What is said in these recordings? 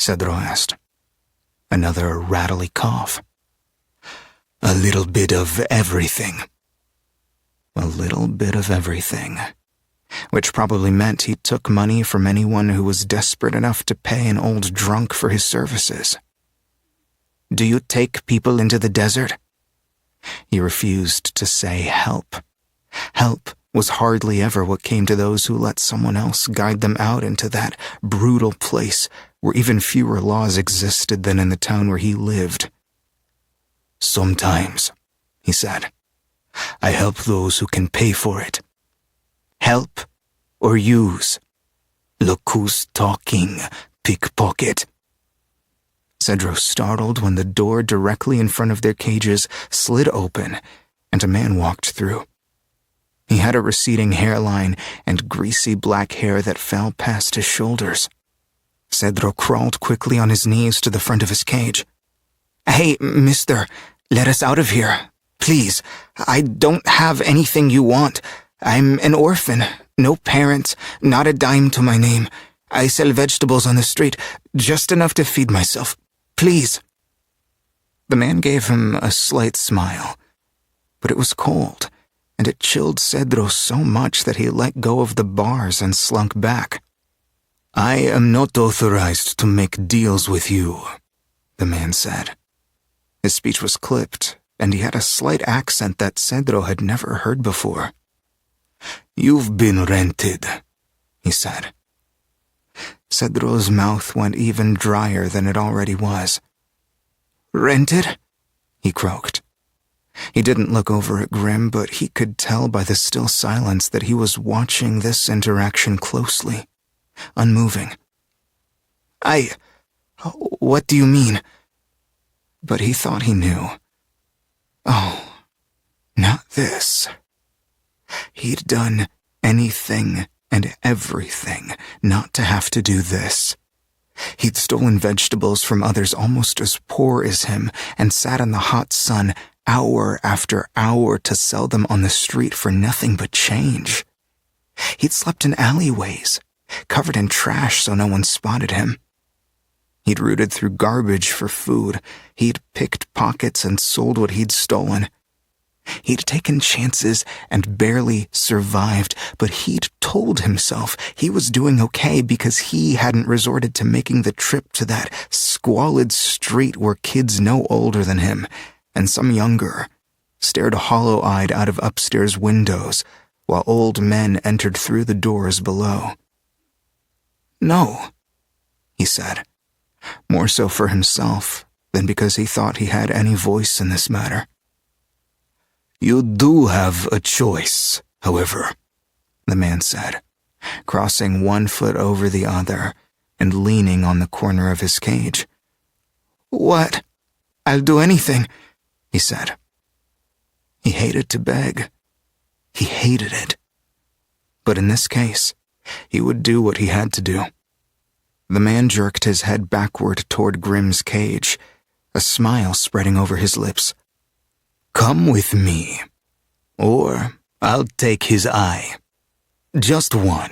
Cedro asked. Another rattly cough. A little bit of everything. A little bit of everything. Which probably meant he took money from anyone who was desperate enough to pay an old drunk for his services. Do you take people into the desert? He refused to say help. Help was hardly ever what came to those who let someone else guide them out into that brutal place where even fewer laws existed than in the town where he lived. Sometimes, he said, I help those who can pay for it. Help or use. Look who's talking, pickpocket. Cedro startled when the door directly in front of their cages slid open and a man walked through. He had a receding hairline and greasy black hair that fell past his shoulders. Cedro crawled quickly on his knees to the front of his cage. Hey, mister, let us out of here. Please, I don't have anything you want. I'm an orphan, no parents, not a dime to my name. I sell vegetables on the street, just enough to feed myself. Please. The man gave him a slight smile, but it was cold, and it chilled Cedro so much that he let go of the bars and slunk back. I am not authorized to make deals with you, the man said. His speech was clipped, and he had a slight accent that Cedro had never heard before. You've been rented, he said. Cedro's mouth went even drier than it already was. Rented? He croaked. He didn't look over at Grimm, but he could tell by the still silence that he was watching this interaction closely, unmoving. What do you mean? But he thought he knew. Oh, not this. He'd done anything and everything not to have to do this. He'd stolen vegetables from others almost as poor as him and sat in the hot sun hour after hour to sell them on the street for nothing but change. He'd slept in alleyways, covered in trash so no one spotted him. He'd rooted through garbage for food. He'd picked pockets and sold what he'd stolen. He'd taken chances and barely survived, but he'd told himself he was doing okay because he hadn't resorted to making the trip to that squalid street where kids no older than him, and some younger, stared hollow-eyed out of upstairs windows while old men entered through the doors below. No, he said, more so for himself than because he thought he had any voice in this matter. You do have a choice, however, the man said, crossing one foot over the other and leaning on the corner of his cage. What? I'll do anything, he said. He hated to beg. He hated it. But in this case, he would do what he had to do. The man jerked his head backward toward Grimm's cage, a smile spreading over his lips. Come with me, or I'll take his eye. Just one.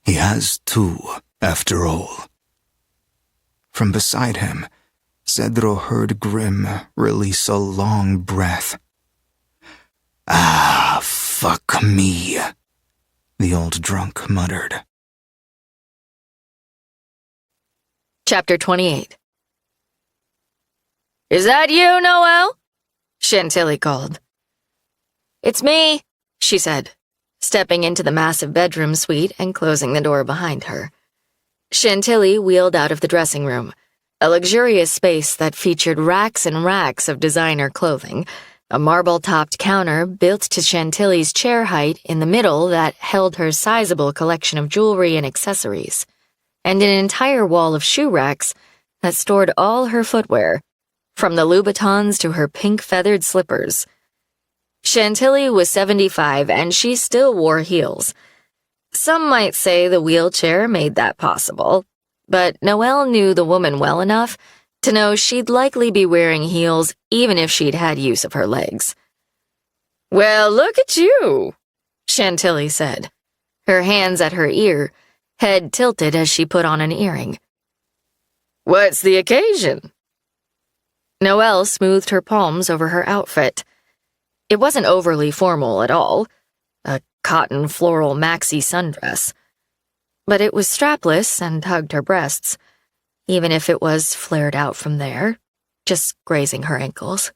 He has two, after all. From beside him, Cedro heard Grimm release a long breath. Ah, fuck me, the old drunk muttered. Chapter 28. Is that you, Noelle? Chantilly called. It's me, she said, stepping into the massive bedroom suite and closing the door behind her. Chantilly wheeled out of the dressing room, a luxurious space that featured racks and racks of designer clothing, a marble-topped counter built to Chantilly's chair height in the middle that held her sizable collection of jewelry and accessories, and an entire wall of shoe racks that stored all her footwear, from the Louboutins to her pink feathered slippers. Chantilly was 75 and she still wore heels. Some might say the wheelchair made that possible, but Noelle knew the woman well enough to know she'd likely be wearing heels even if she'd had use of her legs. Well, look at you, Chantilly said, her hands at her ear, head tilted as she put on an earring. What's the occasion? Noelle smoothed her palms over her outfit. It wasn't overly formal at all, a cotton floral maxi sundress. But it was strapless and hugged her breasts, even if it was flared out from there, just grazing her ankles.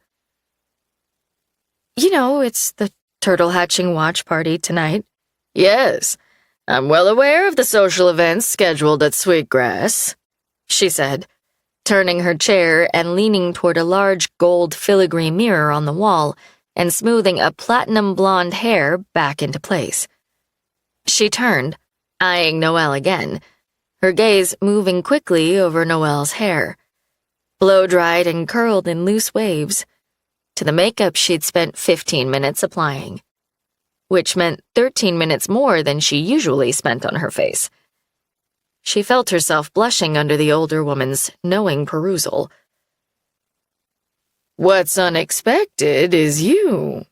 You know, it's the turtle hatching watch party tonight. Yes, I'm well aware of the social events scheduled at Sweetgrass, she said, turning her chair and leaning toward a large gold filigree mirror on the wall and smoothing a platinum blonde hair back into place. She turned, eyeing Noelle again, her gaze moving quickly over Noelle's hair, blow-dried and curled in loose waves, to the makeup she'd spent 15 minutes applying, which meant 13 minutes more than she usually spent on her face. She felt herself blushing under the older woman's knowing perusal. What's unexpected is you.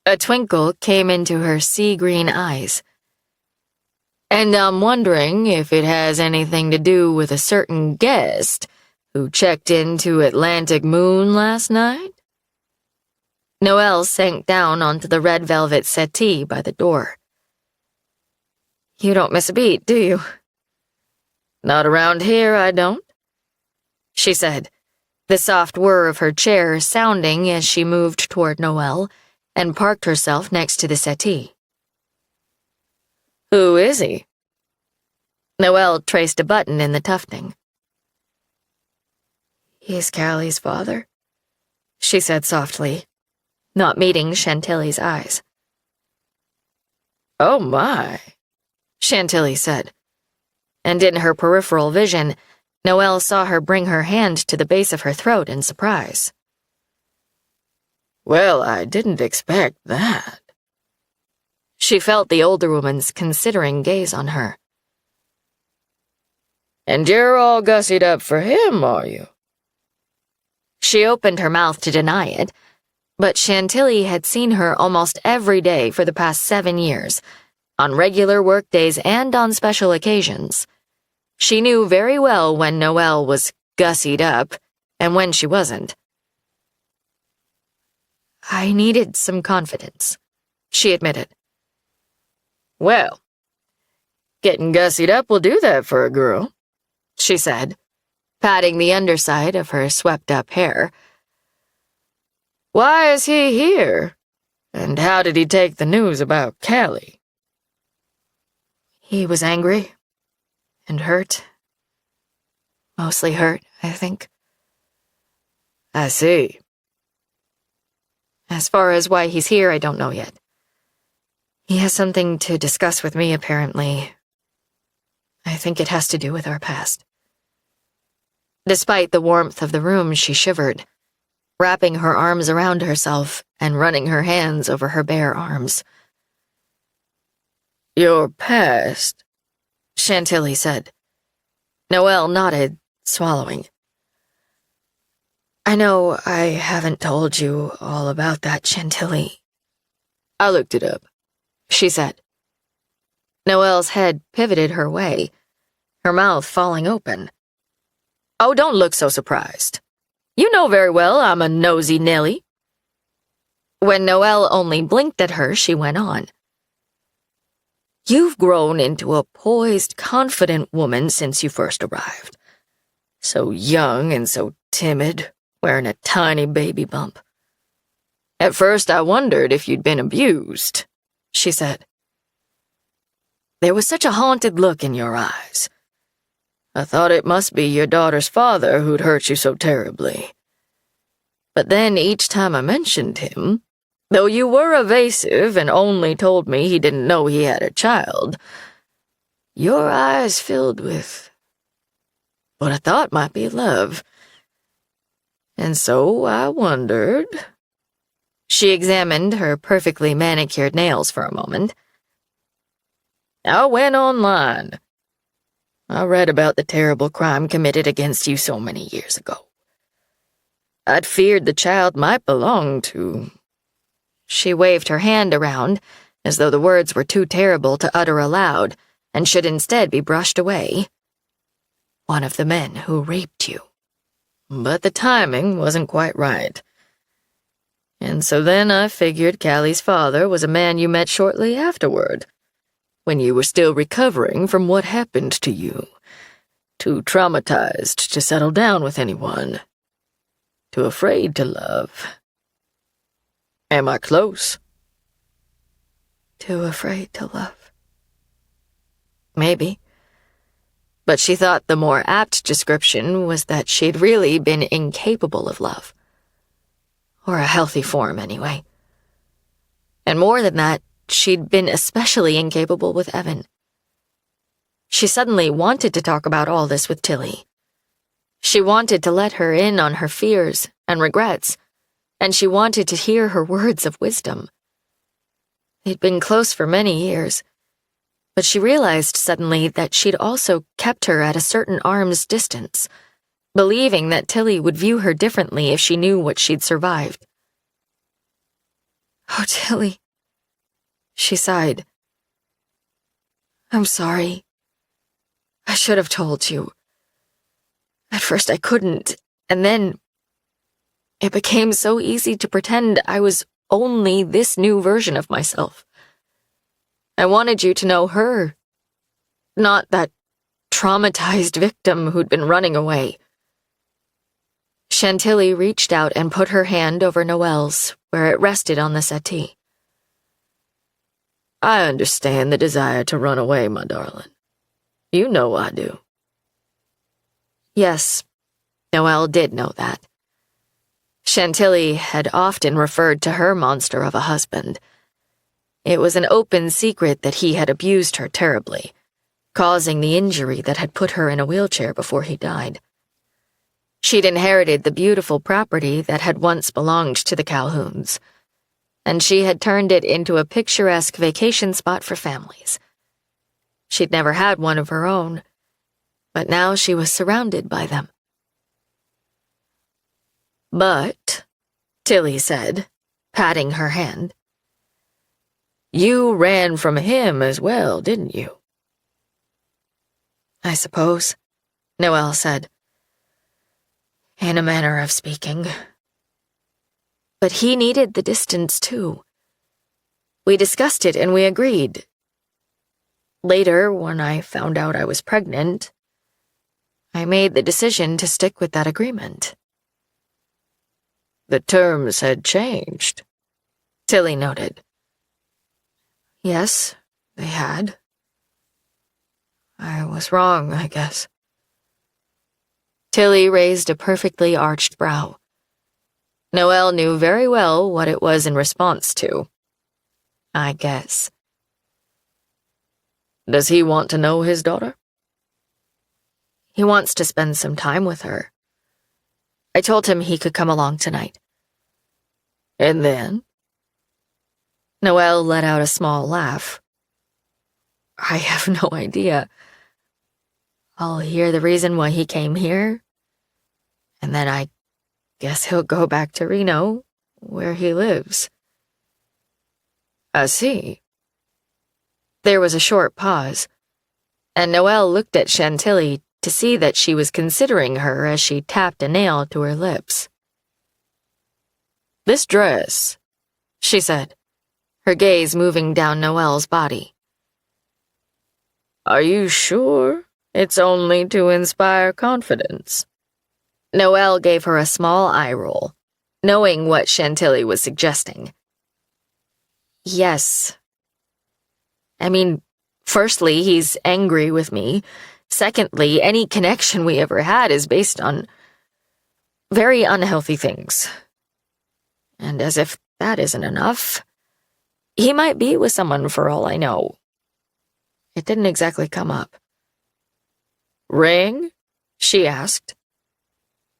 A twinkle came into her sea-green eyes. And I'm wondering if it has anything to do with a certain guest who checked into Atlantic Moon last night? Noelle sank down onto the red velvet settee by the door. You don't miss a beat, do you? Not around here, I don't, she said, the soft whir of her chair sounding as she moved toward Noelle and parked herself next to the settee. Who is he? Noelle traced a button in the tufting. He's Callie's father, she said softly, not meeting Chantilly's eyes. Oh my, Chantilly said, and in her peripheral vision, Noelle saw her bring her hand to the base of her throat in surprise. Well, I didn't expect that. She felt the older woman's considering gaze on her. And you're all gussied up for him, are you? She opened her mouth to deny it, but Chantilly had seen her almost every day for the past 7 years, on regular workdays and on special occasions. She knew very well when Noelle was gussied up and when she wasn't. I needed some confidence, she admitted. Well, getting gussied up will do that for a girl, she said, patting the underside of her swept-up hair. Why is he here? And how did he take the news about Callie? He was angry and hurt. Mostly hurt, I think. I see. As far as why he's here, I don't know yet. He has something to discuss with me, apparently. I think it has to do with our past. Despite the warmth of the room, she shivered, wrapping her arms around herself and running her hands over her bare arms. Your past, Chantilly said. Noelle nodded, swallowing. I know I haven't told you all about that, Chantilly. I looked it up, she said. Noelle's head pivoted her way, her mouth falling open. Oh, don't look so surprised. You know very well I'm a nosy Nelly. When Noelle only blinked at her, she went on. You've grown into a poised, confident woman since you first arrived. So young and so timid, wearing a tiny baby bump. At first I wondered if you'd been abused, she said. There was such a haunted look in your eyes. I thought it must be your daughter's father who'd hurt you so terribly. But then each time I mentioned him, though you were evasive and only told me he didn't know he had a child, your eyes filled with what I thought might be love. And so I wondered. She examined her perfectly manicured nails for a moment. I went online. I read about the terrible crime committed against you so many years ago. I'd feared the child might belong to... She waved her hand around, as though the words were too terrible to utter aloud, and should instead be brushed away. one of the men who raped you. But the timing wasn't quite right. And so then I figured Callie's father was a man you met shortly afterward, when you were still recovering from what happened to you. Too traumatized to settle down with anyone. Too afraid to love. Am I close? Too afraid to love. Maybe. But she thought the more apt description was that she'd really been incapable of love. Or a healthy form, anyway. And more than that, she'd been especially incapable with Evan. She suddenly wanted to talk about all this with Tilly. She wanted to let her in on her fears and regrets, and she wanted to hear her words of wisdom. They'd been close for many years, but she realized suddenly that she'd also kept her at a certain arm's distance, believing that Tilly would view her differently if she knew what she'd survived. "Oh, Tilly," she sighed. "I'm sorry. I should have told you. At first I couldn't, and then it became so easy to pretend I was only this new version of myself. I wanted you to know her, not that traumatized victim who'd been running away." Chantilly reached out and put her hand over Noelle's, where it rested on the settee. "I understand the desire to run away, my darling. You know I do." Yes, Noelle did know that. Chantilly had often referred to her monster of a husband. It was an open secret that he had abused her terribly, causing the injury that had put her in a wheelchair before he died. She'd inherited the beautiful property that had once belonged to the Calhouns, and she had turned it into a picturesque vacation spot for families. She'd never had one of her own, but now she was surrounded by them. "But," Tilly said, patting her hand, "you ran from him as well, didn't you?" "I suppose," Noelle said, "in a manner of speaking. But he needed the distance, too. We discussed it and we agreed. Later, when I found out I was pregnant, I made the decision to stick with that agreement." "The terms had changed," Tilly noted. "Yes, they had. I was wrong, I guess." Tilly raised a perfectly arched brow. Noelle knew very well what it was in response to. "I guess." "Does he want to know his daughter?" "He wants to spend some time with her. I told him he could come along tonight." "And then?" Noelle let out a small laugh. "I have no idea. I'll hear the reason why he came here, and then I guess he'll go back to Reno, where he lives." "I see." There was a short pause, and Noelle looked at Chantilly to see that she was considering her as she tapped a nail to her lips. "This dress," she said, her gaze moving down Noelle's body. "Are you sure it's only to inspire confidence?" Noelle gave her a small eye roll, knowing what Chantilly was suggesting. "Yes. I mean, firstly, he's angry with me. Secondly, any connection we ever had is based on very unhealthy things. And as if that isn't enough, he might be with someone for all I know." It didn't exactly come up. "Ring?" she asked.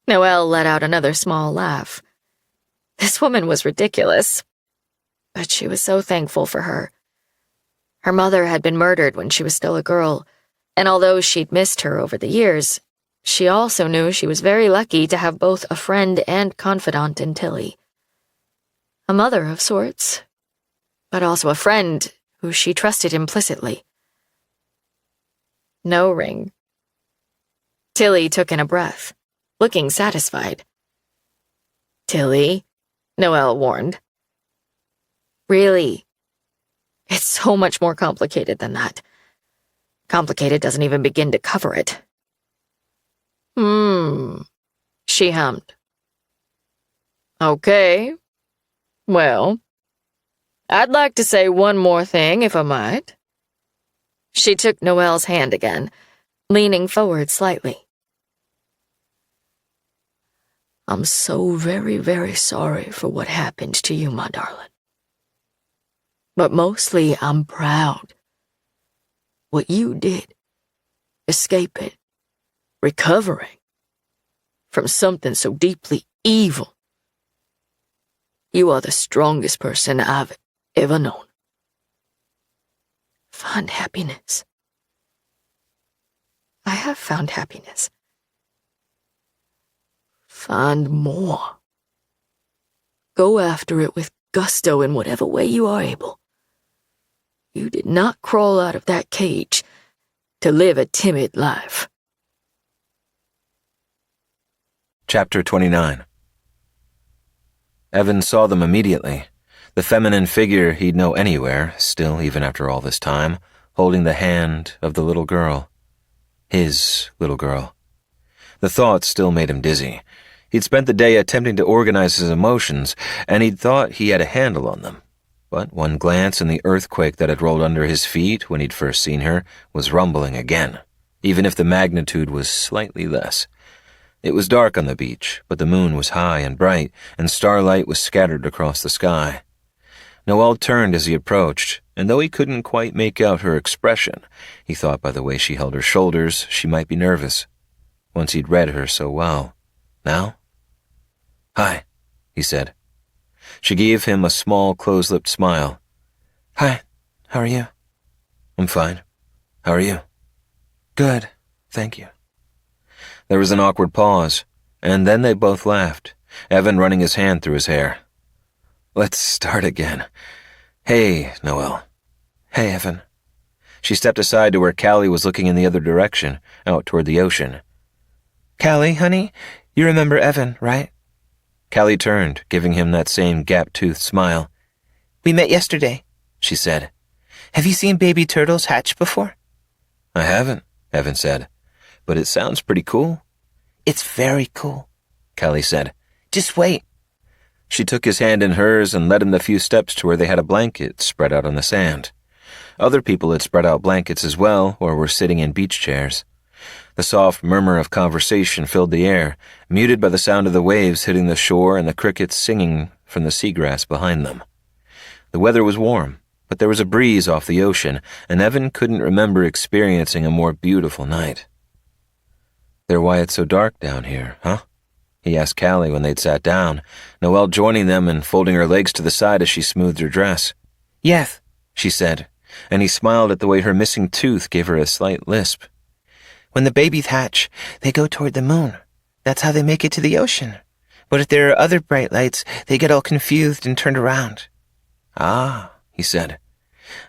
Noelle let out another small laugh. This woman was ridiculous, but she was so thankful for her. Her mother had been murdered when she was still a girl, and although she'd missed her over the years, she also knew she was very lucky to have both a friend and confidant in Tilly. A mother of sorts, but also a friend who she trusted implicitly. No ring. Tilly took in a breath, looking satisfied. "Tilly," Noelle warned. "Really, it's so much more complicated than that. Complicated doesn't even begin to cover it." She hummed. "Okay. Well, I'd like to say one more thing, if I might." She took Noelle's hand again, leaning forward slightly. "I'm so very, very sorry for what happened to you, my darling. But mostly I'm proud. What you did, escaping, recovering from something so deeply evil. You are the strongest person I've ever known. Find happiness." "I have found happiness." "Find more. Go after it with gusto in whatever way you are able. You did not crawl out of that cage to live a timid life." Chapter 29. Evan saw them immediately. The feminine figure he'd know anywhere, still even after all this time, holding the hand of the little girl. His little girl. The thought still made him dizzy. He'd spent the day attempting to organize his emotions, and he'd thought he had a handle on them. But one glance and the earthquake that had rolled under his feet when he'd first seen her was rumbling again, even if the magnitude was slightly less. It was dark on the beach, but the moon was high and bright, and starlight was scattered across the sky. Noelle turned as he approached, and though he couldn't quite make out her expression, he thought by the way she held her shoulders she might be nervous. Once he'd read her so well. Now? "Hi," he said. She gave him a small, close-lipped smile. "Hi, how are you?" "I'm fine. How are you?" "Good, thank you." There was an awkward pause, and then they both laughed, Evan running his hand through his hair. "Let's start again. Hey, Noelle." "Hey, Evan." She stepped aside to where Callie was looking in the other direction, out toward the ocean. "Callie, honey, you remember Evan, right?" Callie turned, giving him that same gap-toothed smile. "We met yesterday," she said. "Have you seen baby turtles hatch before?" "I haven't," Evan said, "but it sounds pretty cool." "It's very cool," Callie said. "Just wait." She took his hand in hers and led him the few steps to where they had a blanket spread out on the sand. Other people had spread out blankets as well, or were sitting in beach chairs. The soft murmur of conversation filled the air, muted by the sound of the waves hitting the shore and the crickets singing from the seagrass behind them. The weather was warm, but there was a breeze off the ocean, and Evan couldn't remember experiencing a more beautiful night. "They're why it's so dark down here, huh?" he asked Callie when they'd sat down, Noelle joining them and folding her legs to the side as she smoothed her dress. "Yes," she said, and he smiled at the way her missing tooth gave her a slight lisp. "When the babies hatch, they go toward the moon. That's how they make it to the ocean. But if there are other bright lights, they get all confused and turned around." "Ah," he said.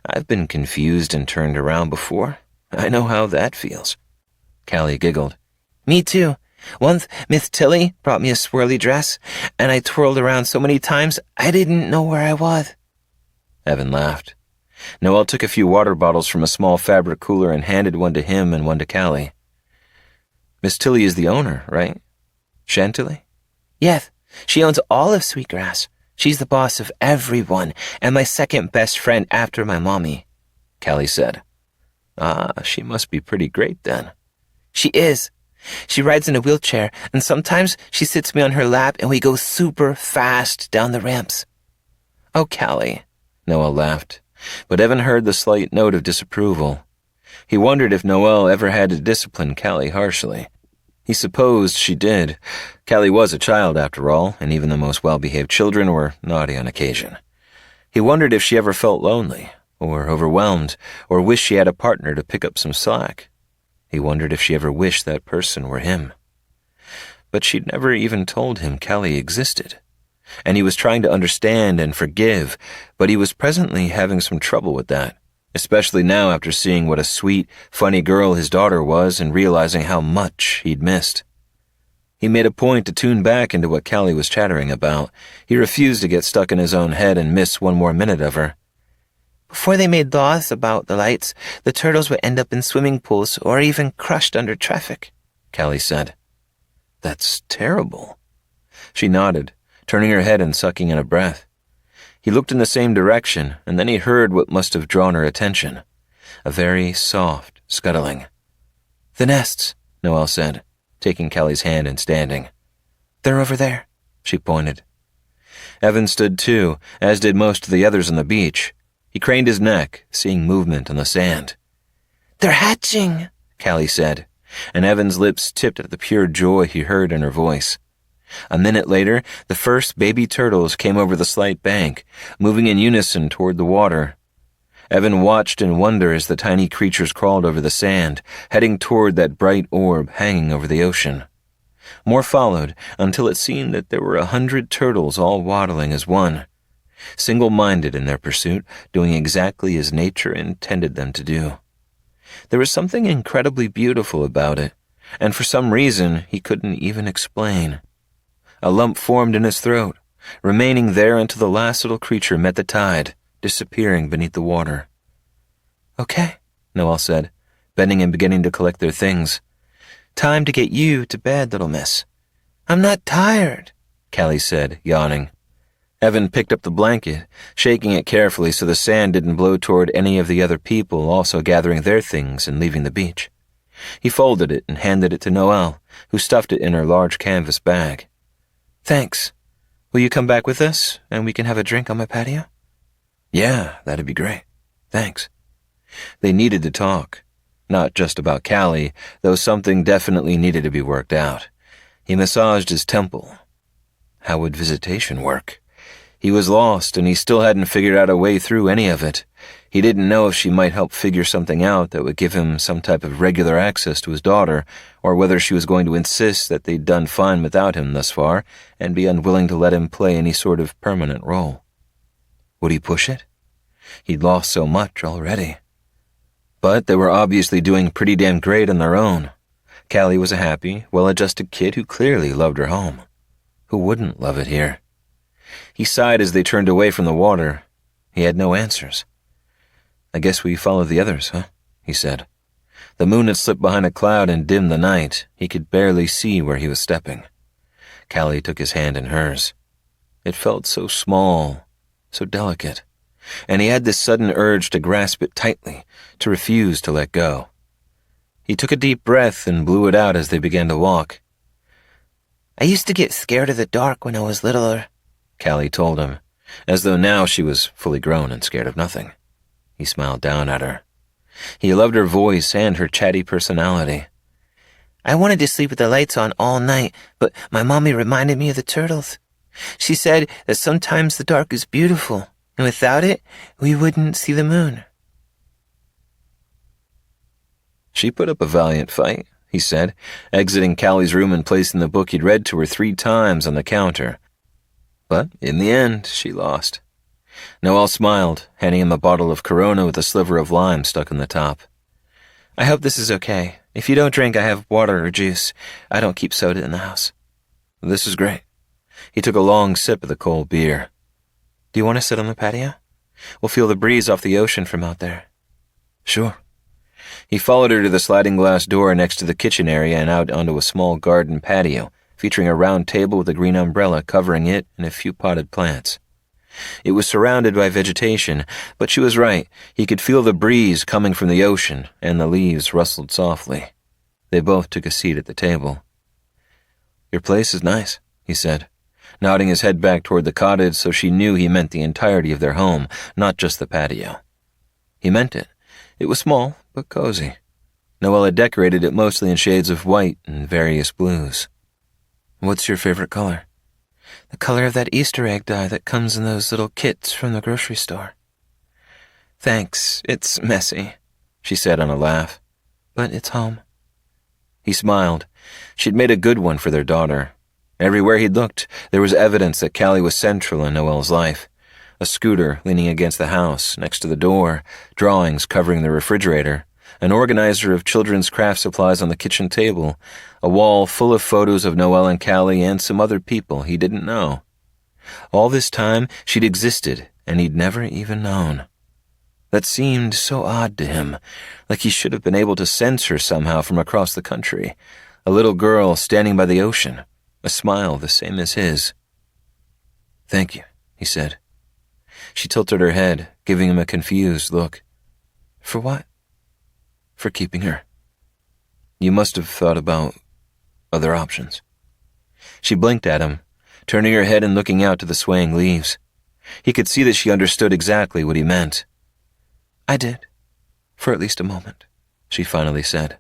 "I've been confused and turned around before. I know how that feels." Callie giggled. "Me too. Once Miss Tilly brought me a swirly dress, and I twirled around so many times I didn't know where I was." Evan laughed. Noelle took a few water bottles from a small fabric cooler and handed one to him and one to Callie. "Miss Tilly is the owner, right? Chantilly?" "Yes, she owns all of Sweetgrass. She's the boss of everyone, and my second best friend after my mommy," Callie said. "Ah, she must be pretty great then." "She is. She rides in a wheelchair, and sometimes she sits me on her lap and we go super fast down the ramps." "Oh, Callie," Noelle laughed, but Evan heard the slight note of disapproval. He wondered if Noelle ever had to discipline Callie harshly. He supposed she did. Callie was a child, after all, and even the most well-behaved children were naughty on occasion. He wondered if she ever felt lonely, or overwhelmed, or wished she had a partner to pick up some slack. He wondered if she ever wished that person were him. But she'd never even told him Callie existed. And he was trying to understand and forgive, but he was presently having some trouble with that, especially now after seeing what a sweet, funny girl his daughter was and realizing how much he'd missed. He made a point to tune back into what Callie was chattering about. He refused to get stuck in his own head and miss one more minute of her. Before they made laws about the lights, the turtles would end up in swimming pools or even crushed under traffic, Callie said. That's terrible. She nodded, turning her head and sucking in a breath. He looked in the same direction, and then he heard what must have drawn her attention. A very soft scuttling. The nests, Noelle said, taking Callie's hand and standing. They're over there, she pointed. Evan stood too, as did most of the others on the beach. He craned his neck, seeing movement on the sand. They're hatching, Callie said, and Evan's lips tipped at the pure joy he heard in her voice. A minute later, the first baby turtles came over the slight bank, moving in unison toward the water. Evan watched in wonder as the tiny creatures crawled over the sand, heading toward that bright orb hanging over the ocean. More followed, until it seemed that there were 100 turtles all waddling as one, single-minded in their pursuit, doing exactly as nature intended them to do. There was something incredibly beautiful about it, and for some reason he couldn't even explain. A lump formed in his throat, remaining there until the last little creature met the tide, disappearing beneath the water. Okay, Noelle said, bending and beginning to collect their things. Time to get you to bed, little miss. I'm not tired, Callie said, yawning. Evan picked up the blanket, shaking it carefully so the sand didn't blow toward any of the other people also gathering their things and leaving the beach. He folded it and handed it to Noelle, who stuffed it in her large canvas bag. Thanks. Will you come back with us, and we can have a drink on my patio? Yeah, that'd be great. Thanks. They needed to talk. Not just about Callie, though something definitely needed to be worked out. He massaged his temple. How would visitation work? He was lost, and he still hadn't figured out a way through any of it. He didn't know if she might help figure something out that would give him some type of regular access to his daughter, or whether she was going to insist that they'd done fine without him thus far, and be unwilling to let him play any sort of permanent role. Would he push it? He'd lost so much already. But they were obviously doing pretty damn great on their own. Callie was a happy, well-adjusted kid who clearly loved her home. Who wouldn't love it here? He sighed as they turned away from the water. He had no answers. I guess we follow the others, huh? He said. The moon had slipped behind a cloud and dimmed the night. He could barely see where he was stepping. Callie took his hand in hers. It felt so small, so delicate, and he had this sudden urge to grasp it tightly, to refuse to let go. He took a deep breath and blew it out as they began to walk. I used to get scared of the dark when I was littler, Callie told him, as though now she was fully grown and scared of nothing. He smiled down at her. He loved her voice and her chatty personality. I wanted to sleep with the lights on all night, but my mommy reminded me of the turtles. She said that sometimes the dark is beautiful, and without it, we wouldn't see the moon. She put up a valiant fight, he said, exiting Callie's room and placing the book he'd read to her 3 times on the counter. But in the end, she lost. Noelle smiled, handing him a bottle of Corona with a sliver of lime stuck in the top. I hope this is okay. If you don't drink, I have water or juice. I don't keep soda in the house. This is great. He took a long sip of the cold beer. Do you want to sit on the patio? We'll feel the breeze off the ocean from out there. Sure. He followed her to the sliding glass door next to the kitchen area and out onto a small garden patio, featuring a round table with a green umbrella covering it and a few potted plants. It was surrounded by vegetation, but she was right. He could feel the breeze coming from the ocean, and the leaves rustled softly. They both took a seat at the table. Your place is nice, he said, nodding his head back toward the cottage so she knew he meant the entirety of their home, not just the patio. He meant it. It was small, but cozy. Noelle had decorated it mostly in shades of white and various blues. What's your favorite color? The color of that Easter egg dye that comes in those little kits from the grocery store. Thanks, it's messy, she said on a laugh, but it's home. He smiled. She'd made a good one for their daughter. Everywhere he'd looked, there was evidence that Callie was central in Noelle's life. A scooter leaning against the house, next to the door, drawings covering the refrigerator, an organizer of children's craft supplies on the kitchen table, a wall full of photos of Noelle and Callie and some other people he didn't know. All this time, she'd existed, and he'd never even known. That seemed so odd to him, like he should have been able to sense her somehow from across the country. A little girl standing by the ocean, a smile the same as his. "Thank you," he said. She tilted her head, giving him a confused look. "For what?" "For keeping her. You must have thought about other options." She blinked at him, turning her head and looking out to the swaying leaves. He could see that she understood exactly what he meant. "I did, for at least a moment," she finally said.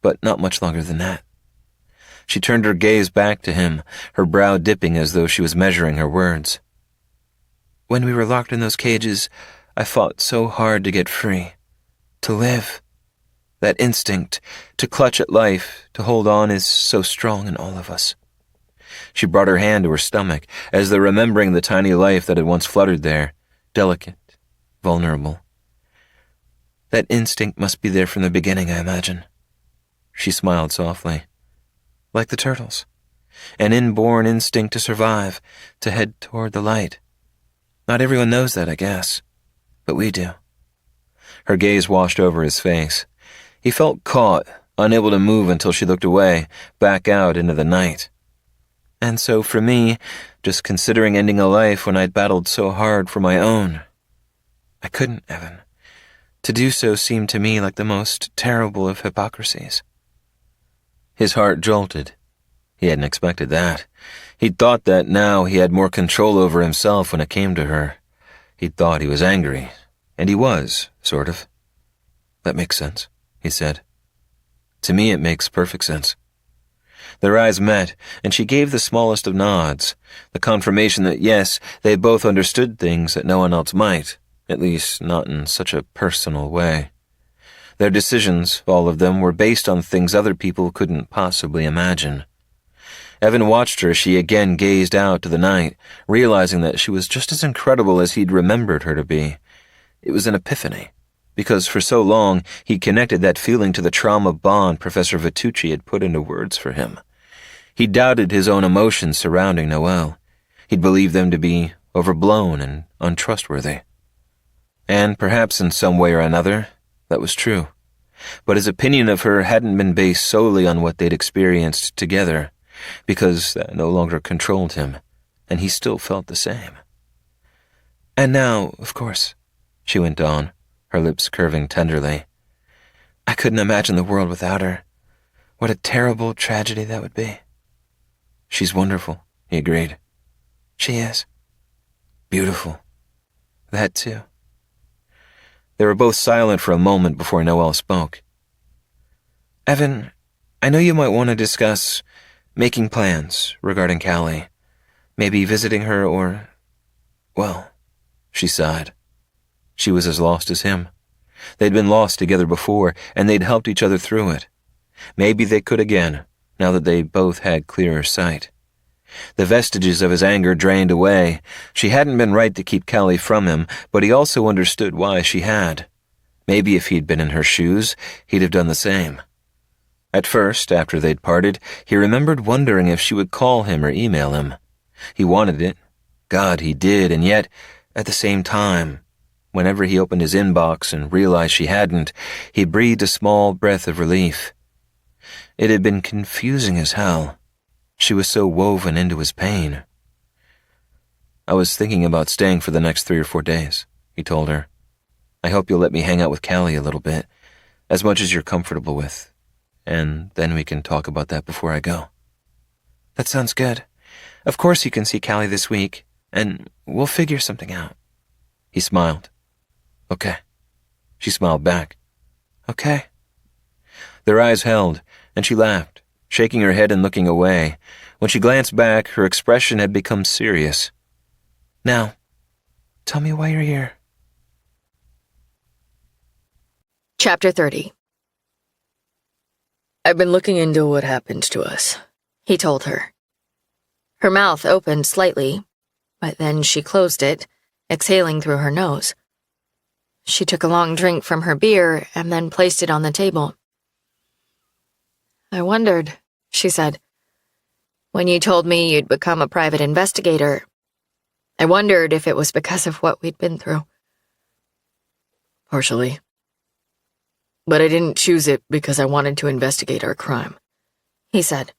"But not much longer than that." She turned her gaze back to him, her brow dipping as though she was measuring her words. "When we were locked in those cages, I fought so hard to get free, to live. That instinct, to clutch at life, to hold on, is so strong in all of us." She brought her hand to her stomach, as though remembering the tiny life that had once fluttered there, delicate, vulnerable. "That instinct must be there from the beginning, I imagine." She smiled softly. "Like the turtles. An inborn instinct to survive, to head toward the light. Not everyone knows that, I guess, but we do." Her gaze washed over his face. He felt caught, unable to move until she looked away, back out into the night. "And so for me, just considering ending a life when I'd battled so hard for my own, I couldn't, Evan. To do so seemed to me like the most terrible of hypocrisies." His heart jolted. He hadn't expected that. He'd thought that now he had more control over himself when it came to her. He'd thought he was angry, and he was, sort of. "That makes sense," he said. "To me it makes perfect sense." Their eyes met, and she gave the smallest of nods, the confirmation that yes, they both understood things that no one else might, at least not in such a personal way. Their decisions, all of them, were based on things other people couldn't possibly imagine. Evan watched her as she again gazed out to the night, realizing that she was just as incredible as he'd remembered her to be. It was an epiphany, because for so long he'd connected that feeling to the trauma bond Professor Vitucci had put into words for him. He doubted his own emotions surrounding Noelle. He'd believed them to be overblown and untrustworthy. And perhaps in some way or another, that was true. But his opinion of her hadn't been based solely on what they'd experienced together, because that no longer controlled him, and he still felt the same. "And now, of course," she went on, her lips curving tenderly, "I couldn't imagine the world without her. What a terrible tragedy that would be." "She's wonderful," he agreed. "She is. Beautiful. That too." They were both silent for a moment before Noelle spoke. "Evan, I know you might want to discuss making plans regarding Callie. Maybe visiting her or, well," she sighed. She was as lost as him. They'd been lost together before, and they'd helped each other through it. Maybe they could again, now that they both had clearer sight. The vestiges of his anger drained away. She hadn't been right to keep Callie from him, but he also understood why she had. Maybe if he'd been in her shoes, he'd have done the same. At first, after they'd parted, he remembered wondering if she would call him or email him. He wanted it. God, he did, and yet, at the same time, whenever he opened his inbox and realized she hadn't, he breathed a small breath of relief. It had been confusing as hell. She was so woven into his pain. "I was thinking about staying for the next 3 or 4 days," he told her. "I hope you'll let me hang out with Callie a little bit, as much as you're comfortable with, and then we can talk about that before I go." "That sounds good. Of course you can see Callie this week, and we'll figure something out." He smiled. "Okay." She smiled back. "Okay." Their eyes held, and she laughed, shaking her head and looking away. When she glanced back, her expression had become serious. "Now, tell me why you're here." Chapter 30. "I've been looking into what happened to us," he told her. Her mouth opened slightly, but then she closed it, exhaling through her nose. She took a long drink from her beer and then placed it on the table. "I wondered," she said, "when you told me you'd become a private investigator, I wondered if it was because of what we'd been through." "Partially. But I didn't choose it because I wanted to investigate our crime," he said.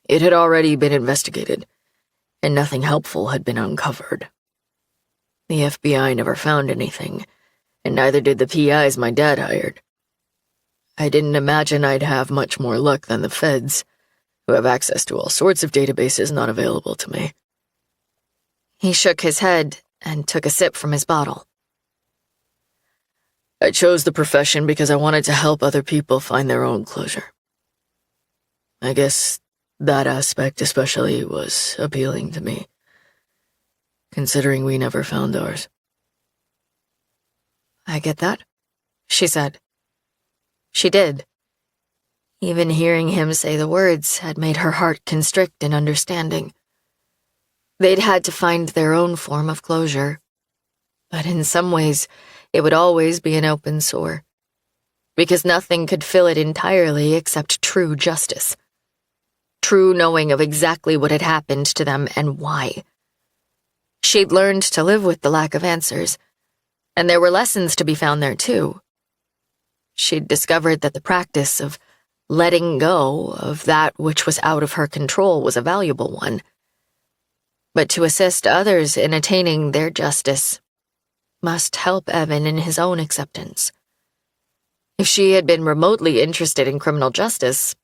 "It had already been investigated, and nothing helpful had been uncovered. The FBI never found anything, and neither did the PIs my dad hired. I didn't imagine I'd have much more luck than the feds, who have access to all sorts of databases not available to me." He shook his head and took a sip from his bottle. "I chose the profession because I wanted to help other people find their own closure. I guess that aspect especially was appealing to me, considering we never found ours." "I get that," she said. She did. Even hearing him say the words had made her heart constrict in understanding. They'd had to find their own form of closure, but in some ways it would always be an open sore, because nothing could fill it entirely except true justice. True knowing of exactly what had happened to them and why. She'd learned to live with the lack of answers, and there were lessons to be found there too. She'd discovered that the practice of letting go of that which was out of her control was a valuable one. But to assist others in attaining their justice must help Evan in his own acceptance. If she had been remotely interested in criminal justice,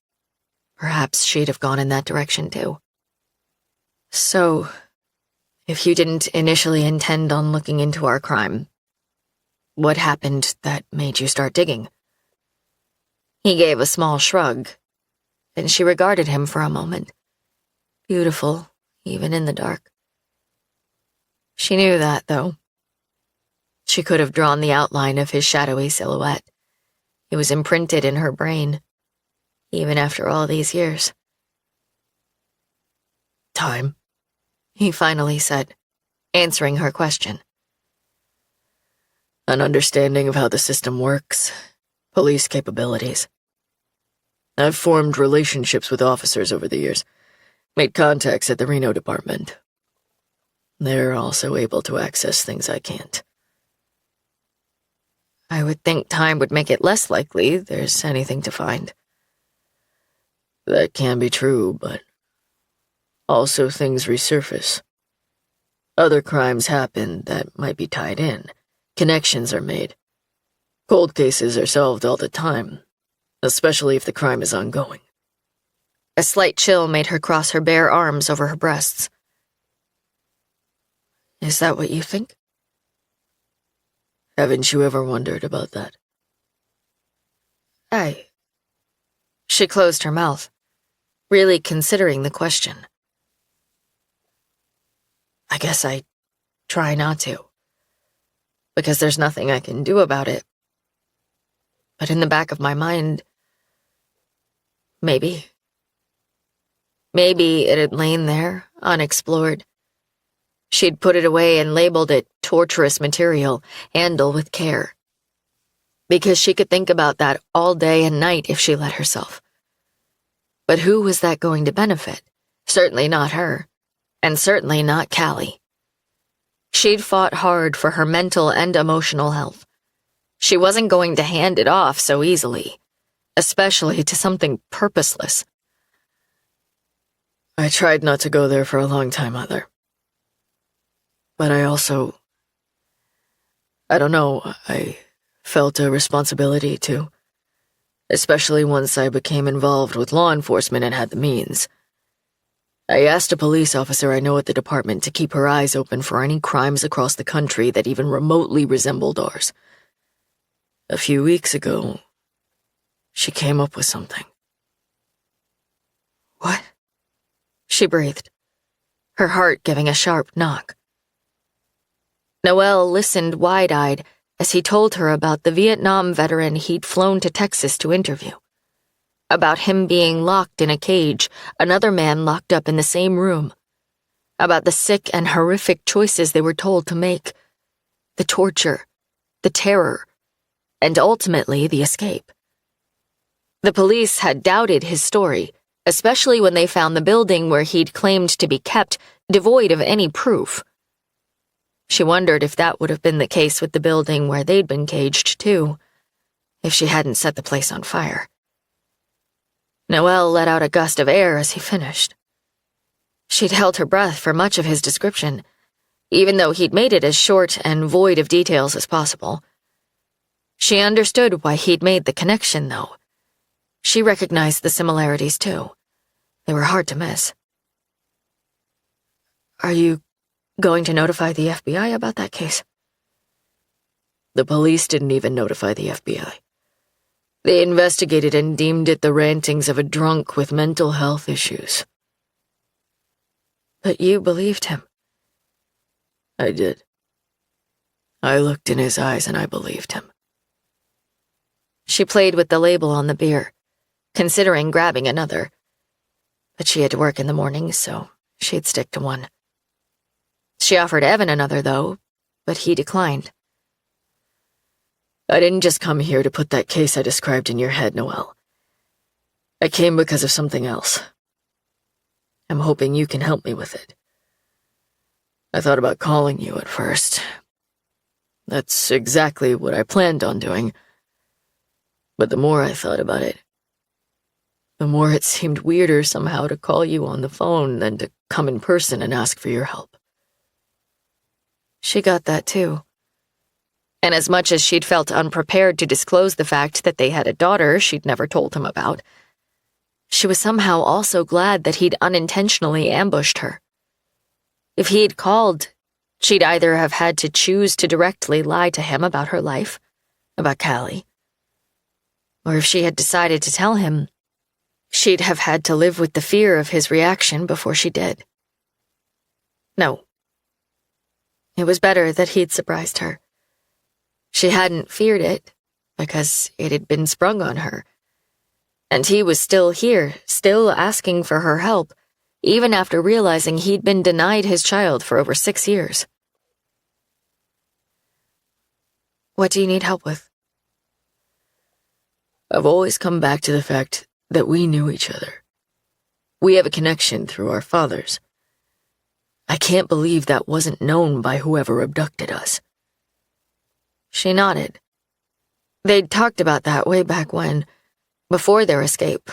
perhaps she'd have gone in that direction too. "So, if you didn't initially intend on looking into our crime, what happened that made you start digging?" He gave a small shrug, and she regarded him for a moment. Beautiful, even in the dark. She knew that, though. She could have drawn the outline of his shadowy silhouette. It was imprinted in her brain, even after all these years. "Time," he finally said, answering her question. "An understanding of how the system works, police capabilities. I've formed relationships with officers over the years, made contacts at the Reno department. They're also able to access things I can't." "I would think time would make it less likely there's anything to find." "That can be true, but also things resurface. Other crimes happen that might be tied in. Connections are made. Cold cases are solved all the time, especially if the crime is ongoing." A slight chill made her cross her bare arms over her breasts. "Is that what you think?" "Haven't you ever wondered about that?" She closed her mouth, really considering the question. "I guess I try not to, because there's nothing I can do about it. But in the back of my mind, maybe it had lain there, unexplored. She'd put it away and labeled it torturous material, handle with care. Because she could think about that all day and night if she let herself. But who was that going to benefit? Certainly not her, and certainly not Callie. She'd fought hard for her mental and emotional health. She wasn't going to hand it off so easily, especially to something purposeless. "I tried not to go there for a long time, Mother. But I don't know, I felt a responsibility to, especially once I became involved with law enforcement and had the means. I asked a police officer I know at the department to keep her eyes open for any crimes across the country that even remotely resembled ours. A few weeks ago, she came up with something." "What?" she breathed, her heart giving a sharp knock. Noelle listened wide-eyed as he told her about the Vietnam veteran he'd flown to Texas to interview. About him being locked in a cage, another man locked up in the same room. about the sick and horrific choices they were told to make, the torture, the terror, and ultimately the escape. The police had doubted his story, especially when they found the building where he'd claimed to be kept devoid of any proof. She wondered if that would have been the case with the building where they'd been caged, too, if she hadn't set the place on fire. Noelle let out a gust of air as he finished. She'd held her breath for much of his description, even though he'd made it as short and void of details as possible. She understood why he'd made the connection, though. She recognized the similarities, too. They were hard to miss. Are you going to notify the FBI about that case? The police didn't even notify the FBI. They investigated and deemed it the rantings of a drunk with mental health issues. But you believed him. I did. I looked in his eyes and I believed him. She played with the label on the beer, considering grabbing another. But she had to work in the morning, so she'd stick to one. She offered Evan another, though, but he declined. I didn't just come here to put that case I described in your head, Noelle. I came because of something else. I'm hoping you can help me with it. I thought about calling you at first. That's exactly what I planned on doing. But the more I thought about it, the more it seemed weirder somehow to call you on the phone than to come in person and ask for your help. She got that too. And as much as she'd felt unprepared to disclose the fact that they had a daughter she'd never told him about, she was somehow also glad that he'd unintentionally ambushed her. If he'd called, she'd either have had to choose to directly lie to him about her life, about Callie, or if she had decided to tell him, she'd have had to live with the fear of his reaction before she did. No. It was better that he'd surprised her. She hadn't feared it, because it had been sprung on her. And he was still here, still asking for her help, even after realizing he'd been denied his child for over 6 years. What do you need help with? I've always come back to the fact that we knew each other. We have a connection through our fathers. I can't believe that wasn't known by whoever abducted us. She nodded. They'd talked about that way back when, before their escape.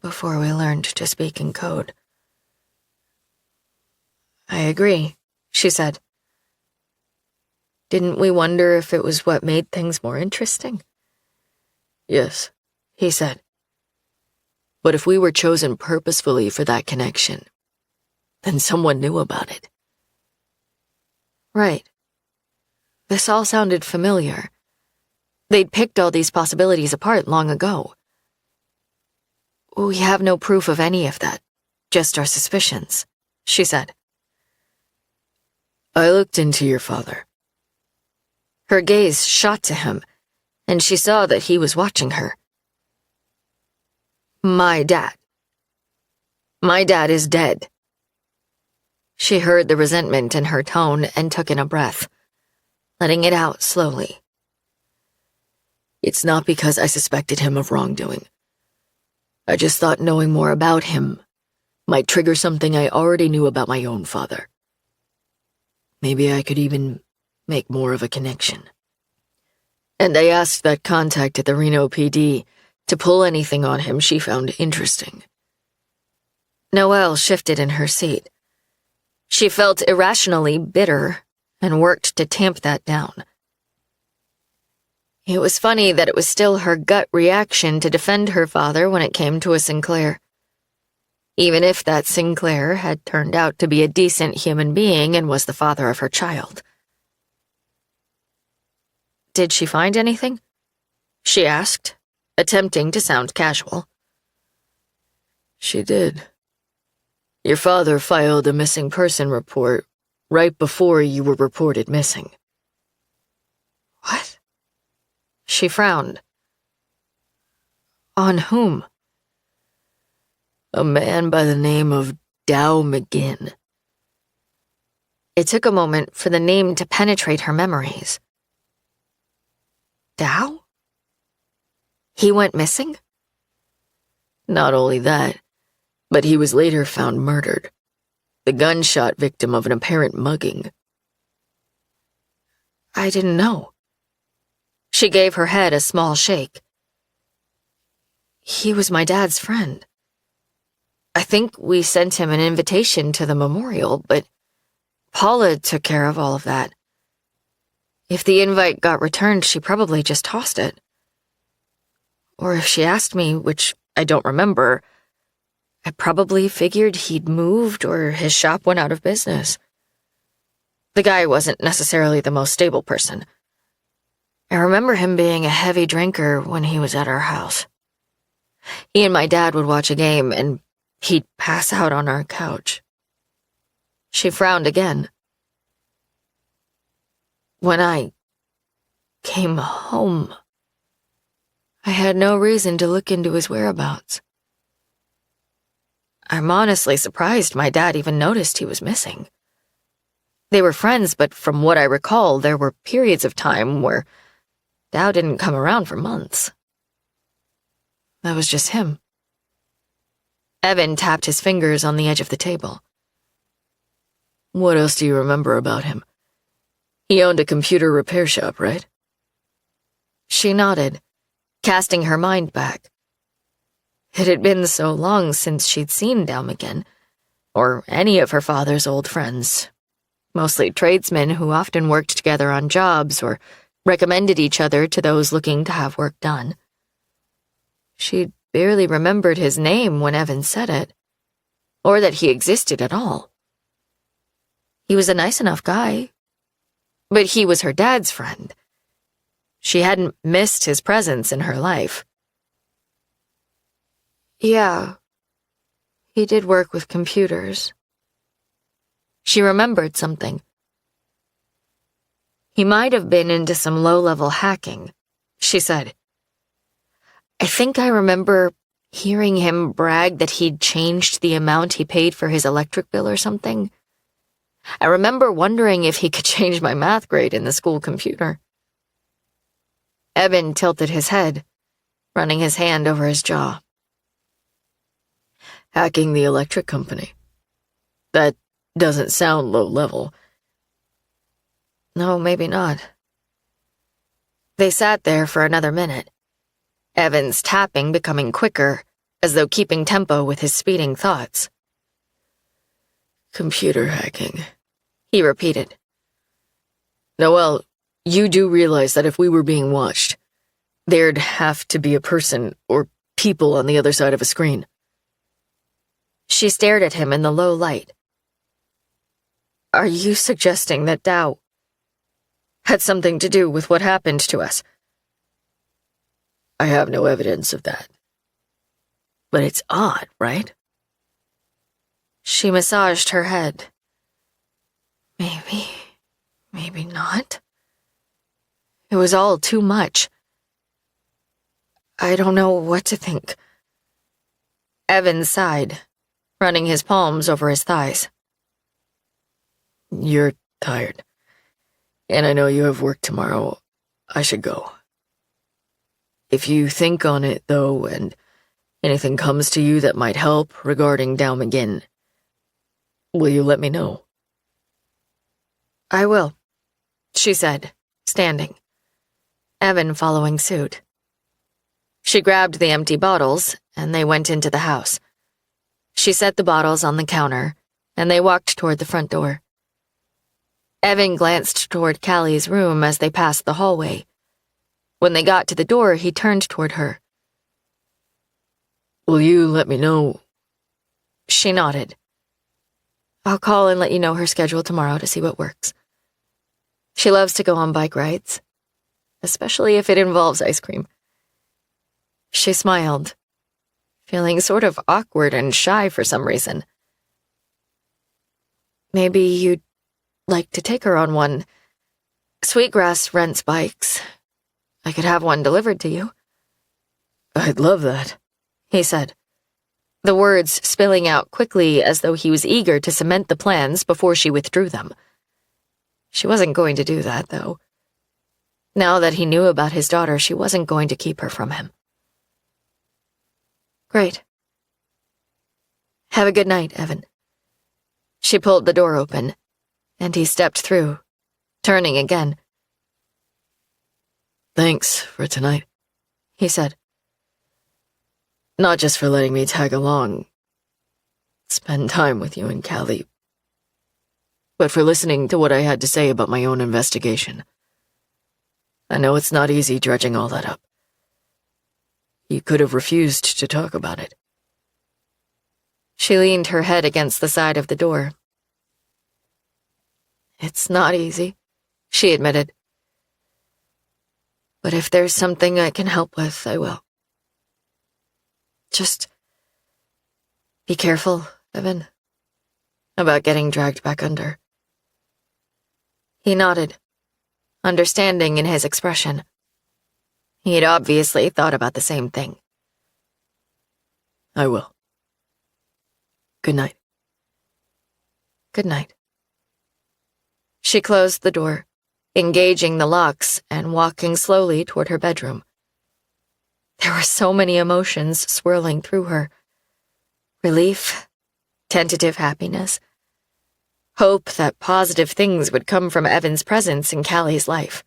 Before we learned to speak in code. I agree, she said. Didn't we wonder if it was what made things more interesting? Yes, he said. But if we were chosen purposefully for that connection, then someone knew about it. Right. This all sounded familiar. They'd picked all these possibilities apart long ago. We have no proof of any of that, just our suspicions, she said. I looked into your father. Her gaze shot to him, and she saw that he was watching her. My dad. My dad is dead. She heard the resentment in her tone and took in a breath, letting it out slowly. It's not because I suspected him of wrongdoing. I just thought knowing more about him might trigger something I already knew about my own father. Maybe I could even make more of a connection. And I asked that contact at the Reno PD to pull anything on him she found interesting. Noelle shifted in her seat. She felt irrationally bitter and worked to tamp that down. It was funny that it was still her gut reaction to defend her father when it came to a Sinclair. Even if that Sinclair had turned out to be a decent human being and was the father of her child. Did she find anything? She asked, attempting to sound casual. She did. Your father filed a missing person report right before you were reported missing. What? She frowned. On whom? A man by the name of Dow McGinn. It took a moment for the name to penetrate her memories. Dow? He went missing? Not only that, but he was later found murdered. The gunshot victim of an apparent mugging. I didn't know. She gave her head a small shake. He was my dad's friend. I think we sent him an invitation to the memorial, but Paula took care of all of that. If the invite got returned, she probably just tossed it. Or if she asked me, which I don't remember, I probably figured he'd moved or his shop went out of business. The guy wasn't necessarily the most stable person. I remember him being a heavy drinker when he was at our house. He and my dad would watch a game and he'd pass out on our couch. She frowned again. When I came home, I had no reason to look into his whereabouts. I'm honestly surprised my dad even noticed he was missing. They were friends, but from what I recall, there were periods of time where Dow didn't come around for months. That was just him. Evan tapped his fingers on the edge of the table. What else do you remember about him? He owned a computer repair shop, right? She nodded, casting her mind back. It had been so long since she'd seen Dow again, or any of her father's old friends. Mostly tradesmen who often worked together on jobs or recommended each other to those looking to have work done. She'd barely remembered his name when Evan said it, or that he existed at all. He was a nice enough guy, but he was her dad's friend. She hadn't missed his presence in her life. Yeah, he did work with computers. She remembered something. He might have been into some low-level hacking, she said. I think I remember hearing him brag that he'd changed the amount he paid for his electric bill or something. I remember wondering if he could change my math grade in the school computer. Evan tilted his head, running his hand over his jaw. Hacking the electric company. That doesn't sound low level. No, maybe not. They sat there for another minute, Evan's tapping becoming quicker, as though keeping tempo with his speeding thoughts. Computer hacking, he repeated. Noelle, you do realize that if we were being watched, there'd have to be a person or people on the other side of a screen. She stared at him in the low light. Are you suggesting that Dow had something to do with what happened to us? I have no evidence of that. But it's odd, right? She massaged her head. Maybe not. It was all too much. I don't know what to think. Evan sighed, running his palms over his thighs. You're tired. And I know you have work tomorrow. I should go. If you think on it, though, and anything comes to you that might help regarding Dow McGinn, will you let me know? I will, she said, standing. Evan following suit. She grabbed the empty bottles, and they went into the house. She set the bottles on the counter, and they walked toward the front door. Evan glanced toward Callie's room as they passed the hallway. When they got to the door, he turned toward her. Will you let me know? She nodded. I'll call and let you know her schedule tomorrow to see what works. She loves to go on bike rides, especially if it involves ice cream. She smiled, feeling sort of awkward and shy for some reason. Maybe you'd like to take her on one. Sweetgrass rents bikes. I could have one delivered to you. I'd love that, he said, the words spilling out quickly as though he was eager to cement the plans before she withdrew them. She wasn't going to do that, though. Now that he knew about his daughter, she wasn't going to keep her from him. Great. Have a good night, Evan. She pulled the door open, and he stepped through, turning again. Thanks for tonight, he said. Not just for letting me tag along, spend time with you and Callie, but for listening to what I had to say about my own investigation. I know it's not easy dredging all that up. You could have refused to talk about it. She leaned her head against the side of the door. It's not easy, she admitted. But if there's something I can help with, I will. Just be careful, Evan, about getting dragged back under. He nodded, understanding in his expression. He had obviously thought about the same thing. I will. Good night. Good night. She closed the door, engaging the locks and walking slowly toward her bedroom. There were so many emotions swirling through her. Relief, tentative happiness, hope that positive things would come from Evan's presence in Callie's life.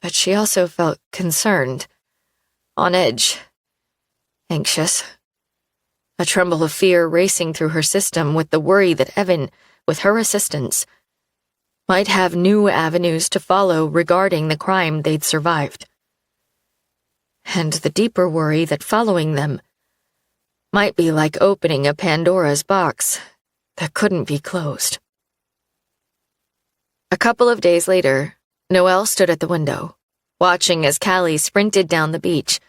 But she also felt concerned, on edge, anxious, a tremble of fear racing through her system with the worry that Evan, with her assistance, might have new avenues to follow regarding the crime they'd survived. And the deeper worry that following them might be like opening a Pandora's box that couldn't be closed. A couple of days later, Noelle stood at the window, watching as Callie sprinted down the beach,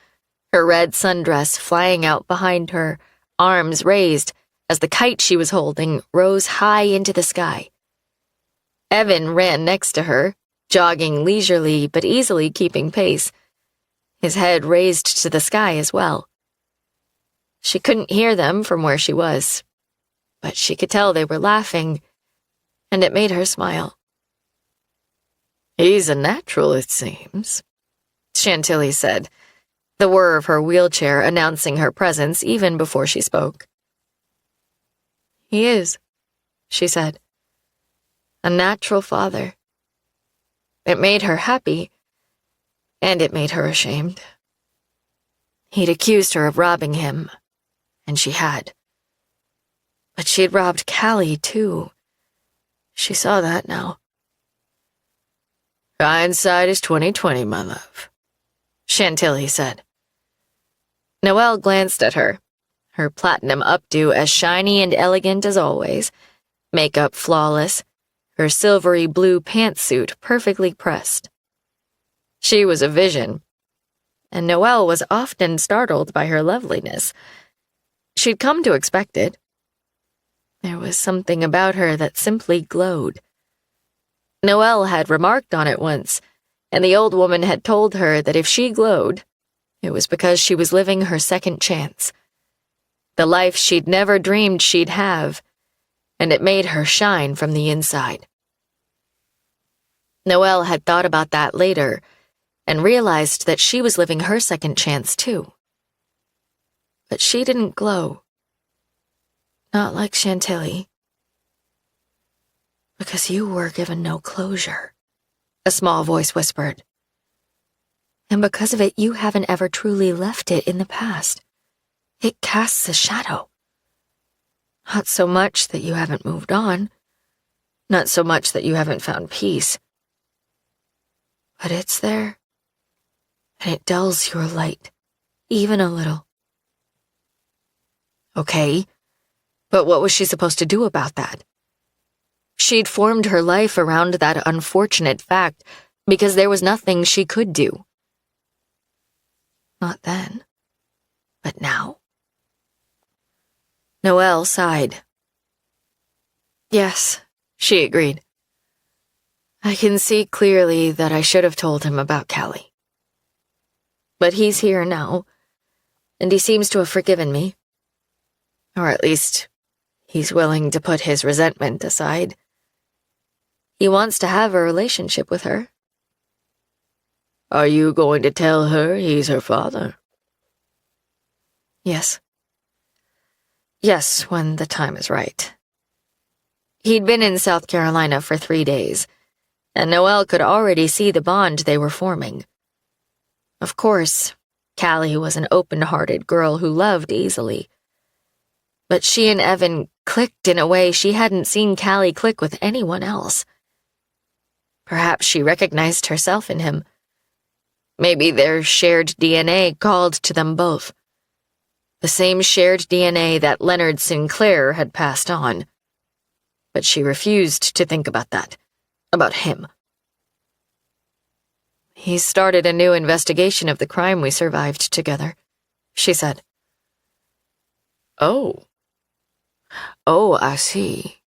her red sundress flying out behind her, arms raised as the kite she was holding rose high into the sky. Evan ran next to her, jogging leisurely but easily keeping pace, his head raised to the sky as well. She couldn't hear them from where she was, but she could tell they were laughing, and it made her smile. He's a natural, it seems, Chantilly said, the whir of her wheelchair announcing her presence even before she spoke. He is, she said. A natural father. It made her happy, and it made her ashamed. He'd accused her of robbing him, and she had. But she'd robbed Callie, too. She saw that now. Hindsight is 20/20, my love, Chantilly said. Noelle glanced at her, her platinum updo as shiny and elegant as always, makeup flawless, her silvery blue pantsuit perfectly pressed. She was a vision, and Noelle was often startled by her loveliness. She'd come to expect it. There was something about her that simply glowed. Noelle had remarked on it once, and the old woman had told her that if she glowed, it was because she was living her second chance. The life she'd never dreamed she'd have, and it made her shine from the inside. Noelle had thought about that later, and realized that she was living her second chance too. But she didn't glow. Not like Chantilly. Because you were given no closure, a small voice whispered. And because of it, you haven't ever truly left it in the past. It casts a shadow. Not so much that you haven't moved on, not so much that you haven't found peace. But it's there, and it dulls your light, even a little. Okay, but what was she supposed to do about that? She'd formed her life around that unfortunate fact because there was nothing she could do. Not then, but now. Noelle sighed. Yes, she agreed. I can see clearly that I should have told him about Callie. But he's here now, and he seems to have forgiven me. Or at least, he's willing to put his resentment aside. He wants to have a relationship with her. Are you going to tell her he's her father? Yes. Yes, when the time is right. He'd been in South Carolina for 3 days, and Noelle could already see the bond they were forming. Of course, Callie was an open-hearted girl who loved easily. But she and Evan clicked in a way she hadn't seen Callie click with anyone else. Perhaps she recognized herself in him. Maybe their shared DNA called to them both. The same shared DNA that Leonard Sinclair had passed on. But she refused to think about that, about him. He started a new investigation of the crime we survived together, she said. Oh, I see.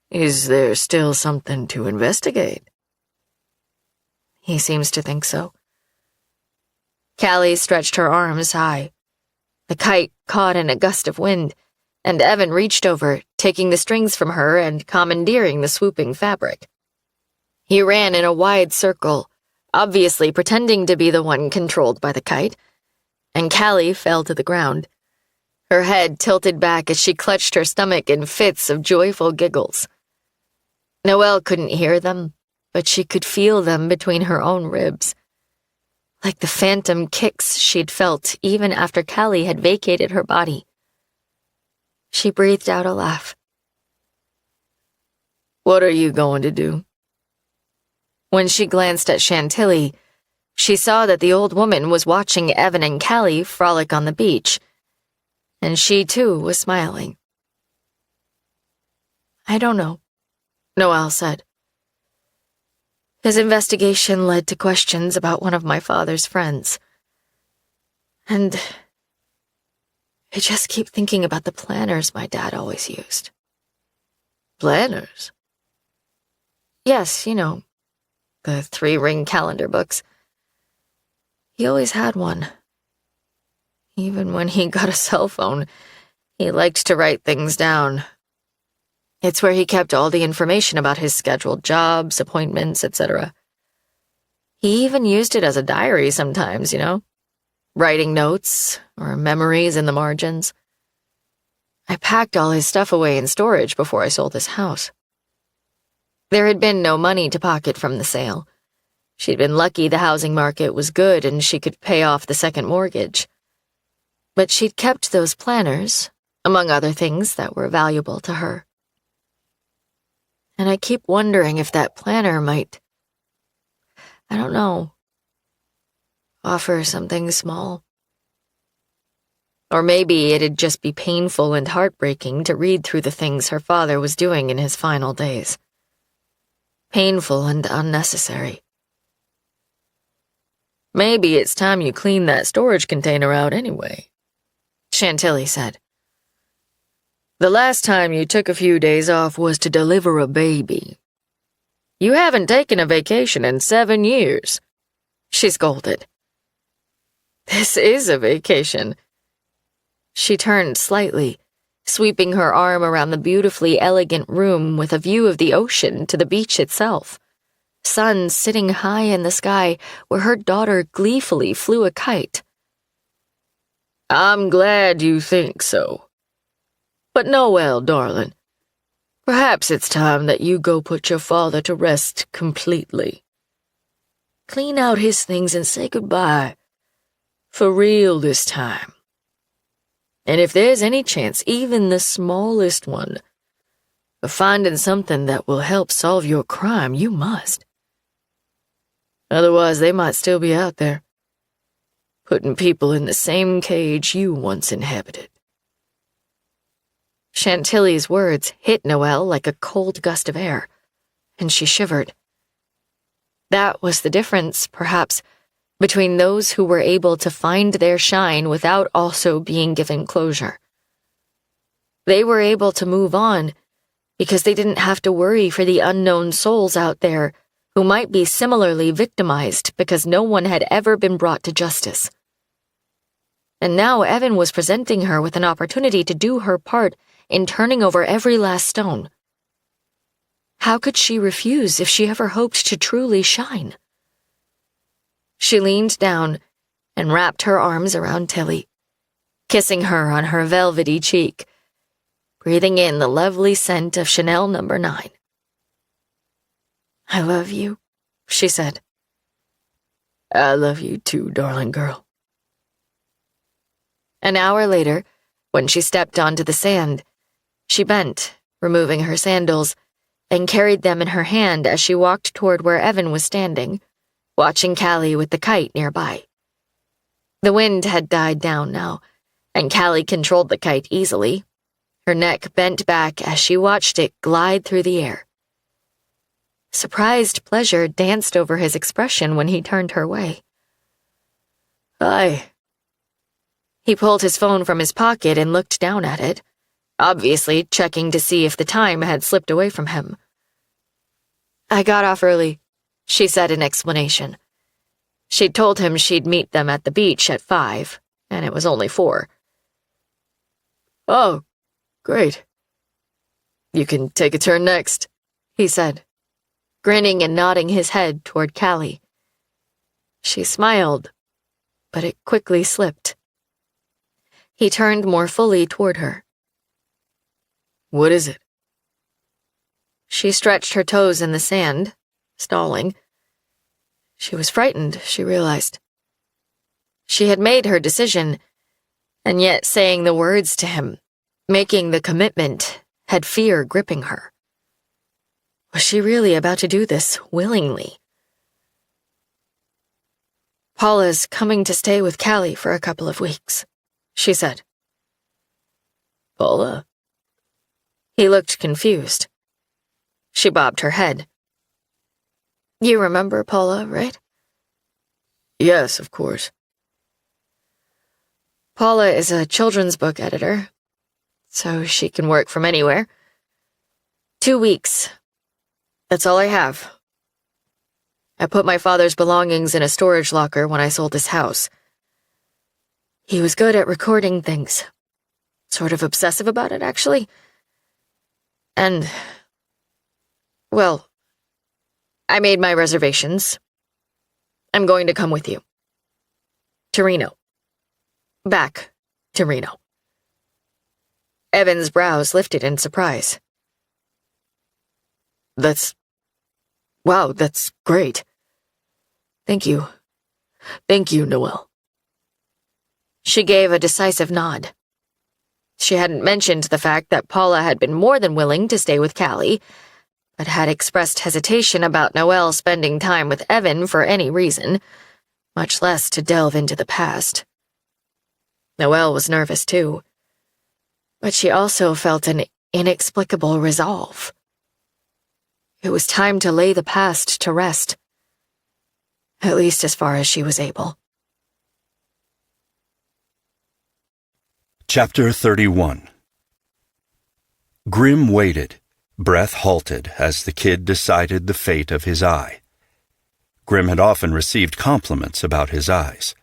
Is there still something to investigate? He seems to think so. Callie stretched her arms high. The kite caught in a gust of wind, and Evan reached over, taking the strings from her and commandeering the swooping fabric. He ran in a wide circle, obviously pretending to be the one controlled by the kite, and Callie fell to the ground. Her head tilted back as she clutched her stomach in fits of joyful giggles. Noelle couldn't hear them, but she could feel them between her own ribs, like the phantom kicks she'd felt even after Callie had vacated her body. She breathed out a laugh. What are you going to do? When she glanced at Chantilly, she saw that the old woman was watching Evan and Callie frolic on the beach, and she too was smiling. I don't know, Noelle said. His investigation led to questions about one of my father's friends. And I just keep thinking about the planners my dad always used. Planners? Yes, you know, the 3-ring calendar books. He always had one. Even when he got a cell phone, he liked to write things down. It's where he kept all the information about his scheduled jobs, appointments, etc. He even used it as a diary sometimes, you know, writing notes or memories in the margins. I packed all his stuff away in storage before I sold his house. There had been no money to pocket from the sale. She'd been lucky the housing market was good and she could pay off the second mortgage. But she'd kept those planners, among other things that were valuable to her. And I keep wondering if that planner might, I don't know, offer something small. Or maybe it'd just be painful and heartbreaking to read through the things her father was doing in his final days. Painful and unnecessary. Maybe it's time you clean that storage container out anyway, Chantilly said. The last time you took a few days off was to deliver a baby. You haven't taken a vacation in 7 years, she scolded. This is a vacation. She turned slightly, sweeping her arm around the beautifully elegant room with a view of the ocean to the beach itself. Sun sitting high in the sky where her daughter gleefully flew a kite. I'm glad you think so. But Noelle, darling, perhaps it's time that you go put your father to rest completely. Clean out his things and say goodbye. For real this time. And if there's any chance, even the smallest one, of finding something that will help solve your crime, you must. Otherwise, they might still be out there, putting people in the same cage you once inhabited. Chantilly's words hit Noelle like a cold gust of air, and she shivered. That was the difference, perhaps, between those who were able to find their shine without also being given closure. They were able to move on because they didn't have to worry for the unknown souls out there who might be similarly victimized because no one had ever been brought to justice. And now Evan was presenting her with an opportunity to do her part in turning over every last stone. How could she refuse if she ever hoped to truly shine? She leaned down and wrapped her arms around Tilly, kissing her on her velvety cheek, breathing in the lovely scent of Chanel No. 9. "I love you," she said. "I love you too, darling girl." An hour later, when she stepped onto the sand, she bent, removing her sandals, and carried them in her hand as she walked toward where Evan was standing, watching Callie with the kite nearby. The wind had died down now, and Callie controlled the kite easily, her neck bent back as she watched it glide through the air. Surprised pleasure danced over his expression when he turned her way. "Hi." He pulled his phone from his pocket and looked down at it, obviously checking to see if the time had slipped away from him. "I got off early," she said in explanation. She'd told him she'd meet them at the beach at 5, and it was only 4. "Oh, great. You can take a turn next," he said, grinning and nodding his head toward Callie. She smiled, but it quickly slipped. He turned more fully toward her. "What is it?" She stretched her toes in the sand, stalling. She was frightened, she realized. She had made her decision, and yet saying the words to him, making the commitment, had fear gripping her. Was she really about to do this willingly? "Paula's coming to stay with Callie for a couple of weeks," she said. "Paula?" He looked confused. She bobbed her head. "You remember Paula, right?" "Yes, of course." Paula is a children's book editor, so she can work from anywhere. 2 weeks. That's all I have. I put my father's belongings in a storage locker when I sold his house. He was good at recording things. Sort of obsessive about it, actually. And, well, I made my reservations. I'm going to come with you. To Reno. Back to Reno. Evan's brows lifted in surprise. Wow, that's great. Thank you. Thank you, Noelle." She gave a decisive nod. She hadn't mentioned the fact that Paula had been more than willing to stay with Callie, but had expressed hesitation about Noelle spending time with Evan for any reason, much less to delve into the past. Noelle was nervous too, but she also felt an inexplicable resolve. It was time to lay the past to rest, at least as far as she was able. Chapter 31. Grim waited, breath halted, as the kid decided the fate of his eye. Grim had often received compliments about his eyes.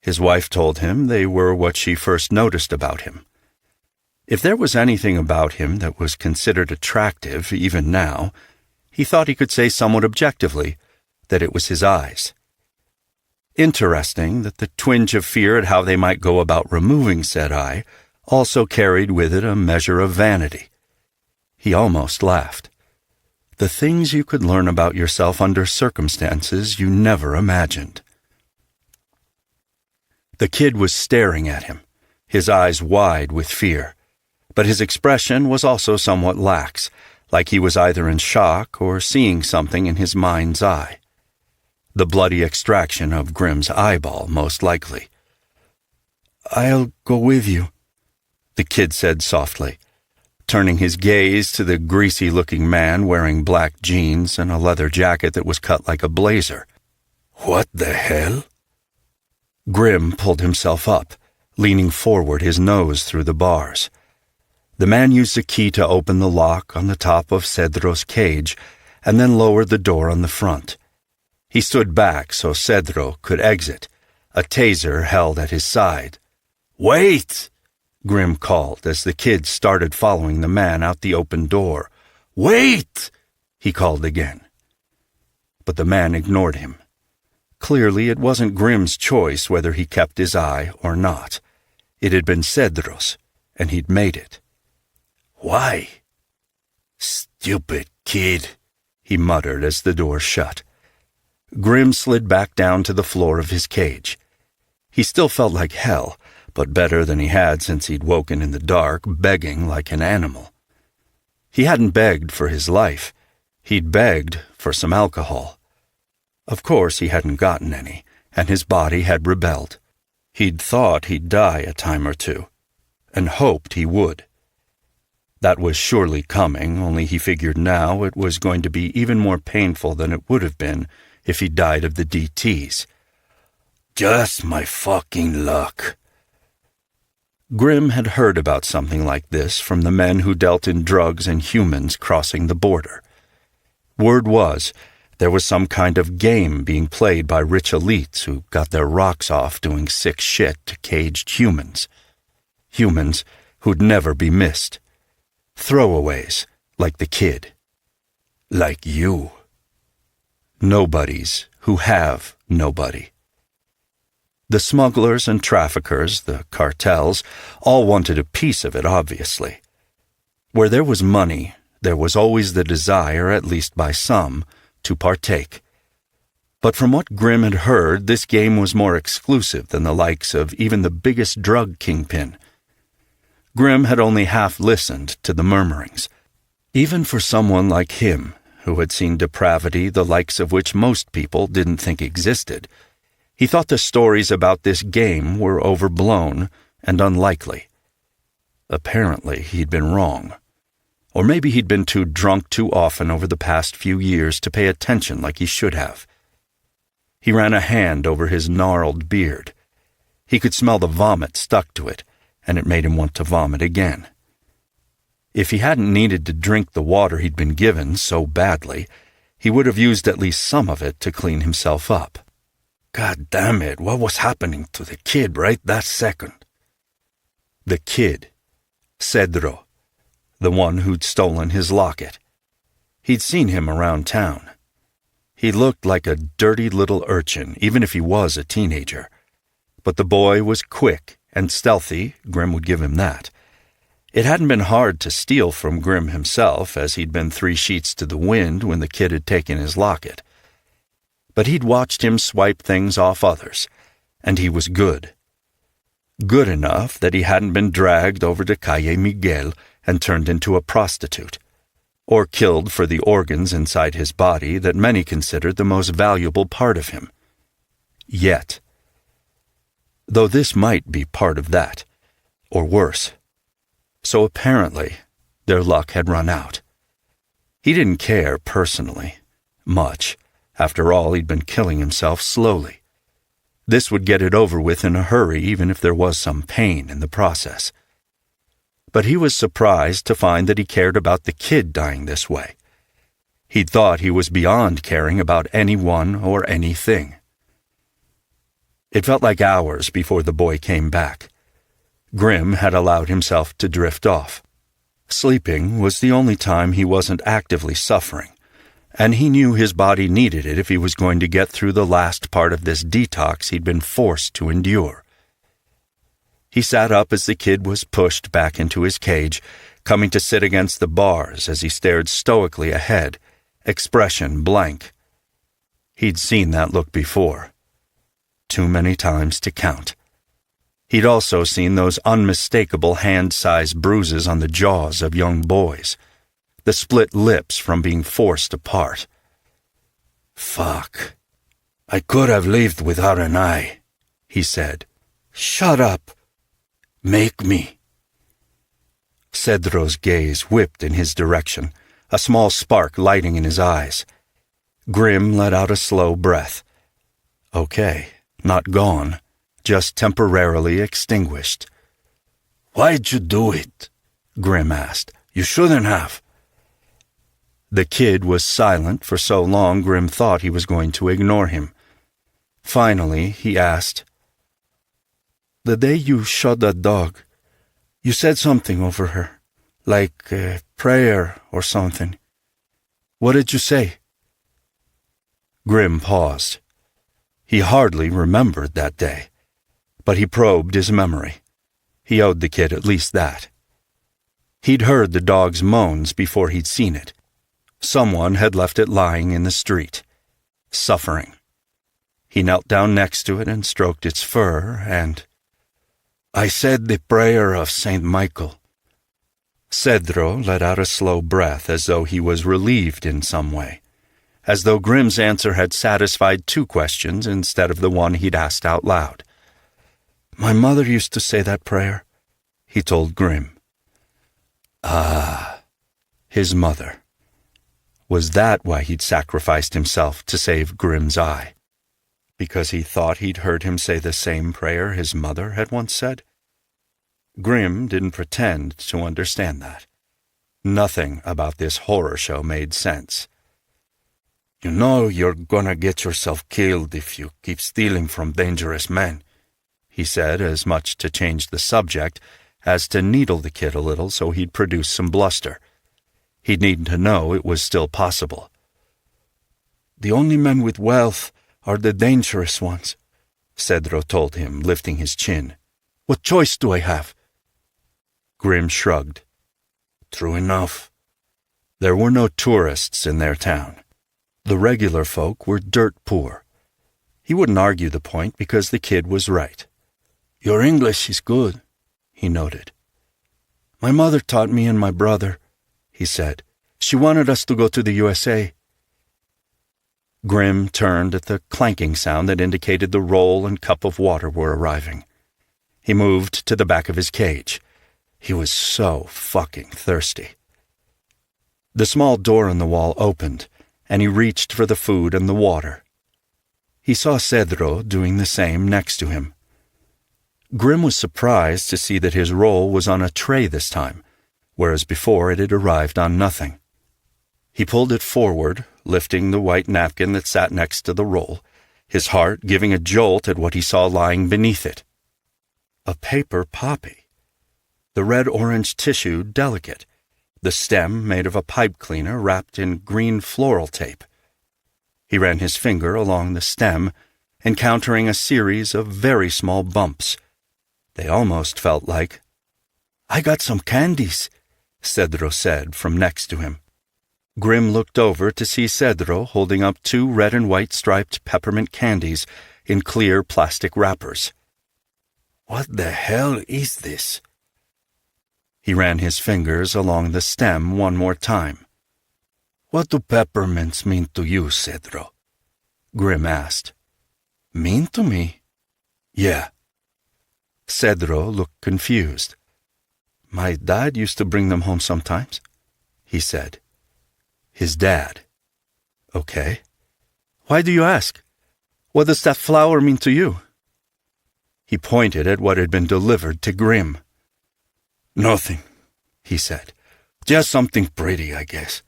His wife told him they were what she first noticed about him. If there was anything about him that was considered attractive, even now, he thought he could say somewhat objectively that it was his eyes. Interesting that the twinge of fear at how they might go about removing said eye also carried with it a measure of vanity. He almost laughed. The things you could learn about yourself under circumstances you never imagined. The kid was staring at him, his eyes wide with fear, but his expression was also somewhat lax, like he was either in shock or seeing something in his mind's eye. The bloody extraction of Grim's eyeball, most likely. "I'll go with you," the kid said softly, turning his gaze to the greasy-looking man wearing black jeans and a leather jacket that was cut like a blazer. "What the hell?" Grim pulled himself up, leaning forward, his nose through the bars. The man used a key to open the lock on the top of Cedro's cage and then lowered the door on the front. He stood back so Cedro could exit, a taser held at his side. "Wait!" Grim called as the kid started following the man out the open door. "Wait!" he called again. But the man ignored him. Clearly, it wasn't Grimm's choice whether he kept his eye or not. It had been Cedro's, and he'd made it. "Why?" "Stupid kid," he muttered as the door shut. Grimm slid back down to the floor of his cage. He still felt like hell, but better than he had since he'd woken in the dark, begging like an animal. He hadn't begged for his life. He'd begged for some alcohol. Of course, he hadn't gotten any, and his body had rebelled. He'd thought he'd die a time or two, and hoped he would. That was surely coming, only he figured now it was going to be even more painful than it would have been if he died of the DTs. Just my fucking luck. Grimm had heard about something like this from the men who dealt in drugs and humans crossing the border. Word was, there was some kind of game being played by rich elites who got their rocks off doing sick shit to caged humans. Humans who'd never be missed. Throwaways, like the kid. Like you. Nobodies who have nobody. The smugglers and traffickers, the cartels, all wanted a piece of it, obviously. Where there was money, there was always the desire, at least by some, to partake. But from what Grimm had heard, this game was more exclusive than the likes of even the biggest drug kingpin. Grimm had only half listened to the murmurings. Even for someone like him, who had seen depravity the likes of which most people didn't think existed, he thought the stories about this game were overblown and unlikely. Apparently, he'd been wrong. Or maybe he'd been too drunk too often over the past few years to pay attention like he should have. He ran a hand over his gnarled beard. He could smell the vomit stuck to it, and it made him want to vomit again. If he hadn't needed to drink the water he'd been given so badly, he would have used at least some of it to clean himself up. God damn it, what was happening to the kid right that second? The kid. Cedro. The one who'd stolen his locket. He'd seen him around town. He looked like a dirty little urchin, even if he was a teenager. But the boy was quick and stealthy, Grimm would give him that. It hadn't been hard to steal from Grimm himself, as he'd been 3 sheets to the wind when the kid had taken his locket. But he'd watched him swipe things off others, and he was good. Good enough that he hadn't been dragged over to Calle Miguel and turned into a prostitute, or killed for the organs inside his body that many considered the most valuable part of him. Yet. Though this might be part of that, or worse. So apparently, their luck had run out. He didn't care personally, much. After all, he'd been killing himself slowly. This would get it over with in a hurry, even if there was some pain in the process. But he was surprised to find that he cared about the kid dying this way. He'd thought he was beyond caring about anyone or anything. It felt like hours before the boy came back. Grimm had allowed himself to drift off. Sleeping was the only time he wasn't actively suffering, and he knew his body needed it if he was going to get through the last part of this detox he'd been forced to endure. He sat up as the kid was pushed back into his cage, coming to sit against the bars as he stared stoically ahead, expression blank. He'd seen that look before. Too many times to count. He'd also seen those unmistakable hand-sized bruises on the jaws of young boys, the split lips from being forced apart. Fuck. I could have lived without an eye, he said. Shut up. Make me. Cedro's gaze whipped in his direction, a small spark lighting in his eyes. Grimm let out a slow breath. Okay, not gone, just temporarily extinguished. Why'd you do it? Grimm asked. You shouldn't have. The kid was silent for so long Grimm thought he was going to ignore him. Finally, he asked, The day you shot that dog, you said something over her, like a prayer or something. What did you say? Grimm paused. He hardly remembered that day, but he probed his memory. He owed the kid at least that. He'd heard the dog's moans before he'd seen it. Someone had left it lying in the street, suffering. He knelt down next to it and stroked its fur, and I said the prayer of St. Michael. Cedro let out a slow breath as though he was relieved in some way, as though Grimm's answer had satisfied two questions instead of the one he'd asked out loud. My mother used to say that prayer, he told Grimm. Ah, his mother. Was that why he'd sacrificed himself to save Grimm's eye? Because he thought he'd heard him say the same prayer his mother had once said? Grimm didn't pretend to understand that. Nothing about this horror show made sense. You know you're gonna get yourself killed if you keep stealing from dangerous men, he said, as much to change the subject as to needle the kid a little so he'd produce some bluster. He'd need to know it was still possible. The only men with wealth are the dangerous ones, Cedro told him, lifting his chin. What choice do I have? Grimm shrugged. True enough. There were no tourists in their town. The regular folk were dirt poor. He wouldn't argue the point because the kid was right. Your English is good, he noted. My mother taught me and my brother, he said. She wanted us to go to the USA. Grimm turned at the clanking sound that indicated the roll and cup of water were arriving. He moved to the back of his cage. He was so fucking thirsty. The small door in the wall opened, and he reached for the food and the water. He saw Cedro doing the same next to him. Grimm was surprised to see that his roll was on a tray this time, whereas before it had arrived on nothing. He pulled it forward, lifting the white napkin that sat next to the roll, his heart giving a jolt at what he saw lying beneath it. A paper poppy. The red-orange tissue delicate, the stem made of a pipe cleaner wrapped in green floral tape. He ran his finger along the stem, encountering a series of very small bumps. They almost felt like, I got some candies, Cedro said from next to him. Grimm looked over to see Cedro holding up 2 red and white striped peppermint candies in clear plastic wrappers. What the hell is this? He ran his fingers along the stem one more time. What do peppermints mean to you, Cedro? Grimm asked. Mean to me? Yeah. Cedro looked confused. My dad used to bring them home sometimes, he said. His dad. Okay. Why do you ask? What does that flower mean to you? He pointed at what had been delivered to Grimm. Nothing, he said. Just something pretty, I guess.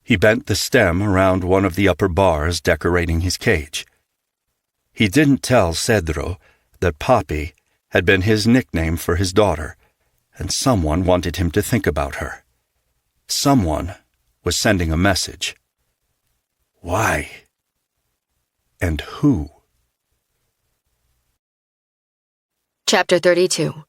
He bent the stem around one of the upper bars decorating his cage. He didn't tell Cedro that Poppy had been his nickname for his daughter, and someone wanted him to think about her. Someone was sending a message. Why? And who? Chapter 32.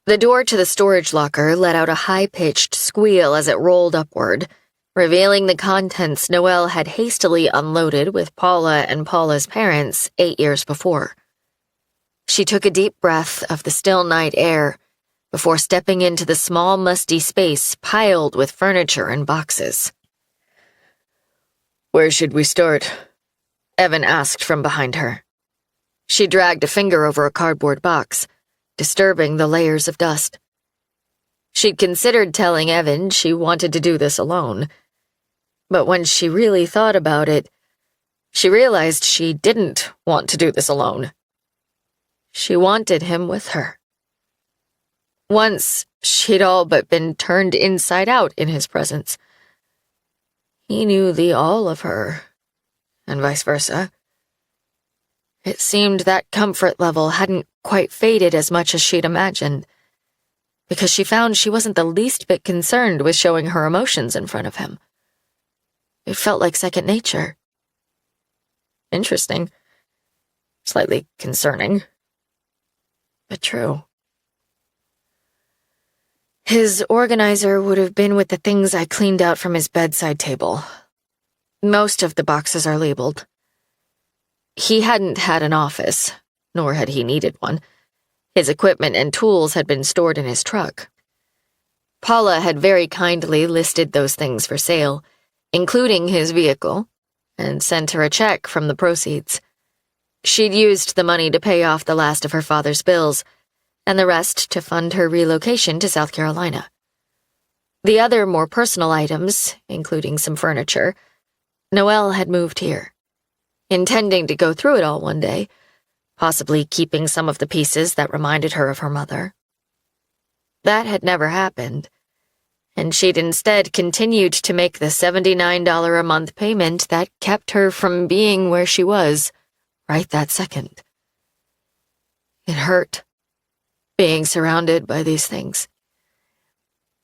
The door to the storage locker let out a high-pitched squeal as it rolled upward, revealing the contents Noelle had hastily unloaded with Paula and Paula's parents 8 years before. She took a deep breath of the still night air before stepping into the small, musty space piled with furniture and boxes. Where should we start? Evan asked from behind her. She dragged a finger over a cardboard box, disturbing the layers of dust. She'd considered telling Evan she wanted to do this alone, but when she really thought about it, she realized she didn't want to do this alone. She wanted him with her. Once, she'd all but been turned inside out in his presence. He knew the all of her, and vice versa. It seemed that comfort level hadn't quite faded as much as she'd imagined, because she found she wasn't the least bit concerned with showing her emotions in front of him. It felt like second nature. Interesting. Slightly concerning. But true. His organizer would have been with the things I cleaned out from his bedside table. Most of the boxes are labeled. He hadn't had an office, nor had he needed one. His equipment and tools had been stored in his truck. Paula had very kindly listed those things for sale, including his vehicle, and sent her a check from the proceeds. She'd used the money to pay off the last of her father's bills, and the rest to fund her relocation to South Carolina. The other more personal items, including some furniture, Noelle had moved here, intending to go through it all one day, possibly keeping some of the pieces that reminded her of her mother. That had never happened, and she'd instead continued to make the $79 a month payment that kept her from being where she was right that second. It hurt, being surrounded by these things.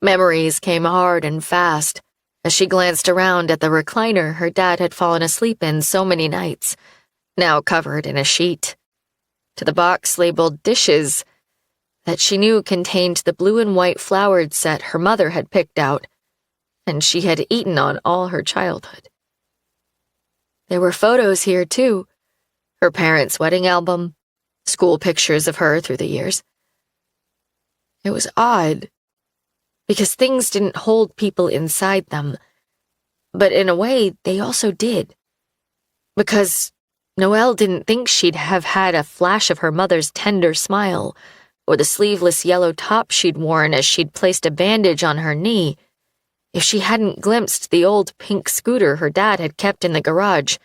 Memories came hard and fast as she glanced around at the recliner her dad had fallen asleep in so many nights, now covered in a sheet, to the box labeled dishes that she knew contained the blue and white flowered set her mother had picked out and she had eaten on all her childhood. There were photos here, too. Her parents' wedding album, school pictures of her through the years. It was odd, because things didn't hold people inside them, but in a way, they also did. Because Noelle didn't think she'd have had a flash of her mother's tender smile, or the sleeveless yellow top she'd worn as she'd placed a bandage on her knee, if she hadn't glimpsed the old pink scooter her dad had kept in the garage,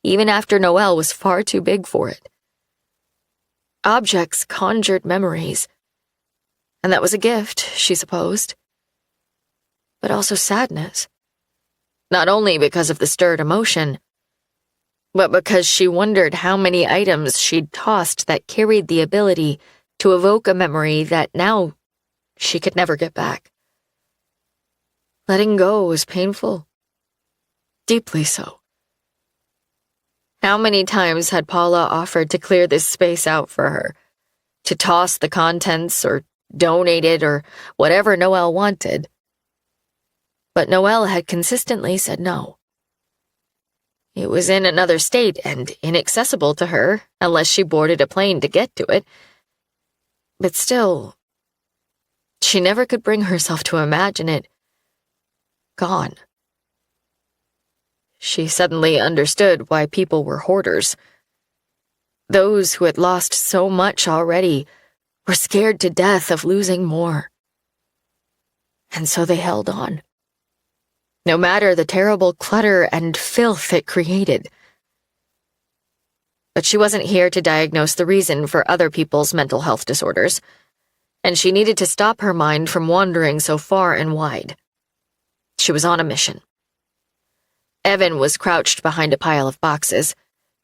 even after Noelle was far too big for it. Objects conjured memories, and that was a gift, she supposed. But also sadness. Not only because of the stirred emotion, but because she wondered how many items she'd tossed that carried the ability to evoke a memory that now she could never get back. Letting go was painful. Deeply so. How many times had Paula offered to clear this space out for her, to toss the contents or donate it or whatever Noelle wanted? But Noelle had consistently said no. It was in another state and inaccessible to her unless she boarded a plane to get to it. But still, she never could bring herself to imagine it gone. She suddenly understood why people were hoarders. Those who had lost so much already were scared to death of losing more. And so they held on, no matter the terrible clutter and filth it created. But she wasn't here to diagnose the reason for other people's mental health disorders, and she needed to stop her mind from wandering so far and wide. She was on a mission. Evan was crouched behind a pile of boxes,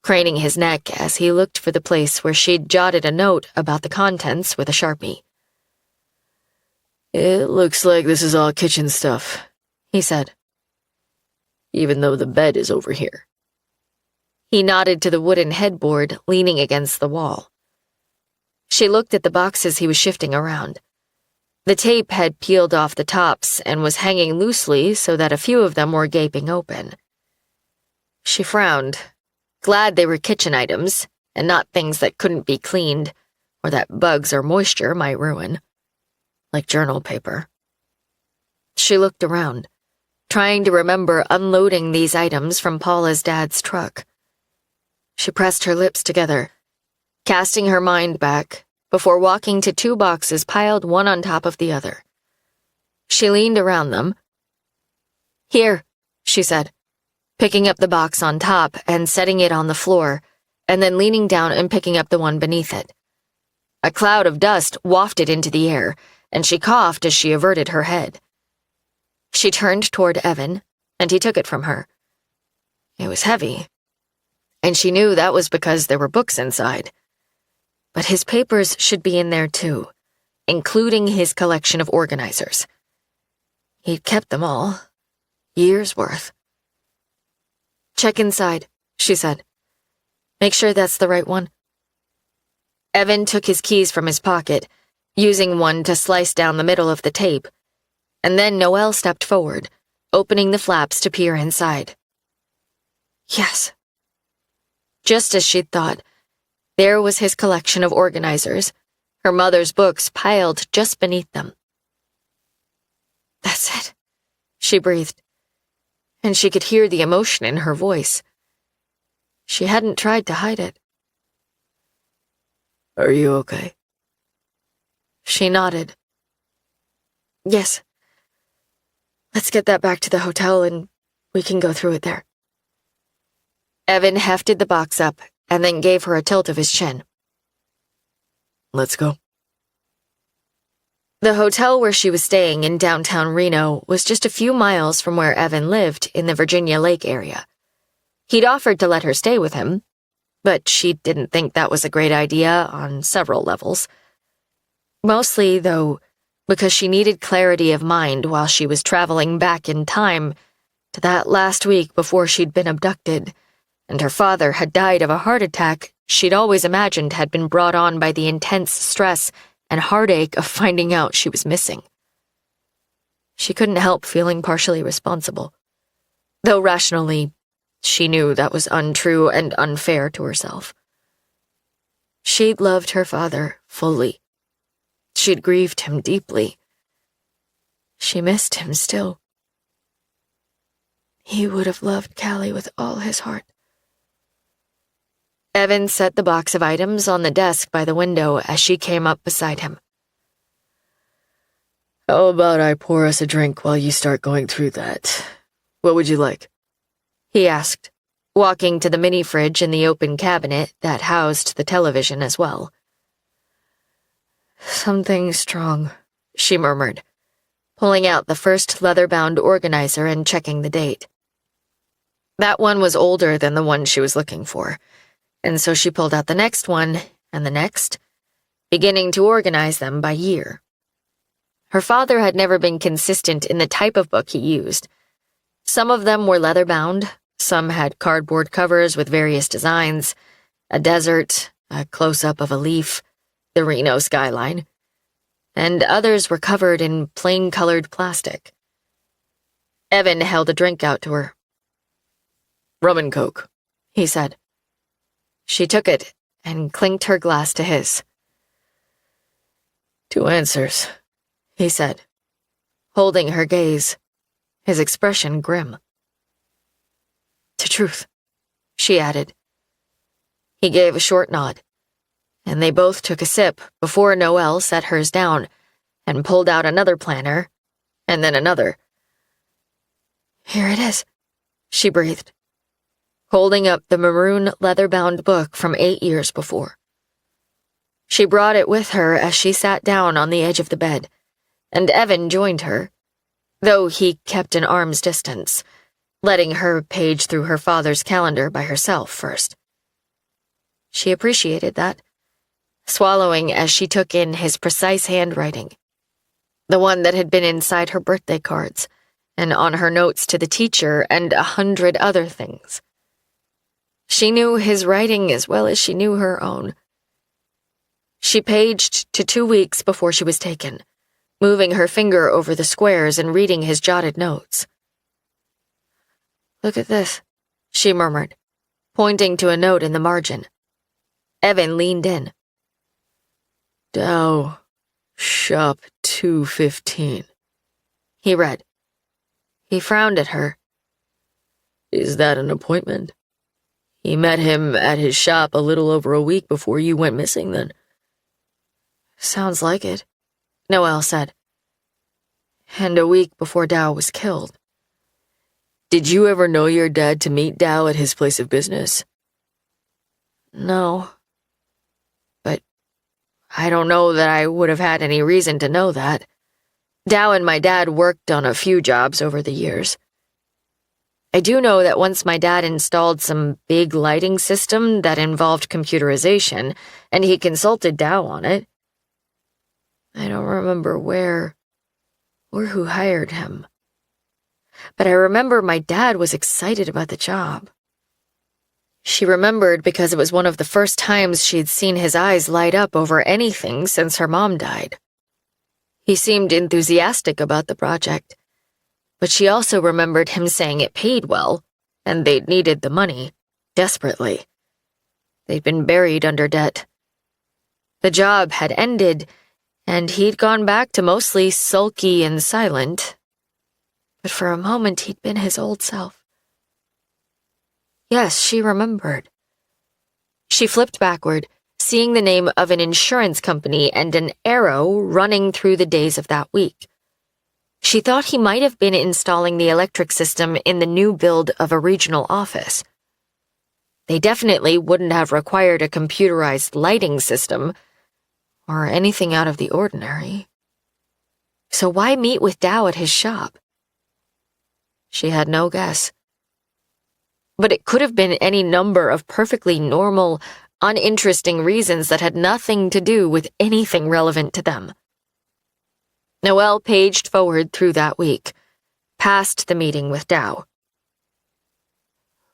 craning his neck as he looked for the place where she'd jotted a note about the contents with a Sharpie. "It looks like this is all kitchen stuff," he said. "Even though the bed is over here." He nodded to the wooden headboard leaning against the wall. She looked at the boxes he was shifting around. The tape had peeled off the tops and was hanging loosely so that a few of them were gaping open. She frowned, glad they were kitchen items and not things that couldn't be cleaned or that bugs or moisture might ruin, like journal paper. She looked around, trying to remember unloading these items from Paula's dad's truck. She pressed her lips together, casting her mind back before walking to two boxes piled one on top of the other. She leaned around them. "Here," she said, picking up the box on top and setting it on the floor, and then leaning down and picking up the one beneath it. A cloud of dust wafted into the air, and she coughed as she averted her head. She turned toward Evan, and he took it from her. It was heavy, and she knew that was because there were books inside. But his papers should be in there too, including his collection of organizers. He'd kept them all, years' worth. "Check inside," she said. "Make sure that's the right one." Evan took his keys from his pocket, using one to slice down the middle of the tape, and then Noelle stepped forward, opening the flaps to peer inside. Yes. Just as she'd thought, there was his collection of organizers, her mother's books piled just beneath them. "That's it," she breathed, and she could hear the emotion in her voice. She hadn't tried to hide it. "Are you okay?" She nodded. "Yes. Let's get that back to the hotel and we can go through it there." Evan hefted the box up and then gave her a tilt of his chin. "Let's go." The hotel where she was staying in downtown Reno was just a few miles from where Evan lived in the Virginia Lake area. He'd offered to let her stay with him, but she didn't think that was a great idea on several levels. Mostly, though, because she needed clarity of mind while she was traveling back in time to that last week before she'd been abducted, and her father had died of a heart attack she'd always imagined had been brought on by the intense stress and heartache of finding out she was missing. She couldn't help feeling partially responsible, though rationally, she knew that was untrue and unfair to herself. She'd loved her father fully. She'd grieved him deeply. She missed him still. He would have loved Callie with all his heart. Evan set the box of items on the desk by the window as she came up beside him. "How about I pour us a drink while you start going through that? What would you like?" He asked, walking to the mini fridge in the open cabinet that housed the television as well. "Something strong," she murmured, pulling out the first leather-bound organizer and checking the date. That one was older than the one she was looking for, and so she pulled out the next one and the next, beginning to organize them by year. Her father had never been consistent in the type of book he used. Some of them were leather-bound, some had cardboard covers with various designs, a desert, a close-up of a leaf, the Reno skyline, and others were covered in plain-colored plastic. Evan held a drink out to her. "Rum and Coke," he said. She took it and clinked her glass to his. "2 answers," he said, holding her gaze, his expression grim. "To truth," she added. He gave a short nod, and they both took a sip before Noelle set hers down and pulled out another planner, and then another. "Here it is," she breathed, holding up the maroon leather-bound book from 8 years before. She brought it with her as she sat down on the edge of the bed, and Evan joined her, though he kept an arm's distance, letting her page through her father's calendar by herself first. She appreciated that, swallowing as she took in his precise handwriting, the one that had been inside her birthday cards and on her notes to the teacher and 100 other things. She knew his writing as well as she knew her own. She paged to 2 weeks before she was taken, moving her finger over the squares and reading his jotted notes. "Look at this," she murmured, pointing to a note in the margin. Evan leaned in. "Dow, shop 215. He read. He frowned at her. "Is that an appointment? He met him at his shop a little over a week before you went missing, then?" "Sounds like it," Noelle said. "And a week before Dow was killed." "Did you ever know your dad to meet Dow at his place of business?" "No. But I don't know that I would have had any reason to know that. Dow and my dad worked on a few jobs over the years. I do know that once my dad installed some big lighting system that involved computerization, and he consulted Dow on it. I don't remember where or who hired him. But I remember my dad was excited about the job. She remembered because it was one of the first times she'd seen his eyes light up over anything since her mom died. He seemed enthusiastic about the project, but she also remembered him saying it paid well, and they'd needed the money, desperately. They'd been buried under debt. The job had ended, and he'd gone back to mostly sulky and silent. But for a moment he'd been his old self. Yes, she remembered. She flipped backward, seeing the name of an insurance company and an arrow running through the days of that week. She thought he might have been installing the electric system in the new build of a regional office. They definitely wouldn't have required a computerized lighting system or anything out of the ordinary. So why meet with Dow at his shop? She had no guess. But it could have been any number of perfectly normal, uninteresting reasons that had nothing to do with anything relevant to them. Noelle paged forward through that week, past the meeting with Dow.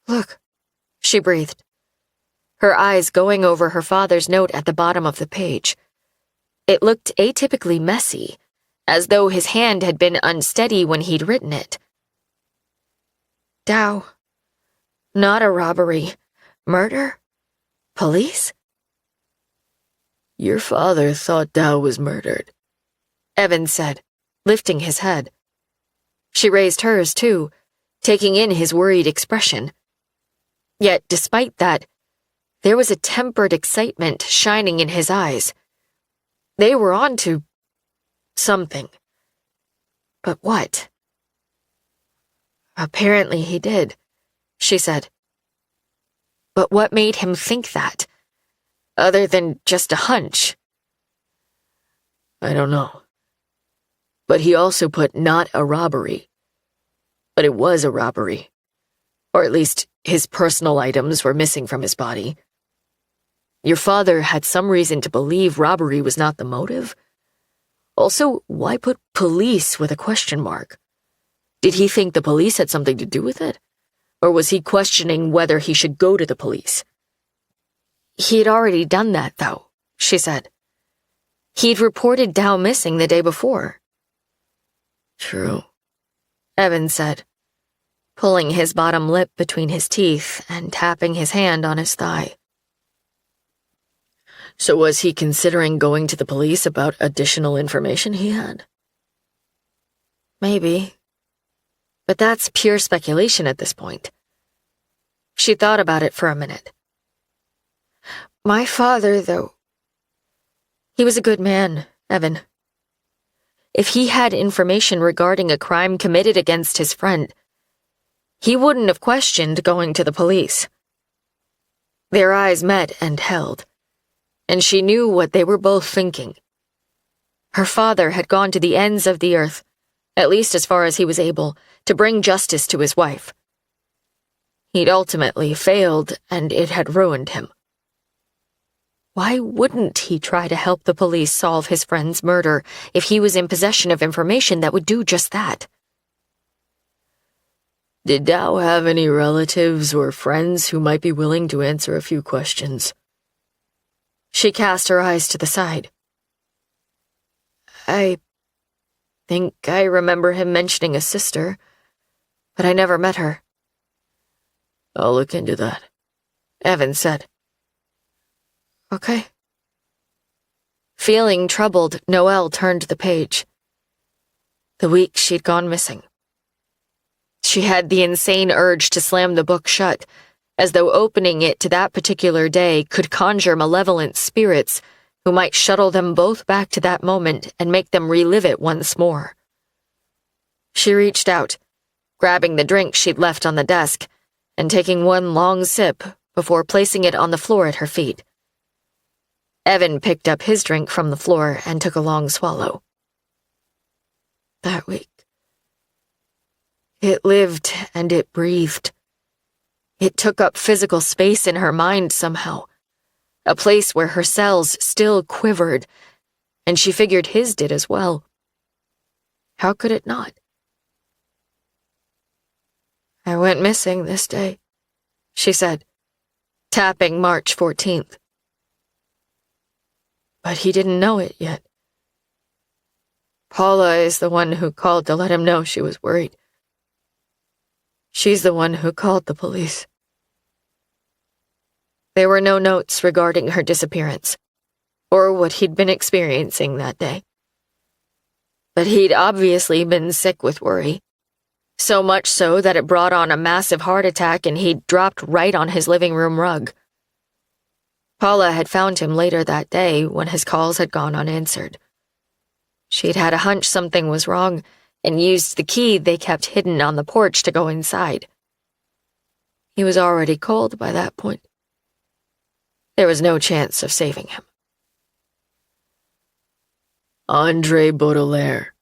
Look, she breathed, her eyes going over her father's note at the bottom of the page. It looked atypically messy, as though his hand had been unsteady when he'd written it. Dow. Not a robbery. Murder? Police? Your father thought Dow was murdered, Evan said, lifting his head. She raised hers, too, taking in his worried expression. Yet, despite that, there was a tempered excitement shining in his eyes. They were on to something. But what? Apparently he did, she said. But what made him think that? Other than just a hunch? I don't know. But he also put not a robbery. But it was a robbery. Or at least his personal items were missing from his body. Your father had some reason to believe robbery was not the motive. Also, why put police with a question mark? Did he think the police had something to do with it? Or was he questioning whether he should go to the police? He'd already done that, though, she said. He'd reported Dow missing the day before. True, Evan said, pulling his bottom lip between his teeth and tapping his hand on his thigh. So was he considering going to the police about additional information he had? Maybe. But that's pure speculation at this point. She thought about it for a minute. My father, though, he was a good man, Evan. If he had information regarding a crime committed against his friend, he wouldn't have questioned going to the police. Their eyes met and held, and she knew what they were both thinking. Her father had gone to the ends of the earth, at least as far as he was able, to bring justice to his wife. He'd ultimately failed, and it had ruined him. Why wouldn't he try to help the police solve his friend's murder if he was in possession of information that would do just that? Did Dow have any relatives or friends who might be willing to answer a few questions? She cast her eyes to the side. I think I remember him mentioning a sister, but I never met her. I'll look into that, Evan said. Okay. Feeling troubled, Noelle turned the page. The week she'd gone missing. She had the insane urge to slam the book shut, as though opening it to that particular day could conjure malevolent spirits who might shuttle them both back to that moment and make them relive it once more. She reached out, grabbing the drink she'd left on the desk, and taking one long sip before placing it on the floor at her feet. Evan picked up his drink from the floor and took a long swallow. That week. It lived and it breathed. It took up physical space in her mind somehow, a place where her cells still quivered, and she figured his did as well. How could it not? "I went missing this day," she said, tapping March 14th. But he didn't know it yet. Paula is the one who called to let him know she was worried. She's the one who called the police. There were no notes regarding her disappearance, or what he'd been experiencing that day. But he'd obviously been sick with worry, so much so that it brought on a massive heart attack and he'd dropped right on his living room rug. Paula had found him later that day when his calls had gone unanswered. She'd had a hunch something was wrong and used the key they kept hidden on the porch to go inside. He was already cold by that point. There was no chance of saving him. Andre Baudelaire,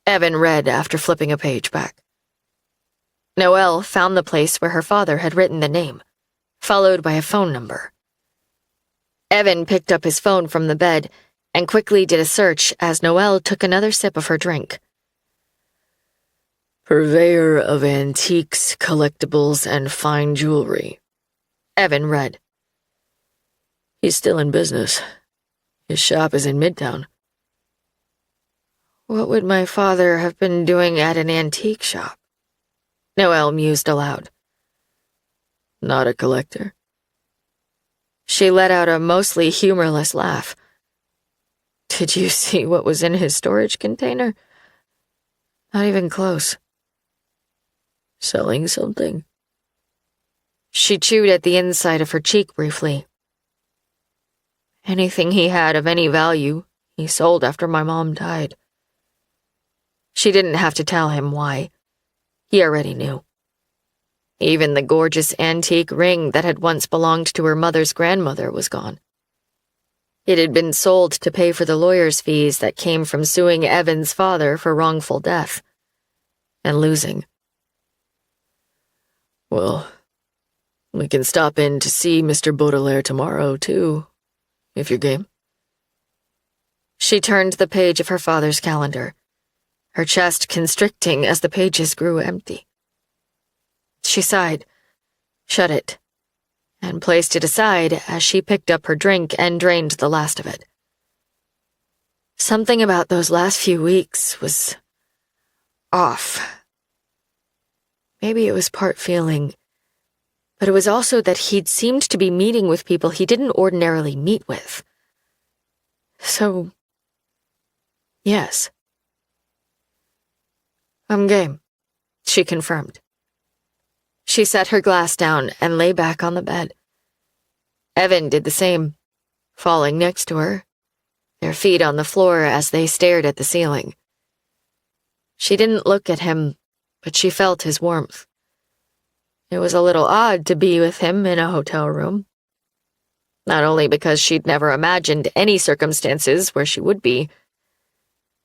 Evan read after flipping a page back. Noelle found the place where her father had written the name, followed by a phone number. Evan picked up his phone from the bed and quickly did a search as Noelle took another sip of her drink. Purveyor of antiques, collectibles, and fine jewelry, Evan read. He's still in business. His shop is in Midtown. What would my father have been doing at an antique shop? Noelle mused aloud. Not a collector. She let out a mostly humorless laugh. Did you see what was in his storage container? Not even close. Selling something? She chewed at the inside of her cheek briefly. Anything he had of any value, he sold after my mom died. She didn't have to tell him why. He already knew. Even the gorgeous antique ring that had once belonged to her mother's grandmother was gone. It had been sold to pay for the lawyer's fees that came from suing Evan's father for wrongful death. And losing. Well, we can stop in to see Mr. Baudelaire tomorrow, too, if you're game. She turned the page of her father's calendar, her chest constricting as the pages grew empty. She sighed, shut it, and placed it aside as she picked up her drink and drained the last of it. Something about those last few weeks was off. Maybe it was part feeling, but it was also that he'd seemed to be meeting with people he didn't ordinarily meet with. So, yes. I'm game, she confirmed. She set her glass down and lay back on the bed. Evan did the same, falling next to her, their feet on the floor as they stared at the ceiling. She didn't look at him, but she felt his warmth. It was a little odd to be with him in a hotel room. Not only because she'd never imagined any circumstances where she would be,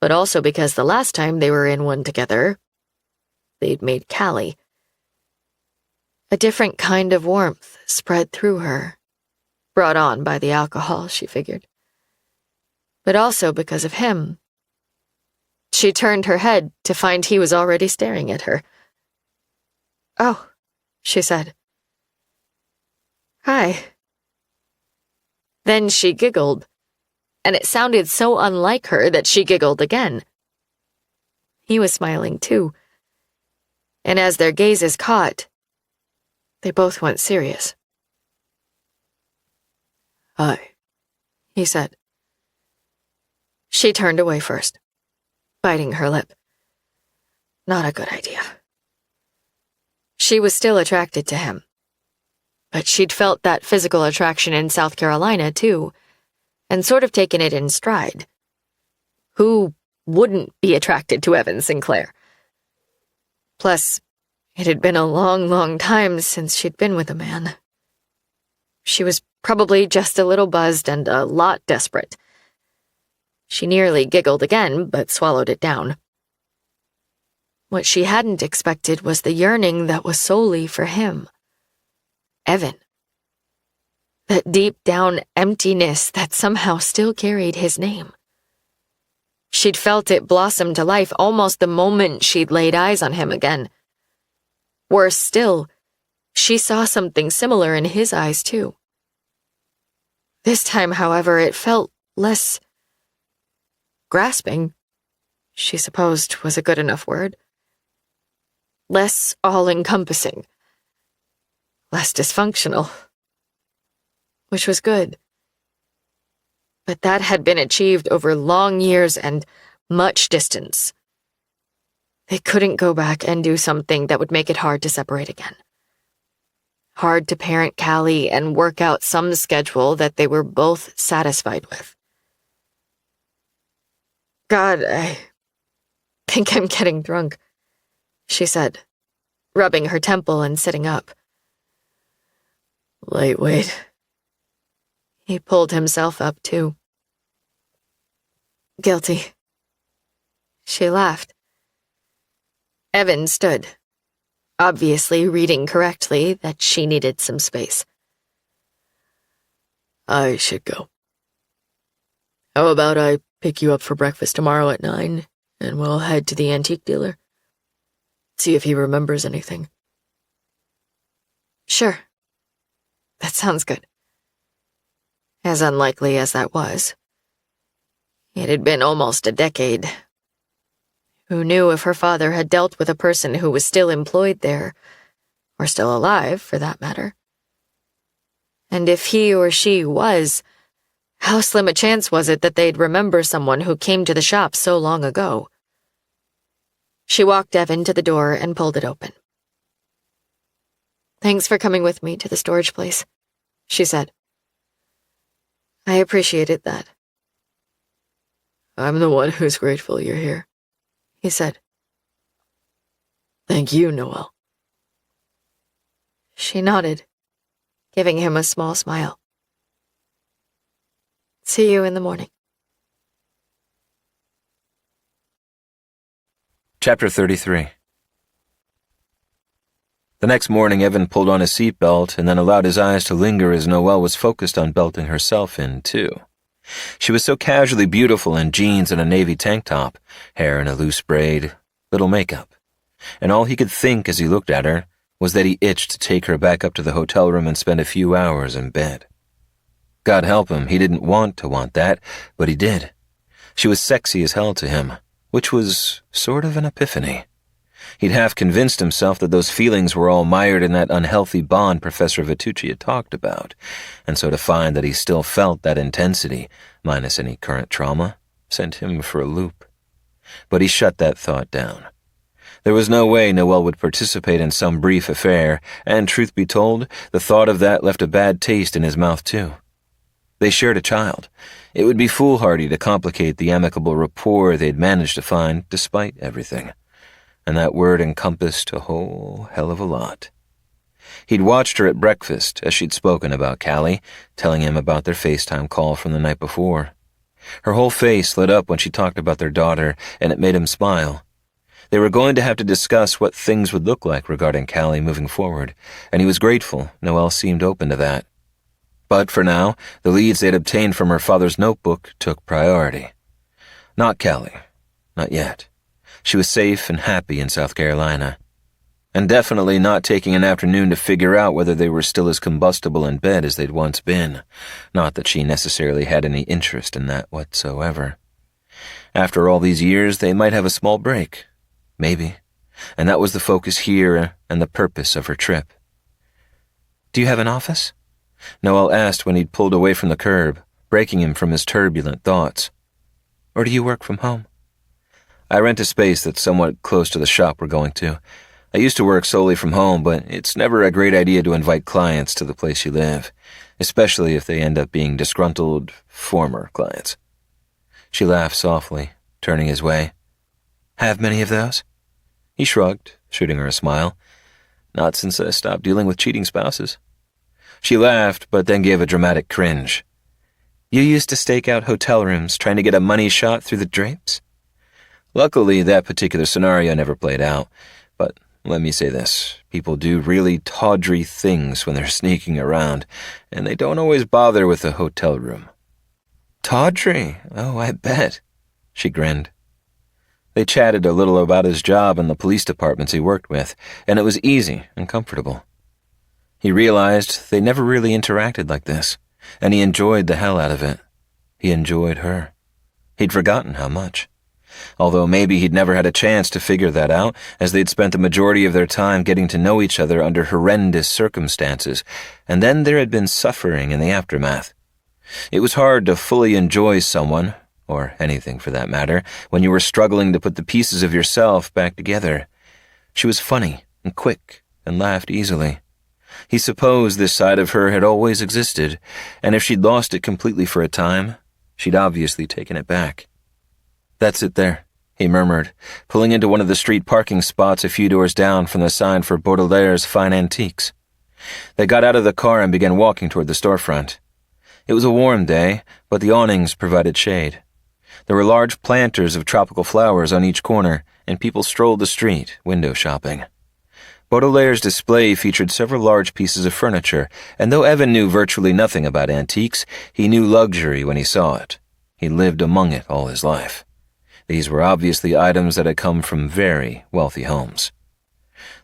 but also because the last time they were in one together, they'd made Callie. A different kind of warmth spread through her, brought on by the alcohol, she figured. But also because of him. She turned her head to find he was already staring at her. "Oh," she said. "Hi." Then she giggled, and it sounded so unlike her that she giggled again. He was smiling too, and as their gazes caught, they both went serious. "Hi," he said. She turned away first, biting her lip. Not a good idea. She was still attracted to him, but she'd felt that physical attraction in South Carolina, too, and sort of taken it in stride. Who wouldn't be attracted to Evan Sinclair? Plus, it had been a long, long time since she'd been with a man. She was probably just a little buzzed and a lot desperate. She nearly giggled again, but swallowed it down. What she hadn't expected was the yearning that was solely for him. Evan. That deep down emptiness that somehow still carried his name. She'd felt it blossom to life almost the moment she'd laid eyes on him again. Worse still, she saw something similar in his eyes, too. This time, however, it felt less grasping, she supposed was a good enough word. Less all-encompassing. Less dysfunctional. Which was good. But that had been achieved over long years and much distance. They couldn't go back and do something that would make it hard to separate again. Hard to parent Callie and work out some schedule that they were both satisfied with. God, I think I'm getting drunk, she said, rubbing her temple and sitting up. Lightweight. He pulled himself up, too. Guilty. She laughed. Evan stood, obviously reading correctly that she needed some space. I should go. How about I pick you up for breakfast tomorrow at 9, and we'll head to the antique dealer? See if he remembers anything. Sure. That sounds good. As unlikely as that was. It had been almost a decade. Who knew if her father had dealt with a person who was still employed there, or still alive, for that matter? And if he or she was, how slim a chance was it that they'd remember someone who came to the shop so long ago? She walked Evan to the door and pulled it open. Thanks for coming with me to the storage place, she said. I appreciated that. I'm the one who's grateful you're here, he said. Thank you, Noelle. She nodded, giving him a small smile. See you in the morning. Chapter 33. The next morning, Evan pulled on his seatbelt and then allowed his eyes to linger as Noelle was focused on belting herself in, too. She was so casually beautiful in jeans and a navy tank top, hair in a loose braid, little makeup. And all he could think as he looked at her was that he itched to take her back up to the hotel room and spend a few hours in bed. God help him, he didn't want to want that, but he did. She was sexy as hell to him, which was sort of an epiphany. He'd half convinced himself that those feelings were all mired in that unhealthy bond Professor Vitucci had talked about, and so to find that he still felt that intensity, minus any current trauma, sent him for a loop. But he shut that thought down. There was no way Noelle would participate in some brief affair, and truth be told, the thought of that left a bad taste in his mouth too. They shared a child. It would be foolhardy to complicate the amicable rapport they'd managed to find despite everything. And that word encompassed a whole hell of a lot. He'd watched her at breakfast as she'd spoken about Callie, telling him about their FaceTime call from the night before. Her whole face lit up when she talked about their daughter, and it made him smile. They were going to have to discuss what things would look like regarding Callie moving forward, and he was grateful Noelle seemed open to that. But for now, the leads they'd obtained from her father's notebook took priority. Not Callie. Not yet. She was safe and happy in South Carolina. And definitely not taking an afternoon to figure out whether they were still as combustible in bed as they'd once been. Not that she necessarily had any interest in that whatsoever. After all these years, they might have a small break. Maybe. And that was the focus here and the purpose of her trip. Do you have an office? Noelle asked when he'd pulled away from the curb, breaking him from his turbulent thoughts. Or do you work from home? I rent a space that's somewhat close to the shop we're going to. I used to work solely from home, but it's never a great idea to invite clients to the place you live, especially if they end up being disgruntled former clients. She laughed softly, turning his way. Have many of those? He shrugged, shooting her a smile. Not since I stopped dealing with cheating spouses. She laughed, but then gave a dramatic cringe. You used to stake out hotel rooms trying to get a money shot through the drapes? Luckily, that particular scenario never played out, but let me say this. People do really tawdry things when they're sneaking around, and they don't always bother with a hotel room. Tawdry? Oh, I bet. She grinned. They chatted a little about his job and the police departments he worked with, and it was easy and comfortable. He realized they never really interacted like this, and he enjoyed the hell out of it. He enjoyed her. He'd forgotten how much. Although maybe he'd never had a chance to figure that out, as they'd spent the majority of their time getting to know each other under horrendous circumstances, and then there had been suffering in the aftermath. It was hard to fully enjoy someone, or anything for that matter, when you were struggling to put the pieces of yourself back together. She was funny and quick and laughed easily. He supposed this side of her had always existed, and if she'd lost it completely for a time, she'd obviously taken it back. "That's it there," he murmured, pulling into one of the street parking spots a few doors down from the sign for Baudelaire's Fine Antiques. They got out of the car and began walking toward the storefront. It was a warm day, but the awnings provided shade. There were large planters of tropical flowers on each corner, and people strolled the street, window shopping. Baudelaire's display featured several large pieces of furniture, and though Evan knew virtually nothing about antiques, he knew luxury when he saw it. He lived among it all his life. These were obviously items that had come from very wealthy homes.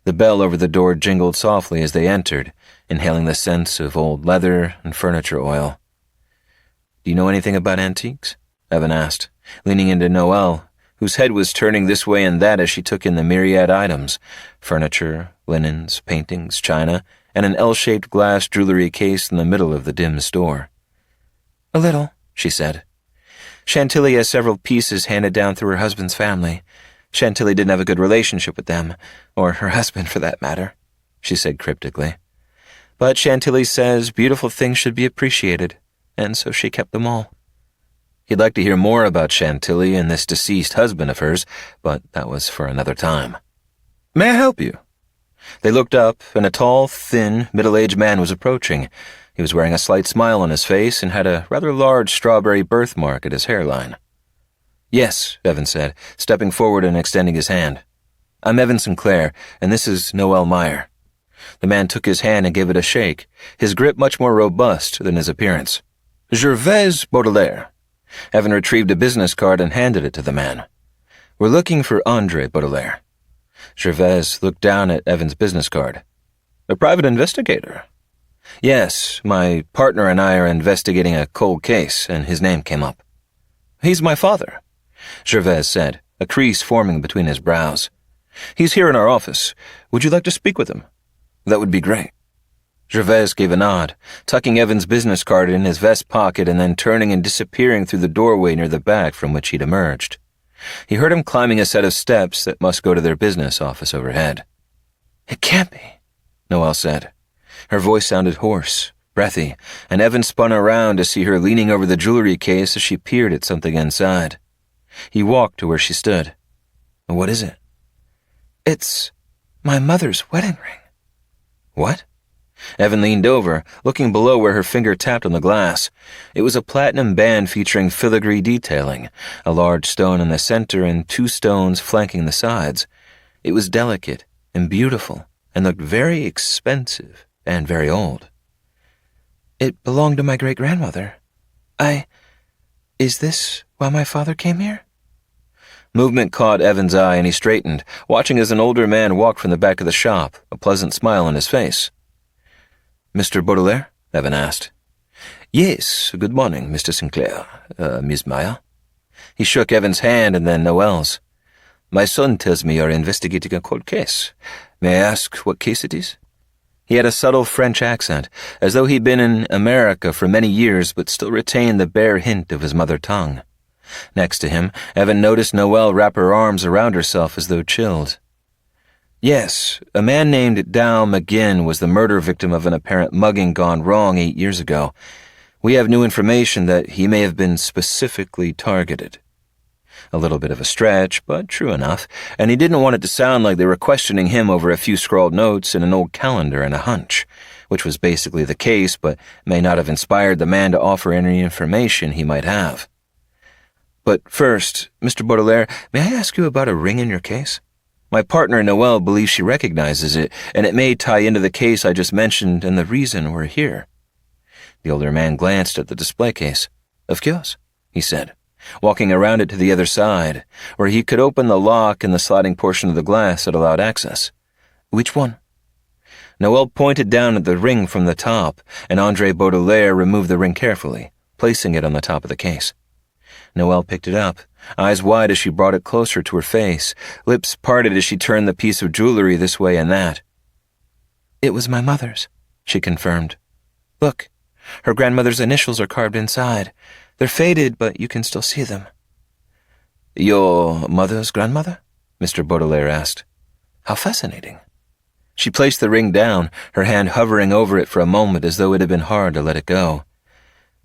The bell over the door jingled softly as they entered, inhaling the scents of old leather and furniture oil. "Do you know anything about antiques?" Evan asked, leaning into Noelle, whose head was turning this way and that as she took in the myriad items: furniture, linens, paintings, china, and an L-shaped glass jewelry case in the middle of the dim store. "A little," she said. "Chantilly has several pieces handed down through her husband's family. Chantilly didn't have a good relationship with them, or her husband for that matter," she said cryptically. "But Chantilly says beautiful things should be appreciated, and so she kept them all." He'd like to hear more about Chantilly and this deceased husband of hers, but that was for another time. "May I help you?" They looked up, and a tall, thin, middle-aged man was approaching. He was wearing a slight smile on his face and had a rather large strawberry birthmark at his hairline. "Yes," Evan said, stepping forward and extending his hand. "I'm Evan Sinclair, and this is Noelle Meyer." The man took his hand and gave it a shake, his grip much more robust than his appearance. "Gervais Baudelaire." Evan retrieved a business card and handed it to the man. "We're looking for André Baudelaire." Gervais looked down at Evan's business card. "A private investigator?" "Yes, my partner and I are investigating a cold case, and his name came up." "He's my father," Gervais said, a crease forming between his brows. "He's here in our office. Would you like to speak with him?" "That would be great." Gervais gave a nod, tucking Evan's business card in his vest pocket and then turning and disappearing through the doorway near the back from which he'd emerged. He heard him climbing a set of steps that must go to their business office overhead. "It can't be," Noelle said. Her voice sounded hoarse, breathy, and Evan spun around to see her leaning over the jewelry case as she peered at something inside. He walked to where she stood. "What is it?" "It's my mother's wedding ring." "What?" Evan leaned over, looking below where her finger tapped on the glass. It was a platinum band featuring filigree detailing, a large stone in the center and 2 stones flanking the sides. It was delicate and beautiful and looked very expensive and very old. "It belonged to my great-grandmother. Is this why my father came here?" Movement caught Evan's eye and he straightened, watching as an older man walked from the back of the shop, a pleasant smile on his face. "Mr. Baudelaire?" Evan asked. "Yes, good morning, Mr. Sinclair, Miss Meyer." He shook Evan's hand and then Noelle's. "My son tells me you're investigating a cold case. May I ask what case it is?" He had a subtle French accent, as though he'd been in America for many years but still retained the bare hint of his mother tongue. Next to him, Evan noticed Noelle wrap her arms around herself as though chilled. "Yes, a man named Dow McGinn was the murder victim of an apparent mugging gone wrong 8 years ago. We have new information that he may have been specifically targeted." A little bit of a stretch, but true enough, and he didn't want it to sound like they were questioning him over a few scrawled notes in an old calendar and a hunch, which was basically the case but may not have inspired the man to offer any information he might have. "But first, Mr. Baudelaire, may I ask you about a ring in your case? My partner, Noelle, believes she recognizes it, and it may tie into the case I just mentioned and the reason we're here." The older man glanced at the display case. "Of course," he said. walking around it to the other side, where he could open the lock in the sliding portion of the glass that allowed access. Which one? Noel pointed down at the ring from the top, and André Baudelaire removed the ring carefully, placing it on the top of the case. Noelle picked it up, eyes wide as she brought it closer to her face, lips parted as she turned the piece of jewelry this way and that. "It was my mother's," she confirmed. "Look, her grandmother's initials are carved inside. They're faded, but you can still see them." "Your mother's grandmother?" Mr. Baudelaire asked. "How fascinating." She placed the ring down, her hand hovering over it for a moment as though it had been hard to let it go.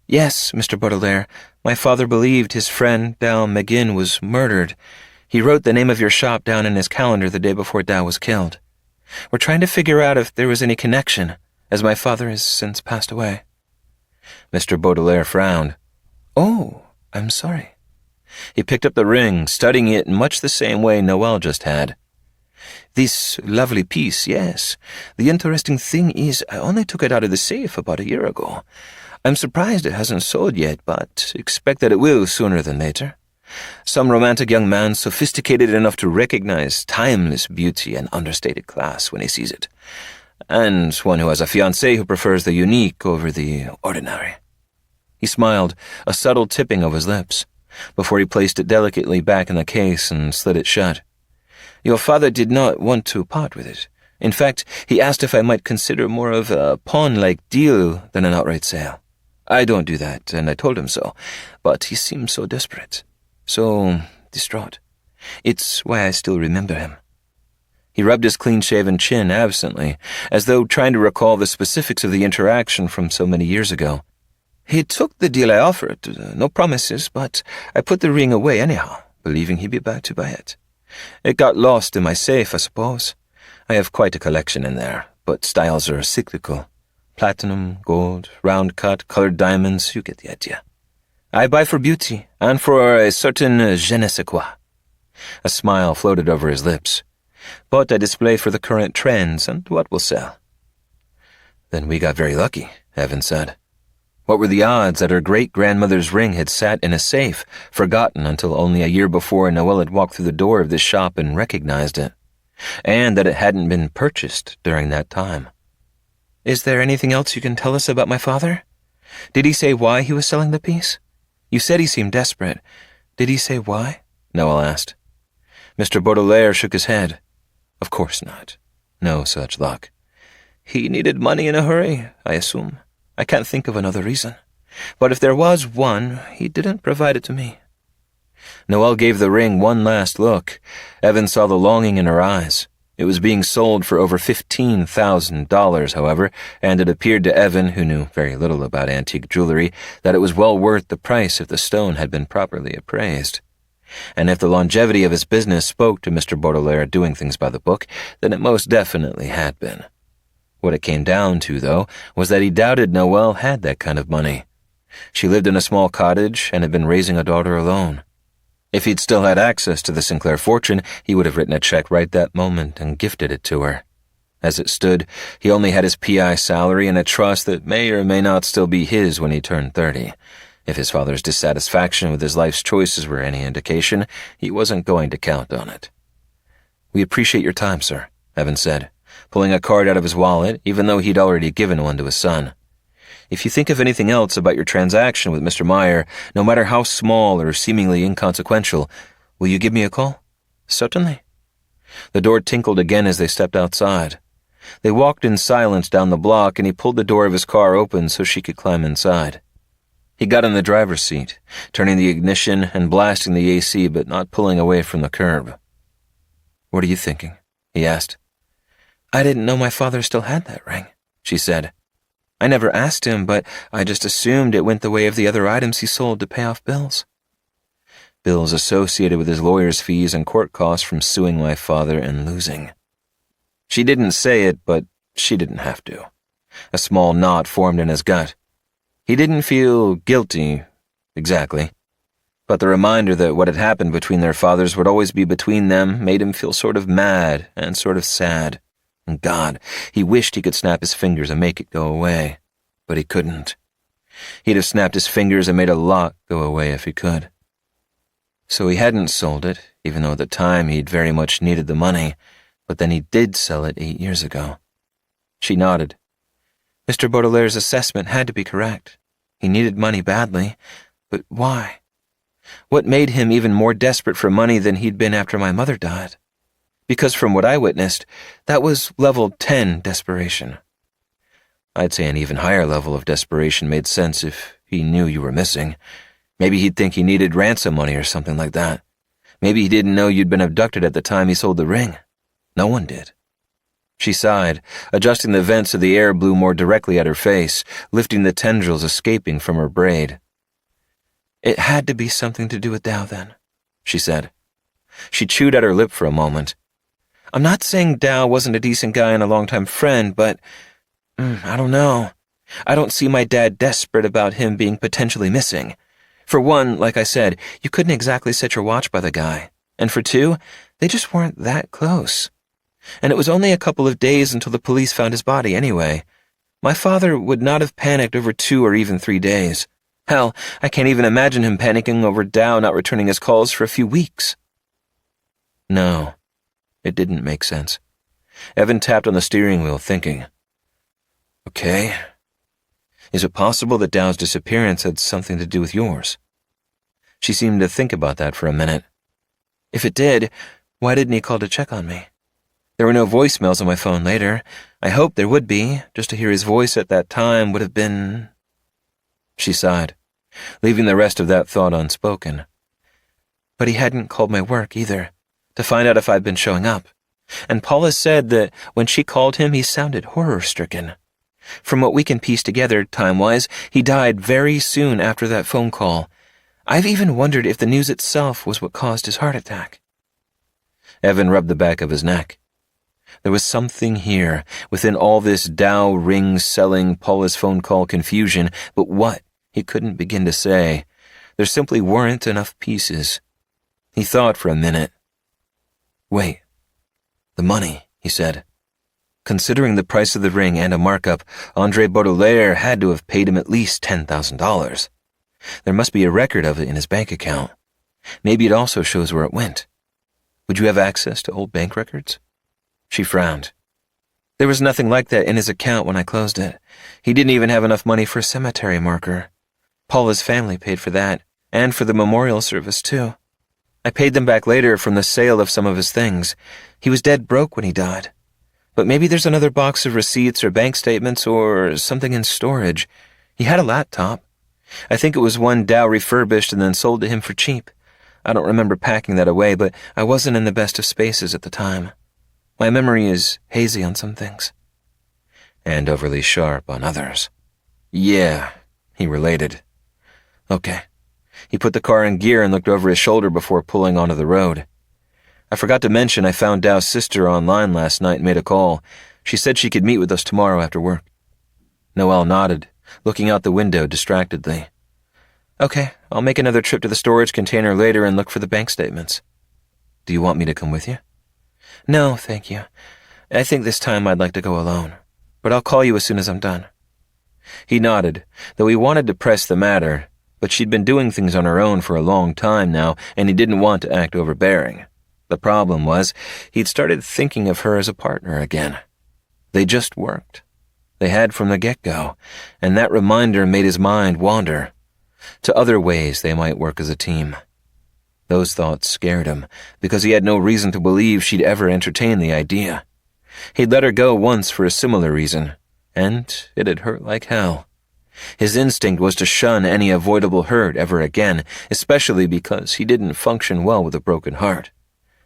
"Yes, Mr. Baudelaire, my father believed his friend Dal McGinn was murdered. He wrote the name of your shop down in his calendar the day before Dal was killed. We're trying to figure out if there was any connection, as my father has since passed away." Mr. Baudelaire frowned. "Oh, I'm sorry." He picked up the ring, studying it in much the same way Noelle just had. "This lovely piece, yes. The interesting thing is I only took it out of the safe about a year ago. I'm surprised it hasn't sold yet, but expect that it will sooner than later. Some romantic young man sophisticated enough to recognize timeless beauty and understated class when he sees it. And one who has a fiancée who prefers the unique over the ordinary." He smiled, a subtle tipping of his lips, before he placed it delicately back in the case and slid it shut. "Your father did not want to part with it. In fact, he asked if I might consider more of a pawn-like deal than an outright sale. I don't do that, and I told him so, but he seemed so desperate, so distraught. It's why I still remember him." He rubbed his clean-shaven chin absently, as though trying to recall the specifics of the interaction from so many years ago. "He took the deal I offered, no promises, but I put the ring away anyhow, believing he'd be back to buy it. It got lost in my safe, I suppose. I have quite a collection in there, but styles are cyclical. Platinum, gold, round cut, colored diamonds, you get the idea. I buy for beauty, and for a certain je ne sais quoi." A smile floated over his lips. "But I display for the current trends and what will sell." "Then we got very lucky," Evan said. What were the odds that her great-grandmother's ring had sat in a safe, forgotten until only a year before Noelle had walked through the door of this shop and recognized it, and that it hadn't been purchased during that time? "Is there anything else you can tell us about my father? Did he say why he was selling the piece? You said he seemed desperate. Did he say why?" Noelle asked. Mr. Baudelaire shook his head. "Of course not. No such luck. He needed money in a hurry, I assume. I can't think of another reason. But if there was one, he didn't provide it to me." Noelle gave the ring one last look. Evan saw the longing in her eyes. It was being sold for over $15,000, however, and it appeared to Evan, who knew very little about antique jewelry, that it was well worth the price if the stone had been properly appraised. And if the longevity of his business spoke to Mr. Baudelaire doing things by the book, then it most definitely had been. What it came down to, though, was that he doubted Noelle had that kind of money. She lived in a small cottage and had been raising a daughter alone. If he'd still had access to the Sinclair fortune, he would have written a check right that moment and gifted it to her. As it stood, he only had his PI salary and a trust that may or may not still be his when he turned 30. If his father's dissatisfaction with his life's choices were any indication, he wasn't going to count on it. "We appreciate your time, sir," Evan said, pulling a card out of his wallet, even though he'd already given one to his son. "If you think of anything else about your transaction with Mr. Meyer, no matter how small or seemingly inconsequential, will you give me a call?" "Certainly." The door tinkled again as they stepped outside. They walked in silence down the block, and he pulled the door of his car open so she could climb inside. He got in the driver's seat, turning the ignition and blasting the AC but not pulling away from the curb. "What are you thinking?" he asked. "I didn't know my father still had that ring," she said. "I never asked him, but I just assumed it went the way of the other items he sold to pay off bills." "Bills associated with his lawyer's fees and court costs from suing my father and losing." She didn't say it, but she didn't have to. A small knot formed in his gut. He didn't feel guilty, exactly. But the reminder that what had happened between their fathers would always be between them made him feel sort of mad and sort of sad. And God, he wished he could snap his fingers and make it go away. But he couldn't. He'd have snapped his fingers and made a lot go away if he could. So he hadn't sold it, even though at the time he'd very much needed the money, but then he did sell it 8 years ago. She nodded. Mr. Baudelaire's assessment had to be correct. He needed money badly, but why? What made him even more desperate for money than he'd been after my mother died? Because from what I witnessed, that was level 10 desperation. I'd say an even higher level of desperation made sense if he knew you were missing. Maybe he'd think he needed ransom money or something like that. Maybe he didn't know you'd been abducted at the time he sold the ring. No one did. She sighed, adjusting the vents so the air blew more directly at her face, lifting the tendrils escaping from her braid. It had to be something to do with Dow then, she said. She chewed at her lip for a moment. I'm not saying Dow wasn't a decent guy and a longtime friend, but I don't know. I don't see my dad desperate about him being potentially missing. For one, like I said, you couldn't exactly set your watch by the guy. And for two, they just weren't that close. And it was only a couple of days until the police found his body anyway. My father would not have panicked over 2 or even 3 days. Hell, I can't even imagine him panicking over Dow not returning his calls for a few weeks. No, it didn't make sense. Evan tapped on the steering wheel, thinking. Okay. Is it possible that Dow's disappearance had something to do with yours? She seemed to think about that for a minute. If it did, why didn't he call to check on me? There were no voicemails on my phone later. I hoped there would be. Just to hear his voice at that time would have been... She sighed, leaving the rest of that thought unspoken. But he hadn't called my work either, to find out if I'd been showing up. And Paula said that when she called him, he sounded horror-stricken. From what we can piece together, time-wise, he died very soon after that phone call. I've even wondered if the news itself was what caused his heart attack. Evan rubbed the back of his neck. There was something here, within all this Dow ring-selling Paula's phone call confusion, but what, he couldn't begin to say. There simply weren't enough pieces. He thought for a minute. Wait, the money, he said. Considering the price of the ring and a markup, Andre Baudelaire had to have paid him at least $10,000. There must be a record of it in his bank account. Maybe it also shows where it went. Would you have access to old bank records? She frowned. There was nothing like that in his account when I closed it. He didn't even have enough money for a cemetery marker. Paula's family paid for that, and for the memorial service, too. I paid them back later from the sale of some of his things. He was dead broke when he died. But maybe there's another box of receipts or bank statements or something in storage. He had a laptop. I think it was one Dow refurbished and then sold to him for cheap. I don't remember packing that away, but I wasn't in the best of spaces at the time. My memory is hazy on some things. And overly sharp on others. Yeah, he related. Okay. He put the car in gear and looked over his shoulder before pulling onto the road. I forgot to mention I found Dow's sister online last night and made a call. She said she could meet with us tomorrow after work. Noelle nodded, looking out the window distractedly. Okay, I'll make another trip to the storage container later and look for the bank statements. Do you want me to come with you? No, thank you. I think this time I'd like to go alone, but I'll call you as soon as I'm done. He nodded, though he wanted to press the matter, but she'd been doing things on her own for a long time now, and he didn't want to act overbearing. The problem was, he'd started thinking of her as a partner again. They just worked. They had from the get-go, and that reminder made his mind wander to other ways they might work as a team. Those thoughts scared him, because he had no reason to believe she'd ever entertain the idea. He'd let her go once for a similar reason, and it had hurt like hell. His instinct was to shun any avoidable hurt ever again, especially because he didn't function well with a broken heart,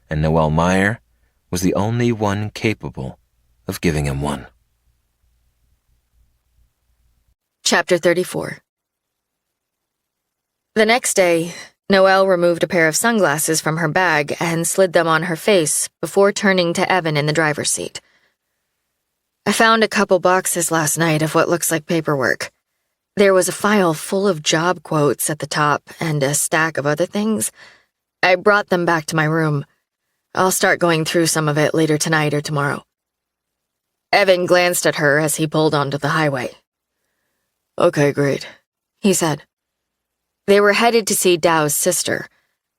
and Noelle Meyer was the only one capable of giving him one. Chapter 34. The next day, Noelle removed a pair of sunglasses from her bag and slid them on her face before turning to Evan in the driver's seat. I found a couple boxes last night of what looks like paperwork. There was a file full of job quotes at the top and a stack of other things. I brought them back to my room. I'll start going through some of it later tonight or tomorrow. Evan glanced at her as he pulled onto the highway. Okay, great, he said. They were headed to see Dow's sister.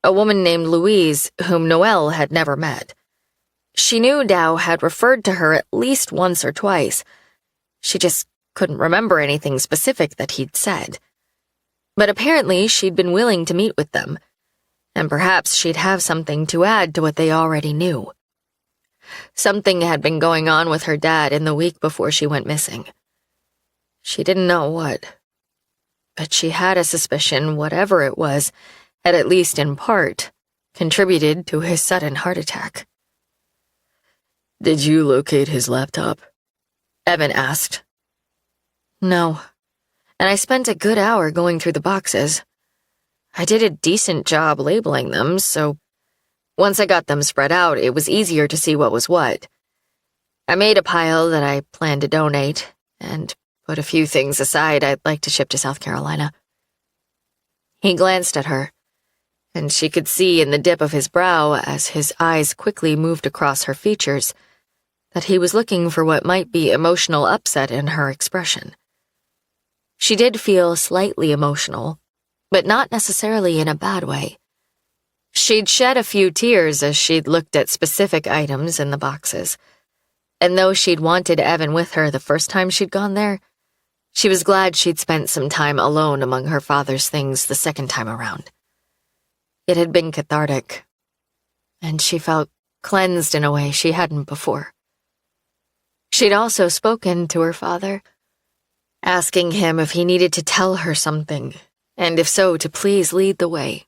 a woman named Louise whom Noelle had never met. She knew Dow had referred to her at least once or twice. She just couldn't remember anything specific that he'd said. But apparently she'd been willing to meet with them, and perhaps she'd have something to add to what they already knew. Something had been going on with her dad in the week before she went missing. She didn't know what, but she had a suspicion whatever it was had, at least in part, contributed to his sudden heart attack. Did you locate his laptop? Evan asked. No, and I spent a good hour going through the boxes. I did a decent job labeling them, so once I got them spread out, it was easier to see what was what. I made a pile that I planned to donate, and put a few things aside I'd like to ship to South Carolina. He glanced at her, and she could see in the dip of his brow as his eyes quickly moved across her features that he was looking for what might be emotional upset in her expression. She did feel slightly emotional, but not necessarily in a bad way. She'd shed a few tears as she'd looked at specific items in the boxes, and though she'd wanted Evan with her the first time she'd gone there, she was glad she'd spent some time alone among her father's things the second time around. It had been cathartic, and she felt cleansed in a way she hadn't before. She'd also spoken to her father, asking him if he needed to tell her something, and if so, to please lead the way.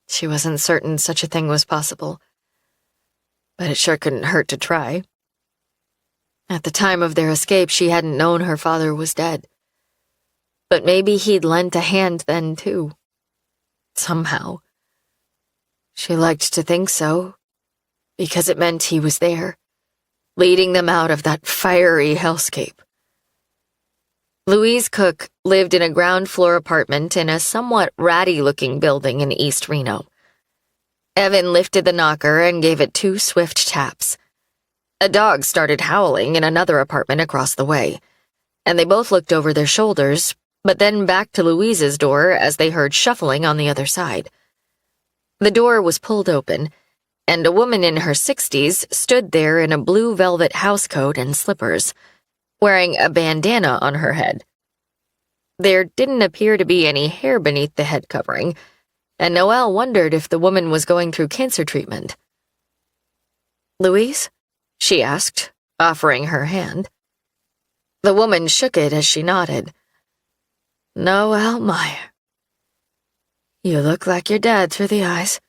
She wasn't certain such a thing was possible, but it sure couldn't hurt to try. At the time of their escape, she hadn't known her father was dead. But maybe he'd lent a hand then, too. Somehow. She liked to think so, because it meant he was there, leading them out of that fiery hellscape. Louise Cook lived in a ground-floor apartment in a somewhat ratty-looking building in East Reno. Evan lifted the knocker and gave it 2 swift taps. A dog started howling in another apartment across the way, and they both looked over their shoulders, but then back to Louise's door as they heard shuffling on the other side. The door was pulled open, and a woman in her 60s stood there in a blue velvet housecoat and slippers, wearing a bandana on her head. There didn't appear to be any hair beneath the head covering, and Noelle wondered if the woman was going through cancer treatment. "Louise?" she asked, offering her hand. The woman shook it as she nodded. "Noelle Meyer. You look like your dad through the eyes,"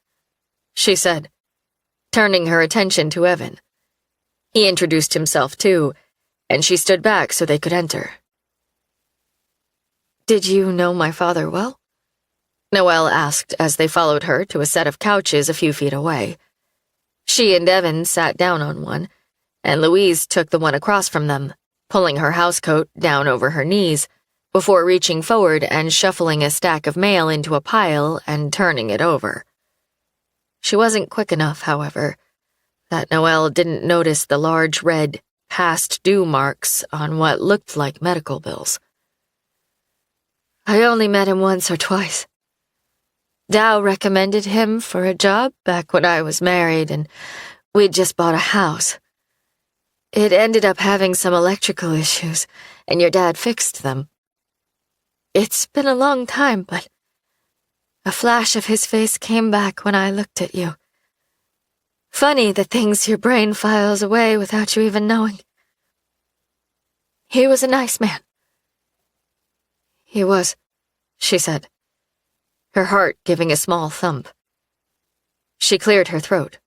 she said, turning her attention to Evan. He introduced himself too, and she stood back so they could enter. "Did you know my father well?" Noelle asked as they followed her to a set of couches a few feet away. She and Evan sat down on one, and Louise took the one across from them, pulling her housecoat down over her knees, before reaching forward and shuffling a stack of mail into a pile and turning it over. She wasn't quick enough, however, that Noelle didn't notice the large red past due marks on what looked like medical bills. "I only met him once or twice. Dow recommended him for a job back when I was married, and we'd just bought a house. It ended up having some electrical issues, and your dad fixed them. It's been a long time, but a flash of his face came back when I looked at you. Funny the things your brain files away without you even knowing. He was a nice man." "He was," she said, her heart giving a small thump. She cleared her throat.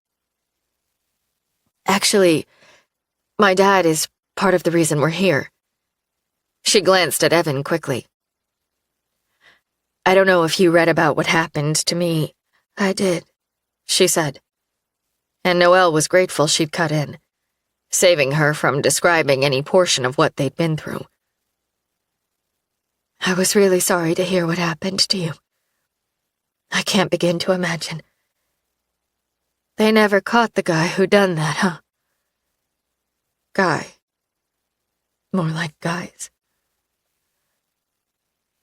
"Actually, my dad is part of the reason we're here." She glanced at Evan quickly. "I don't know if you read about what happened to me." "I did," she said. And Noelle was grateful she'd cut in, saving her from describing any portion of what they'd been through. "I was really sorry to hear what happened to you. I can't begin to imagine. They never caught the guy who done that, huh?" "Guy. More like guys."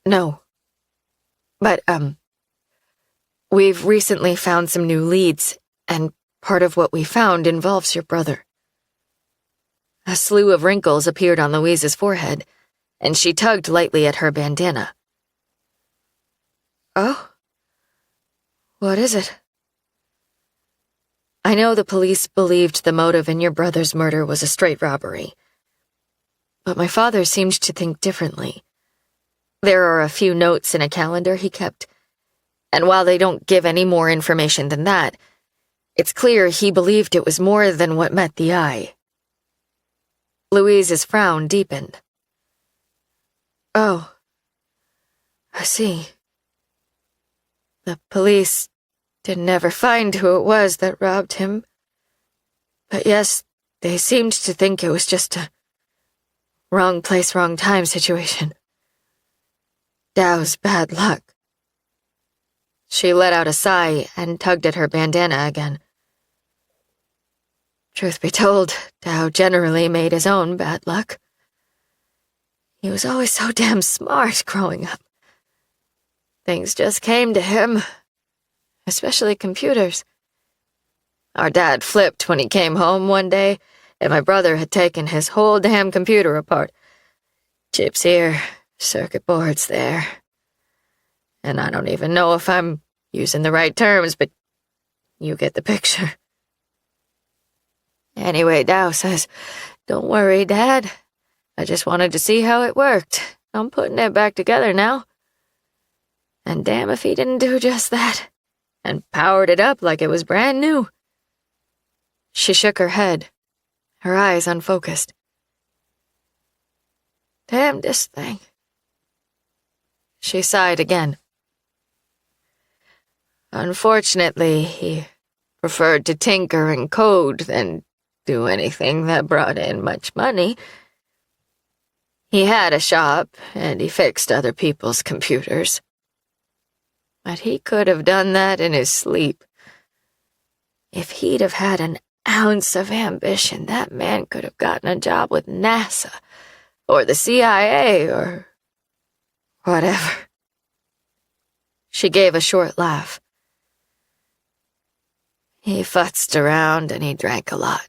"No. But, We've recently found some new leads, and part of what we found involves your brother. A slew of wrinkles appeared on Louise's forehead, and she tugged lightly at her bandana. Oh? What is it? I know the police believed the motive in your brother's murder was a straight robbery, but my father seemed to think differently. There are a few notes in a calendar he kept, and while they don't give any more information than that, it's clear he believed it was more than what met the eye. Louise's frown deepened. Oh, I see. The police didn't ever find who it was that robbed him, but yes, they seemed to think it was just a wrong place, wrong time situation. Dow's bad luck. She let out a sigh and tugged at her bandana again. Truth be told, Dow generally made his own bad luck. He was always so damn smart growing up. Things just came to him, especially computers. Our dad flipped when he came home one day, and my brother had taken his whole damn computer apart. Chips here, circuit boards there. And I don't even know if I'm using the right terms, but you get the picture. Anyway, Dow says, "Don't worry, Dad. I just wanted to see how it worked. I'm putting it back together now." And damn if he didn't do just that, and powered it up like it was brand new. She shook her head, her eyes unfocused. Damn this thing. She sighed again. Unfortunately, he preferred to tinker and code than do anything that brought in much money. He had a shop, and he fixed other people's computers. But he could have done that in his sleep. If he'd have had an ounce of ambition, that man could have gotten a job with NASA, or the CIA, or whatever. She gave a short laugh. He futzed around and he drank a lot.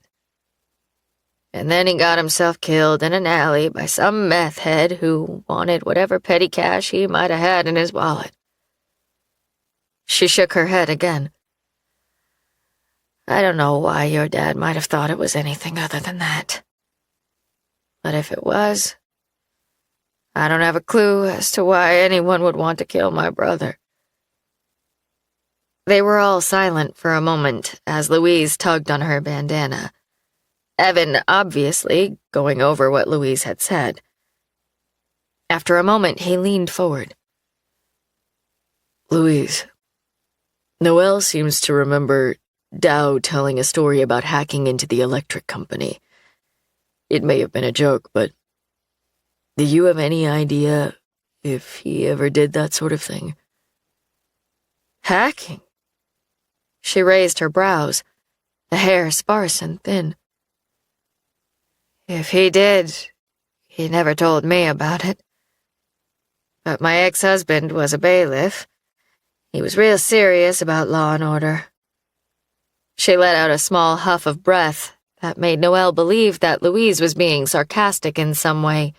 And then he got himself killed in an alley by some meth head who wanted whatever petty cash he might have had in his wallet. She shook her head again. I don't know why your dad might have thought it was anything other than that. But if it was, I don't have a clue as to why anyone would want to kill my brother. They were all silent for a moment as Louise tugged on her bandana. Evan, obviously, going over what Louise had said. After a moment, he leaned forward. Louise, Noelle seems to remember Dow telling a story about hacking into the electric company. It may have been a joke, but do you have any idea if he ever did that sort of thing? Hacking? She raised her brows, the hair sparse and thin. If he did, he never told me about it. But my ex-husband was a bailiff. He was real serious about law and order. She let out a small huff of breath that made Noelle believe that Louise was being sarcastic in some way.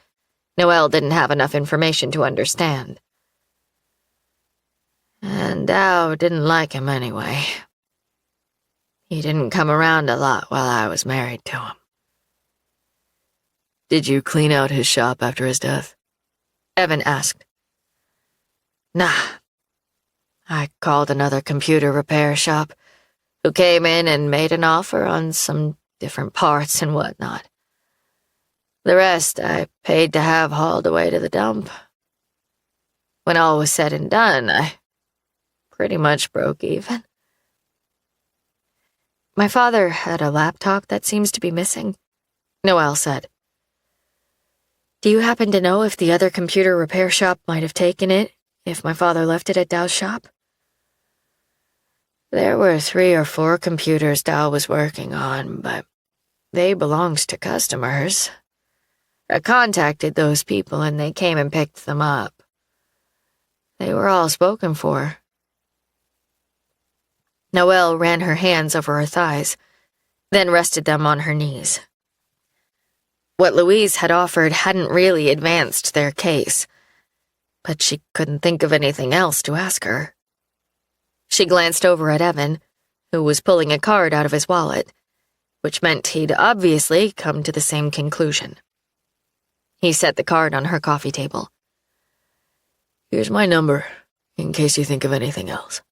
Noelle didn't have enough information to understand. And Dow didn't like him anyway. He didn't come around a lot while I was married to him. Did you clean out his shop after his death? Evan asked. Nah. I called another computer repair shop, who came in and made an offer on some different parts and whatnot. The rest I paid to have hauled away to the dump. When all was said and done, I pretty much broke even. My father had a laptop that seems to be missing, Noelle said. Do you happen to know if the other computer repair shop might have taken it, if my father left it at Dow's shop? There were 3 or 4 computers Dow was working on, but they belonged to customers. I contacted those people and they came and picked them up. They were all spoken for. Noelle ran her hands over her thighs, then rested them on her knees. What Louise had offered hadn't really advanced their case, but she couldn't think of anything else to ask her. She glanced over at Evan, who was pulling a card out of his wallet, which meant he'd obviously come to the same conclusion. He set the card on her coffee table. Here's my number, in case you think of anything else.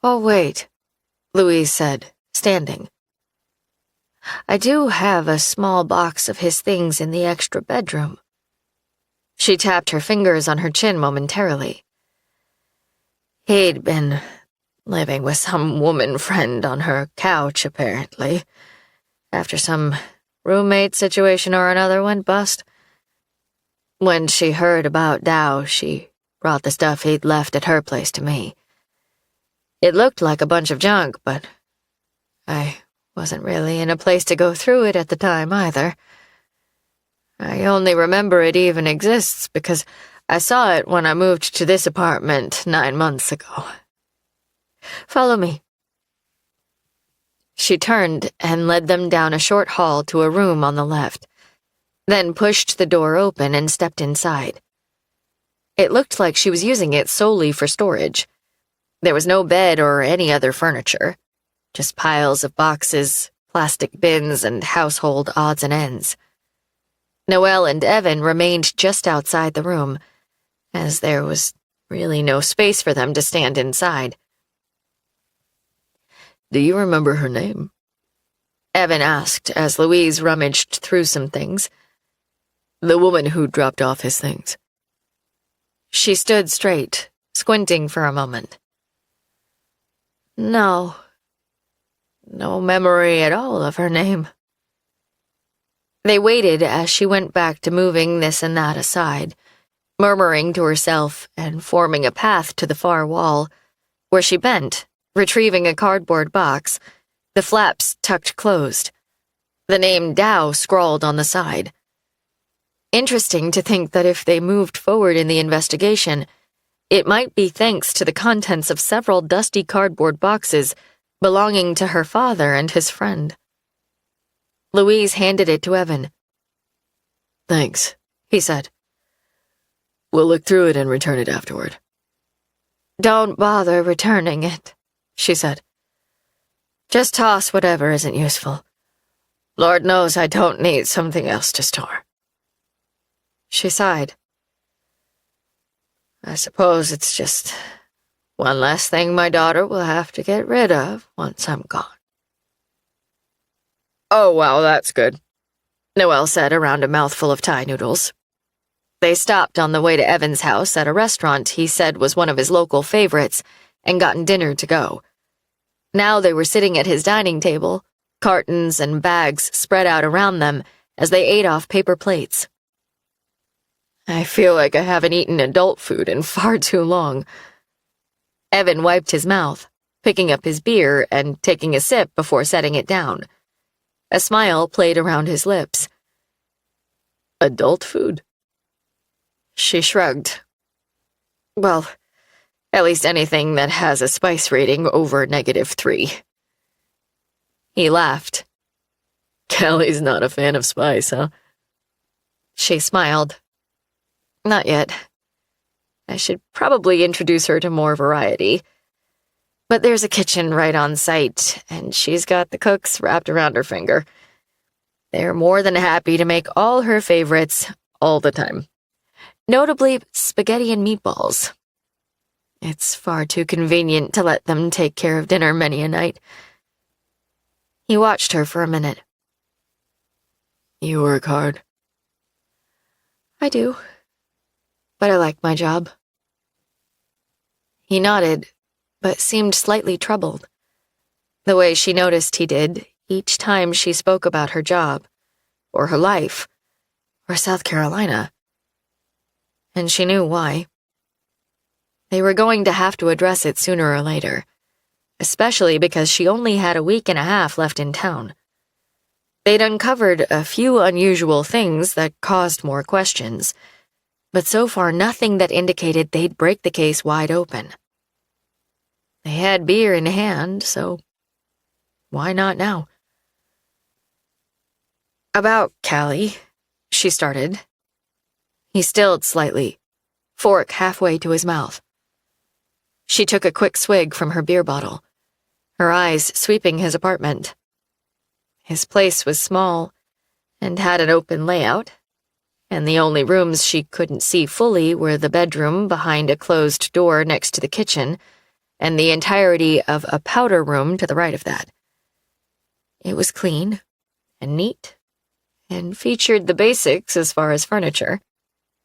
Oh, wait, Louise said, standing. I do have a small box of his things in the extra bedroom. She tapped her fingers on her chin momentarily. He'd been living with some woman friend on her couch, apparently, after some roommate situation or another went bust. When she heard about Dow, she brought the stuff he'd left at her place to me. It looked like a bunch of junk, but I wasn't really in a place to go through it at the time either. I only remember it even exists because I saw it when I moved to this apartment 9 months ago. Follow me. She turned and led them down a short hall to a room on the left, then pushed the door open and stepped inside. It looked like she was using it solely for storage. There was no bed or any other furniture, just piles of boxes, plastic bins, and household odds and ends. Noelle and Evan remained just outside the room, as there was really no space for them to stand inside. Do you remember her name? Evan asked as Louise rummaged through some things. The woman who dropped off his things. She stood straight, squinting for a moment. No memory at all of her name. They waited as she went back to moving this and that aside, murmuring to herself and forming a path to the far wall, where she bent, retrieving a cardboard box, the flaps tucked closed, the name Dow scrawled on the side. Interesting to think that if they moved forward in the investigation, it might be thanks to the contents of several dusty cardboard boxes belonging to her father and his friend. Louise handed it to Evan. Thanks, he said. We'll look through it and return it afterward. Don't bother returning it, she said. Just toss whatever isn't useful. Lord knows I don't need something else to store. She sighed. I suppose it's just one less thing my daughter will have to get rid of once I'm gone. Oh, well, that's good, Noelle said around a mouthful of Thai noodles. They stopped on the way to Evan's house at a restaurant he said was one of his local favorites and gotten dinner to go. Now they were sitting at his dining table, cartons and bags spread out around them as they ate off paper plates. I feel like I haven't eaten adult food in far too long. Evan wiped his mouth, picking up his beer and taking a sip before setting it down. A smile played around his lips. Adult food? She shrugged. Well, at least anything that has a spice rating over -3. He laughed. Callie's not a fan of spice, huh? She smiled. Not yet. I should probably introduce her to more variety. But there's a kitchen right on site, and she's got the cooks wrapped around her finger. They're more than happy to make all her favorites all the time. Notably, spaghetti and meatballs. It's far too convenient to let them take care of dinner many a night. He watched her for a minute. You work hard? I do. But I like my job. He nodded, but seemed slightly troubled, the way she noticed he did each time she spoke about her job, or her life, or South Carolina. And she knew why. They were going to have to address it sooner or later, especially because she only had a week and a half left in town. They'd uncovered a few unusual things that caused more questions, but so far nothing that indicated they'd break the case wide open. They had beer in hand, so why not now? About Callie, she started. He stilled slightly, fork halfway to his mouth. She took a quick swig from her beer bottle, her eyes sweeping his apartment. His place was small and had an open layout, and the only rooms she couldn't see fully were the bedroom behind a closed door next to the kitchen and the entirety of a powder room to the right of that. It was clean and neat and featured the basics as far as furniture,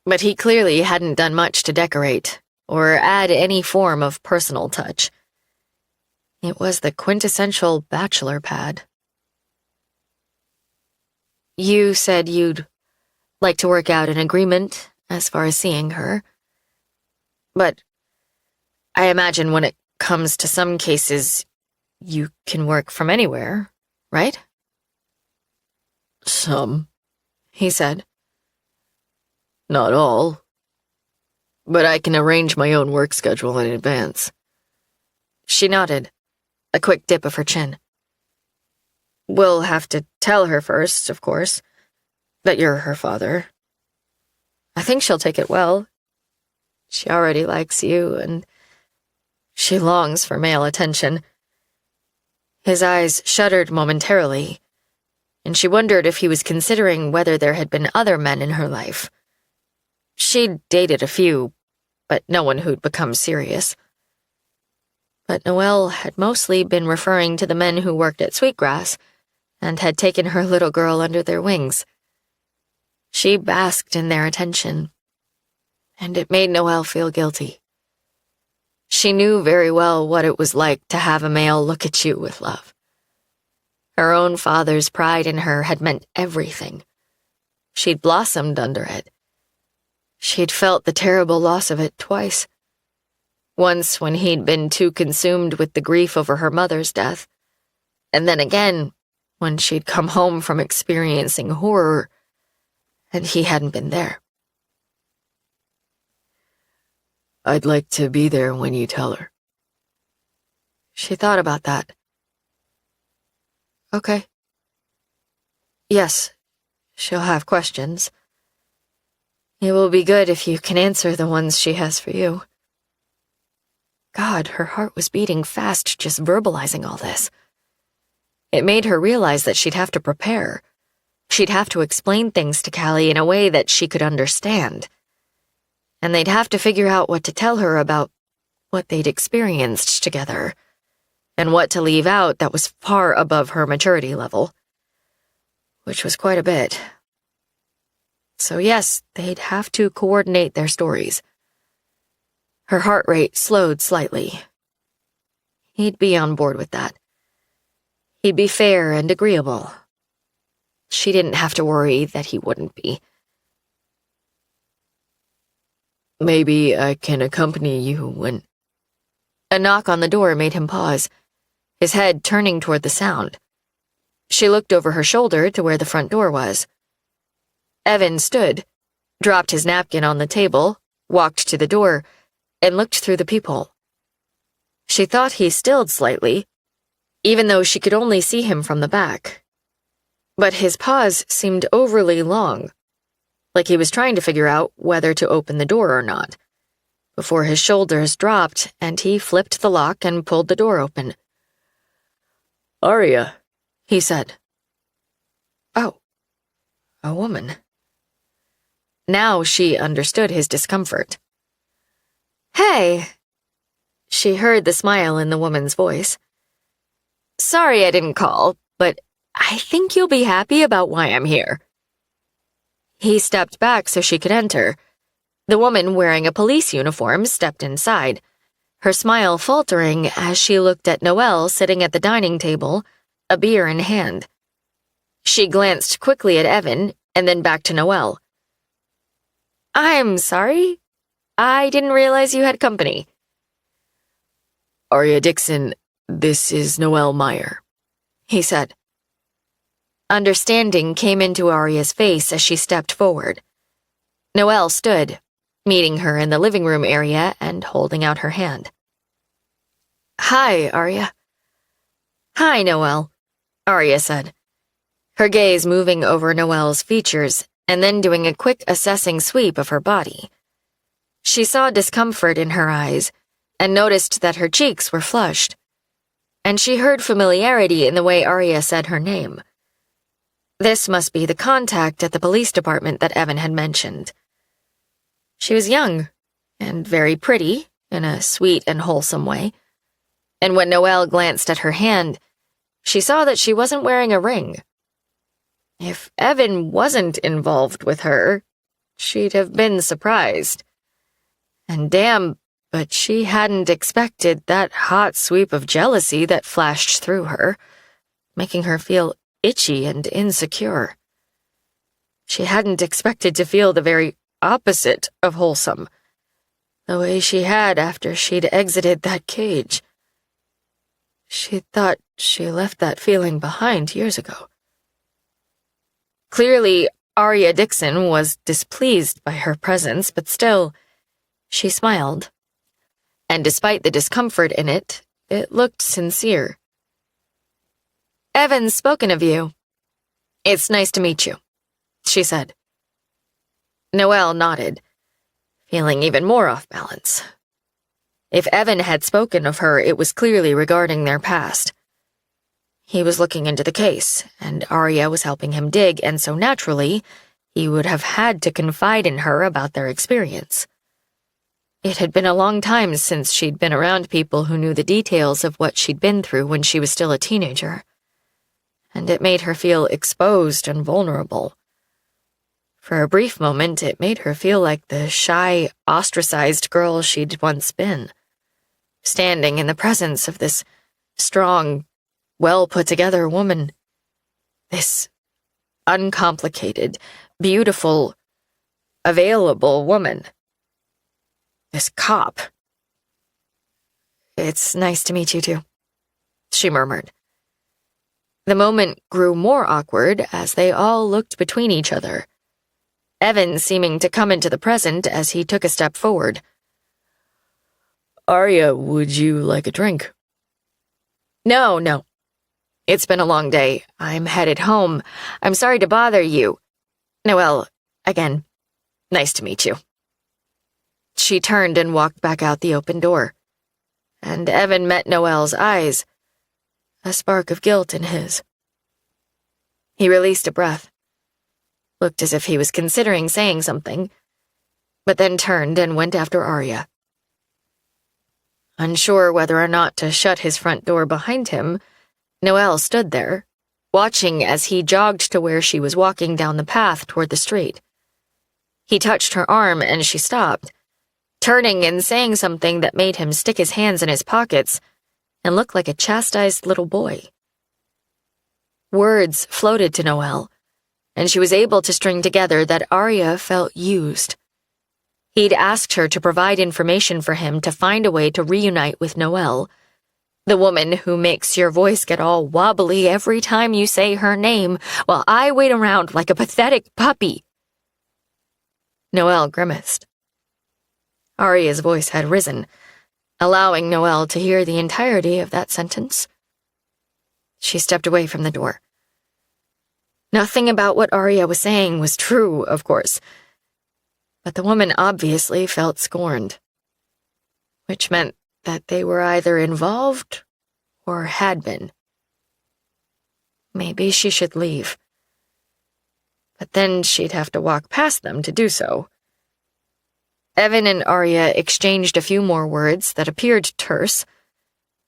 but he clearly hadn't done much to decorate or add any form of personal touch. It was the quintessential bachelor pad. You said you'd like to work out an agreement as far as seeing her, but I imagine when it comes to some cases, you can work from anywhere, right? Some, He said. not all. But I can arrange my own work schedule in advance. She nodded, a quick dip of her chin. We'll have to tell her first, of course, that you're her father. I think she'll take it well. She already likes you, and she longs for male attention. His eyes shuddered momentarily, and she wondered if he was considering whether there had been other men in her life. She'd dated a few, but no one who'd become serious. But Noelle had mostly been referring to the men who worked at Sweetgrass and had taken her little girl under their wings. She basked in their attention, and it made Noelle feel guilty. She knew very well what it was like to have a male look at you with love. Her own father's pride in her had meant everything. She'd blossomed under it. She'd felt the terrible loss of it twice. Once when he'd been too consumed with the grief over her mother's death, and then again when she'd come home from experiencing horror and he hadn't been there. I'd like to be there when you tell her. She thought about that. Okay. Yes, she'll have questions. It will be good if you can answer the ones she has for you. God, her heart was beating fast just verbalizing all this. It made her realize that she'd have to prepare. She'd have to explain things to Callie in a way that she could understand. And they'd have to figure out what to tell her about what they'd experienced together, and what to leave out that was far above her maturity level, which was quite a bit. So yes, they'd have to coordinate their stories. Her heart rate slowed slightly. He'd be on board with that. He'd be fair and agreeable. She didn't have to worry that he wouldn't be. Maybe I can accompany you when... A knock on the door made him pause, his head turning toward the sound. She looked over her shoulder to where the front door was. Evan stood, dropped his napkin on the table, walked to the door, and looked through the peephole. She thought he stilled slightly, even though she could only see him from the back. But his pause seemed overly long, like he was trying to figure out whether to open the door or not, before his shoulders dropped and he flipped the lock and pulled the door open. Aria, He said. Oh, a woman. Now she understood his discomfort. Hey! She heard the smile in the woman's voice. Sorry I didn't call, but I think you'll be happy about why I'm here. He stepped back so she could enter. The woman wearing a police uniform stepped inside, her smile faltering as she looked at Noelle sitting at the dining table, a beer in hand. She glanced quickly at Evan and then back to Noelle. I'm sorry. I didn't realize you had company. Aria Dixon, this is Noelle Meyer, He said. Understanding came into Aria's face as she stepped forward. Noelle stood, meeting her in the living room area and holding out her hand. Hi, Arya. Hi, Noelle, Arya said, her gaze moving over Noelle's features and then doing a quick assessing sweep of her body. She saw discomfort in her eyes and noticed that her cheeks were flushed, and she heard familiarity in the way Arya said her name. This must be the contact at the police department that Evan had mentioned. She was young and very pretty in a sweet and wholesome way, and when Noelle glanced at her hand, she saw that she wasn't wearing a ring. If Evan wasn't involved with her, she'd have been surprised. And damn, but she hadn't expected that hot sweep of jealousy that flashed through her, making her feel itchy and insecure. She hadn't expected to feel the very opposite of wholesome, the way she had after she'd exited that cage. She thought she left that feeling behind years ago. Clearly, Arya Dixon was displeased by her presence, but still, she smiled. And despite the discomfort in it, it looked sincere. Evan's spoken of you. It's nice to meet you, she said. Noelle nodded, feeling even more off balance. If Evan had spoken of her, it was clearly regarding their past. He was looking into the case, and Arya was helping him dig, and so naturally, he would have had to confide in her about their experience. It had been a long time since she'd been around people who knew the details of what she'd been through when she was still a teenager, and it made her feel exposed and vulnerable. For a brief moment, it made her feel like the shy, ostracized girl she'd once been, standing in the presence of this strong, well-put-together woman. This uncomplicated, beautiful, available woman. This cop. It's nice to meet you too, she murmured. The moment grew more awkward as they all looked between each other, Evan seeming to come into the present as he took a step forward. Arya, would you like a drink? No. It's been a long day. I'm headed home. I'm sorry to bother you. Noelle, again, nice to meet you. She turned and walked back out the open door, and Evan met Noelle's eyes, a spark of guilt in his. He released a breath, looked as if he was considering saying something, but then turned and went after Arya. Unsure whether or not to shut his front door behind him, Noelle stood there, watching as he jogged to where she was walking down the path toward the street. He touched her arm and she stopped, turning and saying something that made him stick his hands in his pockets and look like a chastised little boy. Words floated to Noelle, and she was able to string together that Arya felt used. He'd asked her to provide information for him to find a way to reunite with Noelle, the woman who makes your voice get all wobbly every time you say her name, while I wait around like a pathetic puppy. Noelle grimaced. Arya's voice had risen, allowing Noelle to hear the entirety of that sentence. She stepped away from the door. Nothing about what Arya was saying was true, of course, but the woman obviously felt scorned, which meant that they were either involved or had been. Maybe she should leave, but then she'd have to walk past them to do so. Evan and Arya exchanged a few more words that appeared terse,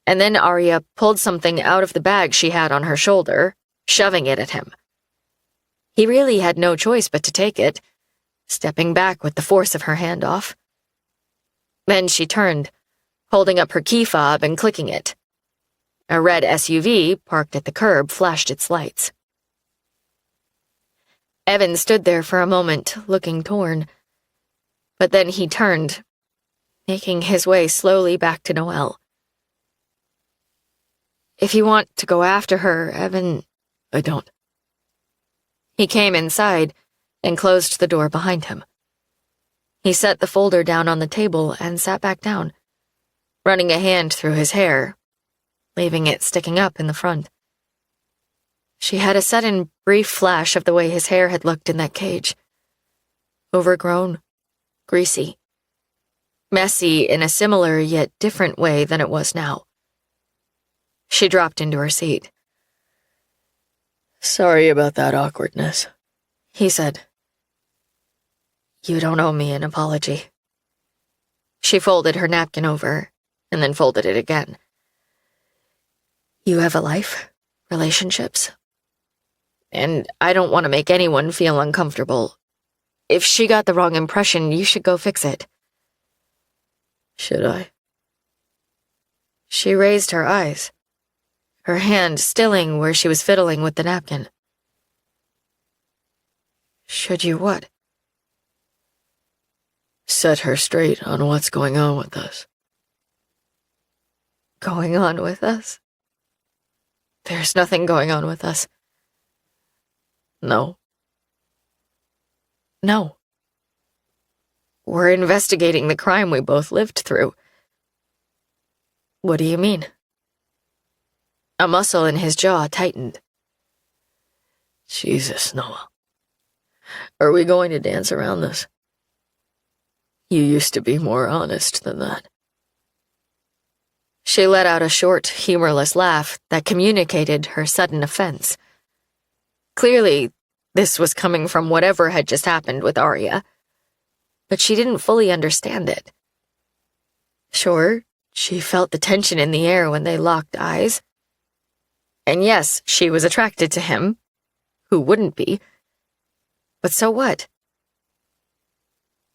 and then Arya pulled something out of the bag she had on her shoulder, shoving it at him. He really had no choice but to take it, stepping back with the force of her handoff. Then she turned, holding up her key fob and clicking it. A red SUV, parked at the curb, flashed its lights. Evan stood there for a moment, looking torn. But then he turned, making his way slowly back to Noelle. If you want to go after her, Evan, I don't. He came inside and closed the door behind him. He set the folder down on the table and sat back down, running a hand through his hair, leaving it sticking up in the front. She had a sudden, brief flash of the way his hair had looked in that cage. Overgrown, greasy, messy in a similar yet different way than it was now. She dropped into her seat. Sorry about that awkwardness, he said. You don't owe me an apology. She folded her napkin over, and then folded it again. You have a life, relationships, and I don't want to make anyone feel uncomfortable. If she got the wrong impression, you should go fix it. Should I? She raised her eyes, her hand stilling where she was fiddling with the napkin. Should you what? Set her straight on what's going on with us. Going on with us? There's nothing going on with us. No. No. We're investigating the crime we both lived through. What do you mean? A muscle in his jaw tightened. Jesus, Noah. Are we going to dance around this? You used to be more honest than that. She let out a short, humorless laugh that communicated her sudden offense. Clearly, this was coming from whatever had just happened with Arya, but she didn't fully understand it. Sure, she felt the tension in the air when they locked eyes. And yes, she was attracted to him. Who wouldn't be? But so what?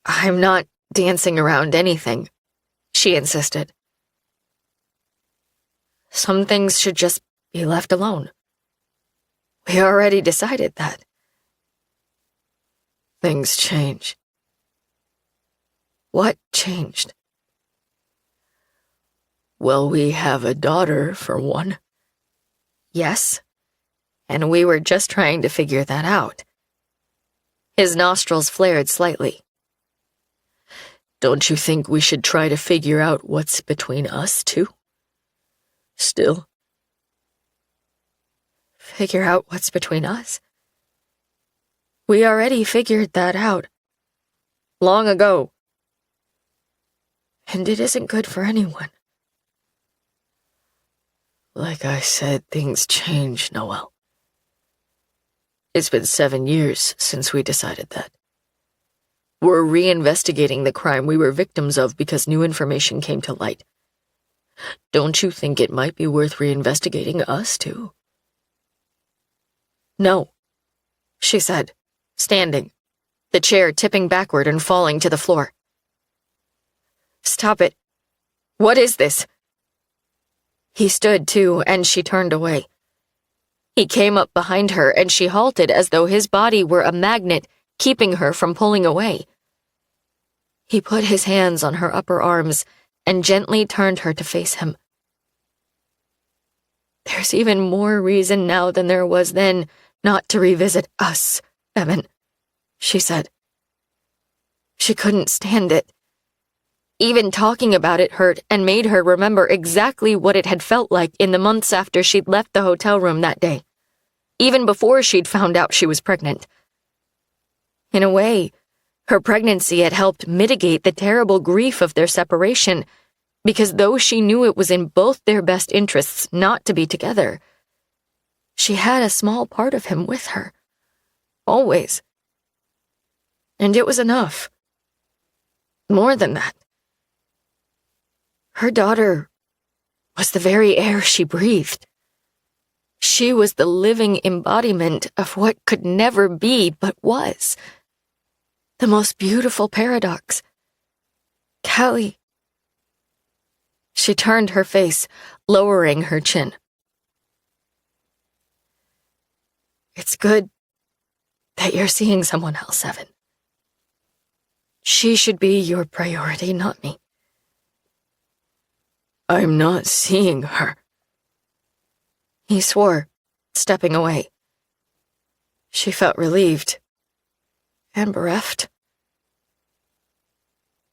I'm not dancing around anything, she insisted. Some things should just be left alone. We already decided that. Things change. What changed? Well, we have a daughter, for one. Yes, and we were just trying to figure that out. His nostrils flared slightly. Don't you think we should try to figure out what's between us two? Still? Figure out what's between us? We already figured that out. Long ago. And it isn't good for anyone. Like I said, things change, Noelle. It's been 7 years since we decided that. We're reinvestigating the crime we were victims of because new information came to light. Don't you think it might be worth reinvestigating us, too? No, she said, standing, the chair tipping backward and falling to the floor. Stop it. What is this? He stood, too, and she turned away. He came up behind her, and she halted as though his body were a magnet keeping her from pulling away. He put his hands on her upper arms and gently turned her to face him. There's even more reason now than there was then not to revisit us, Evan, she said. She couldn't stand it. Even talking about it hurt and made her remember exactly what it had felt like in the months after she'd left the hotel room that day, even before she'd found out she was pregnant. In a way, her pregnancy had helped mitigate the terrible grief of their separation, because though she knew it was in both their best interests not to be together, she had a small part of him with her. Always. And it was enough. More than that. Her daughter was the very air she breathed. She was the living embodiment of what could never be but was. The most beautiful paradox. Callie. She turned her face, lowering her chin. It's good that you're seeing someone else, Evan. She should be your priority, not me. I'm not seeing her. He swore, stepping away. She felt relieved and bereft.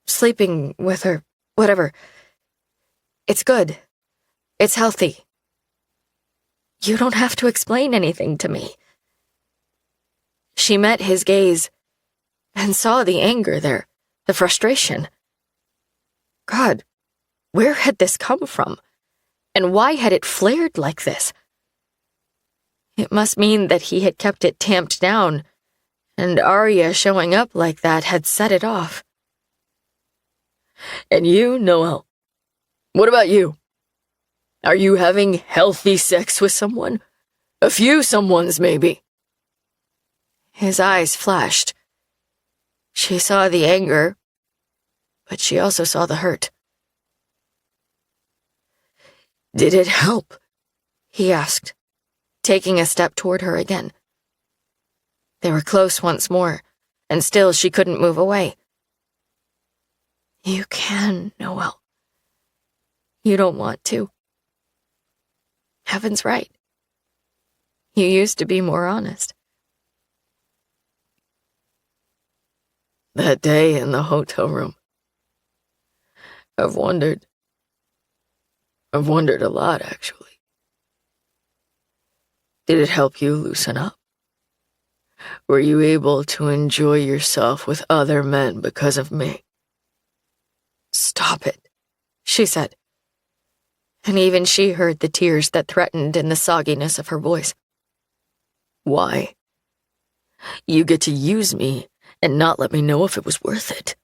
Sleeping with her, whatever. It's good. It's healthy, You don't have to explain anything to me. She met his gaze and saw the anger there, the frustration. God, where had this come from? And why had it flared like this? It must mean that he had kept it tamped down, and Arya showing up like that had set it off. And you, Noel? What about you? Are you having healthy sex with someone? A few someones, maybe. His eyes flashed. She saw the anger, but she also saw the hurt. Did it help? He asked, taking a step toward her again. They were close once more, and still she couldn't move away. You can, Noel. You don't want to. Heaven's right. You used to be more honest. That day in the hotel room. I've wondered a lot, actually. Did it help you loosen up? Were you able to enjoy yourself with other men because of me? Stop it, she said. And even she heard the tears that threatened in the sogginess of her voice. Why? You get to use me and not let me know if it was worth it.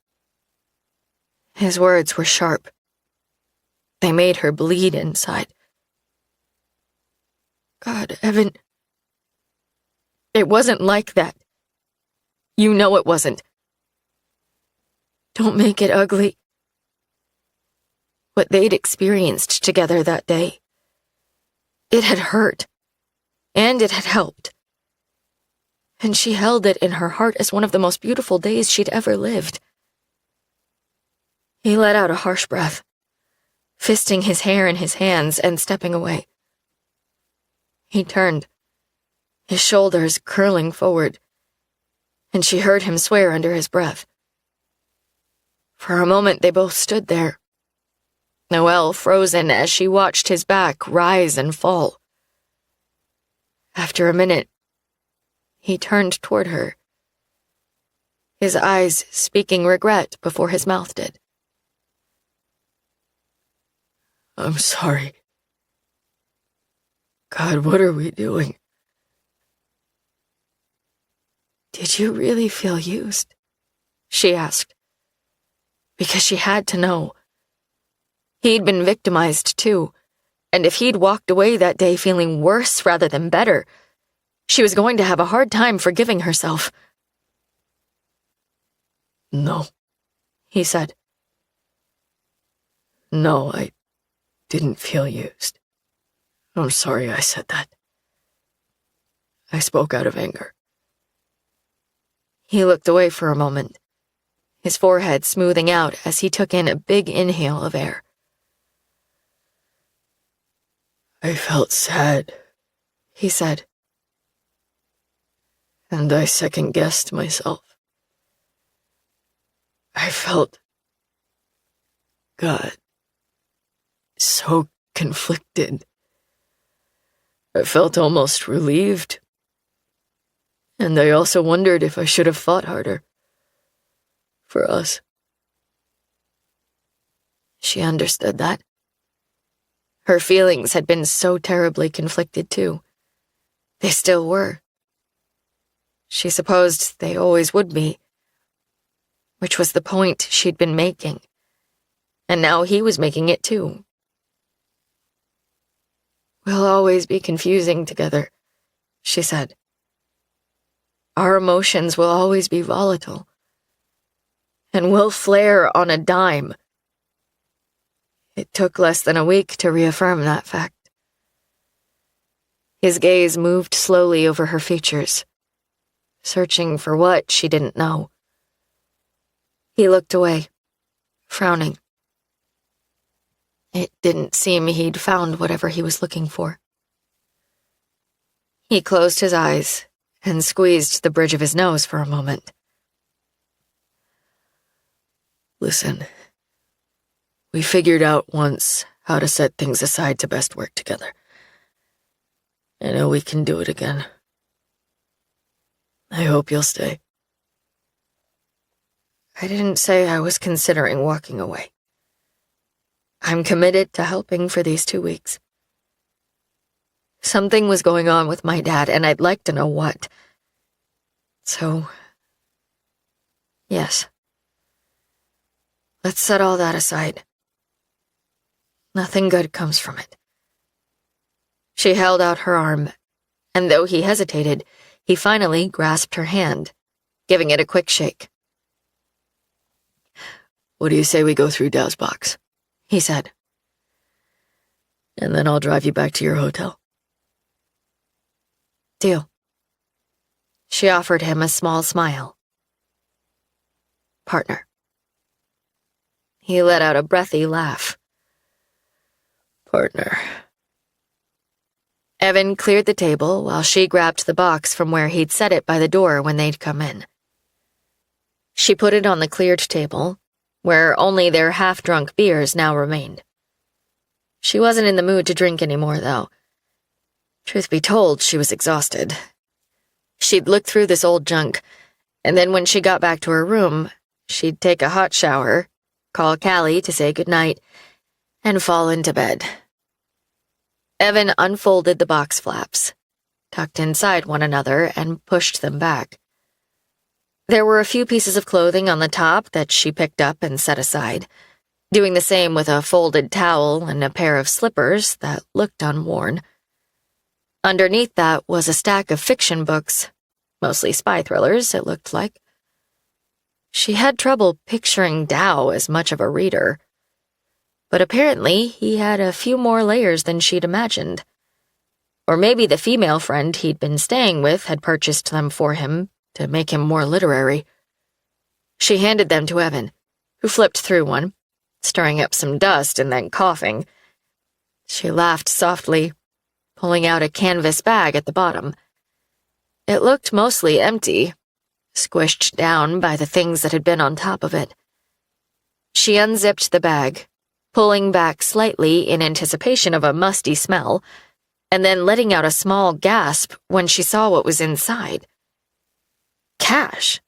His words were sharp. They made her bleed inside. God, Evan. It wasn't like that. You know it wasn't. Don't make it ugly. What they'd experienced together that day. It had hurt. And it had helped. And she held it in her heart as one of the most beautiful days she'd ever lived. He let out a harsh breath, fisting his hair in his hands and stepping away. He turned, his shoulders curling forward, and she heard him swear under his breath. For a moment they both stood there, Noelle frozen as she watched his back rise and fall. After a minute, he turned toward her, his eyes speaking regret before his mouth did. I'm sorry. God, what are we doing? Did you really feel used? She asked. Because she had to know. He'd been victimized too, and if he'd walked away that day feeling worse rather than better, she was going to have a hard time forgiving herself. No, he said. No, I didn't feel used. I'm sorry I said that. I spoke out of anger. He looked away for a moment, his forehead smoothing out as he took in a big inhale of air. I felt sad, he said. And I second-guessed myself. I felt, God, so conflicted. I felt almost relieved. And I also wondered if I should have fought harder. For us. She understood that. Her feelings had been so terribly conflicted too. They still were. She supposed they always would be. Which was the point she'd been making. And now he was making it too. We'll always be confusing together, she said. Our emotions will always be volatile. And we'll flare on a dime. It took less than a week to reaffirm that fact. His gaze moved slowly over her features, searching for what she didn't know. He looked away, frowning. It didn't seem he'd found whatever he was looking for. He closed his eyes and squeezed the bridge of his nose for a moment. Listen, we figured out once how to set things aside to best work together. I know we can do it again. I hope you'll stay. I didn't say I was considering walking away. I'm committed to helping for these 2 weeks. Something was going on with my dad, and I'd like to know what. So, yes. Let's set all that aside. Nothing good comes from it. She held out her arm, and though he hesitated, he finally grasped her hand, giving it a quick shake. What do you say we go through Dow's box? He said. And then I'll drive you back to your hotel. Deal. She offered him a small smile. Partner. He let out a breathy laugh. Partner. Evan cleared the table while she grabbed the box from where he'd set it by the door when they'd come in. She put it on the cleared table, where only their half-drunk beers now remained. She wasn't in the mood to drink anymore, though. Truth be told, she was exhausted. She'd look through this old junk, and then when she got back to her room, she'd take a hot shower, call Callie to say goodnight, and fall into bed. Evan unfolded the box flaps, tucked inside one another, and pushed them back. There were a few pieces of clothing on the top that she picked up and set aside, doing the same with a folded towel and a pair of slippers that looked unworn. Underneath that was a stack of fiction books, mostly spy thrillers, it looked like. She had trouble picturing Dow as much of a reader, but apparently he had a few more layers than she'd imagined. Or maybe the female friend he'd been staying with had purchased them for him to make him more literary. She handed them to Evan, who flipped through one, stirring up some dust and then coughing. She laughed softly, pulling out a canvas bag at the bottom. It looked mostly empty, squished down by the things that had been on top of it. She unzipped the bag, pulling back slightly in anticipation of a musty smell, and then letting out a small gasp when she saw what was inside. Cash.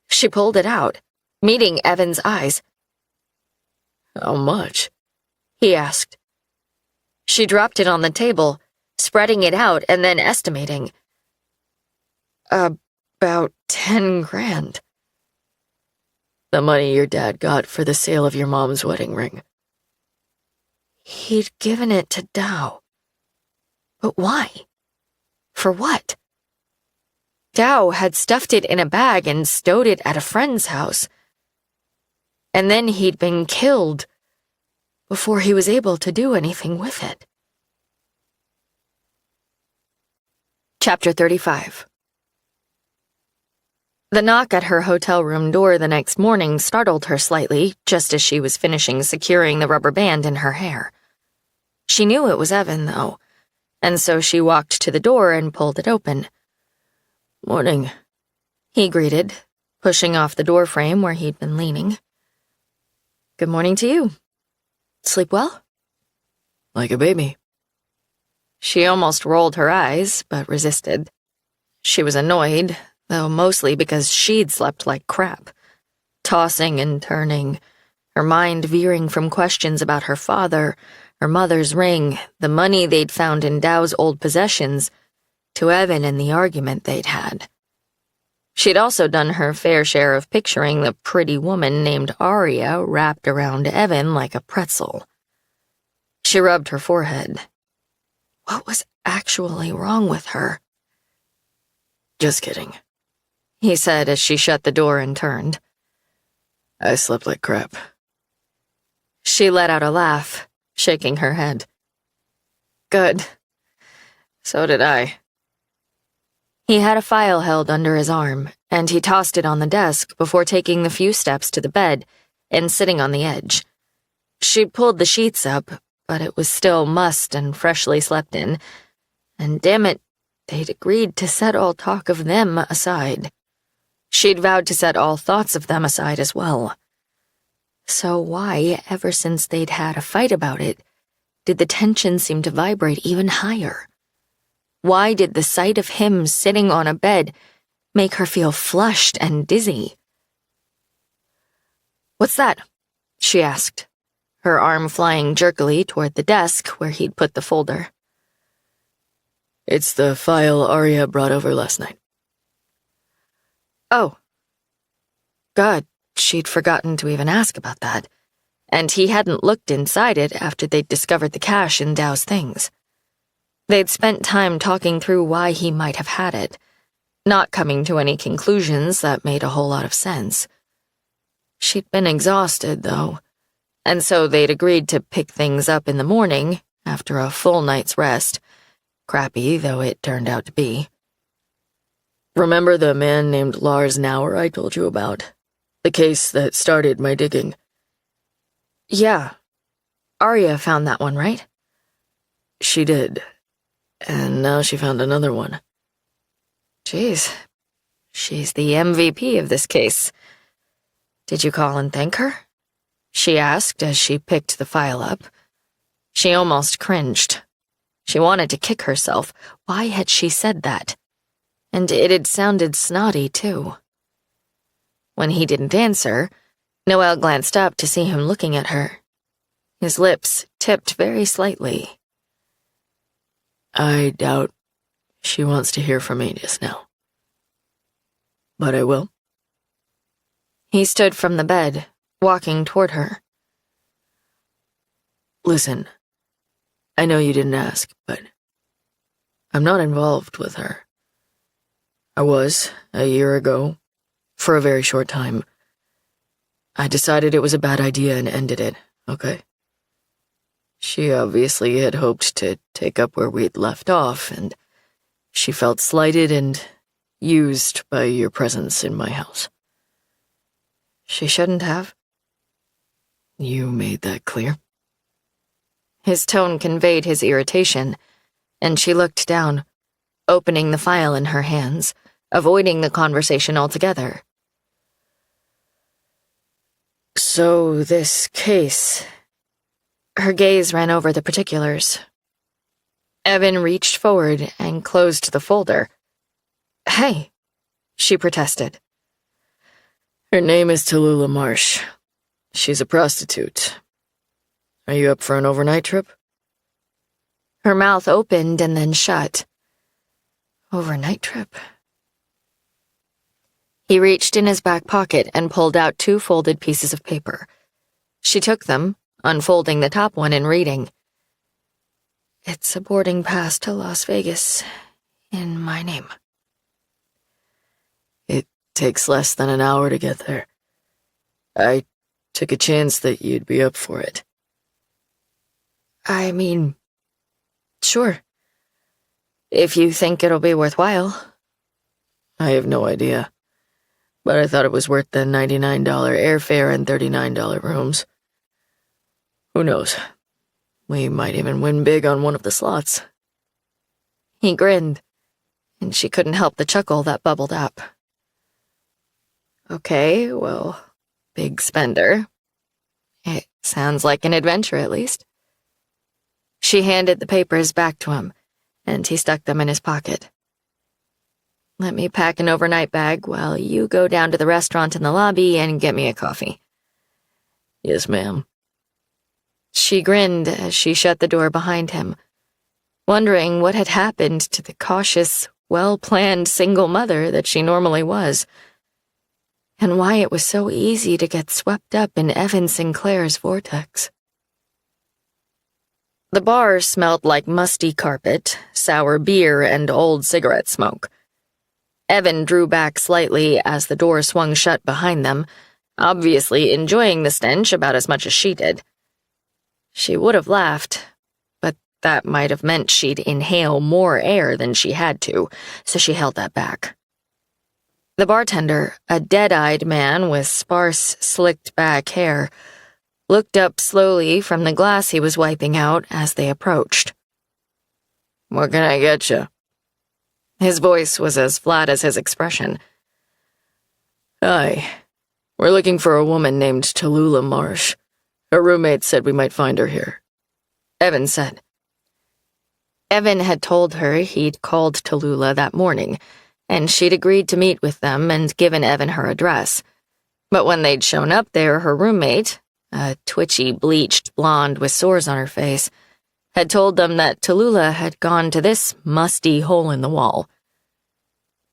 She pulled it out, meeting Evan's eyes. How much? He asked. She dropped it on the table, spreading it out and then estimating. About 10 grand. The money your dad got for the sale of your mom's wedding ring. He'd given it to Dow. But why? For what? Dow had stuffed it in a bag and stowed it at a friend's house. And then he'd been killed before he was able to do anything with it. Chapter 35. The knock at her hotel room door the next morning startled her slightly, just as she was finishing securing the rubber band in her hair. She knew it was Evan, though, and so she walked to the door and pulled it open. Morning, he greeted, pushing off the doorframe where he'd been leaning. Good morning to you. Sleep well? Like a baby. She almost rolled her eyes, but resisted. She was annoyed, though mostly because she'd slept like crap, tossing and turning, her mind veering from questions about her father, her mother's ring, the money they'd found in Dow's old possessions, to Evan and the argument they'd had. She'd also done her fair share of picturing the pretty woman named Aria wrapped around Evan like a pretzel. She rubbed her forehead. What was actually wrong with her? Just kidding, he said as she shut the door and turned. I slept like crap. She let out a laugh, shaking her head. Good. So did I. He had a file held under his arm, and he tossed it on the desk before taking the few steps to the bed and sitting on the edge. She'd pulled the sheets up, but it was still mussed and freshly slept in, and damn it, they'd agreed to set all talk of them aside. She'd vowed to set all thoughts of them aside as well. So why, ever since they'd had a fight about it, did the tension seem to vibrate even higher? Why did the sight of him sitting on a bed make her feel flushed and dizzy? "What's that?" she asked, her arm flying jerkily toward the desk where he'd put the folder. "It's the file Arya brought over last night." Oh. God, she'd forgotten to even ask about that, and he hadn't looked inside it after they'd discovered the cash in Dow's things. They'd spent time talking through why he might have had it, not coming to any conclusions that made a whole lot of sense. She'd been exhausted, though, and so they'd agreed to pick things up in the morning after a full night's rest, crappy though it turned out to be. "Remember the man named Lars Nauer I told you about? The case that started my digging?" Yeah. Arya found that one, right? "She did. And now she found another one." Jeez. She's the MVP of this case. Did you call and thank her? She asked as she picked the file up. She almost cringed. She wanted to kick herself. Why had she said that? And it had sounded snotty, too. When he didn't answer, Noelle glanced up to see him looking at her. His lips tipped very slightly. "I doubt she wants to hear from me just now. But I will." He stood from the bed, walking toward her. "Listen, I know you didn't ask, but I'm not involved with her. I was, a year ago, for a very short time. I decided it was a bad idea and ended it, okay? She obviously had hoped to take up where we'd left off, and she felt slighted and used by your presence in my house." She shouldn't have. You made that clear. His tone conveyed his irritation, and she looked down, opening the file in her hands, avoiding the conversation altogether. "So this case..." Her gaze ran over the particulars. Evan reached forward and closed the folder. "Hey," she protested. "Her name is Tallulah Marsh. She's a prostitute. Are you up for an overnight trip?" Her mouth opened and then shut. Overnight trip? He reached in his back pocket and pulled out 2 folded pieces of paper. She took them, unfolding the top one and reading. "It's a boarding pass to Las Vegas, in my name." "It takes less than an hour to get there. I took a chance that you'd be up for it." I mean, sure. If you think it'll be worthwhile. I have no idea, but I thought it was worth the $99 airfare and $39 rooms. Who knows? We might even win big on one of the slots. He grinned, and she couldn't help the chuckle that bubbled up. Okay, well, big spender. It sounds like an adventure, at least. She handed the papers back to him, and he stuck them in his pocket. "Let me pack an overnight bag while you go down to the restaurant in the lobby and get me a coffee." "Yes, ma'am." She grinned as she shut the door behind him, wondering what had happened to the cautious, well-planned single mother that she normally was, and why it was so easy to get swept up in Evan Sinclair's vortex. The bar smelled like musty carpet, sour beer, and old cigarette smoke. Evan drew back slightly as the door swung shut behind them, obviously enjoying the stench about as much as she did. She would have laughed, but that might have meant she'd inhale more air than she had to, so she held that back. The bartender, a dead-eyed man with sparse, slicked-back hair, looked up slowly from the glass he was wiping out as they approached. "What can I get you?" His voice was as flat as his expression. "Hi. We're looking for a woman named Tallulah Marsh. Her roommate said we might find her here," Evan said. Evan had told her he'd called Tallulah that morning, and she'd agreed to meet with them and given Evan her address. But when they'd shown up there, her roommate, a twitchy, bleached blonde with sores on her face, had told them that Tallulah had gone to this musty hole in the wall.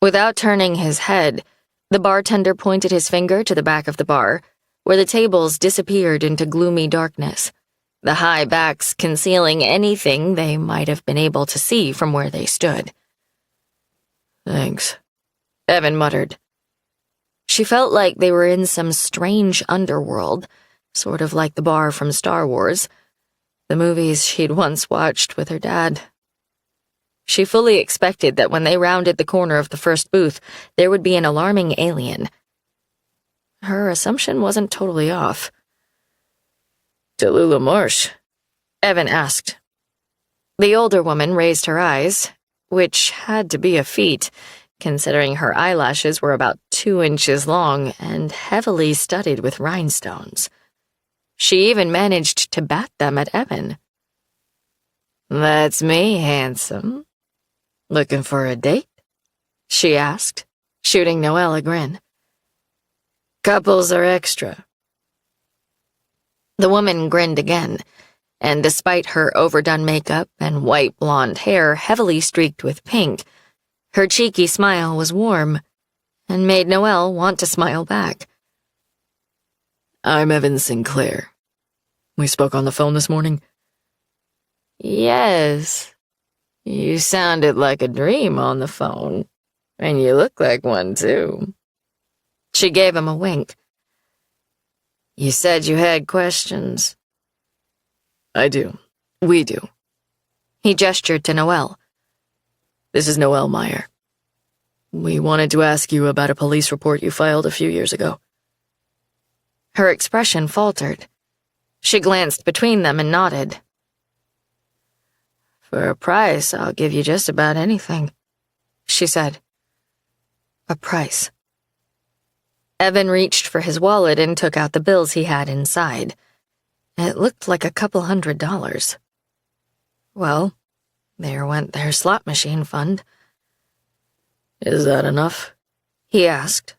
Without turning his head, the bartender pointed his finger to the back of the bar, where the tables disappeared into gloomy darkness, the high backs concealing anything they might have been able to see from where they stood. Thanks, Evan muttered. She felt like they were in some strange underworld, sort of like the bar from Star Wars, the movies she'd once watched with her dad. She fully expected that when they rounded the corner of the first booth, there would be an alarming alien. Her assumption wasn't totally off. Tallulah Marsh? Evan asked. The older woman raised her eyes, which had to be a feat, considering her eyelashes were about 2 inches long and heavily studded with rhinestones. She even managed to bat them at Evan. That's me, handsome. Looking for a date? She asked, shooting Noelle a grin. Couples are extra. The woman grinned again, and despite her overdone makeup and white blonde hair heavily streaked with pink, her cheeky smile was warm and made Noelle want to smile back. I'm Evan Sinclair. We spoke on the phone this morning? Yes. You sounded like a dream on the phone, and you look like one, too. She gave him a wink. You said you had questions. I do. We do. He gestured to Noelle. This is Noelle Meyer. We wanted to ask you about a police report you filed a few years ago. Her expression faltered. She glanced between them and nodded. For a price, I'll give you just about anything, she said. A price. Evan reached for his wallet and took out the bills he had inside. It looked like a couple $100. Well, there went their slot machine fund. Is that enough? He asked.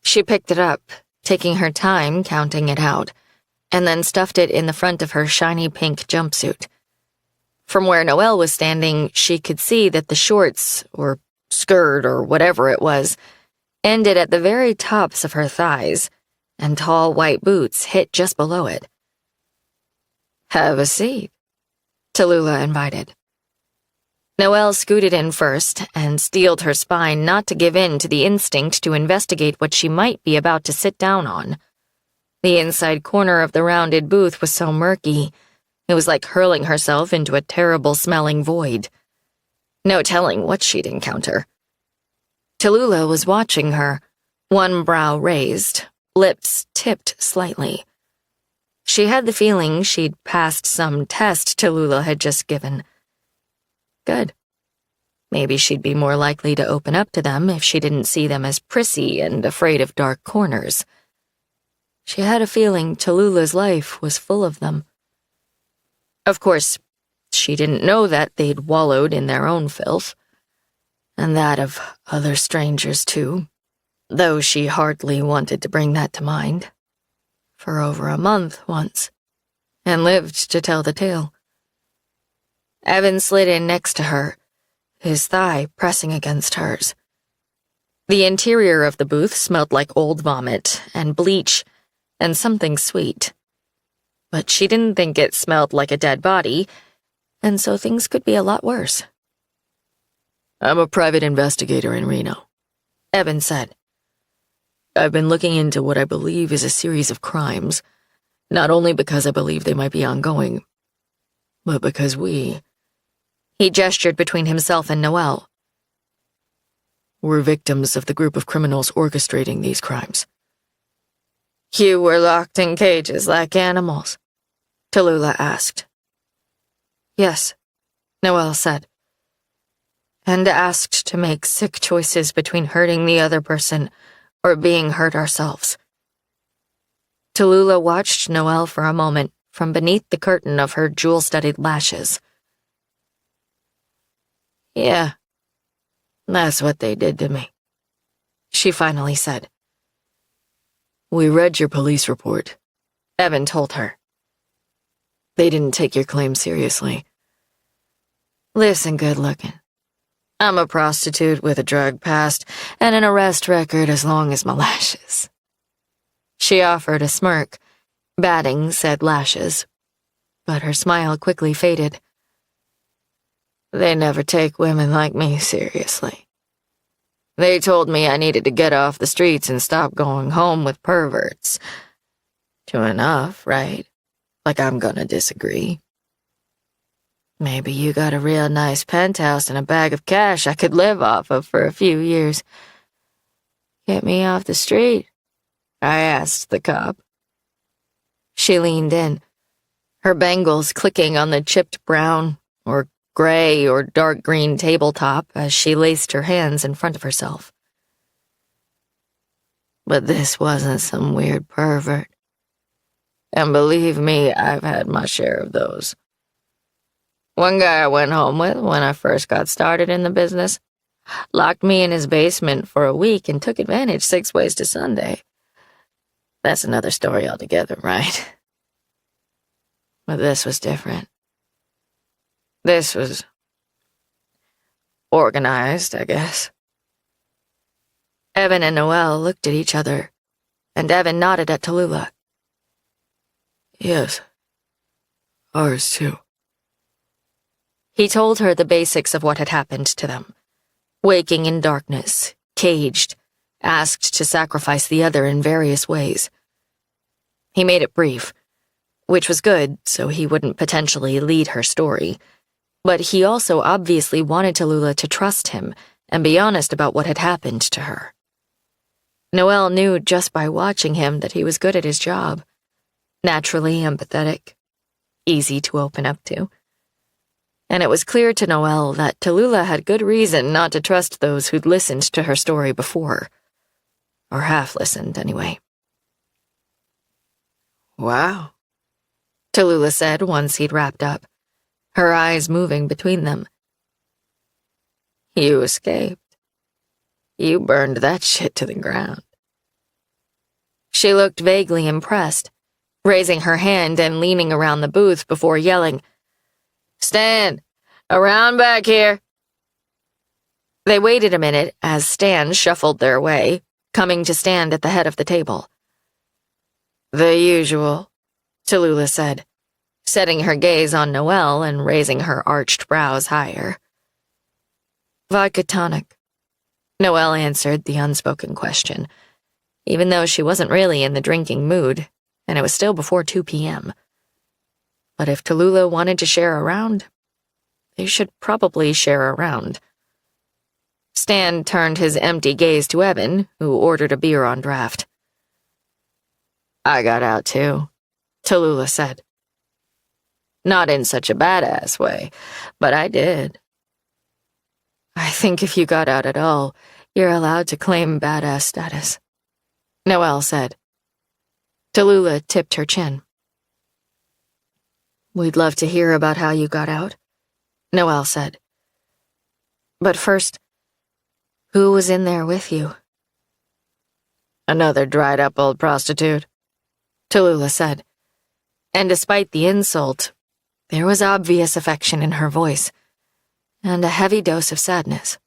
She picked it up, taking her time counting it out, and then stuffed it in the front of her shiny pink jumpsuit. From where Noelle was standing, she could see that the shorts, or skirt, or whatever it was, ended at the very tops of her thighs, and tall white boots hit just below it. Have a seat, Tallulah invited. Noelle scooted in first and steeled her spine not to give in to the instinct to investigate what she might be about to sit down on. The inside corner of the rounded booth was so murky, it was like hurling herself into a terrible-smelling void. No telling what she'd encounter. Tallulah was watching her, one brow raised, lips tipped slightly. She had the feeling she'd passed some test Tallulah had just given. Good. Maybe she'd be more likely to open up to them if she didn't see them as prissy and afraid of dark corners. She had a feeling Tallulah's life was full of them. Of course, she didn't know that they'd wallowed in their own filth, and that of other strangers too, though she hardly wanted to bring that to mind. For over a month once, and lived to tell the tale. Evan slid in next to her, his thigh pressing against hers. The interior of the booth smelled like old vomit and bleach and something sweet. But she didn't think it smelled like a dead body, and so things could be a lot worse. I'm a private investigator in Reno, Evan said. I've been looking into what I believe is a series of crimes, not only because I believe they might be ongoing, but because He gestured between himself and Noelle. We're victims of the group of criminals orchestrating these crimes. You were locked in cages like animals? Tallulah asked. Yes, Noelle said. And asked to make sick choices between hurting the other person or being hurt ourselves. Tallulah watched Noelle for a moment from beneath the curtain of her jewel-studded lashes. Yeah, that's what they did to me, she finally said. We read your police report, Evan told her. They didn't take your claim seriously. Listen, good looking. I'm a prostitute with a drug past and an arrest record as long as my lashes. She offered a smirk, batting said lashes, but her smile quickly faded. They never take women like me seriously. They told me I needed to get off the streets and stop going home with perverts. True enough, right? Like I'm gonna disagree. Maybe you got a real nice penthouse and a bag of cash I could live off of for a few years. Get me off the street, I asked the cop. She leaned in, her bangles clicking on the chipped brown or gray or dark green tabletop as she laced her hands in front of herself. But this wasn't some weird pervert. And believe me, I've had my share of those. One guy I went home with when I first got started in the business locked me in his basement for a week and took advantage 6 ways to Sunday. That's another story altogether, right? But this was different. This was organized, I guess. Evan and Noelle looked at each other, and Evan nodded at Tallulah. Yes, ours too. He told her the basics of what had happened to them. Waking in darkness, caged, asked to sacrifice the other in various ways. He made it brief, which was good so he wouldn't potentially lead her story, but he also obviously wanted Tallulah to trust him and be honest about what had happened to her. Noelle knew just by watching him that he was good at his job, naturally empathetic, easy to open up to. And it was clear to Noelle that Tallulah had good reason not to trust those who'd listened to her story before. Or half-listened, anyway. Wow, Tallulah said once he'd wrapped up, her eyes moving between them. You escaped. You burned that shit to the ground. She looked vaguely impressed, raising her hand and leaning around the booth before yelling, Stan, around back here. They waited a minute as Stan shuffled their way, coming to stand at the head of the table. The usual, Tallulah said, setting her gaze on Noelle and raising her arched brows higher. Vodka tonic, Noelle answered the unspoken question, even though she wasn't really in the drinking mood, and it was still before 2 p.m. But if Tallulah wanted to share a round, they should probably share a round. Stan turned his empty gaze to Evan, who ordered a beer on draft. I got out too, Tallulah said. Not in such a badass way, but I did. I think if you got out at all, you're allowed to claim badass status, Noelle said. Tallulah tipped her chin. We'd love to hear about how you got out, Noelle said. But first, who was in there with you? Another dried-up old prostitute, Tallulah said. And despite the insult, there was obvious affection in her voice, and a heavy dose of sadness.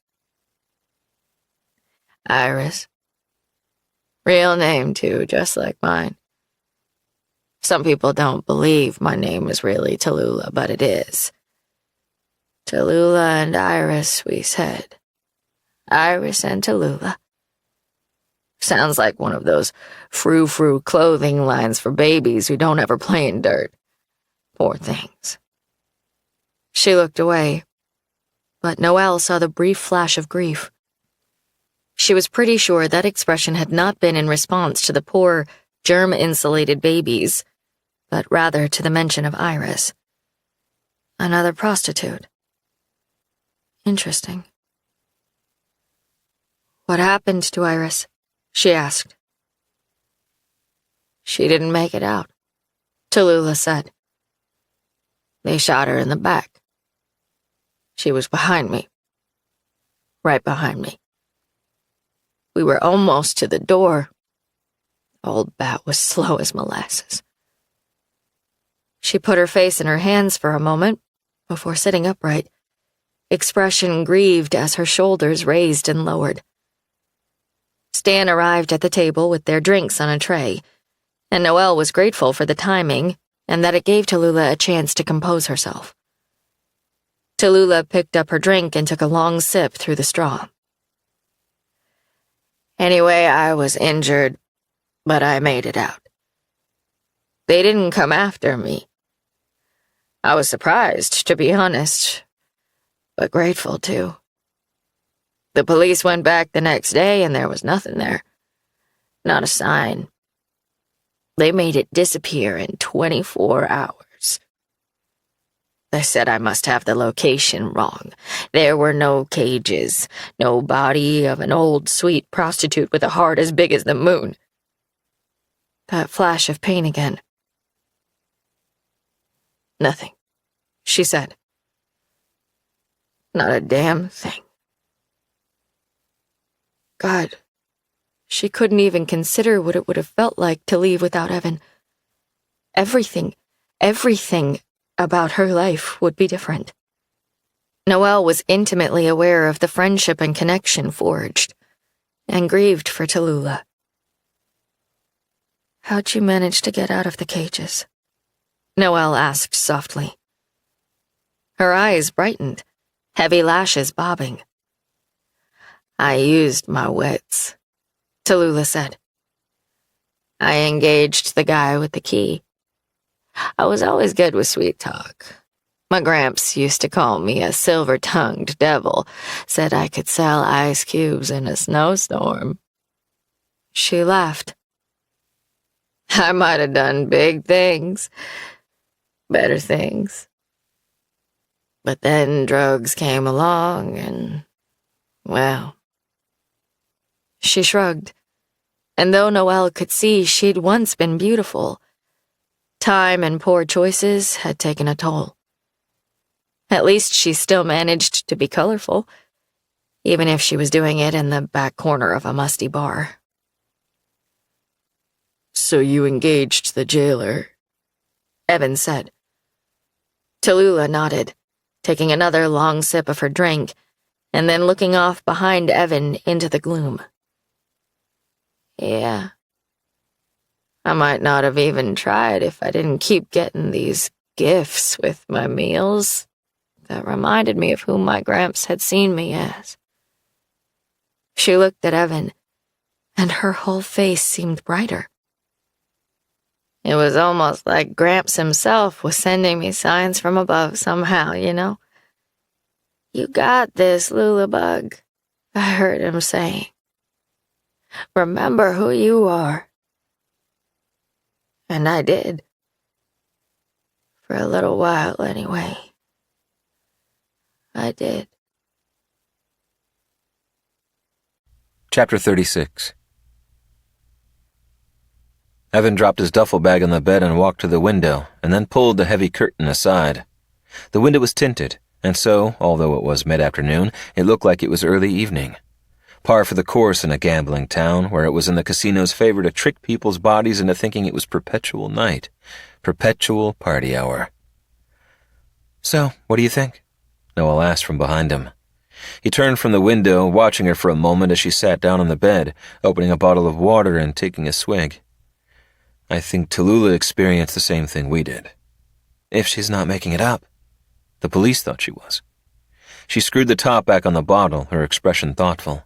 Iris. Real name, too, just like mine. Some people don't believe my name is really Tallulah, but it is. Tallulah and Iris, we said. Iris and Tallulah. Sounds like one of those frou-frou clothing lines for babies who don't ever play in dirt. Poor things. She looked away, but Noelle saw the brief flash of grief. She was pretty sure that expression had not been in response to the poor, germ-insulated babies, but rather to the mention of Iris. Another prostitute. Interesting. What happened to Iris? She asked. She didn't make it out, Tallulah said. They shot her in the back. She was behind me, right behind me. We were almost to the door. Old Bat was slow as molasses. She put her face in her hands for a moment before sitting upright, expression grieved as her shoulders raised and lowered. Stan arrived at the table with their drinks on a tray, and Noelle was grateful for the timing and that it gave Tallulah a chance to compose herself. Tallulah picked up her drink and took a long sip through the straw. Anyway, I was injured, but I made it out. They didn't come after me. I was surprised, to be honest, but grateful too. The police went back the next day and there was nothing there. Not a sign. They made it disappear in 24 hours. They said I must have the location wrong. There were no cages, no body of an old, sweet prostitute with a heart as big as the moon. That flash of pain again. Nothing, she said. Not a damn thing. God, she couldn't even consider what it would have felt like to leave without Evan. Everything about her life would be different. Noelle was intimately aware of the friendship and connection forged, and grieved for Tallulah. How'd you manage to get out of the cages? Noelle asked softly. Her eyes brightened, heavy lashes bobbing. I used my wits, Tallulah said. I engaged the guy with the key. I was always good with sweet talk. My gramps used to call me a silver-tongued devil, said I could sell ice cubes in a snowstorm. She laughed. I might have done big things, better things. But then drugs came along and, well... She shrugged, and though Noelle could see she'd once been beautiful, time and poor choices had taken a toll. At least she still managed to be colorful, even if she was doing it in the back corner of a musty bar. So you engaged the jailer, Evan said. Tallulah nodded, taking another long sip of her drink, and then looking off behind Evan into the gloom. Yeah. I might not have even tried if I didn't keep getting these gifts with my meals that reminded me of who my gramps had seen me as. She looked at Evan, and her whole face seemed brighter. It was almost like Gramps himself was sending me signs from above somehow, you know? You got this, Lulabug, I heard him saying. Remember who you are. And I did. For a little while, anyway. I did. Chapter 36. Evan dropped his duffel bag on the bed and walked to the window, and then pulled the heavy curtain aside. The window was tinted, and so, although it was mid-afternoon, it looked like it was early evening. Par for the course in a gambling town where it was in the casino's favor to trick people's bodies into thinking it was perpetual night, perpetual party hour. So, what do you think? Noelle asked from behind him. He turned from the window, watching her for a moment as she sat down on the bed, opening a bottle of water and taking a swig. I think Tallulah experienced the same thing we did. If she's not making it up. The police thought she was. She screwed the top back on the bottle, her expression thoughtful.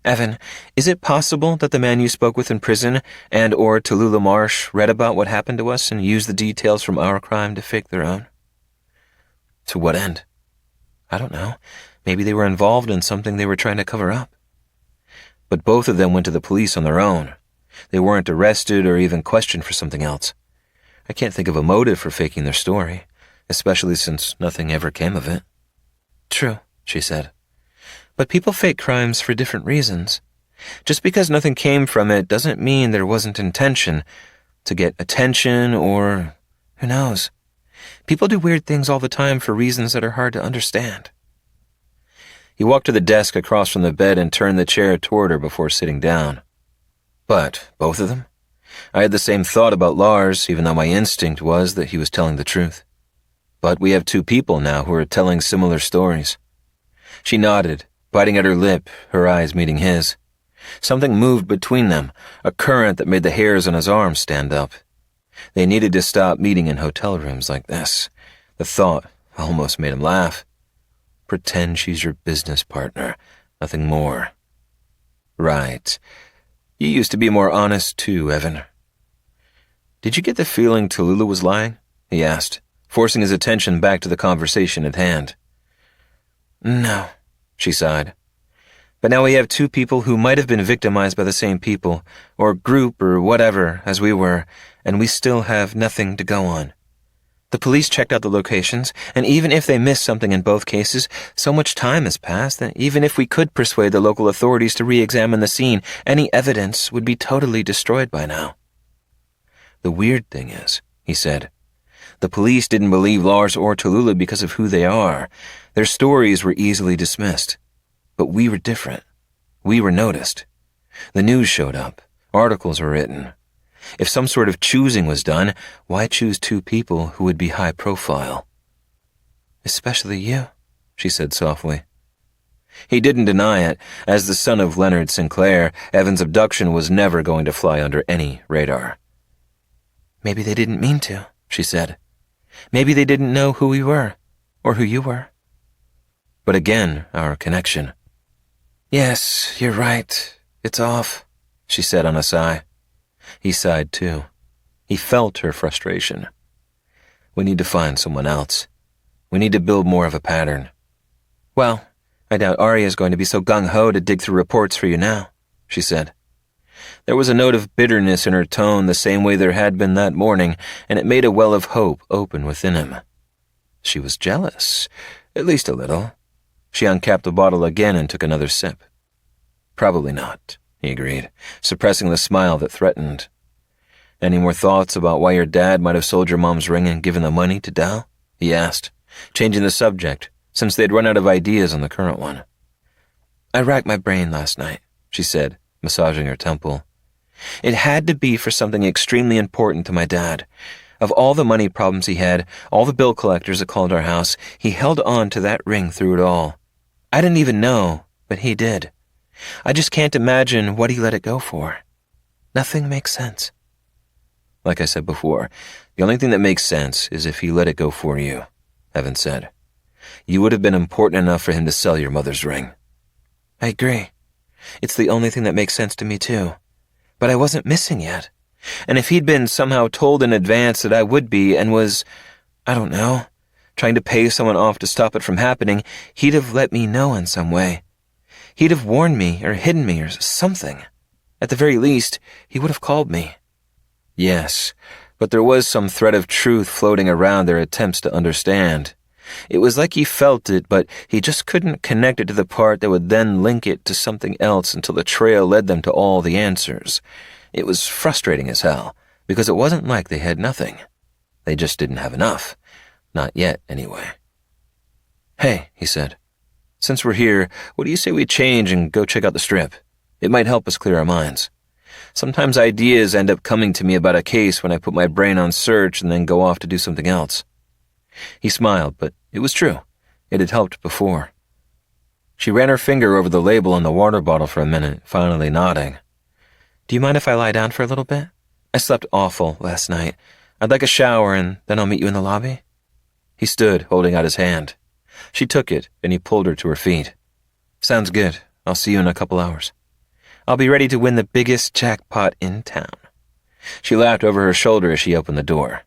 Evan, is it possible that the man you spoke with in prison and or Tallulah Marsh read about what happened to us and used the details from our crime to fake their own? To what end? I don't know. Maybe they were involved in something they were trying to cover up. But both of them went to the police on their own. They weren't arrested or even questioned for something else. I can't think of a motive for faking their story, especially since nothing ever came of it. True, she said. But people fake crimes for different reasons. Just because nothing came from it doesn't mean there wasn't intention to get attention or, who knows. People do weird things all the time for reasons that are hard to understand. He walked to the desk across from the bed and turned the chair toward her before sitting down. But, both of them? I had the same thought about Lars, even though my instinct was that he was telling the truth. But we have two people now who are telling similar stories. She nodded, biting at her lip, her eyes meeting his. Something moved between them, a current that made the hairs on his arms stand up. They needed to stop meeting in hotel rooms like this. The thought almost made him laugh. Pretend she's your business partner, nothing more. Right. You used to be more honest too, Evan. Did you get the feeling Tallulah was lying? He asked, forcing his attention back to the conversation at hand. No, she sighed. But now we have two people who might have been victimized by the same people, or group, or whatever, as we were, and we still have nothing to go on. The police checked out the locations, and even if they missed something in both cases, so much time has passed that even if we could persuade the local authorities to re-examine the scene, any evidence would be totally destroyed by now. The weird thing is, he said, the police didn't believe Lars or Tallulah because of who they are. Their stories were easily dismissed. But we were different. We were noticed. The news showed up. Articles were written. If some sort of choosing was done, why choose two people who would be high profile? Especially you, she said softly. He didn't deny it. As the son of Leonard Sinclair, Evan's abduction was never going to fly under any radar. Maybe they didn't mean to, she said. Maybe they didn't know who we were, or who you were. But again, our connection. Yes, you're right. It's off, she said on a sigh. He sighed too. He felt her frustration. We need to find someone else. We need to build more of a pattern. Well, I doubt Arya's going to be so gung-ho to dig through reports for you now, she said. There was a note of bitterness in her tone the same way there had been that morning, and it made a well of hope open within him. She was jealous, at least a little. She uncapped the bottle again and took another sip. Probably not, he agreed, suppressing the smile that threatened. Any more thoughts about why your dad might have sold your mom's ring and given the money to Dal? He asked, changing the subject, since they'd run out of ideas on the current one. I racked my brain last night, she said, massaging her temple. It had to be for something extremely important to my dad. Of all the money problems he had, all the bill collectors that called our house, he held on to that ring through it all. I didn't even know, but he did. I just can't imagine what he let it go for. Nothing makes sense. Like I said before, the only thing that makes sense is if he let it go for you, Evan said. You would have been important enough for him to sell your mother's ring. I agree. It's the only thing that makes sense to me too. But I wasn't missing yet. And if he'd been somehow told in advance that I would be and was, I don't know, trying to pay someone off to stop it from happening, he'd have let me know in some way. He'd have warned me or hidden me or something. At the very least, he would have called me. Yes, but there was some thread of truth floating around their attempts to understand. It was like he felt it, but he just couldn't connect it to the part that would then link it to something else until the trail led them to all the answers. It was frustrating as hell, because it wasn't like they had nothing. They just didn't have enough. Not yet, anyway. Hey, he said. Since we're here, what do you say we change and go check out the strip? It might help us clear our minds. Sometimes ideas end up coming to me about a case when I put my brain on search and then go off to do something else. He smiled, but it was true. It had helped before. She ran her finger over the label on the water bottle for a minute, finally nodding. Do you mind if I lie down for a little bit? I slept awful last night. I'd like a shower and then I'll meet you in the lobby. He stood, holding out his hand. She took it, and he pulled her to her feet. Sounds good. I'll see you in a couple hours. I'll be ready to win the biggest jackpot in town. She laughed over her shoulder as she opened the door.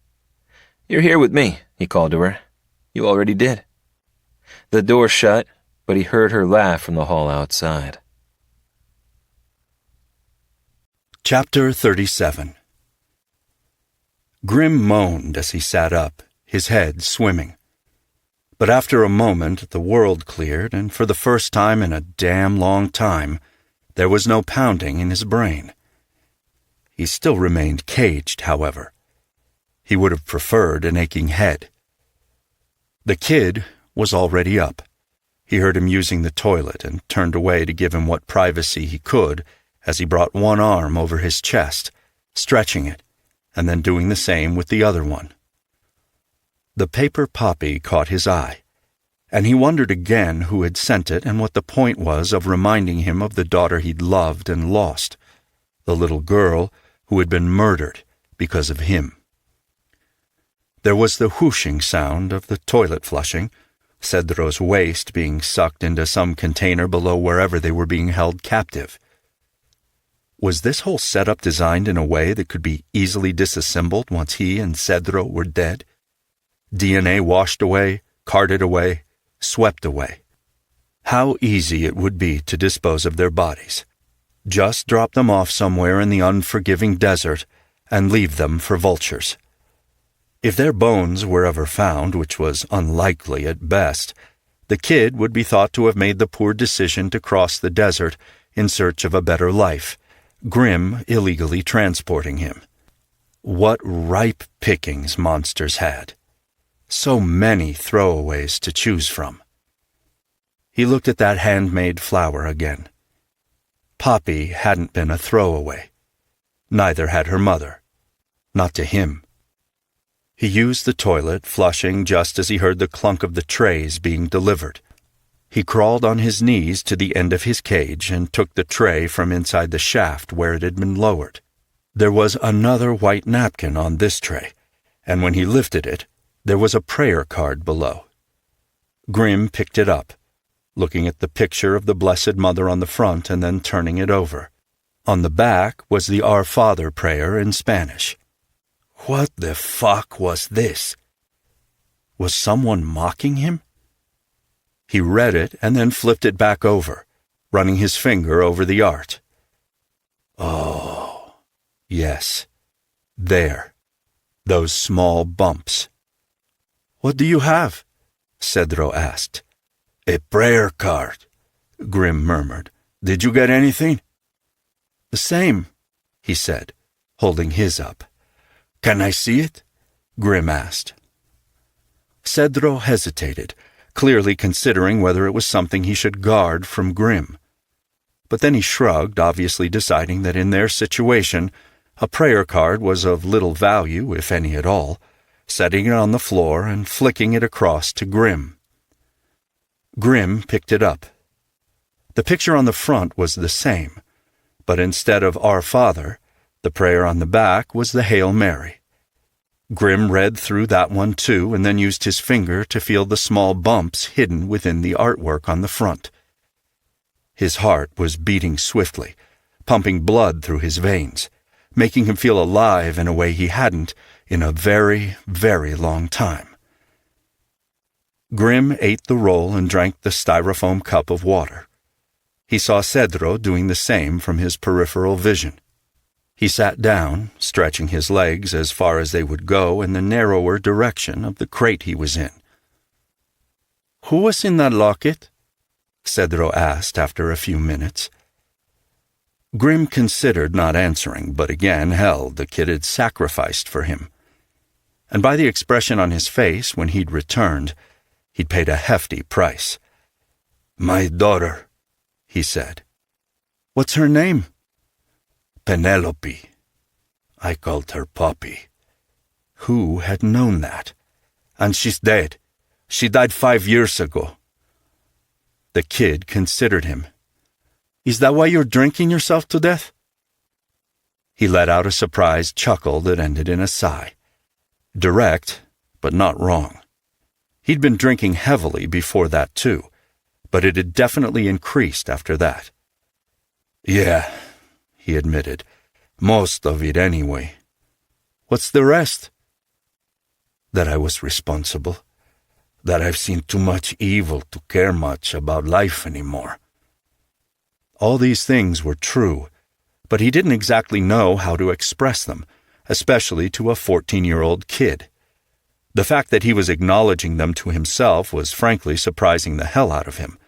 You're here with me, he called to her. You already did. The door shut, but he heard her laugh from the hall outside. Chapter 37. Grim moaned as he sat up, his head swimming. But after a moment, the world cleared, and for the first time in a damn long time, there was no pounding in his brain. He still remained caged, however. He would have preferred an aching head. The kid was already up. He heard him using the toilet and turned away to give him what privacy he could as he brought one arm over his chest, stretching it, and then doing the same with the other one. The paper poppy caught his eye, and he wondered again who had sent it and what the point was of reminding him of the daughter he'd loved and lost, the little girl who had been murdered because of him. There was the whooshing sound of the toilet flushing, Cedro's waste being sucked into some container below wherever they were being held captive. Was this whole setup designed in a way that could be easily disassembled once he and Cedro were dead? DNA washed away, carted away, swept away. How easy it would be to dispose of their bodies. Just drop them off somewhere in the unforgiving desert and leave them for vultures. If their bones were ever found, which was unlikely at best, the kid would be thought to have made the poor decision to cross the desert in search of a better life, Grimm illegally transporting him. What ripe pickings monsters had. So many throwaways to choose from. He looked at that handmade flower again. Poppy hadn't been a throwaway. Neither had her mother. Not to him. He used the toilet, flushing just as he heard the clunk of the trays being delivered. He crawled on his knees to the end of his cage and took the tray from inside the shaft where it had been lowered. There was another white napkin on this tray, and when he lifted it, there was a prayer card below. Grimm picked it up, looking at the picture of the Blessed Mother on the front and then turning it over. On the back was the Our Father prayer in Spanish. What the fuck was this? Was someone mocking him? He read it and then flipped it back over, running his finger over the art. Oh, yes. There. Those small bumps. What do you have? Cedro asked. A prayer card, Grimm murmured. Did you get anything? The same, he said, holding his up. Can I see it? Grimm asked. Cedro hesitated, clearly considering whether it was something he should guard from Grimm. But then he shrugged, obviously deciding that in their situation, a prayer card was of little value, if any at all, setting it on the floor and flicking it across to Grimm. Grimm picked it up. The picture on the front was the same, but instead of Our Father, the prayer on the back was the Hail Mary. Grimm read through that one too and then used his finger to feel the small bumps hidden within the artwork on the front. His heart was beating swiftly, pumping blood through his veins, making him feel alive in a way he hadn't in a very, very long time. Grimm ate the roll and drank the styrofoam cup of water. He saw Cedro doing the same from his peripheral vision. He sat down, stretching his legs as far as they would go in the narrower direction of the crate he was in. "Who was in that locket?" Cedro asked after a few minutes. Grimm considered not answering, but again held the kid had sacrificed for him. And by the expression on his face when he'd returned, he'd paid a hefty price. "My daughter," he said. "What's her name?" "Penelope. I called her Poppy." Who had known that? "And she's dead. She died 5 years ago." The kid considered him. "Is that why you're drinking yourself to death?" He let out a surprised chuckle that ended in a sigh. Direct, but not wrong. He'd been drinking heavily before that too, but it had definitely increased after that. "Yeah," he admitted. "Most of it anyway." "What's the rest?" "That I was responsible. That I've seen too much evil to care much about life anymore." All these things were true, but he didn't exactly know how to express them, especially to a 14-year-old kid. The fact that he was acknowledging them to himself was frankly surprising the hell out of him.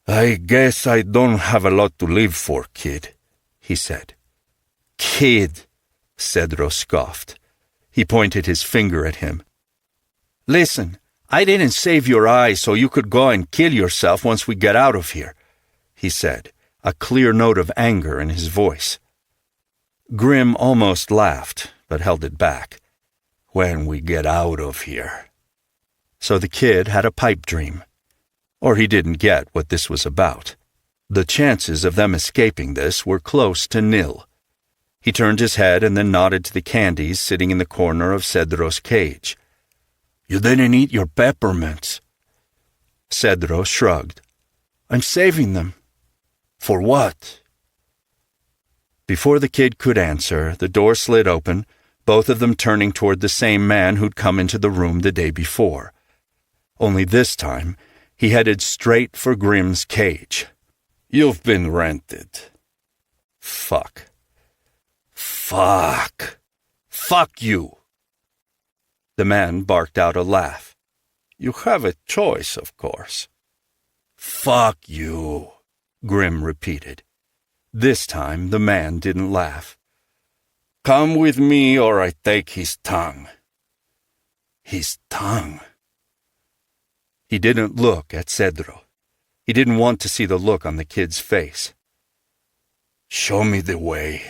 "I guess I don't have a lot to live for, kid," he said. "Kid," Cedro scoffed. He pointed his finger at him. "Listen, I didn't save your eyes so you could go and kill yourself once we get out of here, he said, a clear note of anger in his voice. Grim almost laughed, but held it back. When we get out of here. So the kid had a pipe dream. Or he didn't get what this was about. The chances of them escaping this were close to nil. He turned his head and then nodded to the candies sitting in the corner of Cedro's cage. You didn't eat your peppermints. Cedro shrugged. I'm saving them. For what? Before the kid could answer, the door slid open, both of them turning toward the same man who'd come into the room the day before. Only this time, he headed straight for Grim's cage. You've been rented. Fuck. Fuck. Fuck you. The man barked out a laugh. You have a choice, of course. Fuck you, Grim repeated. This time the man didn't laugh. Come with me or I take his tongue. His tongue. He didn't look at Cedro. He didn't want to see the look on the kid's face. Show me the way,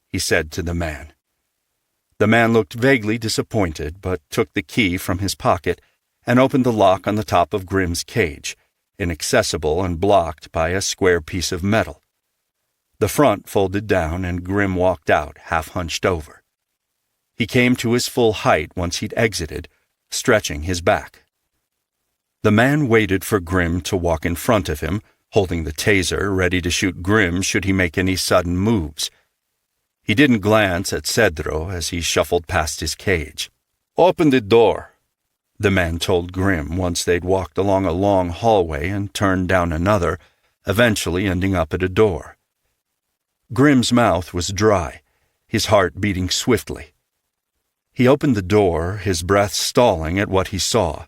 he said to the man. The man looked vaguely disappointed, but took the key from his pocket and opened the lock on the top of Grim's cage, inaccessible and blocked by a square piece of metal. The front folded down and Grim walked out, half hunched over. He came to his full height once he'd exited, stretching his back. The man waited for Grim to walk in front of him, holding the taser ready to shoot Grim should he make any sudden moves. He didn't glance at Cedro as he shuffled past his cage. Open the door, the man told Grim once they'd walked along a long hallway and turned down another, eventually ending up at a door. Grim's mouth was dry, his heart beating swiftly. He opened the door, his breath stalling at what he saw,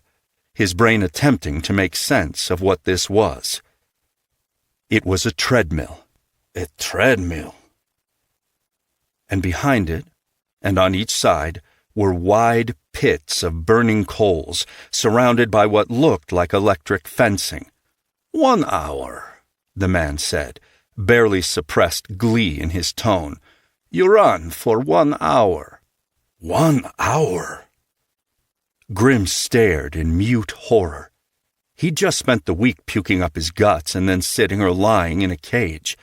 his brain attempting to make sense of what this was. It was a treadmill. A treadmill. And behind it, and on each side, were wide pits of burning coals, surrounded by what looked like electric fencing. 1 hour, the man said, barely suppressed glee in his tone. You run for 1 hour. 1 hour? Grim stared in mute horror. He'd just spent the week puking up his guts and then sitting or lying in a cage.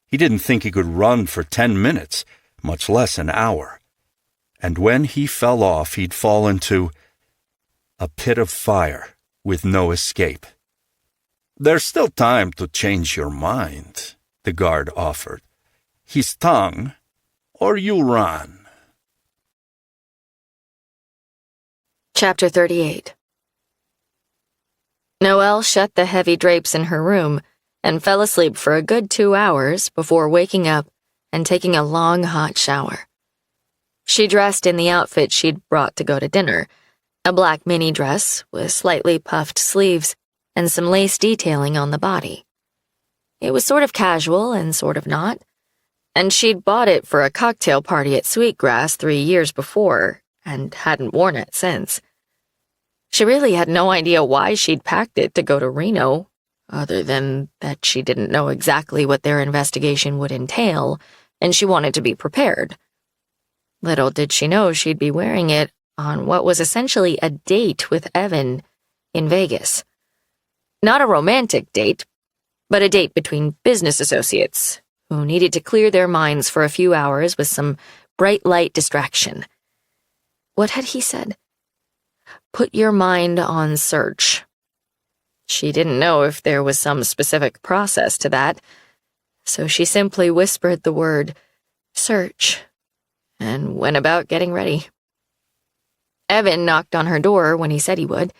He didn't think he could run for 10 minutes, much less an hour. And when he fell off, he'd fall into a pit of fire with no escape. There's still time to change your mind, the guard offered. His tongue, or you run. Chapter 38. Noelle shut the heavy drapes in her room and fell asleep for a good 2 hours before waking up and taking a long hot shower. She dressed in the outfit she'd brought to go to dinner, a black mini dress with slightly puffed sleeves and some lace detailing on the body. It was sort of casual and sort of not, and she'd bought it for a cocktail party at Sweetgrass 3 years before and hadn't worn it since. She really had no idea why she'd packed it to go to Reno, other than that she didn't know exactly what their investigation would entail, and she wanted to be prepared. Little did she know she'd be wearing it on what was essentially a date with Evan in Vegas. Not a romantic date, but a date between business associates who needed to clear their minds for a few hours with some bright light distraction. What had he said? Put your mind on search. She didn't know if there was some specific process to that, so she simply whispered the word search and went about getting ready. Evan knocked on her door when he said he would,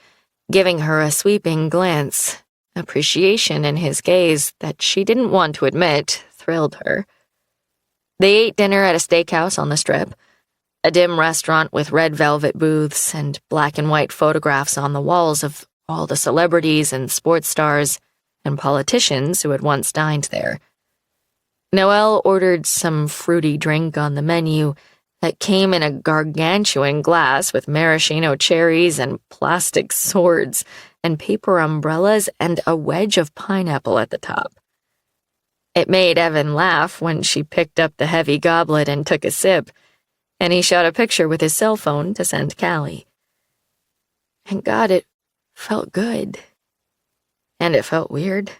giving her a sweeping glance. Appreciation in his gaze that she didn't want to admit thrilled her. They ate dinner at a steakhouse on the Strip, a dim restaurant with red velvet booths and black and white photographs on the walls of all the celebrities and sports stars and politicians who had once dined there. Noelle ordered some fruity drink on the menu that came in a gargantuan glass with maraschino cherries and plastic swords and paper umbrellas and a wedge of pineapple at the top. It made Evan laugh when she picked up the heavy goblet and took a sip, and he shot a picture with his cell phone to send Callie. And God, it felt good. And it felt weird.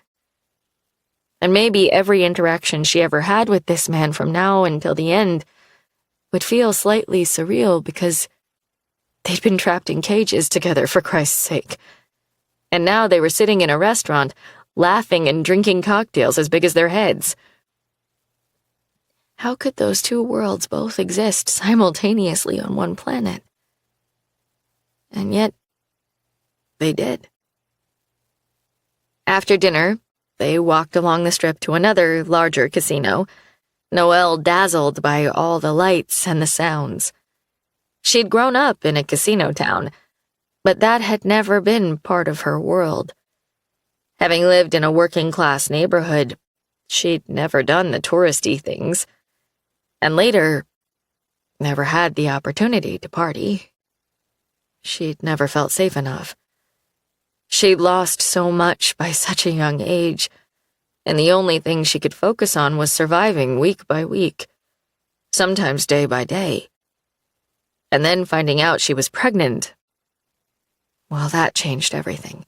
And maybe every interaction she ever had with this man from now until the end would feel slightly surreal because they'd been trapped in cages together, for Christ's sake. And now they were sitting in a restaurant, laughing and drinking cocktails as big as their heads. How could those two worlds both exist simultaneously on one planet? And yet, they did. After dinner, they walked along the strip to another, larger casino, Noelle dazzled by all the lights and the sounds. She'd grown up in a casino town, but that had never been part of her world. Having lived in a working-class neighborhood, she'd never done the touristy things, and later, never had the opportunity to party. She'd never felt safe enough. She'd lost so much by such a young age, and the only thing she could focus on was surviving week by week, sometimes day by day. And then finding out she was pregnant, well, that changed everything.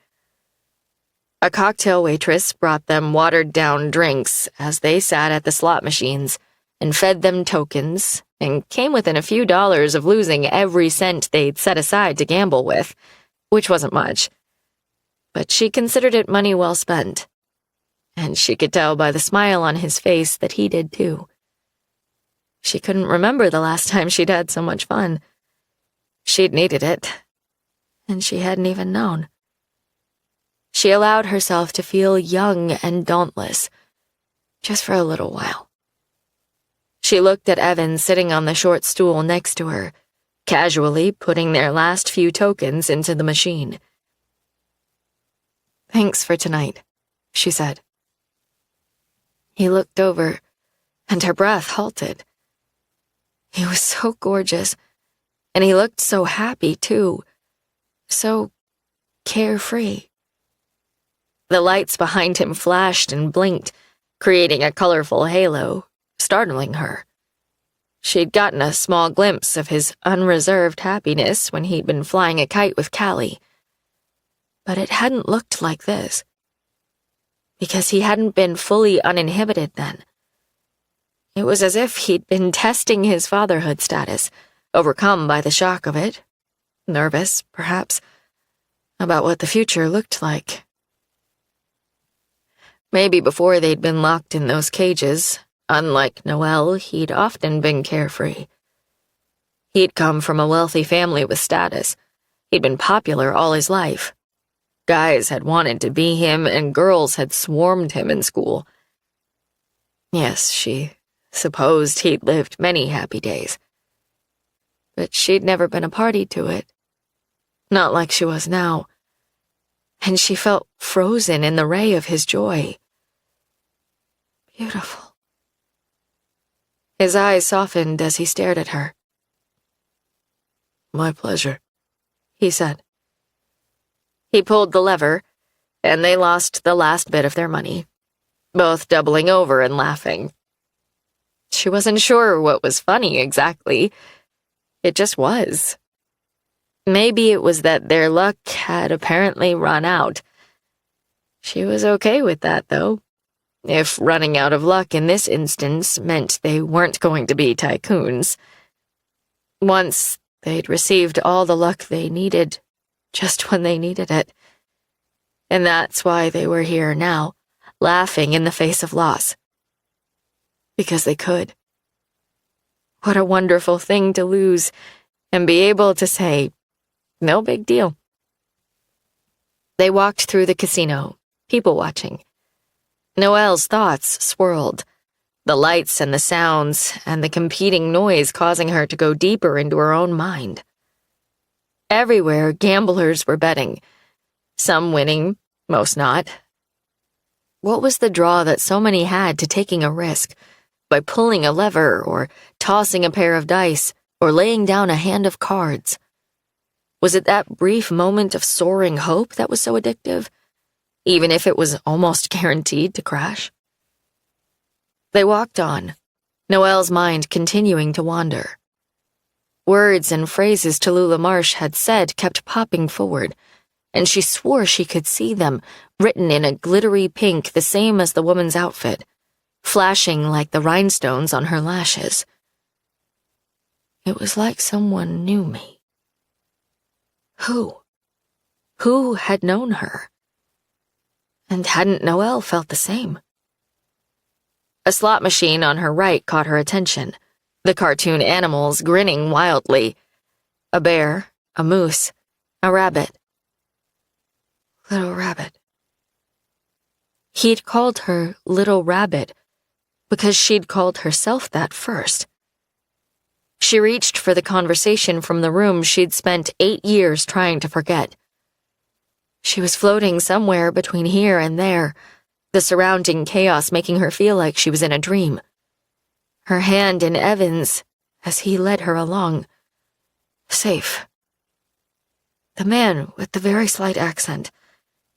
A cocktail waitress brought them watered-down drinks as they sat at the slot machines and fed them tokens and came within a few dollars of losing every cent they'd set aside to gamble with, which wasn't much. But she considered it money well spent. And she could tell by the smile on his face that he did too. She couldn't remember the last time she'd had so much fun. She'd needed it, and she hadn't even known. She allowed herself to feel young and dauntless, just for a little while. She looked at Evan sitting on the short stool next to her, casually putting their last few tokens into the machine. "Thanks for tonight," she said. He looked over, and her breath halted. He was so gorgeous, and he looked so happy, too. So carefree. The lights behind him flashed and blinked, creating a colorful halo, startling her. She'd gotten a small glimpse of his unreserved happiness when he'd been flying a kite with Callie. But it hadn't looked like this. Because he hadn't been fully uninhibited then. It was as if he'd been testing his fatherhood status, overcome by the shock of it, nervous, perhaps, about what the future looked like. Maybe before they'd been locked in those cages, unlike Noelle, he'd often been carefree. He'd come from a wealthy family with status. He'd been popular all his life. Guys had wanted to be him, and girls had swarmed him in school. Yes, she supposed he'd lived many happy days. But she'd never been a party to it. Not like she was now. And she felt frozen in the ray of his joy. Beautiful. His eyes softened as he stared at her. "My pleasure," he said. He pulled the lever, and they lost the last bit of their money, both doubling over and laughing. She wasn't sure what was funny exactly. It just was. Maybe it was that their luck had apparently run out. She was okay with that, though. If running out of luck in this instance meant they weren't going to be tycoons. Once they'd received all the luck they needed, just when they needed it. And that's why they were here now, laughing in the face of loss. Because they could. What a wonderful thing to lose, and be able to say, no big deal. They walked through the casino, people watching. Noelle's thoughts swirled, the lights and the sounds and the competing noise causing her to go deeper into her own mind. Everywhere, gamblers were betting, some winning, most not. What was the draw that so many had to taking a risk, by pulling a lever or tossing a pair of dice, or laying down a hand of cards? Was it that brief moment of soaring hope that was so addictive, even if it was almost guaranteed to crash? They walked on, Noelle's mind continuing to wander. Words and phrases Tallulah Marsh had said kept popping forward, and she swore she could see them, written in a glittery pink the same as the woman's outfit, flashing like the rhinestones on her lashes. It was like someone knew me. Who? Who had known her? And hadn't Noelle felt the same? A slot machine on her right caught her attention, the cartoon animals grinning wildly. A bear, a moose, a rabbit. Little Rabbit. He'd called her Little Rabbit because she'd called herself that first. She reached for the conversation from the room she'd spent 8 years trying to forget. She was floating somewhere between here and there, the surrounding chaos making her feel like she was in a dream. Her hand in Evan's as he led her along. Safe. The man with the very slight accent,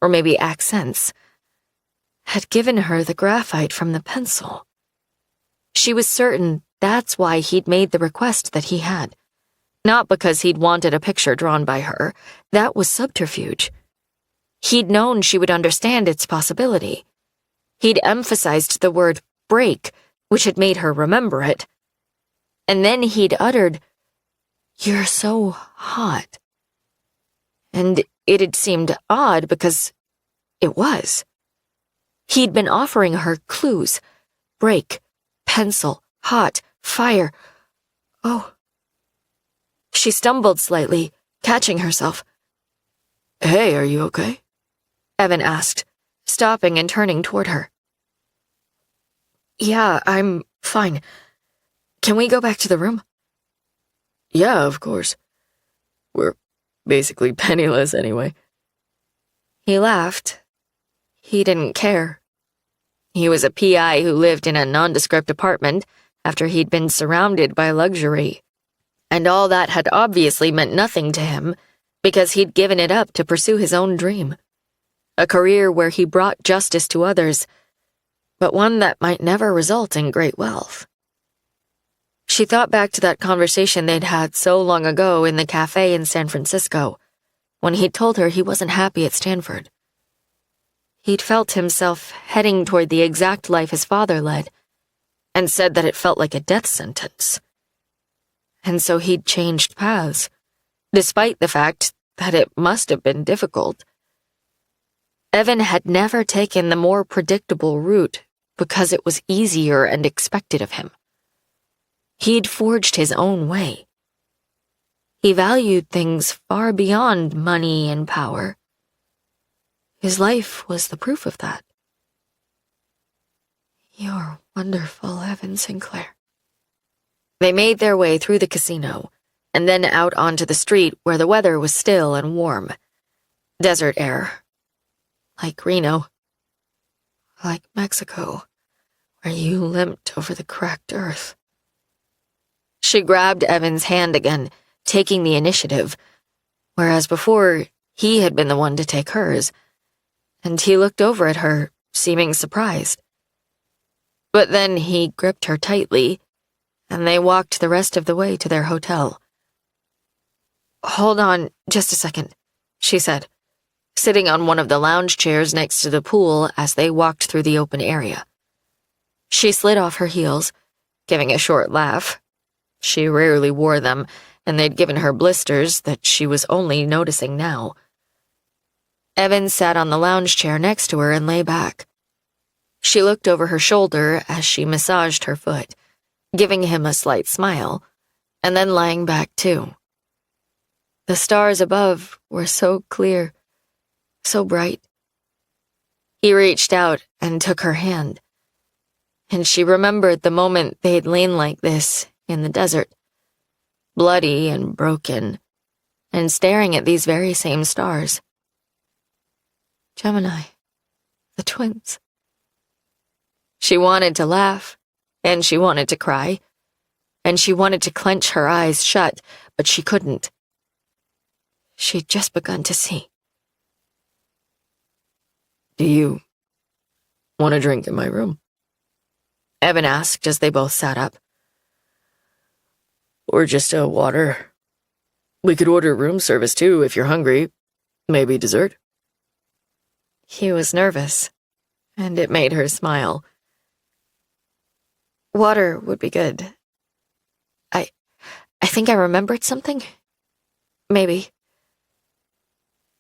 or maybe accents, had given her the graphite from the pencil. She was certain that's why he'd made the request that he had. Not because he'd wanted a picture drawn by her. That was subterfuge. He'd known she would understand its possibility. He'd emphasized the word break, which had made her remember it. And then he'd uttered, "You're so hot." And it had seemed odd because it was. He'd been offering her clues. Break, pencil, hot, fire. Oh. She stumbled slightly, catching herself. "Hey, are you okay?" Evan asked, stopping and turning toward her. "Yeah, I'm fine. Can we go back to the room?" "Yeah, of course. We're basically penniless anyway." He laughed. He didn't care. He was a PI who lived in a nondescript apartment after he'd been surrounded by luxury. And all that had obviously meant nothing to him because he'd given it up to pursue his own dream. A career where he brought justice to others, but one that might never result in great wealth. She thought back to that conversation they'd had so long ago in the cafe in San Francisco, when he'd told her he wasn't happy at Stanford. He'd felt himself heading toward the exact life his father led, and said that it felt like a death sentence. And so he'd changed paths, despite the fact that it must have been difficult. Evan had never taken the more predictable route because it was easier and expected of him. He'd forged his own way. He valued things far beyond money and power. His life was the proof of that. "You're wonderful, Evan Sinclair." They made their way through the casino, and then out onto the street where the weather was still and warm. Desert air. Like Reno. Like Mexico, where you limped over the cracked earth. She grabbed Evan's hand again, taking the initiative, whereas before, he had been the one to take hers, and he looked over at her, seeming surprised. But then he gripped her tightly, and they walked the rest of the way to their hotel. "Hold on just a second," she said, sitting on one of the lounge chairs next to the pool as they walked through the open area. She slid off her heels, giving a short laugh. She rarely wore them, and they'd given her blisters that she was only noticing now. Evan sat on the lounge chair next to her and lay back. She looked over her shoulder as she massaged her foot, giving him a slight smile, and then lying back too. The stars above were so clear, so bright. He reached out and took her hand, and she remembered the moment they'd lain like this in the desert, bloody and broken, and staring at these very same stars. Gemini, the twins. She wanted to laugh, and she wanted to cry, and she wanted to clench her eyes shut, but she couldn't. She'd just begun to see. Do you want a drink in my room? Evan asked as they both sat up. Or just a water? We could order room service too if you're hungry. Maybe dessert? He was nervous, and it made her smile. Water would be good. I think I remembered something? Maybe.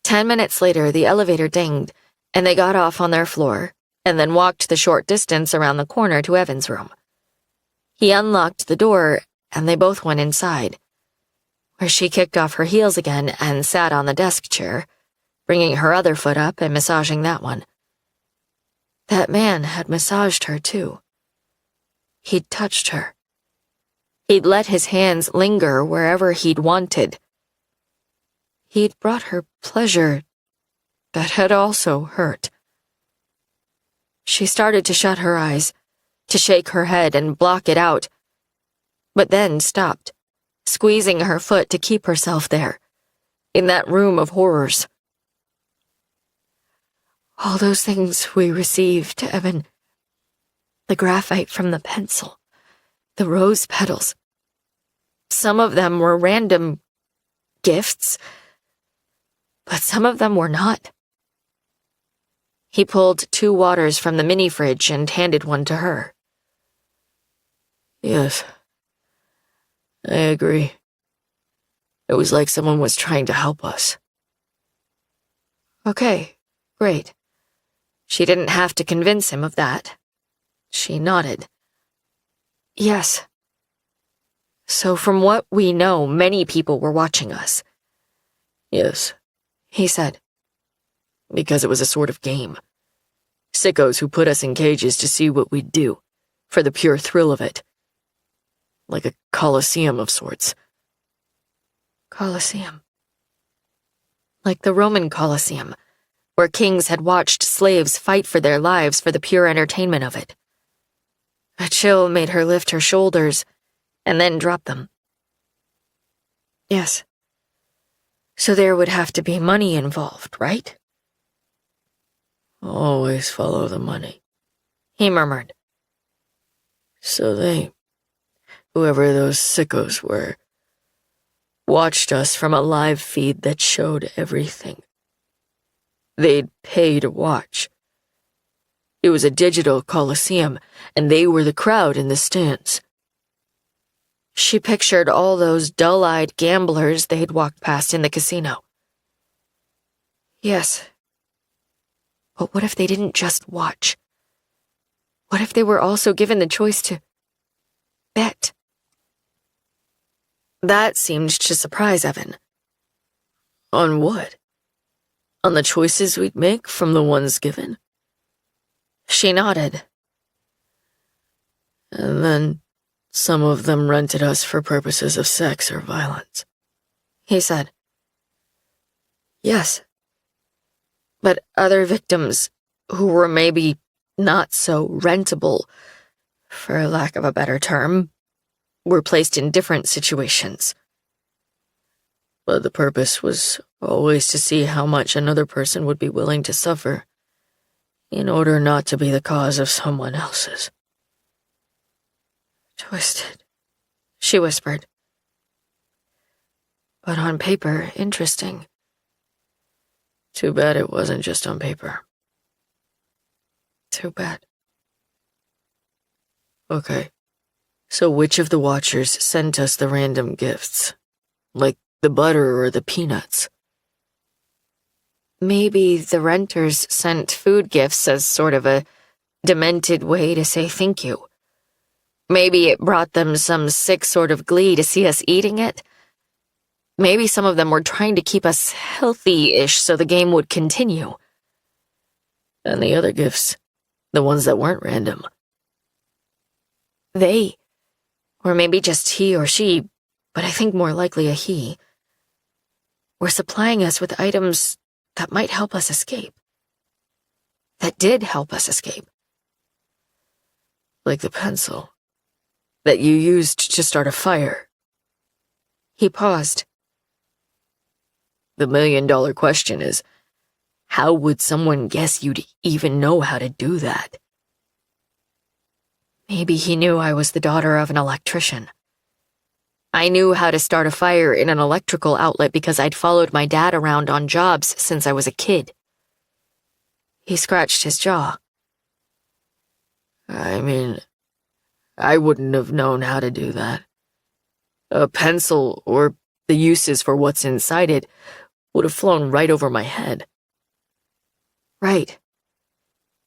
10 minutes later, the elevator dinged, and they got off on their floor, and then walked the short distance around the corner to Evan's room. He unlocked the door, and they both went inside, where she kicked off her heels again and sat on the desk chair, bringing her other foot up and massaging that one. That man had massaged her, too. He'd touched her. He'd let his hands linger wherever he'd wanted. He'd brought her pleasure that had also hurt. She started to shut her eyes, to shake her head and block it out, but then stopped, squeezing her foot to keep herself there, in that room of horrors. All those things we received, Evan. The graphite from the pencil, the rose petals. Some of them were random gifts, but some of them were not. He pulled 2 waters from the mini fridge and handed one to her. Yes, I agree. It was like someone was trying to help us. Okay, great. She didn't have to convince him of that. She nodded. Yes. So from what we know, many people were watching us. Yes, He said. because it was a sort of game. Sickos who put us in cages to see what we'd do, for the pure thrill of it. Like a coliseum of sorts. Colosseum. Like the Roman Colosseum, where kings had watched slaves fight for their lives for the pure entertainment of it. A chill made her lift her shoulders and then drop them. Yes. So there would have to be money involved, right? Always follow the money, He murmured. So they, whoever those sickos were, watched us from a live feed that showed everything. They'd pay to watch. It was a digital coliseum, and they were the crowd in the stands. She pictured all those dull-eyed gamblers they'd walked past in the casino. Yes. But what if they didn't just watch? What if they were also given the choice to bet? That seemed to surprise Evan. On what? On the choices we'd make from the ones given? She nodded. And then some of them rented us for purposes of sex or violence. He said. Yes. But other victims, who were maybe not so rentable, for lack of a better term, were placed in different situations. But the purpose was always to see how much another person would be willing to suffer, in order not to be the cause of someone else's. Twisted, she whispered. But on paper, interesting. Too bad it wasn't just on paper. Too bad. Okay, so which of the watchers sent us the random gifts? Like the butter or the peanuts? Maybe the renters sent food gifts as sort of a demented way to say thank you. Maybe it brought them some sick sort of glee to see us eating it. Maybe some of them were trying to keep us healthy-ish so the game would continue. And the other gifts, the ones that weren't random. They, or maybe just he or she, but I think more likely a he, were supplying us with items that might help us escape. That did help us escape. Like the pencil. that you used to start a fire. He paused. The million-dollar question is, how would someone guess you'd even know how to do that? Maybe he knew I was the daughter of an electrician. I knew how to start a fire in an electrical outlet because I'd followed my dad around on jobs since I was a kid. He scratched his jaw. I mean, I wouldn't have known how to do that. A pencil, or the uses for what's inside it, would have flown right over my head. Right.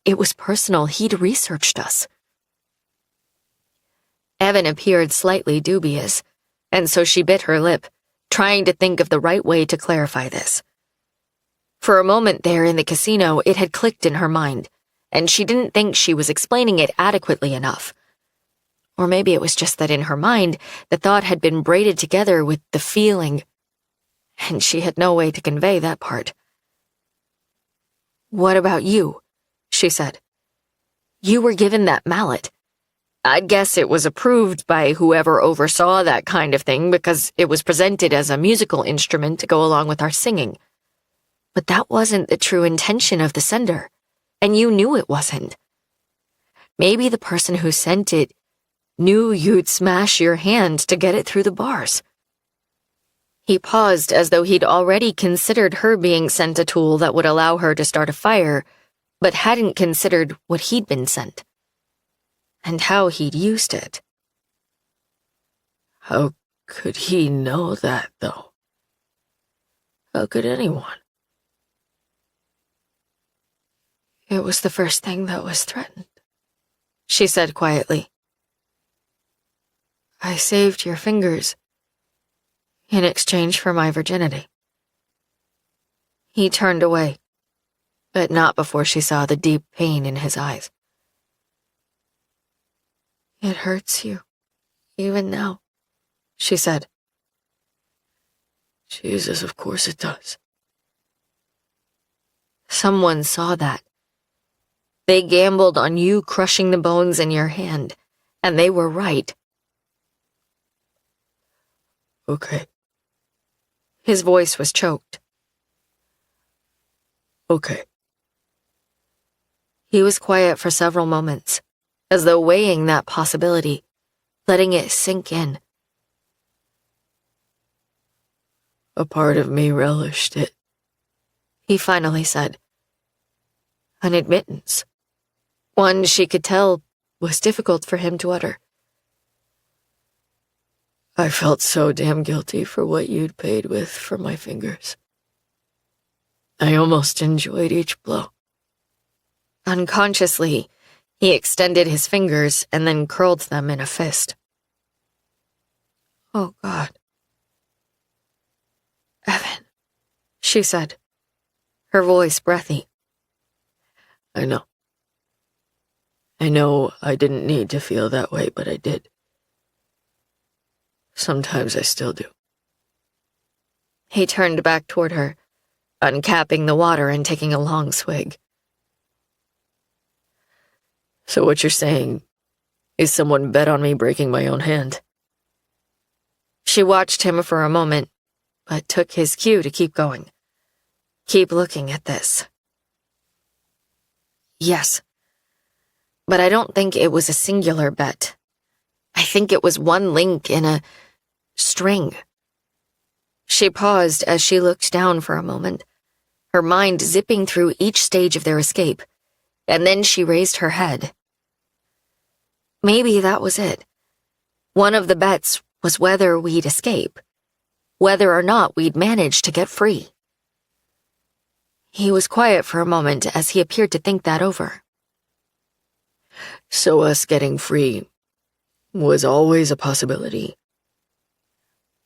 It was personal. He'd researched us. Evan appeared slightly dubious, and so she bit her lip, trying to think of the right way to clarify this. For a moment there in the casino, it had clicked in her mind, and she didn't think she was explaining it adequately enough. Or maybe it was just that in her mind, the thought had been braided together with the feeling, and she had no way to convey that part. "What about you?" she said. "You were given that mallet. I'd guess it was approved by whoever oversaw that kind of thing because it was presented as a musical instrument to go along with our singing. But that wasn't the true intention of the sender, and you knew it wasn't. Maybe the person who sent it knew you'd smash your hand to get it through the bars." He paused as though he'd already considered her being sent a tool that would allow her to start a fire, but hadn't considered what he'd been sent. And how he'd used it. How could he know that, though? How could anyone? "It was the first thing that was threatened," she said quietly. "I saved your fingers in exchange for my virginity." He turned away, but not before she saw the deep pain in his eyes. "It hurts you, even now," she said. Jesus, of course it does. Someone saw that. They gambled on you crushing the bones in your hand, and they were right. Okay. His voice was choked. Okay. He was quiet for several moments, as though weighing that possibility, letting it sink in. A part of me relished it, he finally said. An admittance. One she could tell was difficult for him to utter. I felt so damn guilty for what you'd paid with for my fingers. I almost enjoyed each blow. Unconsciously, he extended his fingers and then curled them in a fist. "Oh, God." "Evan," she said, her voice breathy. I know. I know I didn't need to feel that way, but I did. Sometimes I still do. He turned back toward her, uncapping the water and taking a long swig. So what you're saying is someone bet on me breaking my own hand? She watched him for a moment, but took his cue to keep going. Keep looking at this. Yes. But I don't think it was a singular bet. I think it was one link in a string. She paused as she looked down for a moment, her mind zipping through each stage of their escape, and then she raised her head. Maybe that was it. One of the bets was whether we'd escape, whether or not we'd manage to get free. He was quiet for a moment as he appeared to think that over. So us getting free was always a possibility.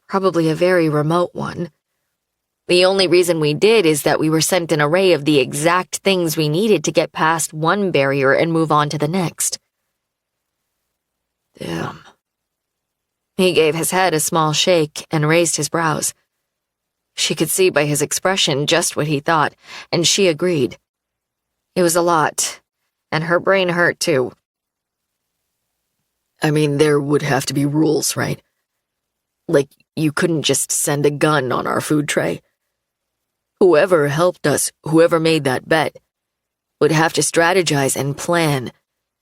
Probably a very remote one. The only reason we did is that we were sent an array of the exact things we needed to get past one barrier and move on to the next. Damn. He gave his head a small shake and raised his brows. She could see by his expression just what he thought, and she agreed. It was a lot, and her brain hurt too. I mean, there would have to be rules, right? Like, you couldn't just send a gun on our food tray. Whoever helped us, whoever made that bet, would have to strategize and plan,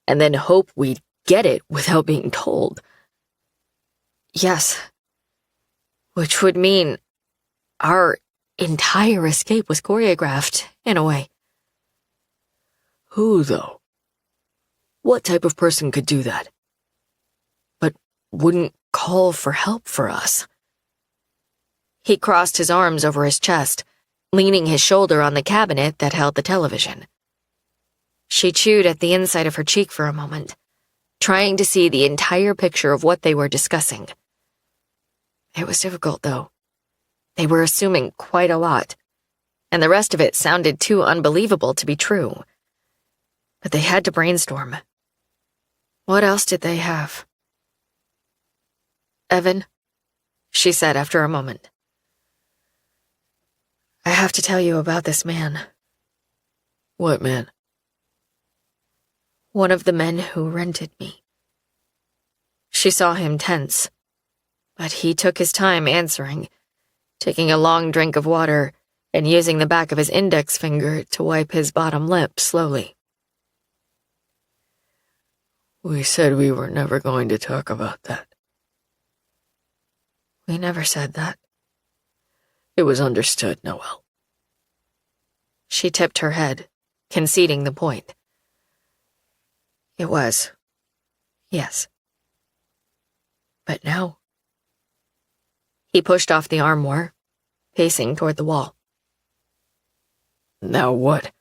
and then hope we'd get it without being told. Yes. Which would mean our entire escape was choreographed, in a way. Who, though? What type of person could do that? But wouldn't call for help for us? He crossed his arms over his chest, leaning his shoulder on the cabinet that held the television. She chewed at the inside of her cheek for a moment, trying to see the entire picture of what they were discussing. It was difficult, though. They were assuming quite a lot, and the rest of it sounded too unbelievable to be true. But they had to brainstorm. What else did they have? Evan, she said after a moment. I have to tell you about this man. What man? One of the men who rented me. She saw him tense, but he took his time answering, taking a long drink of water and using the back of his index finger to wipe his bottom lip slowly. We said we were never going to talk about that. We never said that. It was understood, Noelle. She tipped her head, conceding the point. It was. Yes. But now... He pushed off the armoire, pacing toward the wall. Now what?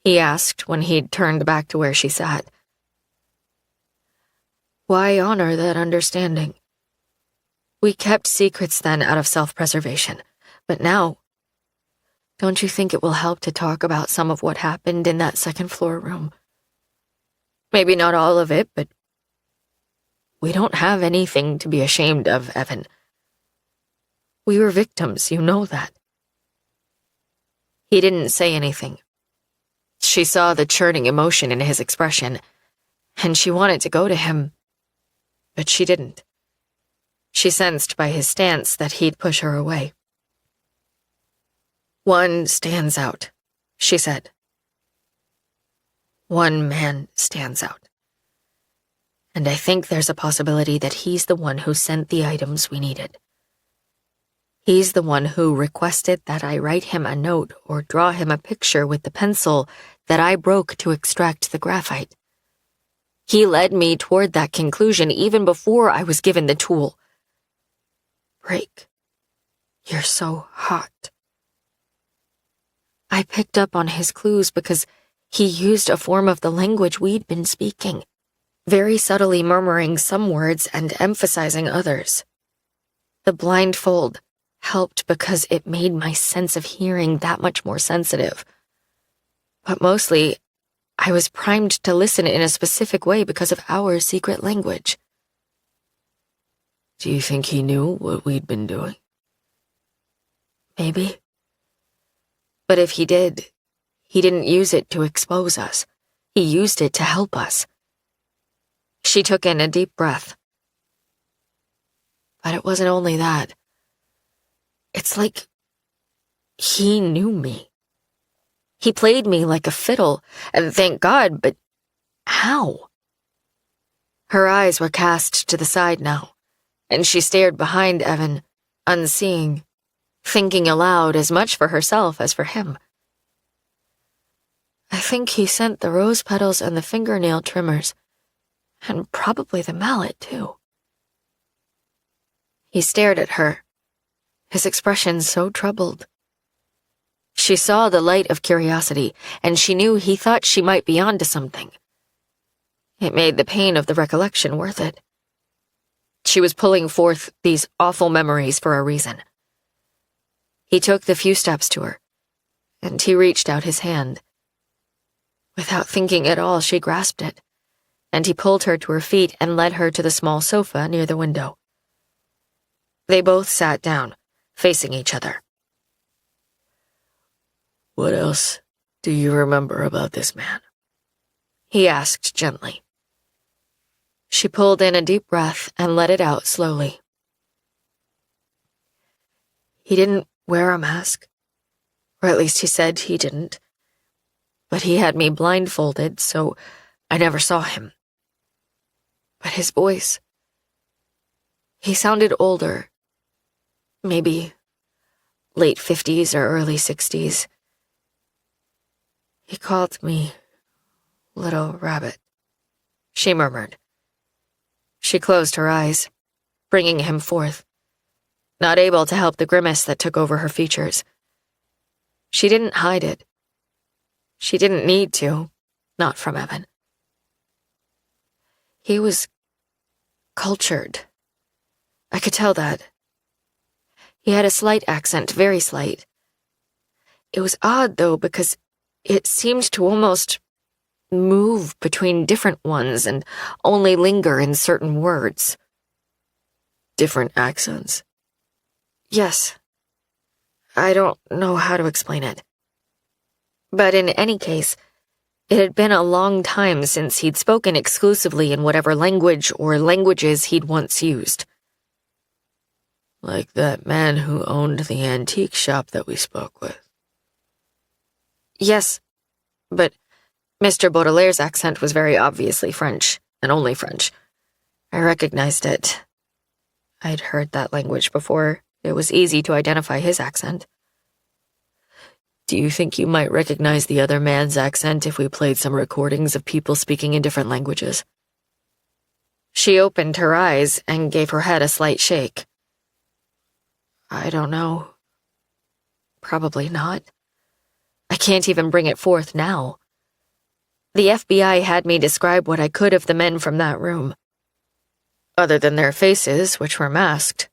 He asked when he'd turned back to where she sat. Why honor that understanding? We kept secrets then out of self-preservation, but now... Don't you think it will help to talk about some of what happened in that second-floor room? Maybe not all of it, but... We don't have anything to be ashamed of, Evan. We were victims, you know that. He didn't say anything. She saw the churning emotion in his expression, and she wanted to go to him, but she didn't. She sensed by his stance that he'd push her away. One stands out, she said. One man stands out. And I think there's a possibility that he's the one who sent the items we needed. He's the one who requested that I write him a note or draw him a picture with the pencil that I broke to extract the graphite. He led me toward that conclusion even before I was given the tool. Break. You're so hot. I picked up on his clues because he used a form of the language we'd been speaking, very subtly murmuring some words and emphasizing others. The blindfold helped because it made my sense of hearing that much more sensitive. But mostly, I was primed to listen in a specific way because of our secret language. Do you think he knew what we'd been doing? Maybe. But if he did, he didn't use it to expose us. He used it to help us. She took in a deep breath. But it wasn't only that. It's like he knew me. He played me like a fiddle, and thank God, but how? Her eyes were cast to the side now, and she stared behind Evan, unseeing, thinking aloud as much for herself as for him. I think he sent the rose petals and the fingernail trimmers, and probably the mallet, too. He stared at her, his expression so troubled. She saw the light of curiosity, and she knew he thought she might be onto something. It made the pain of the recollection worth it. She was pulling forth these awful memories for a reason. He took the few steps to her, and he reached out his hand. Without thinking at all, she grasped it, and he pulled her to her feet and led her to the small sofa near the window. They both sat down, facing each other. What else do you remember about this man? He asked gently. She pulled in a deep breath and let it out slowly. He didn't wear a mask, or at least he said he didn't. But he had me blindfolded, so I never saw him. But his voice, he sounded older, maybe late 50s or early 60s. He called me Little Rabbit, she murmured. She closed her eyes, bringing him forth, not able to help the grimace that took over her features. She didn't hide it. She didn't need to, not from Evan. He was cultured. I could tell that. He had a slight accent, very slight. It was odd, though, because it seemed to almost move between different ones and only linger in certain words. Different accents? Yes. I don't know how to explain it. But in any case, it had been a long time since he'd spoken exclusively in whatever language or languages he'd once used. Like that man who owned the antique shop that we spoke with. Yes, but Mr. Baudelaire's accent was very obviously French, and only French. I recognized it. I'd heard that language before. It was easy to identify his accent. Do you think you might recognize the other man's accent if we played some recordings of people speaking in different languages? She opened her eyes and gave her head a slight shake. I don't know. Probably not. I can't even bring it forth now. The FBI had me describe what I could of the men from that room. Other than their faces, which were masked.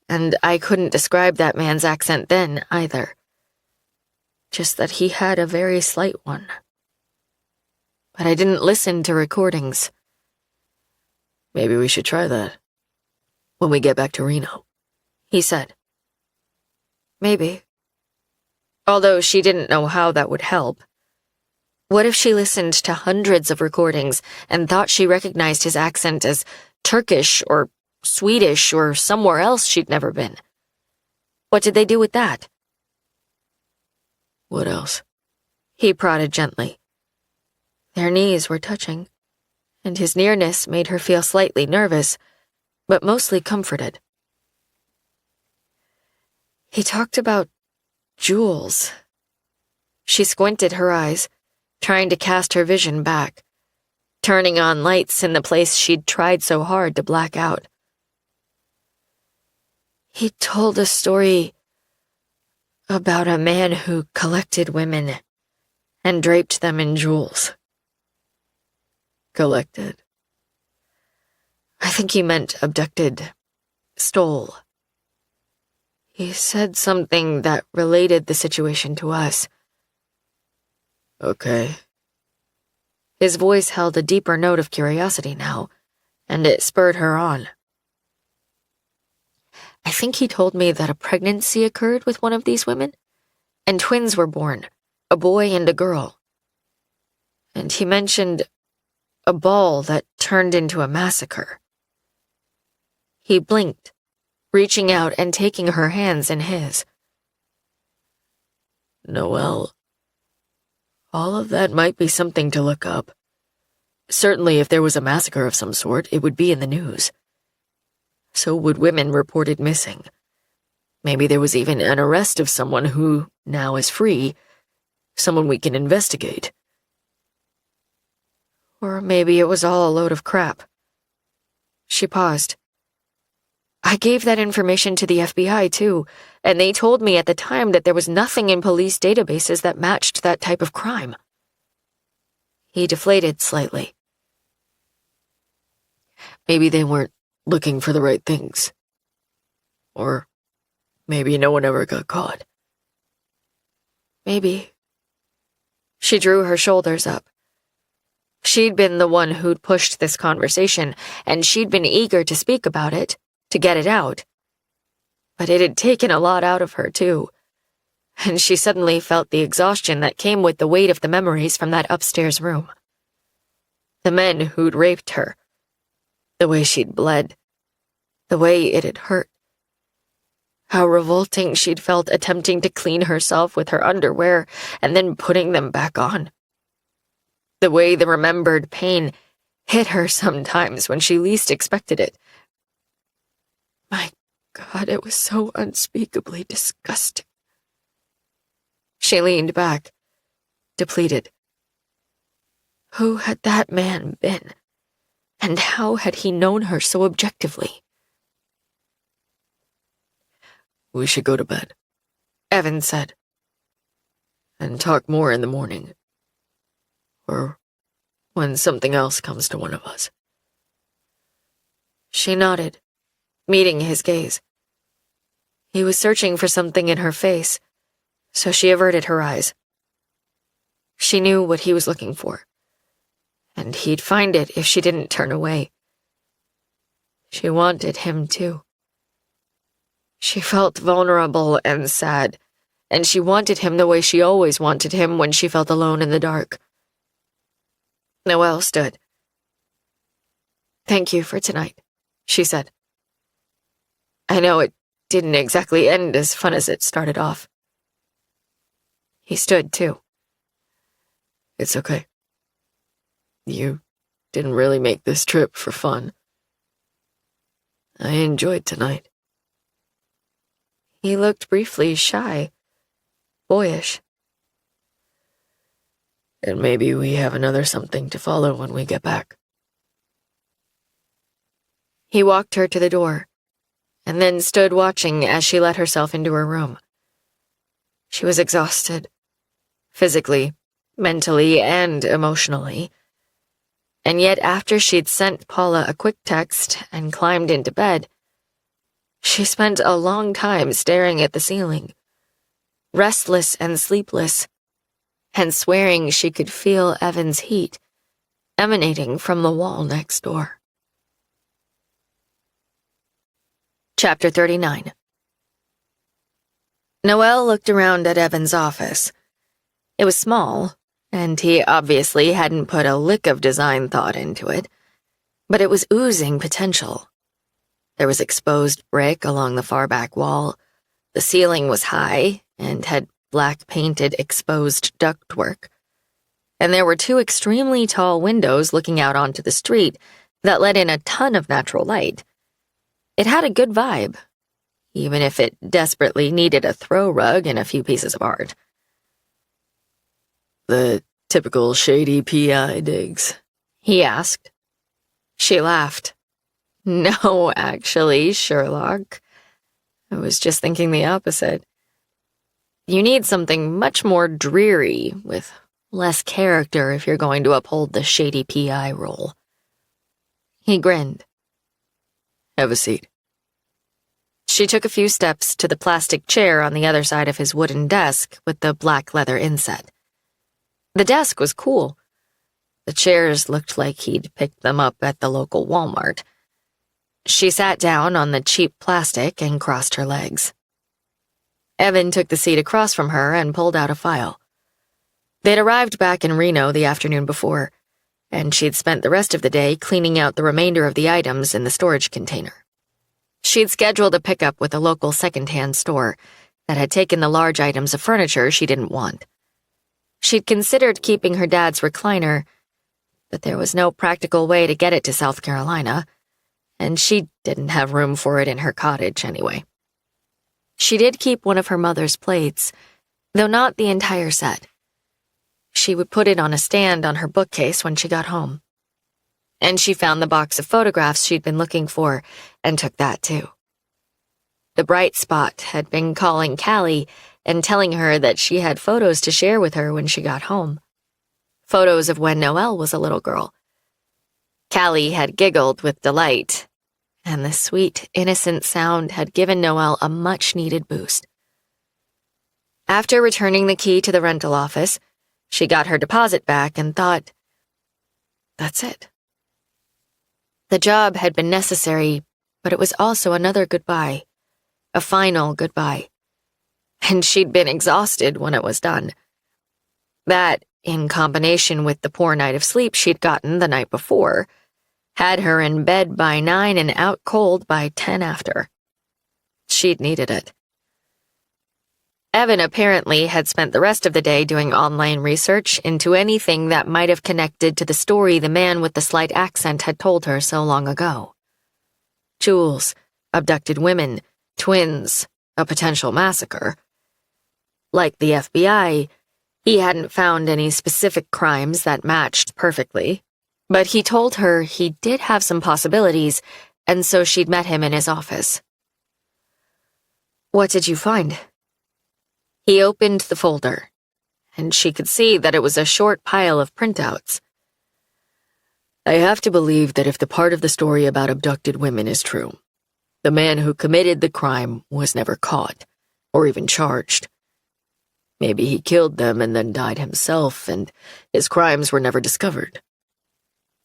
And I couldn't describe that man's accent then, either. Just that he had a very slight one. But I didn't listen to recordings. Maybe we should try that. When we get back to Reno, he said. Maybe. Although she didn't know how that would help. What if she listened to hundreds of recordings and thought she recognized his accent as Turkish or Swedish or somewhere else she'd never been? What did they do with that? What else? He prodded gently. Their knees were touching, and his nearness made her feel slightly nervous, but mostly comforted. He talked about jewels. She squinted her eyes, trying to cast her vision back, turning on lights in the place she'd tried so hard to black out. He told a story about a man who collected women and draped them in jewels. Collected? I think he meant abducted, stole. He said something that related the situation to us. Okay. His voice held a deeper note of curiosity now, and it spurred her on. I think he told me that a pregnancy occurred with one of these women, and twins were born, a boy and a girl. And he mentioned a ball that turned into a massacre. He blinked, reaching out and taking her hands in his. Noelle, all of that might be something to look up. Certainly, if there was a massacre of some sort, it would be in the news. So would women reported missing. Maybe there was even an arrest of someone who now is free, someone we can investigate. Or maybe it was all a load of crap. She paused. I gave that information to the FBI, too, and they told me at the time that there was nothing in police databases that matched that type of crime. He deflated slightly. Maybe they weren't looking for the right things. Or maybe no one ever got caught. Maybe. She drew her shoulders up. She'd been the one who'd pushed this conversation, and she'd been eager to speak about it, to get it out. But it had taken a lot out of her, too. And she suddenly felt the exhaustion that came with the weight of the memories from that upstairs room. The men who'd raped her. The way she'd bled. The way it had hurt. How revolting she'd felt attempting to clean herself with her underwear and then putting them back on. The way the remembered pain hit her sometimes when she least expected it. My God, it was so unspeakably disgusting. She leaned back, depleted. Who had that man been? And how had he known her so objectively? We should go to bed, Evan said. and talk more in the morning. Or when something else comes to one of us. She nodded, meeting his gaze. He was searching for something in her face, so she averted her eyes. She knew what he was looking for, and he'd find it if she didn't turn away. She wanted him too. She felt vulnerable and sad, and she wanted him the way she always wanted him when she felt alone in the dark. Noelle stood. "Thank you for tonight," she said. "I know it didn't exactly end as fun as it started off." He stood too. It's okay. You didn't really make this trip for fun. I enjoyed tonight. He looked briefly shy, boyish. And maybe we have another something to follow when we get back. He walked her to the door, and then stood watching as she let herself into her room. She was exhausted, physically, mentally, and emotionally. And yet after she'd sent Paula a quick text and climbed into bed, she spent a long time staring at the ceiling, restless and sleepless, and swearing she could feel Evan's heat emanating from the wall next door. Chapter 39. Noelle looked around at Evan's office. It was small, and he obviously hadn't put a lick of design thought into it, but it was oozing potential. There was exposed brick along the far back wall, the ceiling was high and had black-painted exposed ductwork, and there were 2 extremely tall windows looking out onto the street that let in a ton of natural light. It had a good vibe, even if it desperately needed a throw rug and a few pieces of art. The typical shady PI digs, he asked. She laughed. No, actually, Sherlock. I was just thinking the opposite. You need something much more dreary, with less character if you're going to uphold the shady PI role. He grinned. Have a seat. She took a few steps to the plastic chair on the other side of his wooden desk with the black leather inset. The desk was cool. The chairs looked like he'd picked them up at the local Walmart. She sat down on the cheap plastic and crossed her legs. Evan took the seat across from her and pulled out a file. They'd arrived back in Reno the afternoon before, and she'd spent the rest of the day cleaning out the remainder of the items in the storage container. She'd scheduled a pickup with a local second-hand store that had taken the large items of furniture she didn't want. She'd considered keeping her dad's recliner, but there was no practical way to get it to South Carolina, and she didn't have room for it in her cottage anyway. She did keep one of her mother's plates, though not the entire set. She would put it on a stand on her bookcase when she got home. And she found the box of photographs she'd been looking for and took that too. The bright spot had been calling Callie and telling her that she had photos to share with her when she got home. Photos of when Noelle was a little girl. Callie had giggled with delight, and the sweet, innocent sound had given Noelle a much-needed boost. After returning the key to the rental office, she got her deposit back and thought, that's it. The job had been necessary, but it was also another goodbye, a final goodbye. And she'd been exhausted when it was done. That, in combination with the poor night of sleep she'd gotten the night before, Had her in bed by 9 and out cold by 10 after. She'd needed it. Evan apparently had spent the rest of the day doing online research into anything that might have connected to the story the man with the slight accent had told her so long ago. Jewels, abducted women, twins, a potential massacre. Like the FBI, he hadn't found any specific crimes that matched perfectly, but he told her he did have some possibilities, and so she'd met him in his office. "What did you find?" He opened the folder, and she could see that it was a short pile of printouts. "I have to believe that if the part of the story about abducted women is true, the man who committed the crime was never caught, or even charged. Maybe he killed them and then died himself, and his crimes were never discovered."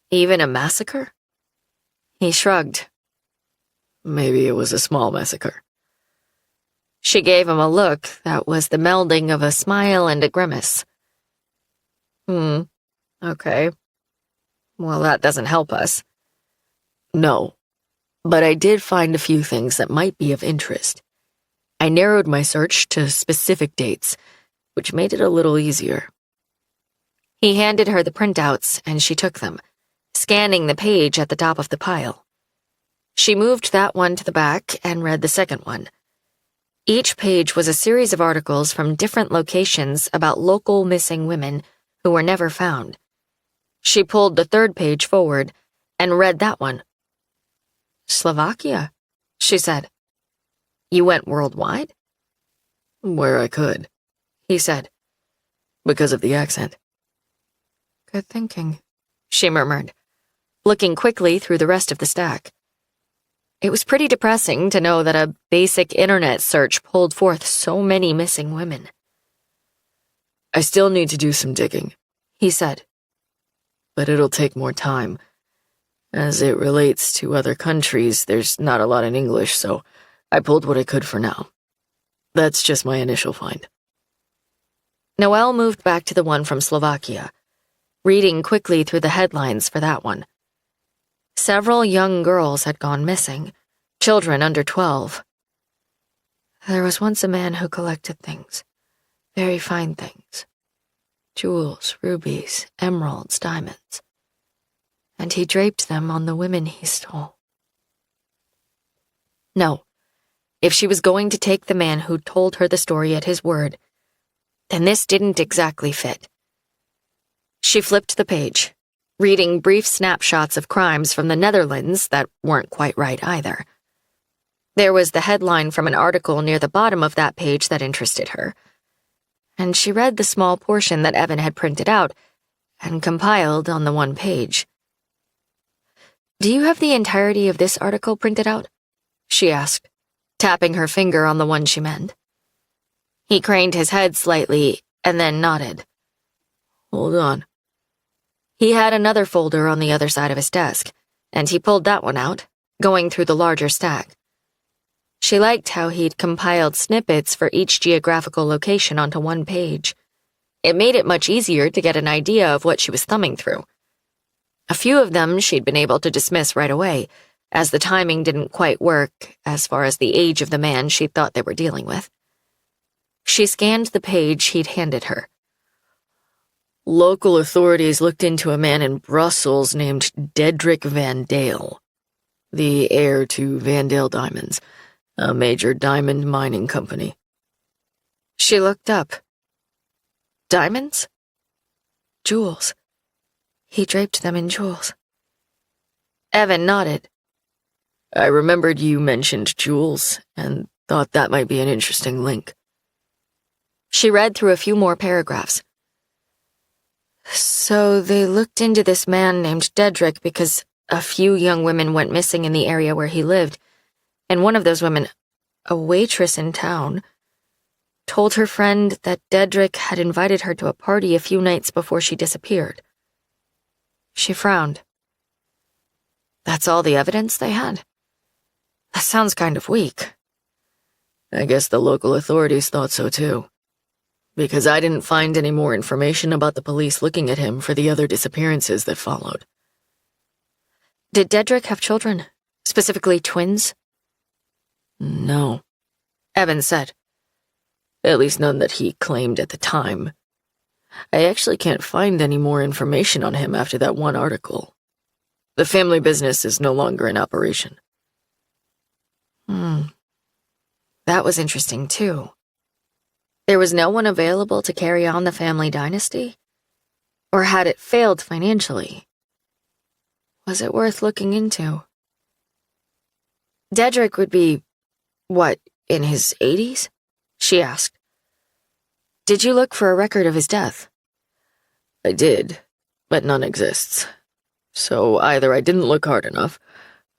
"Even a massacre?" He shrugged. "Maybe it was a small massacre." She gave him a look that was the melding of a smile and a grimace. Okay. Well, that doesn't help us." "No, but I did find a few things that might be of interest. I narrowed my search to specific dates, which made it a little easier." He handed her the printouts, and she took them, scanning the page at the top of the pile. She moved that one to the back and read the second one. Each page was a series of articles from different locations about local missing women who were never found. She pulled the third page forward and read that one. "Slovakia," she said. "You went worldwide?" "Where I could," he said. "Because of the accent." "Good thinking," she murmured, looking quickly through the rest of the stack. It was pretty depressing to know that a basic internet search pulled forth so many missing women. "I still need to do some digging," he said. "but it'll take more time. As it relates to other countries, there's not a lot in English, so I pulled what I could for now. That's just my initial find." Noelle moved back to the one from Slovakia, reading quickly through the headlines for that one. Several young girls had gone missing, children under 12. "There was once a man who collected things, very fine things. Jewels, rubies, emeralds, diamonds. And he draped them on the women he stole." No, if she was going to take the man who told her the story at his word, then this didn't exactly fit. She flipped the page, reading brief snapshots of crimes from the Netherlands that weren't quite right either. There was the headline from an article near the bottom of that page that interested her, and she read the small portion that Evan had printed out and compiled on the one page. "Do you have the entirety of this article printed out?" she asked, tapping her finger on the one she meant. He craned his head slightly and then nodded. "Hold on." He had another folder on the other side of his desk, and he pulled that one out, going through the larger stack. She liked how he'd compiled snippets for each geographical location onto one page. It made it much easier to get an idea of what she was thumbing through. A few of them she'd been able to dismiss right away, as the timing didn't quite work as far as the age of the man she thought they were dealing with. She scanned the page he'd handed her. "Local authorities looked into a man in Brussels named Dedrick Van Dale, the heir to Van Dale Diamonds, a major diamond mining company." She looked up. "Diamonds?" "Jewels. He draped them in jewels." Evan nodded. "I remembered you mentioned jewels, and thought that might be an interesting link." She read through a few more paragraphs. "So they looked into this man named Dedrick because a few young women went missing in the area where he lived, and one of those women, a waitress in town, told her friend that Dedrick had invited her to a party a few nights before she disappeared." She frowned. "That's all the evidence they had? That sounds kind of weak." "I guess the local authorities thought so too. Because I didn't find any more information about the police looking at him for the other disappearances that followed." Did Dedrick have children? Specifically twins? No, Evan said. At least none that he claimed at the time. I actually can't find any more information on him after that one article. The family business is no longer in operation. That was interesting, too. There was no one available to carry on the family dynasty? Or had it failed financially? Was it worth looking into? Dedrick would be, in his 80s? She asked. Did you look for a record of his death? I did, but none exists. So either I didn't look hard enough,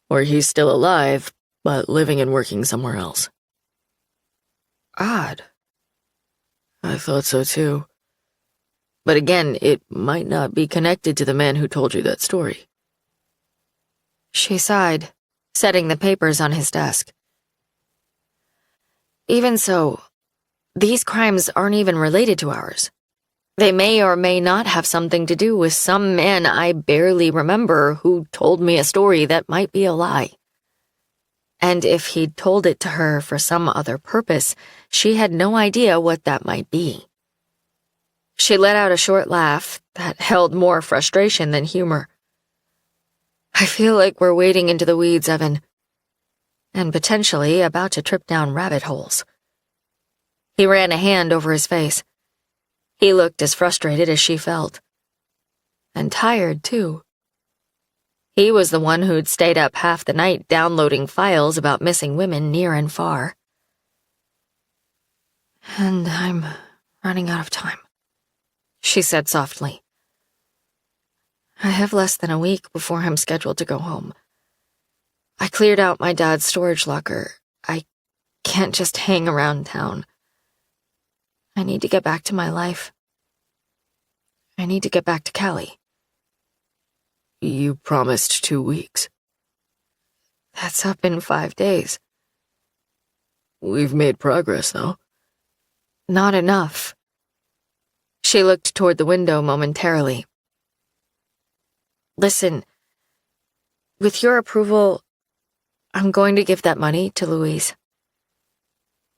or he's still alive, but living and working somewhere else. Odd. I thought so too. But again, it might not be connected to the man who told you that story. She sighed, setting the papers on his desk. Even so, these crimes aren't even related to ours. They may or may not have something to do with some man I barely remember who told me a story that might be a lie. And if he'd told it to her for some other purpose, she had no idea what that might be. She let out a short laugh that held more frustration than humor. I feel like we're wading into the weeds, Evan, and potentially about to trip down rabbit holes. He ran a hand over his face. He looked as frustrated as she felt. And tired, too. He was the one who'd stayed up half the night downloading files about missing women near and far. And I'm running out of time, she said softly. I have less than a week before I'm scheduled to go home. I cleared out my dad's storage locker. I can't just hang around town. I need to get back to my life. I need to get back to Callie. You promised 2 weeks. That's up in 5 days. We've made progress, though. Not enough. She looked toward the window momentarily. Listen, with your approval, I'm going to give that money to Louise.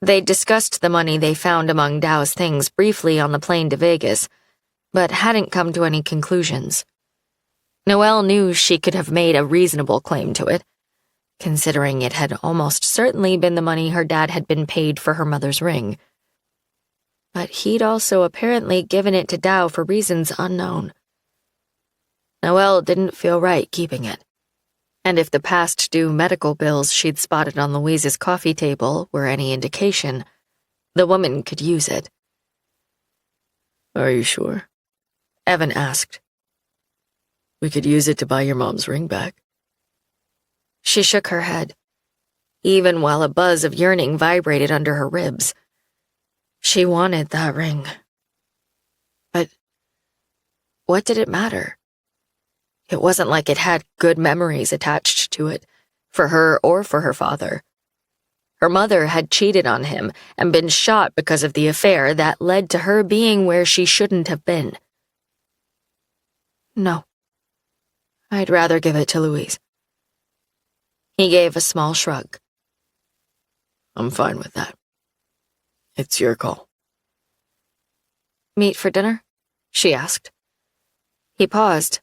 They discussed the money they found among Dow's things briefly on the plane to Vegas, but hadn't come to any conclusions. Noelle knew she could have made a reasonable claim to it, considering it had almost certainly been the money her dad had been paid for her mother's ring. But he'd also apparently given it to Dow for reasons unknown. Noelle didn't feel right keeping it, and if the past due medical bills she'd spotted on Louise's coffee table were any indication, the woman could use it. Are you sure? Evan asked. We could use it to buy your mom's ring back. She shook her head, even while a buzz of yearning vibrated under her ribs. She wanted that ring. But what did it matter? It wasn't like it had good memories attached to it, for her or for her father. Her mother had cheated on him and been shot because of the affair that led to her being where she shouldn't have been. No. I'd rather give it to Louise. He gave a small shrug. I'm fine with that. It's your call. Meet for dinner? She asked. He paused,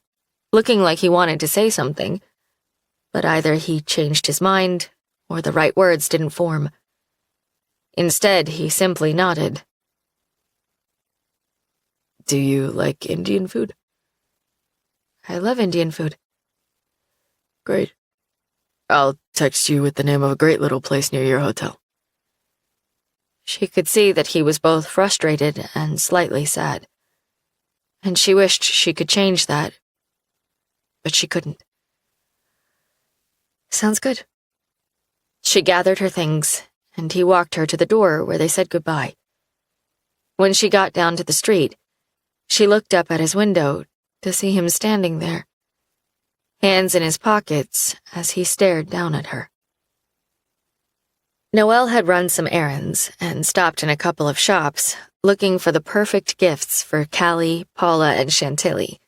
looking like he wanted to say something, but either he changed his mind or the right words didn't form. Instead, he simply nodded. Do you like Indian food? I love Indian food. Great. I'll text you with the name of a great little place near your hotel. She could see that he was both frustrated and slightly sad, and she wished she could change that, but she couldn't. Sounds good. She gathered her things, and he walked her to the door where they said goodbye. When she got down to the street, she looked up at his window to see him standing there, hands in his pockets as he stared down at her. Noelle had run some errands and stopped in a couple of shops, looking for the perfect gifts for Callie, Paula, and Chantilly.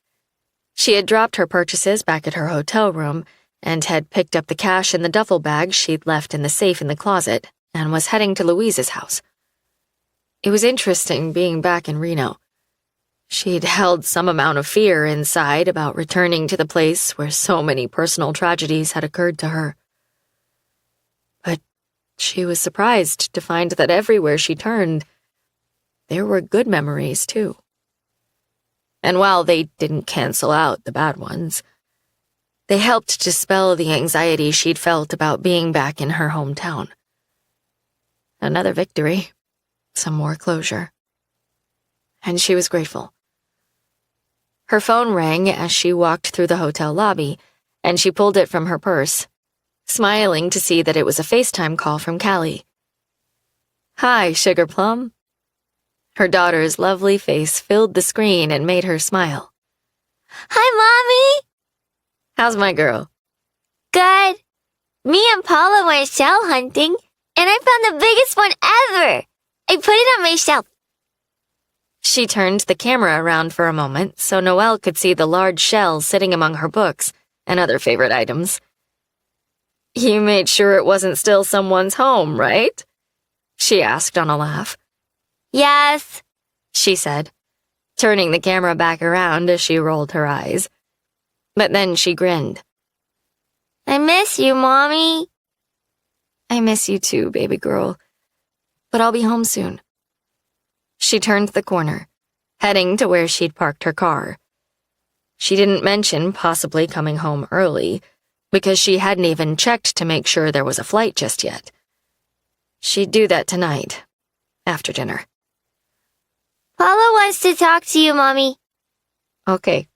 She had dropped her purchases back at her hotel room and had picked up the cash in the duffel bag she'd left in the safe in the closet and was heading to Louise's house. It was interesting being back in Reno. She'd held some amount of fear inside about returning to the place where so many personal tragedies had occurred to her. But she was surprised to find that everywhere she turned, there were good memories, too. And while they didn't cancel out the bad ones, they helped dispel the anxiety she'd felt about being back in her hometown. Another victory, some more closure. And she was grateful. Her phone rang as she walked through the hotel lobby, and she pulled it from her purse, smiling to see that it was a FaceTime call from Callie. "Hi, Sugar Plum." Her daughter's lovely face filled the screen and made her smile. "Hi, Mommy." "How's my girl?" "Good. Me and Paula went shell hunting, and I found the biggest one ever. I put it on my shelf." She turned the camera around for a moment so Noelle could see the large shell sitting among her books and other favorite items. "You made sure it wasn't still someone's home, right?" she asked on a laugh. "Yes," she said, turning the camera back around as she rolled her eyes. But then she grinned. "I miss you, Mommy." "I miss you too, baby girl. But I'll be home soon." She turned the corner, heading to where she'd parked her car. She didn't mention possibly coming home early, because she hadn't even checked to make sure there was a flight just yet. She'd do that tonight, after dinner. "Paula wants to talk to you, Mommy." "Okay.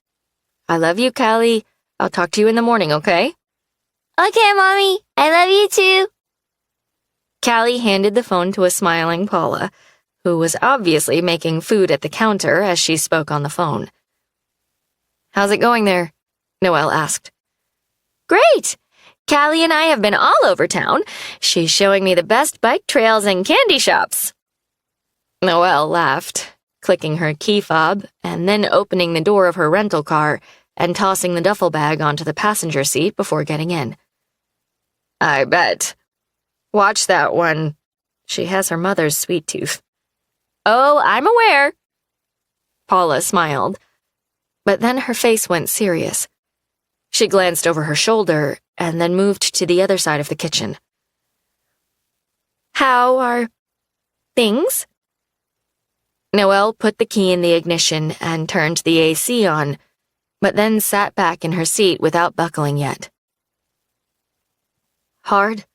I love you, Callie. I'll talk to you in the morning, okay?" "Okay, Mommy. I love you too." Callie handed the phone to a smiling Paula, who was obviously making food at the counter as she spoke on the phone. "How's it going there?" Noelle asked. "Great! Callie and I have been all over town. She's showing me the best bike trails and candy shops." Noelle laughed, clicking her key fob and then opening the door of her rental car and tossing the duffel bag onto the passenger seat before getting in. "I bet. Watch that one. She has her mother's sweet tooth." "Oh, I'm aware." Paula smiled, but then her face went serious. She glanced over her shoulder and then moved to the other side of the kitchen. "How are things?" Noelle put the key in the ignition and turned the AC on, but then sat back in her seat without buckling yet. "Hard,"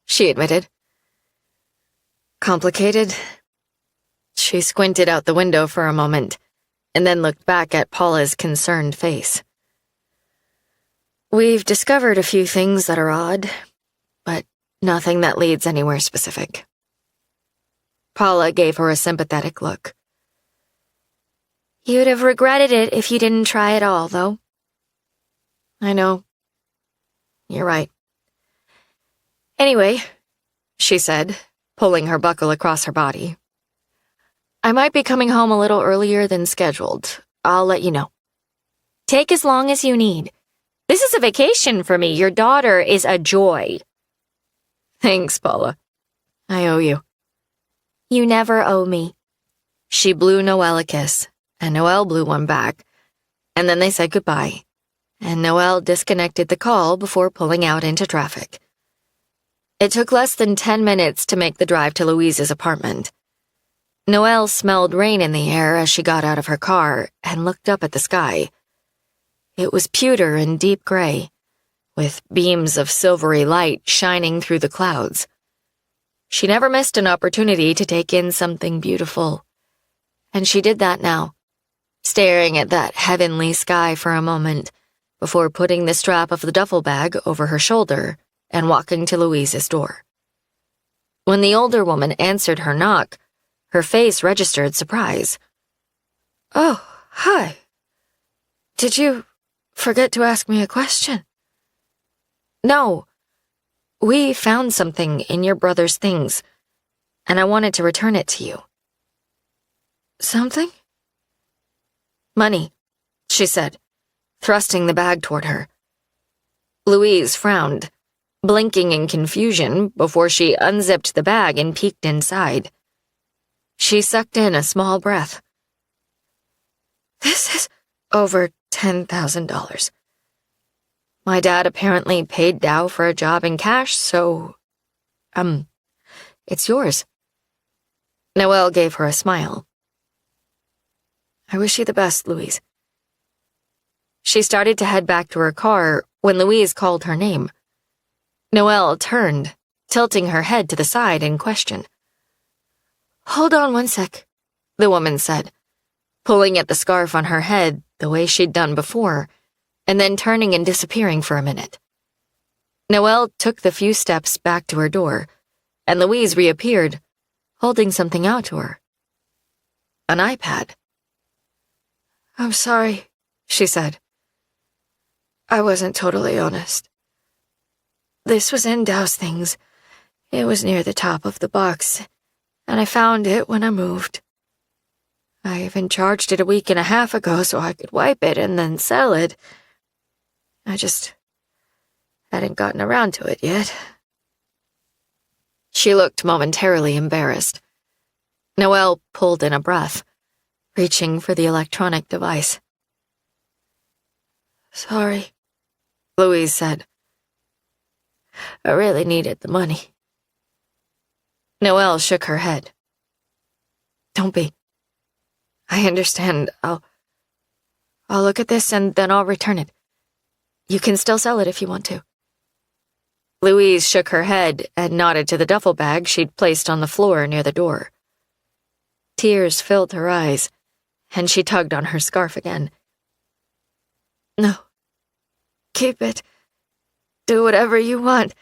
she admitted. "Complicated." She squinted out the window for a moment, and then looked back at Paula's concerned face. "We've discovered a few things that are odd, but nothing that leads anywhere specific." Paula gave her a sympathetic look. "You'd have regretted it if you didn't try at all, though." "I know. You're right. Anyway," she said, pulling her buckle across her body, "I might be coming home a little earlier than scheduled. I'll let you know. Take as long as you need. This is a vacation for me. Your daughter is a joy." "Thanks, Paula. I owe you." "You never owe me." She blew Noelle a kiss, and Noelle blew one back, and then they said goodbye, and Noelle disconnected the call before pulling out into traffic. It took less than 10 minutes to make the drive to Louise's apartment. Noelle smelled rain in the air as she got out of her car and looked up at the sky. It was pewter and deep gray, with beams of silvery light shining through the clouds. She never missed an opportunity to take in something beautiful, and she did that now, staring at that heavenly sky for a moment before putting the strap of the duffel bag over her shoulder and walking to Louise's door. When the older woman answered her knock, her face registered surprise. "Oh, hi. Did you forget to ask me a question?" "No. We found something in your brother's things, and I wanted to return it to you." "Something?" "Money," she said, thrusting the bag toward her. Louise frowned, blinking in confusion before she unzipped the bag and peeked inside. She sucked in a small breath. This is over $10,000. My dad apparently paid Dow for a job in cash, so, it's yours. Noelle gave her a smile. I wish you the best, Louise. She started to head back to her car when Louise called her name. Noelle turned, tilting her head to the side in question. Hold on one sec, the woman said, pulling at the scarf on her head the way she'd done before, and then turning and disappearing for a minute. Noelle took the few steps back to her door, and Louise reappeared, holding something out to her. An iPad. I'm sorry, she said. I wasn't totally honest. This was in Dow's things. It was near the top of the box, and I found it when I moved. I even charged it a week and a half ago so I could wipe it and then sell it. I just hadn't gotten around to it yet. She looked momentarily embarrassed. Noelle pulled in a breath, reaching for the electronic device. Sorry, Louise said. I really needed the money. Noelle shook her head. Don't be. I understand. I'll look at this and then I'll return it. You can still sell it if you want to. Louise shook her head and nodded to the duffel bag she'd placed on the floor near the door. Tears filled her eyes, and she tugged on her scarf again. No. Keep it. Do whatever you want.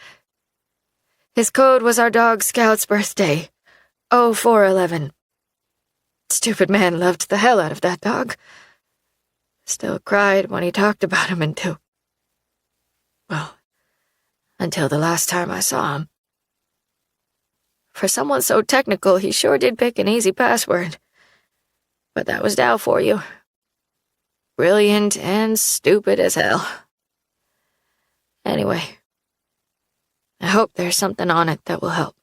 His code was our dog Scout's birthday, 0411. Stupid man loved the hell out of that dog. Still cried when he talked about him until the last time I saw him. For someone so technical, he sure did pick an easy password. But that was Dow for you. Brilliant and stupid as hell. Anyway, I hope there's something on it that will help.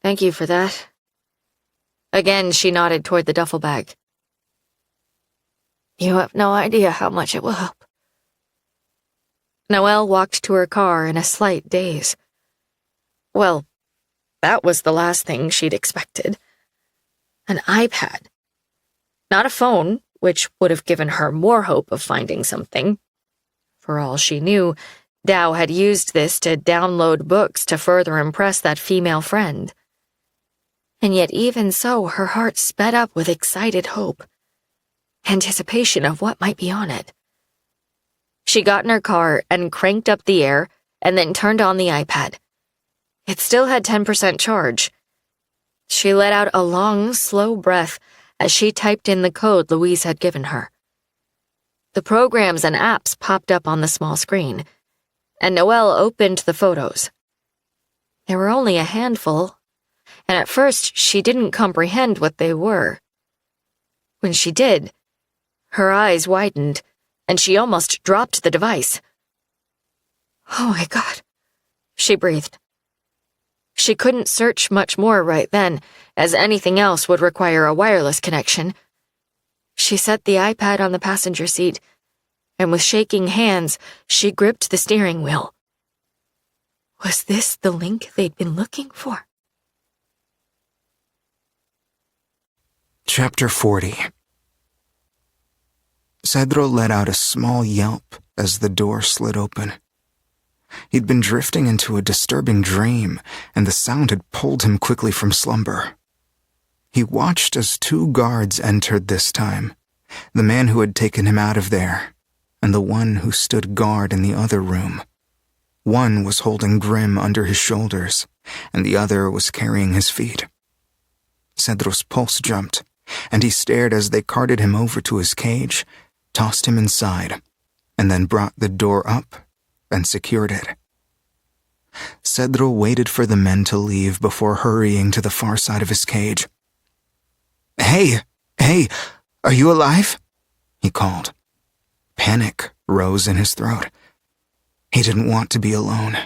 Thank you for that. Again, she nodded toward the duffel bag. You have no idea how much it will help. Noelle walked to her car in a slight daze. Well, that was the last thing she'd expected. An iPad. Not a phone, which would have given her more hope of finding something. For all she knew, Dow had used this to download books to further impress that female friend. And yet even so, her heart sped up with excited hope, anticipation of what might be on it. She got in her car and cranked up the air and then turned on the iPad. It still had 10% charge. She let out a long, slow breath as she typed in the code Louise had given her. The programs and apps popped up on the small screen, and Noelle opened the photos. There were only a handful, and at first she didn't comprehend what they were. When she did, her eyes widened, and she almost dropped the device. Oh my God, she breathed. She couldn't search much more right then, as anything else would require a wireless connection. She set the iPad on the passenger seat, and with shaking hands, she gripped the steering wheel. Was this the link they'd been looking for? Chapter 40. Cedro let out a small yelp as the door slid open. He'd been drifting into a disturbing dream, and the sound had pulled him quickly from slumber. He watched as 2 guards entered this time, the man who had taken him out of there, and the one who stood guard in the other room. One was holding Grim under his shoulders, and the other was carrying his feet. Cedro's pulse jumped, and he stared as they carted him over to his cage, tossed him inside, and then brought the door up and secured it. Cedro waited for the men to leave before hurrying to the far side of his cage. Hey, are you alive? He called. Panic rose in his throat. He didn't want to be alone.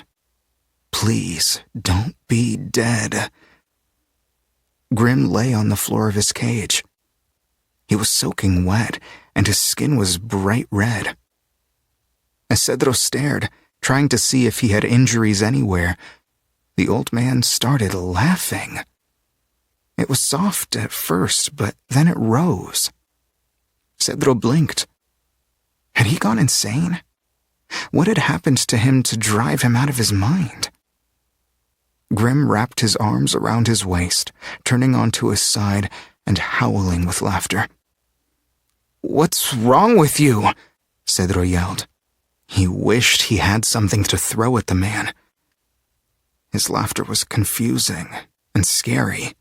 Please, don't be dead. Grim lay on the floor of his cage. He was soaking wet, and his skin was bright red. As Cedro stared, trying to see if he had injuries anywhere, the old man started laughing. It was soft at first, but then it rose. Cedro blinked. Had he gone insane? What had happened to him to drive him out of his mind? Grim wrapped his arms around his waist, turning onto his side and howling with laughter. "What's wrong with you?" Cedro yelled. He wished he had something to throw at the man. His laughter was confusing and scary.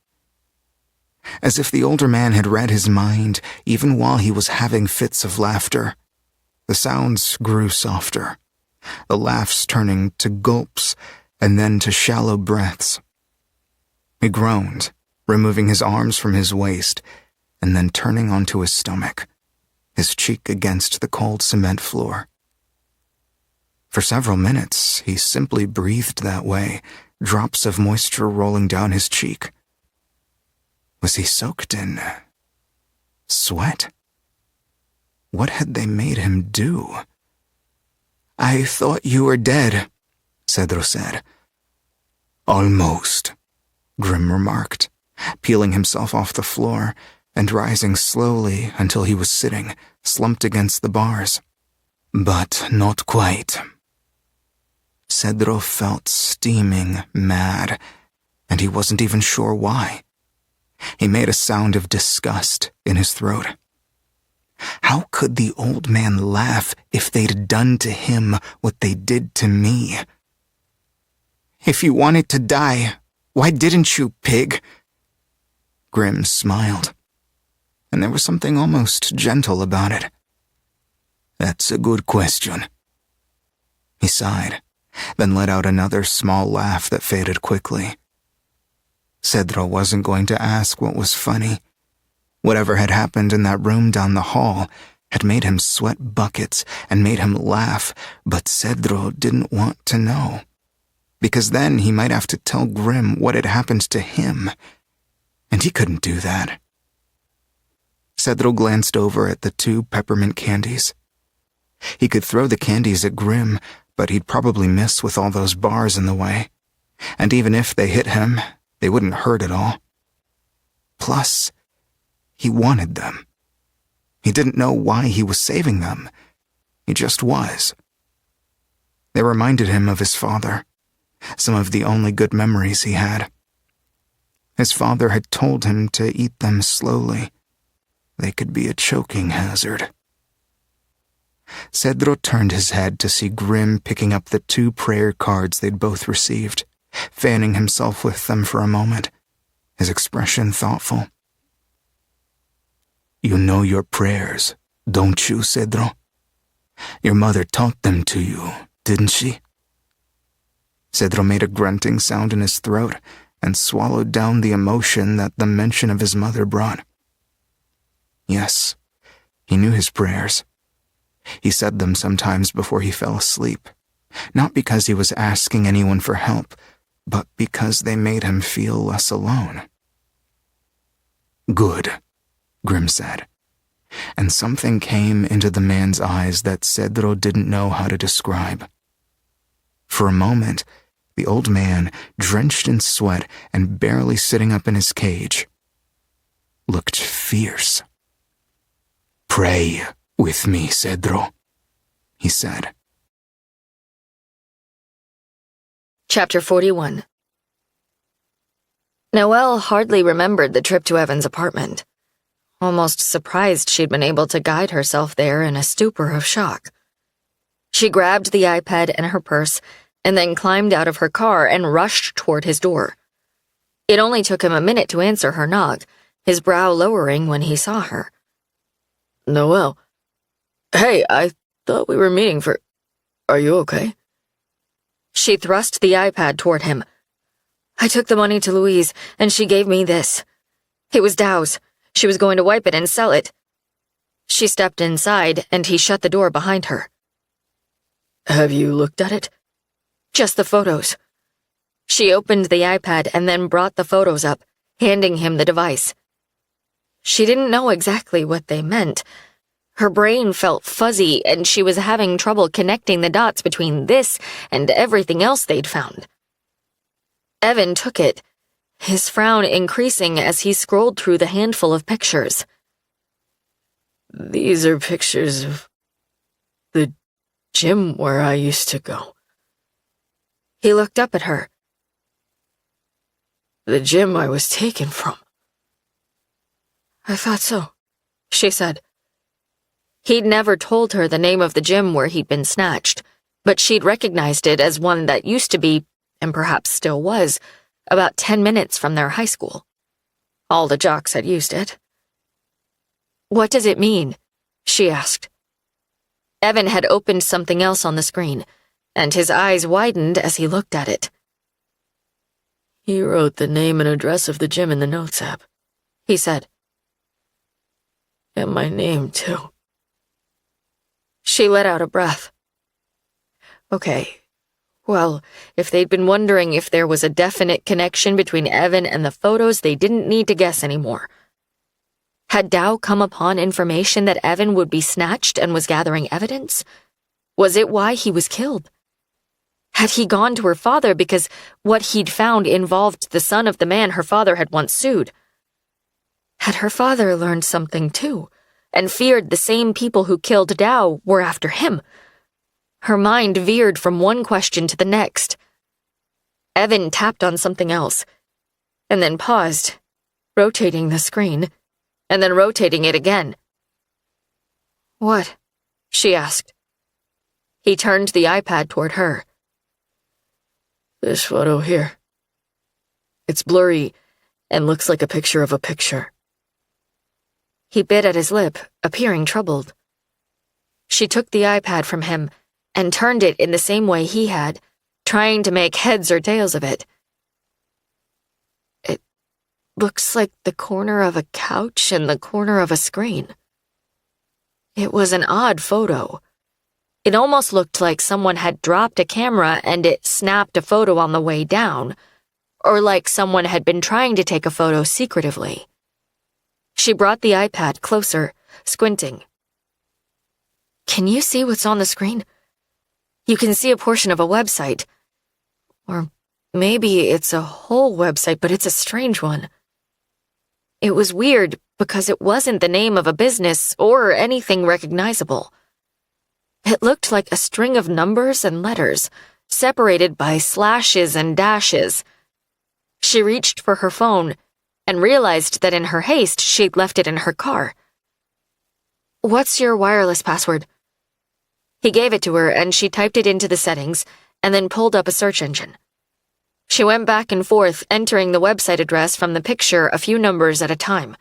As if the older man had read his mind, even while he was having fits of laughter. The sounds grew softer, the laughs turning to gulps and then to shallow breaths. He groaned, removing his arms from his waist and then turning onto his stomach, his cheek against the cold cement floor. For several minutes, he simply breathed that way, drops of moisture rolling down his cheek. Was he soaked in sweat? What had they made him do? "I thought you were dead," Cedro said. "Almost," Grim remarked, peeling himself off the floor and rising slowly until he was sitting, slumped against the bars. "But not quite." Cedro felt steaming mad, and he wasn't even sure why. He made a sound of disgust in his throat. How could the old man laugh if they'd done to him what they did to me? "If you wanted to die, why didn't you, pig?" Grim smiled, and there was something almost gentle about it. "That's a good question." He sighed, then let out another small laugh that faded quickly. Cedro wasn't going to ask what was funny. Whatever had happened in that room down the hall had made him sweat buckets and made him laugh, but Cedro didn't want to know. Because then he might have to tell Grim what had happened to him, and he couldn't do that. Cedro glanced over at the 2 peppermint candies. He could throw the candies at Grim, but he'd probably miss with all those bars in the way. And even if they hit him, they wouldn't hurt at all. Plus, he wanted them. He didn't know why he was saving them. He just was. They reminded him of his father, some of the only good memories he had. His father had told him to eat them slowly. They could be a choking hazard. Cedro turned his head to see Grim picking up the 2 prayer cards they'd both received, fanning himself with them for a moment, his expression thoughtful. "You know your prayers, don't you, Cedro? Your mother taught them to you, didn't she?" Cedro made a grunting sound in his throat and swallowed down the emotion that the mention of his mother brought. Yes, he knew his prayers. He said them sometimes before he fell asleep, not because he was asking anyone for help, but because they made him feel less alone. "Good," Grim said, and something came into the man's eyes that Cedro didn't know how to describe. For a moment, the old man, drenched in sweat and barely sitting up in his cage, looked fierce. "Pray with me, Cedro," he said. Chapter 41. Noelle hardly remembered the trip to Evan's apartment. Almost surprised she'd been able to guide herself there in a stupor of shock. She grabbed the iPad and her purse, and then climbed out of her car and rushed toward his door. It only took him a minute to answer her knock, his brow lowering when he saw her. "Noelle. Hey, I thought we were meeting for... Are you okay?" She thrust the iPad toward him. "I took the money to Louise, and she gave me this. It was Dow's. She was going to wipe it and sell it." She stepped inside, and he shut the door behind her. Have you looked at it? Just the photos. She opened the iPad and then brought the photos up, handing him the device. She didn't know exactly what they meant. Her brain felt fuzzy, and she was having trouble connecting the dots between this and everything else they'd found. Evan took it, his frown increasing as he scrolled through the handful of pictures. These are pictures of the gym where I used to go. He looked up at her. The gym I was taken from. I thought so, she said. He'd never told her the name of the gym where he'd been snatched, but she'd recognized it as one that used to be, and perhaps still was, about 10 minutes from their high school. All the jocks had used it. What does it mean? She asked. Evan had opened something else on the screen, and his eyes widened as he looked at it. He wrote the name and address of the gym in the notes app, he said. And my name, too. She let out a breath. Okay, well, if they'd been wondering if there was a definite connection between Evan and the photos, they didn't need to guess anymore. Had Dow come upon information that Evan would be snatched and was gathering evidence? Was it why he was killed? Had he gone to her father because what he'd found involved the son of the man her father had once sued? Had her father learned something too, and feared the same people who killed Dow were after him? Her mind veered from one question to the next. Evan tapped on something else, and then paused, rotating the screen, and then rotating it again. What? She asked. He turned the iPad toward her. This photo here. It's blurry and looks like a picture of a picture. He bit at his lip, appearing troubled. She took the iPad from him and turned it in the same way he had, trying to make heads or tails of it. It looks like the corner of a couch and the corner of a screen. It was an odd photo. It almost looked like someone had dropped a camera and it snapped a photo on the way down, or like someone had been trying to take a photo secretively. She brought the iPad closer, squinting. Can you see what's on the screen? You can see a portion of a website. Or maybe it's a whole website, but it's a strange one. It was weird because it wasn't the name of a business or anything recognizable. It looked like a string of numbers and letters, separated by slashes and dashes. She reached for her phone and realized that in her haste she'd left it in her car. What's your wireless password? He gave it to her and she typed it into the settings and then pulled up a search engine. She went back and forth, entering the website address from the picture a few numbers at a time.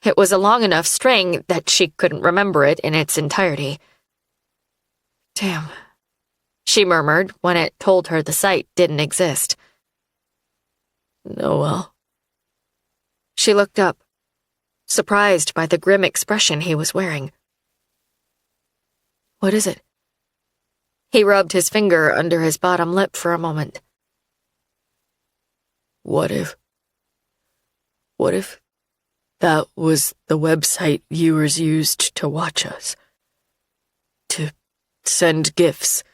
It was a long enough string that she couldn't remember it in its entirety. Damn, she murmured when it told her the site didn't exist. Noel. She looked up, surprised by the grim expression he was wearing. What is it? He rubbed his finger under his bottom lip for a moment. What if that was the website viewers used to watch us? To send gifts,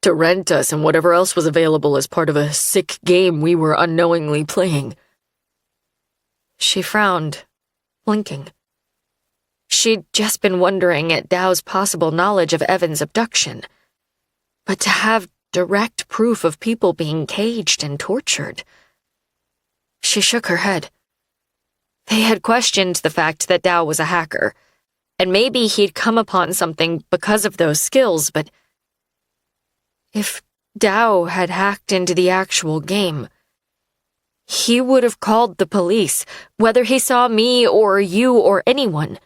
to rent us and whatever else was available as part of a sick game we were unknowingly playing. She frowned, blinking. She'd just been wondering at Dow's possible knowledge of Evan's abduction. But to have direct proof of people being caged and tortured. She shook her head. They had questioned the fact that Dow was a hacker, and maybe he'd come upon something because of those skills, but if Dow had hacked into the actual game, he would have called the police, whether he saw me or you or anyone.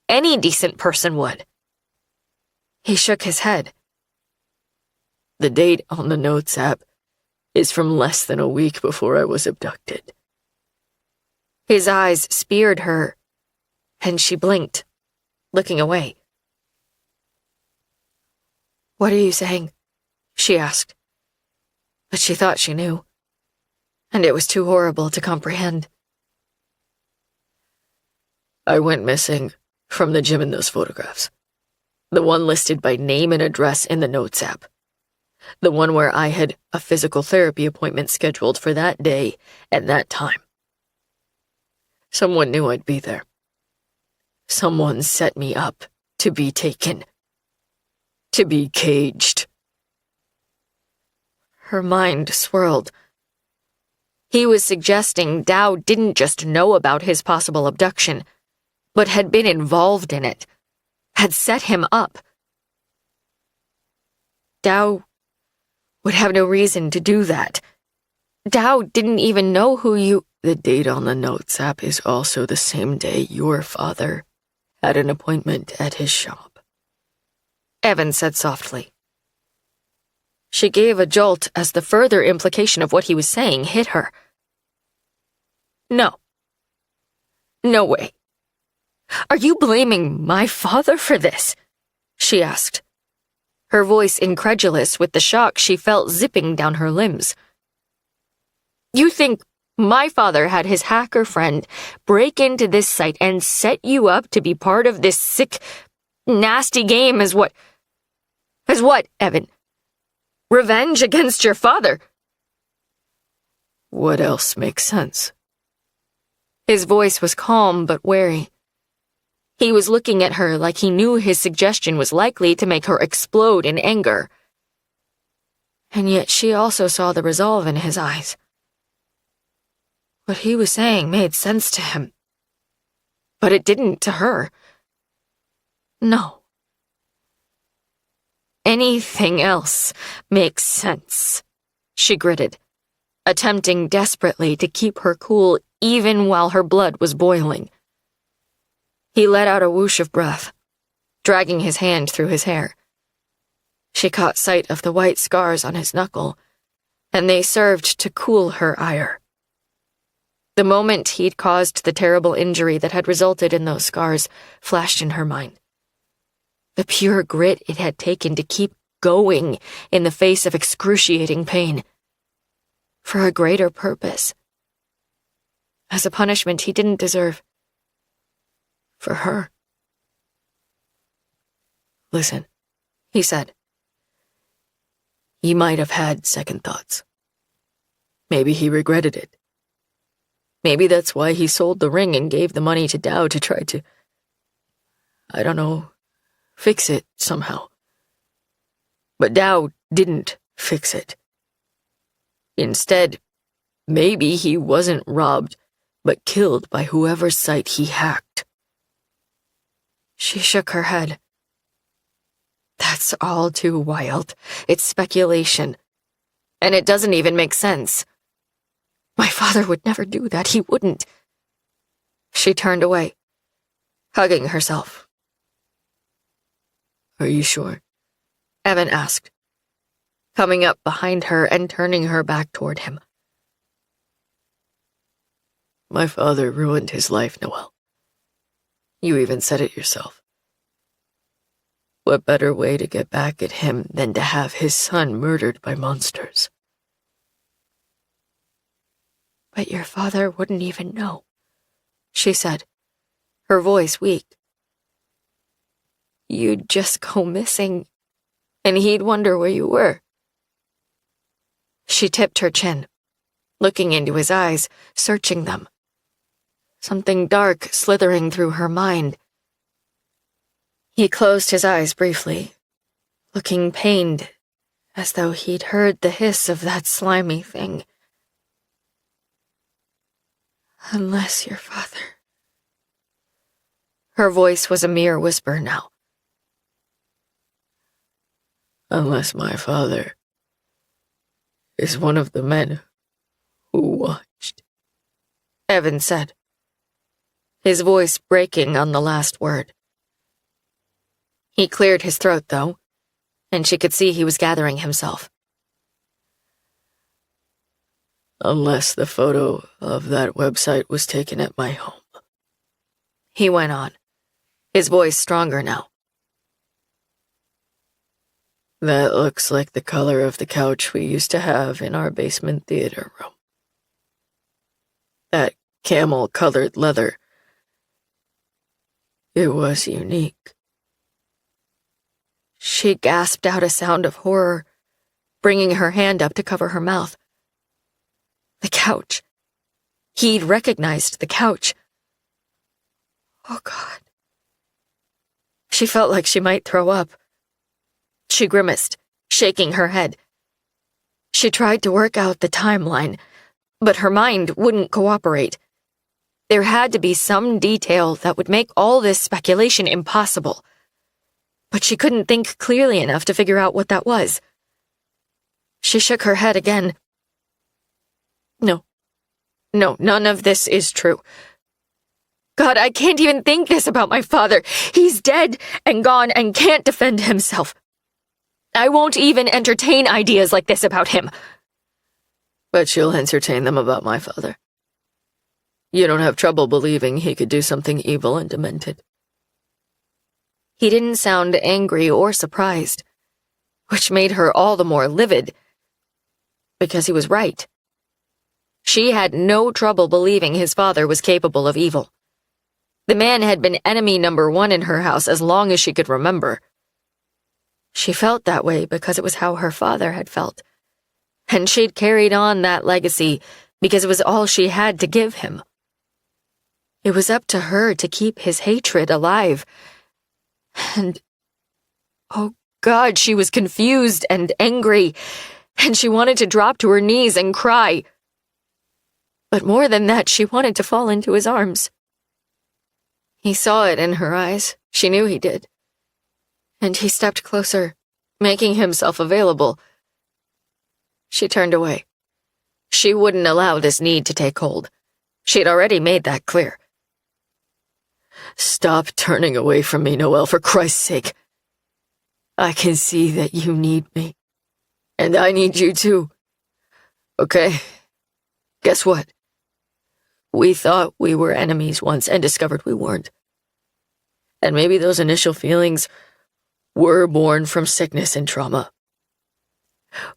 Any decent person would. He shook his head. The date on the notes app is from less than a week before I was abducted. His eyes speared her, and she blinked, looking away. What are you saying? She asked. But she thought she knew, and it was too horrible to comprehend. I went missing from the gym in those photographs. The one listed by name and address in the Notes app. The one where I had a physical therapy appointment scheduled for that day and that time. Someone knew I'd be there. Someone set me up to be taken. To be caged. Her mind swirled. He was suggesting Dow didn't just know about his possible abduction, but had been involved in it, had set him up. Dow would have no reason to do that. Dow didn't even know who you— The date on the Notes app is also the same day your father had an appointment at his shop. Evan said softly. She gave a jolt as the further implication of what he was saying hit her. No. No way. Are you blaming my father for this? She asked, her voice incredulous with the shock she felt zipping down her limbs. You think my father had his hacker friend break into this site and set you up to be part of this sick, nasty game as what, Evan? Revenge against your father? What else makes sense? His voice was calm but wary. He was looking at her like he knew his suggestion was likely to make her explode in anger. And yet she also saw the resolve in his eyes. What he was saying made sense to him. But it didn't to her. No. Anything else makes sense, she gritted, attempting desperately to keep her cool even while her blood was boiling. He let out a whoosh of breath, dragging his hand through his hair. She caught sight of the white scars on his knuckle, and they served to cool her ire. The moment he'd caused the terrible injury that had resulted in those scars flashed in her mind. The pure grit it had taken to keep going in the face of excruciating pain. For a greater purpose. As a punishment he didn't deserve. For her. Listen, he said. He might have had second thoughts. Maybe he regretted it. Maybe that's why he sold the ring and gave the money to Dow to try to, I don't know, fix it somehow. But Dow didn't fix it. Instead, maybe he wasn't robbed, but killed by whoever's site he hacked. She shook her head. That's all too wild. It's speculation. And it doesn't even make sense. My father would never do that. He wouldn't. She turned away, hugging herself. Are you sure? Evan asked, coming up behind her and turning her back toward him. My father ruined his life, Noelle. You even said it yourself. What better way to get back at him than to have his son murdered by monsters? But your father wouldn't even know, she said, her voice weak. You'd just go missing, and he'd wonder where you were. She tipped her chin, looking into his eyes, searching them. Something dark slithering through her mind. He closed his eyes briefly, looking pained, as though he'd heard the hiss of that slimy thing. Unless your father... Her voice was a mere whisper now. Unless my father is one of the men who watched, Evan said, his voice breaking on the last word. He cleared his throat, though, and she could see he was gathering himself. Unless the photo of that website was taken at my home, he went on, his voice stronger now. That looks like the color of the couch we used to have in our basement theater room. That camel-colored leather. It was unique. She gasped out a sound of horror, bringing her hand up to cover her mouth. The couch. He'd recognized the couch. Oh, God. She felt like she might throw up. She grimaced, shaking her head. She tried to work out the timeline, but her mind wouldn't cooperate. There had to be some detail that would make all this speculation impossible. But she couldn't think clearly enough to figure out what that was. She shook her head again. No, none of this is true. God, I can't even think this about my father. He's dead and gone and can't defend himself. I won't even entertain ideas like this about him. But you'll entertain them about my father. You don't have trouble believing he could do something evil and demented. He didn't sound angry or surprised, which made her all the more livid, because he was right. She had no trouble believing his father was capable of evil. The man had been enemy number one in her house as long as she could remember. She felt that way because it was how her father had felt, and she'd carried on that legacy because it was all she had to give him. It was up to her to keep his hatred alive. And, oh God, she was confused and angry, and she wanted to drop to her knees and cry. But more than that, she wanted to fall into his arms. He saw it in her eyes. She knew he did. And he stepped closer, making himself available. She turned away. She wouldn't allow this need to take hold. She'd already made that clear. Stop turning away from me, Noelle, for Christ's sake. I can see that you need me. And I need you too. Okay? Guess what? We thought we were enemies once and discovered we weren't. And maybe those initial feelings were born from sickness and trauma.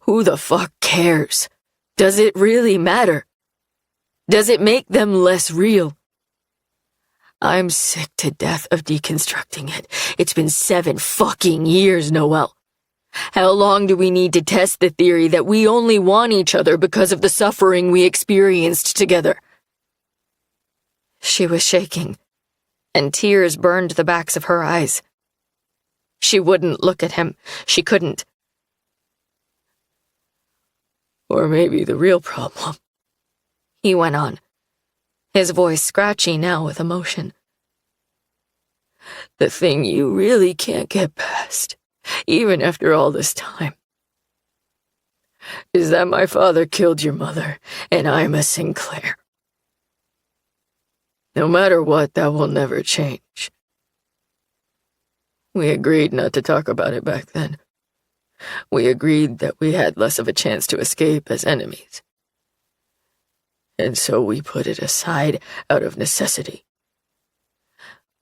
Who the fuck cares? Does it really matter? Does it make them less real? I'm sick to death of deconstructing it. It's been 7 fucking years, Noelle. How long do we need to test the theory that we only want each other because of the suffering we experienced together? She was shaking, and tears burned the backs of her eyes. She wouldn't look at him. She couldn't. Or maybe the real problem, he went on, his voice scratchy now with emotion. The thing you really can't get past, even after all this time, is that my father killed your mother, and I'm a Sinclair. No matter what, that will never change. We agreed not to talk about it back then. We agreed that we had less of a chance to escape as enemies. And so we put it aside out of necessity.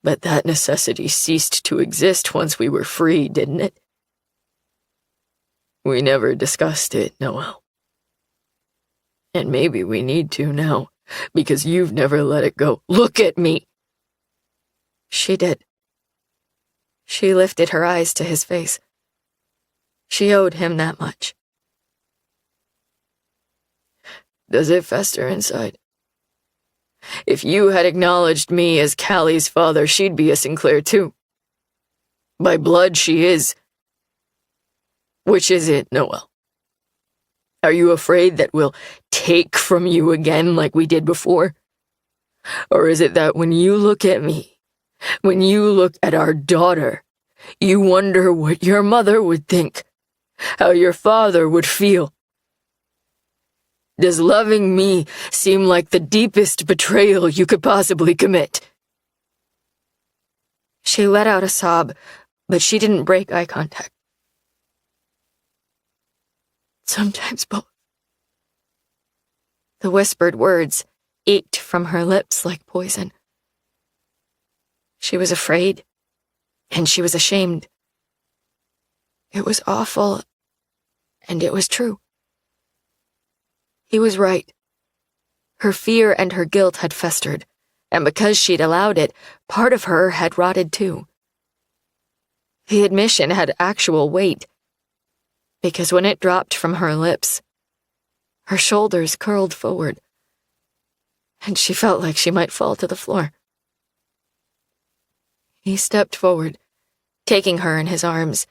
But that necessity ceased to exist once we were free, didn't it? We never discussed it, Noelle. And maybe we need to now, because you've never let it go. Look at me! She did. She lifted her eyes to his face. She owed him that much. Does it fester inside? If you had acknowledged me as Callie's father, she'd be a Sinclair too. By blood, she is. Which is it, Noelle? Are you afraid that we'll take from you again like we did before? Or is it that when you look at me, when you look at our daughter, you wonder what your mother would think, how your father would feel? Does loving me seem like the deepest betrayal you could possibly commit? She let out a sob, but she didn't break eye contact. Sometimes both. The whispered words ached from her lips like poison. She was afraid, and she was ashamed. It was awful, and it was true. He was right. Her fear and her guilt had festered, and because she'd allowed it, part of her had rotted too. The admission had actual weight, because when it dropped from her lips, her shoulders curled forward, and she felt like she might fall to the floor. He stepped forward, taking her in his arms,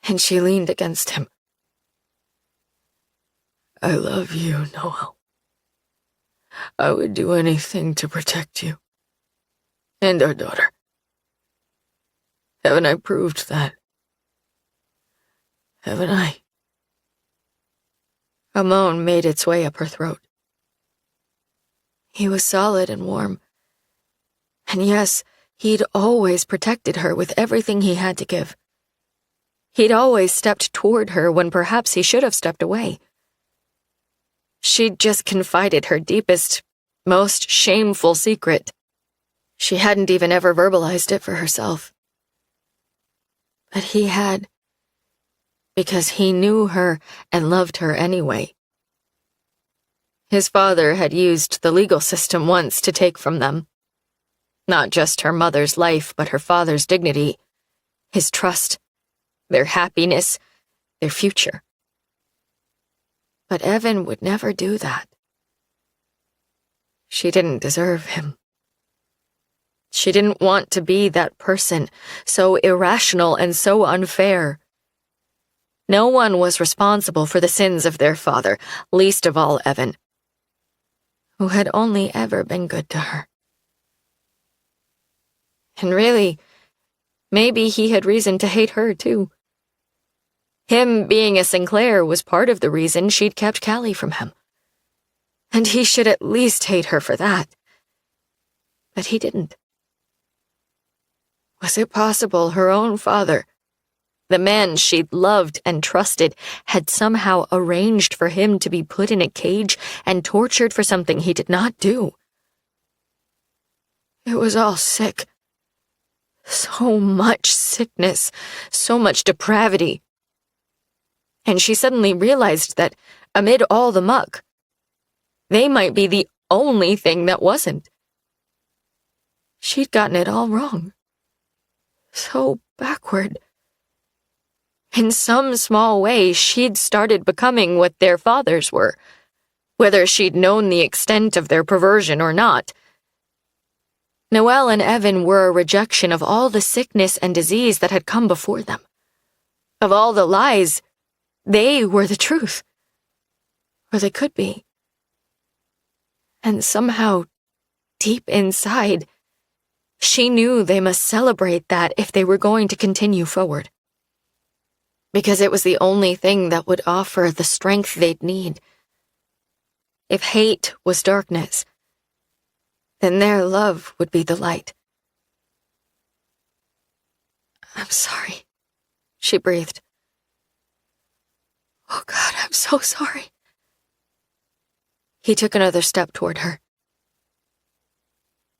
and she leaned against him. I love you, Noel. I would do anything to protect you. And our daughter. Haven't I proved that? Haven't I? A moan made its way up her throat. He was solid and warm. And yes, he'd always protected her with everything he had to give. He'd always stepped toward her when perhaps he should have stepped away. She'd just confided her deepest, most shameful secret. She hadn't even ever verbalized it for herself. But he had, because he knew her and loved her anyway. His father had used the legal system once to take from them. Not just her mother's life, but her father's dignity, his trust, their happiness, their future. But Evan would never do that. She didn't deserve him. She didn't want to be that person, so irrational and so unfair. No one was responsible for the sins of their father, least of all Evan, who had only ever been good to her. And really, maybe he had reason to hate her too. Him being a Sinclair was part of the reason she'd kept Callie from him. And he should at least hate her for that. But he didn't. Was it possible her own father, the man she'd loved and trusted, had somehow arranged for him to be put in a cage and tortured for something he did not do? It was all sick. So much sickness, so much depravity. And she suddenly realized that, amid all the muck, they might be the only thing that wasn't. She'd gotten it all wrong. So backward. In some small way, she'd started becoming what their fathers were, whether she'd known the extent of their perversion or not. Noelle and Evan were a rejection of all the sickness and disease that had come before them. Of all the lies, they were the truth. Or they could be. And somehow, deep inside, she knew they must celebrate that if they were going to continue forward. Because it was the only thing that would offer the strength they'd need. If hate was darkness, then their love would be the light. I'm sorry, she breathed. Oh God, I'm so sorry. He took another step toward her.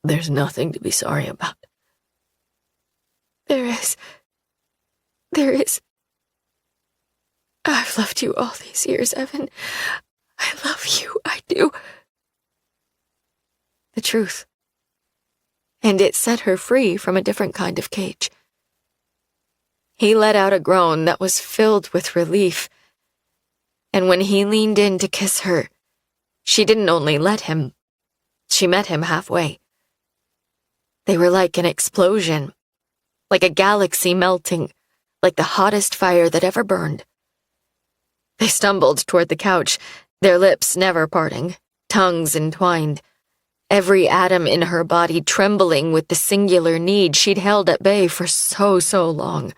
There's nothing to be sorry about. There is. I've loved you all these years, Evan. I love you, I do. The truth. And it set her free from a different kind of cage. He let out a groan that was filled with relief. And when he leaned in to kiss her, she didn't only let him, she met him halfway. They were like an explosion, like a galaxy melting, like the hottest fire that ever burned. They stumbled toward the couch, their lips never parting, tongues entwined, every atom in her body trembling with the singular need she'd held at bay for so long.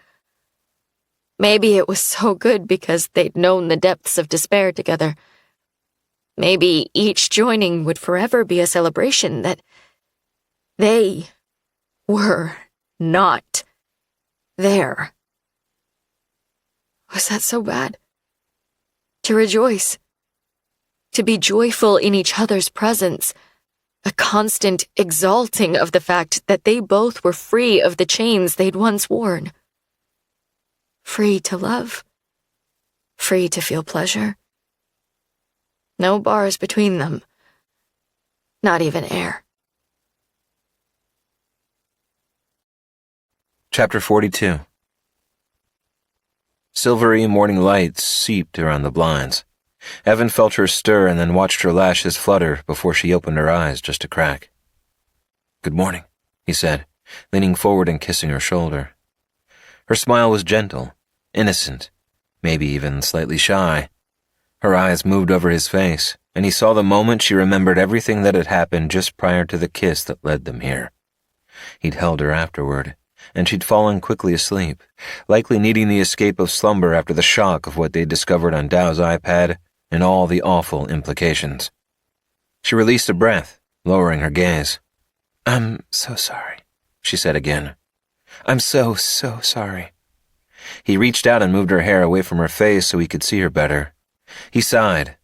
Maybe it was so good because they'd known the depths of despair together. Maybe each joining would forever be a celebration that they were not there. Was that so bad? To rejoice, to be joyful in each other's presence, a constant exalting of the fact that they both were free of the chains they'd once worn. free to love, free to feel pleasure. No bars between them, not even air. Chapter 42. Silvery morning lights seeped around the blinds. Evan felt her stir and then watched her lashes flutter before she opened her eyes just a crack. "Good morning," he said, leaning forward and kissing her shoulder. Her smile was gentle, innocent, maybe even slightly shy. Her eyes moved over his face, and he saw the moment she remembered everything that had happened just prior to the kiss that led them here. He'd held her afterward, and she'd fallen quickly asleep, likely needing the escape of slumber after the shock of what they'd discovered on Dow's iPad and all the awful implications. She released a breath, lowering her gaze. "I'm so sorry," she said again. "I'm so sorry." He reached out and moved her hair away from her face so he could see her better. He sighed.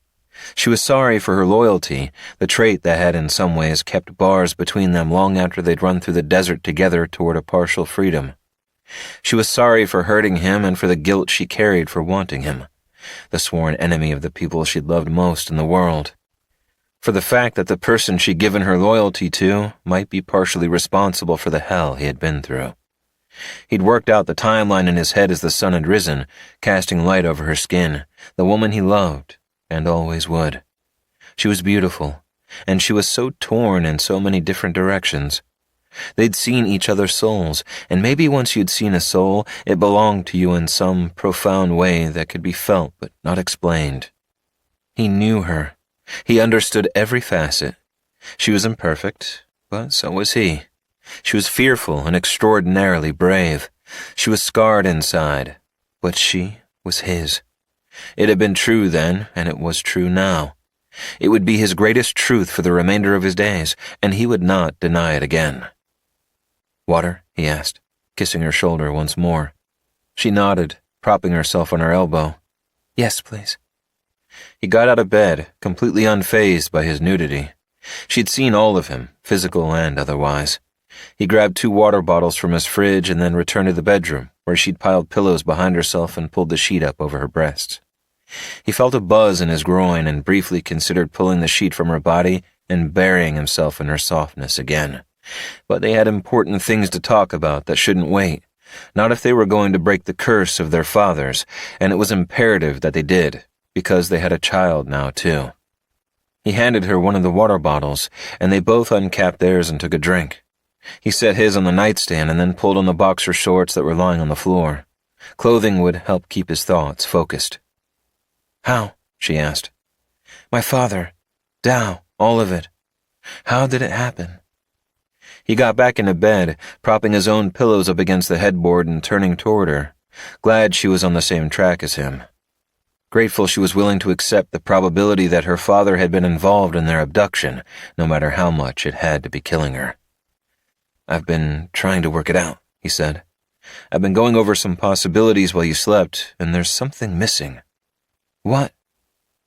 She was sorry for her loyalty, the trait that had in some ways kept bars between them long after they'd run through the desert together toward a partial freedom. She was sorry for hurting him and for the guilt she carried for wanting him, the sworn enemy of the people she'd loved most in the world. For the fact that the person she'd given her loyalty to might be partially responsible for the hell he had been through. He'd worked out the timeline in his head as the sun had risen, casting light over her skin, the woman he loved, and always would. She was beautiful, and she was so torn in so many different directions. They'd seen each other's souls, and maybe once you'd seen a soul, it belonged to you in some profound way that could be felt but not explained. He knew her. He understood every facet. She was imperfect, but so was he. She was fearful and extraordinarily brave. She was scarred inside, but she was his. It had been true then, and it was true now. It would be his greatest truth for the remainder of his days, and he would not deny it again. "Water?" he asked, kissing her shoulder once more. She nodded, propping herself on her elbow. "Yes, please." He got out of bed, completely unfazed by his nudity. She'd seen all of him, physical and otherwise. He grabbed 2 water bottles from his fridge and then returned to the bedroom, where she'd piled pillows behind herself and pulled the sheet up over her breasts. He felt a buzz in his groin and briefly considered pulling the sheet from her body and burying himself in her softness again. But they had important things to talk about that shouldn't wait, not if they were going to break the curse of their fathers, and it was imperative that they did, because they had a child now, too. He handed her one of the water bottles, and they both uncapped theirs and took a drink. He set his on the nightstand and then pulled on the boxer shorts that were lying on the floor. Clothing would help keep his thoughts focused. "How?" she asked. "My father. Dow. All of it. How did it happen?" He got back into bed, propping his own pillows up against the headboard and turning toward her, glad she was on the same track as him. Grateful she was willing to accept the probability that her father had been involved in their abduction, no matter how much it had to be killing her. "I've been trying to work it out," he said. "I've been going over some possibilities while you slept, and there's something missing." "What?"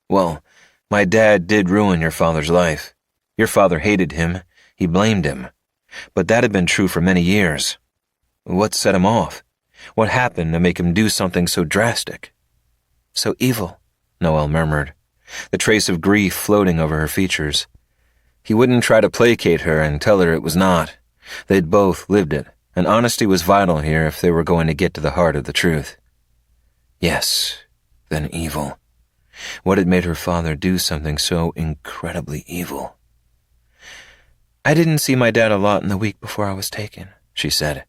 "Well, my dad did ruin your father's life. Your father hated him. He blamed him. But that had been true for many years. What set him off? What happened to make him do something so drastic?" "So evil," Noelle murmured, the trace of grief floating over her features. He wouldn't try to placate her and tell her it was not. They'd both lived it, and honesty was vital here if they were going to get to the heart of the truth. Yes, then evil. What had made her father do something so incredibly evil? "I didn't see my dad a lot in the week before I was taken," she said.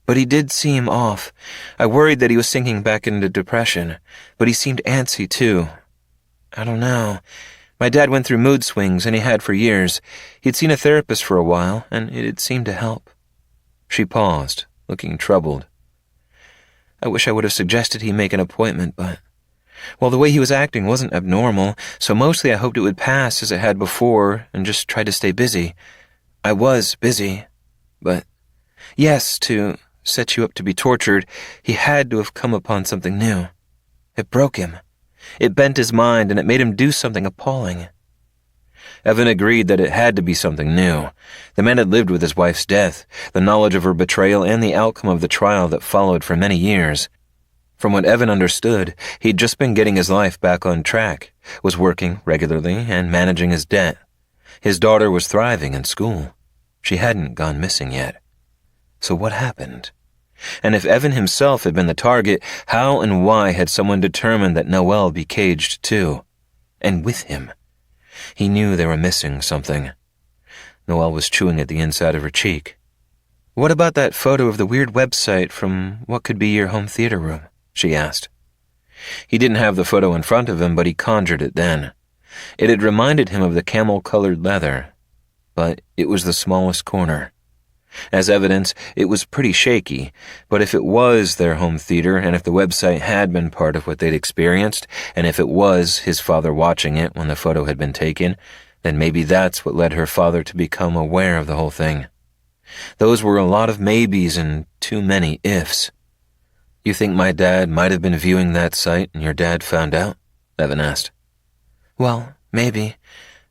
"But he did seem off. I worried that he was sinking back into depression, but he seemed antsy too. I don't know. My dad went through mood swings, and he had for years. He'd seen a therapist for a while, and it had seemed to help." She paused, looking troubled. "I wish I would have suggested he make an appointment, but... well, the way he was acting wasn't abnormal, so mostly I hoped it would pass as it had before, and just tried to stay busy. I was busy, but... yes, to set you up to be tortured, he had to have come upon something new. It broke him. It bent his mind, and it made him do something appalling." Evan agreed that it had to be something new. The man had lived with his wife's death, the knowledge of her betrayal, and the outcome of the trial that followed for many years. From what Evan understood, he'd just been getting his life back on track, was working regularly and managing his debt. His daughter was thriving in school. She hadn't gone missing yet. So what happened? And if Evan himself had been the target, how and why had someone determined that Noelle be caged too? And with him? He knew they were missing something. Noelle was chewing at the inside of her cheek. "What about that photo of the weird website from what could be your home theater room?" she asked. He didn't have the photo in front of him, but he conjured it then. It had reminded him of the camel-colored leather, but it was the smallest corner. As evidence, it was pretty shaky, but if it was their home theater, and if the website had been part of what they'd experienced, and if it was his father watching it when the photo had been taken, then maybe that's what led her father to become aware of the whole thing. Those were a lot of maybes and too many ifs. "You think my dad might have been viewing that site and your dad found out?" Evan asked. "Well, maybe.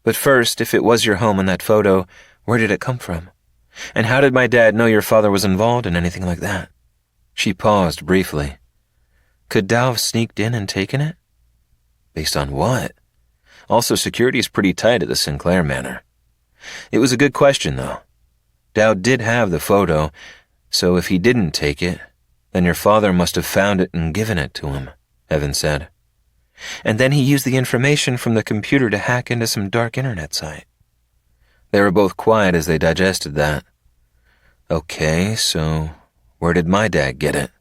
But first, if it was your home in that photo, where did it come from? And how did my dad know your father was involved in anything like that?" She paused briefly. "Could Dow have sneaked in and taken it?" "Based on what? Also, security's pretty tight at the Sinclair Manor." It was a good question, though. Dow did have the photo, so if he didn't take it, then your father must have found it and given it to him, Evan said. And then he used the information from the computer to hack into some dark internet site. They were both quiet as they digested that. "Okay, so where did my dad get it?"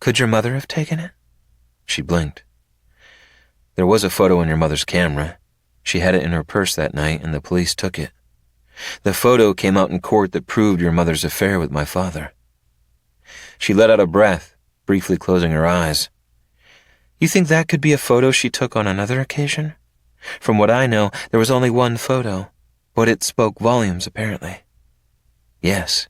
"Could your mother have taken it?" She blinked. "There was a photo in your mother's camera. She had it in her purse that night, and the police took it. The photo came out in court that proved your mother's affair with my father." She let out a breath, briefly closing her eyes. "You think that could be a photo she took on another occasion? From what I know, there was only one photo, but it spoke volumes, apparently." Yes.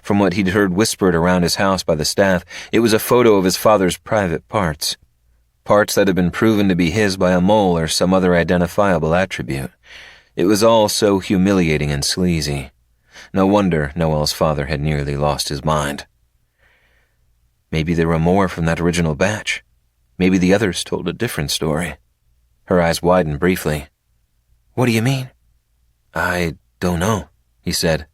From what he'd heard whispered around his house by the staff, it was a photo of his father's private parts. Parts that had been proven to be his by a mole or some other identifiable attribute. It was all so humiliating and sleazy. No wonder Noelle's father had nearly lost his mind. Maybe there were more from that original batch. Maybe the others told a different story. Her eyes widened briefly. "What do you mean?" "I don't know," he said.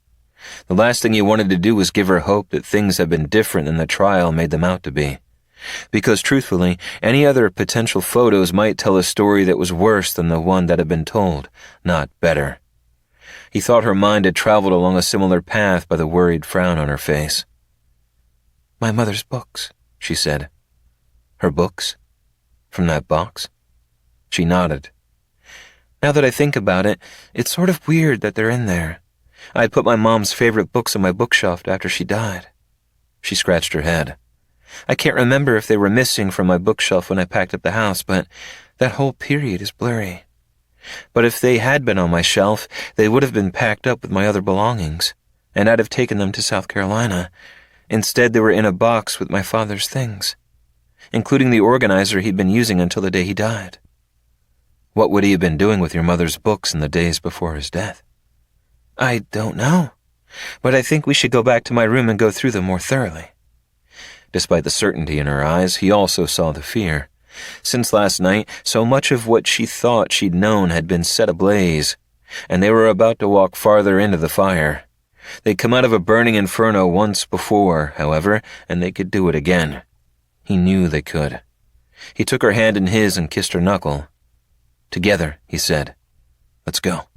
The last thing he wanted to do was give her hope that things had been different than the trial made them out to be. Because truthfully, any other potential photos might tell a story that was worse than the one that had been told, not better. He thought her mind had traveled along a similar path by the worried frown on her face. "My mother's books," she said. "Her books? From that box?" She nodded. "Now that I think about it, it's sort of weird that they're in there. I had put my mom's favorite books on my bookshelf after she died." She scratched her head. "I can't remember if they were missing from my bookshelf when I packed up the house, but that whole period is blurry. But if they had been on my shelf, they would have been packed up with my other belongings, and I'd have taken them to South Carolina. Instead, they were in a box with my father's things, including the organizer he'd been using until the day he died." "What would he have been doing with your mother's books in the days before his death?" "I don't know, but I think we should go back to my room and go through them more thoroughly." Despite the certainty in her eyes, he also saw the fear. Since last night, so much of what she thought she'd known had been set ablaze, and they were about to walk farther into the fire. They'd come out of a burning inferno once before, however, and they could do it again. He knew they could. He took her hand in his and kissed her knuckle. "Together," he said. "Let's go."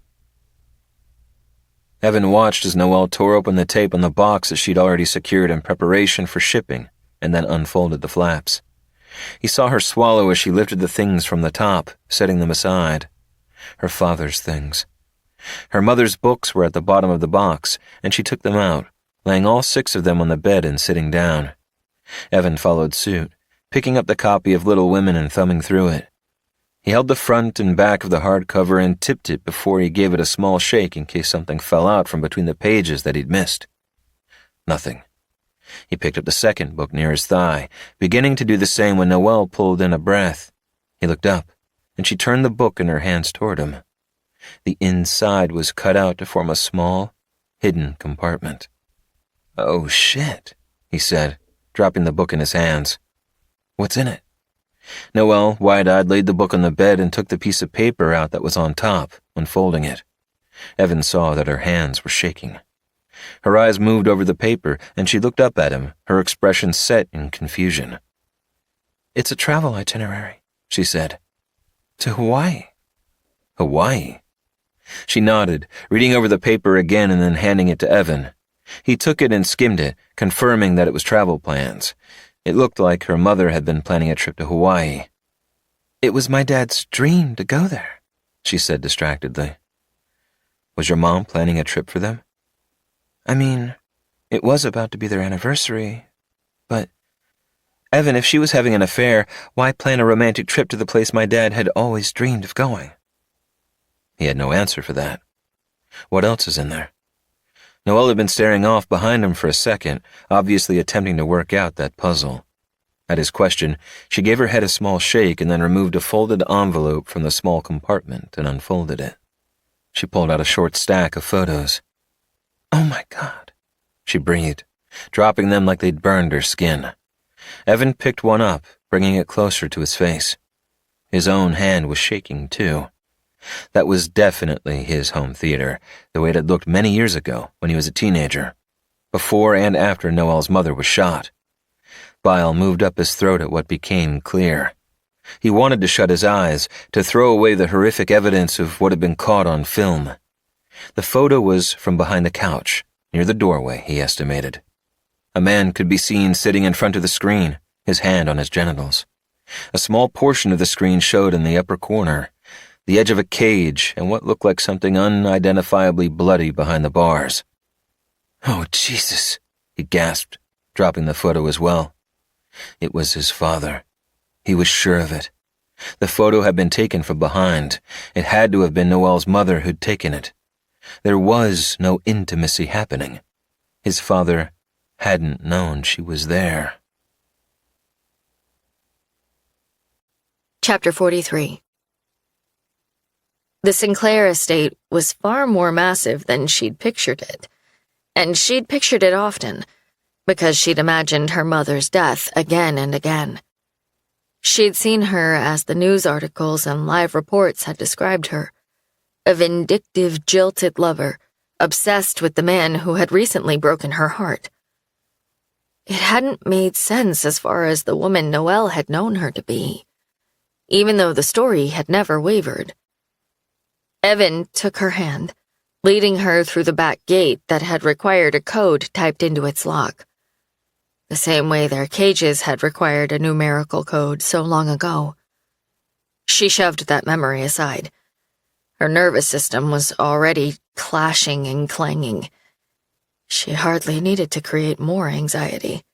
Evan watched as Noelle tore open the tape on the box that she'd already secured in preparation for shipping, and then unfolded the flaps. He saw her swallow as she lifted the things from the top, setting them aside. Her father's things. Her mother's books were at the bottom of the box, and she took them out, laying all 6 of them on the bed and sitting down. Evan followed suit, picking up the copy of Little Women and thumbing through it. He held the front and back of the hardcover and tipped it before he gave it a small shake in case something fell out from between the pages that he'd missed. Nothing. He picked up the second book near his thigh, beginning to do the same when Noelle pulled in a breath. He looked up, and she turned the book in her hands toward him. The inside was cut out to form a small, hidden compartment. "Oh, shit," he said, dropping the book in his hands. What's in it? Noelle, wide-eyed, laid the book on the bed and took the piece of paper out that was on top, unfolding it. Evan saw that her hands were shaking. Her eyes moved over the paper, and she looked up at him, her expression set in confusion. "It's a travel itinerary," she said. "To Hawaii." "Hawaii?" She nodded, reading over the paper again and then handing it to Evan. He took it and skimmed it, confirming that it was travel plans. It looked like her mother had been planning a trip to Hawaii. "It was my dad's dream to go there," she said distractedly. Was your mom planning a trip for them? I mean, it was about to be their anniversary, but... Evan, if she was having an affair, why plan a romantic trip to the place my dad had always dreamed of going? He had no answer for that. What else is in there? Noelle had been staring off behind him for a second, obviously attempting to work out that puzzle. At his question, she gave her head a small shake and then removed a folded envelope from the small compartment and unfolded it. She pulled out a short stack of photos. "Oh my God," she breathed, dropping them like they'd burned her skin. Evan picked one up, bringing it closer to his face. His own hand was shaking, too. That was definitely his home theater, the way it had looked many years ago when he was a teenager, before and after Noelle's mother was shot. Bile moved up his throat at what became clear. He wanted to shut his eyes, to throw away the horrific evidence of what had been caught on film. The photo was from behind the couch, near the doorway, he estimated. A man could be seen sitting in front of the screen, his hand on his genitals. A small portion of the screen showed in the upper corner, the edge of a cage and what looked like something unidentifiably bloody behind the bars. "Oh, Jesus," he gasped, dropping the photo as well. It was his father. He was sure of it. The photo had been taken from behind. It had to have been Noelle's mother who'd taken it. There was no intimacy happening. His father hadn't known she was there. Chapter 43. The Sinclair estate was far more massive than she'd pictured it, and she'd pictured it often, because she'd imagined her mother's death again and again. She'd seen her as the news articles and live reports had described her, a vindictive, jilted lover, obsessed with the man who had recently broken her heart. It hadn't made sense as far as the woman Noelle had known her to be, even though the story had never wavered. Evan took her hand, leading her through the back gate that had required a code typed into its lock, the same way their cages had required a numerical code so long ago. She shoved that memory aside. Her nervous system was already clashing and clanging. She hardly needed to create more anxiety.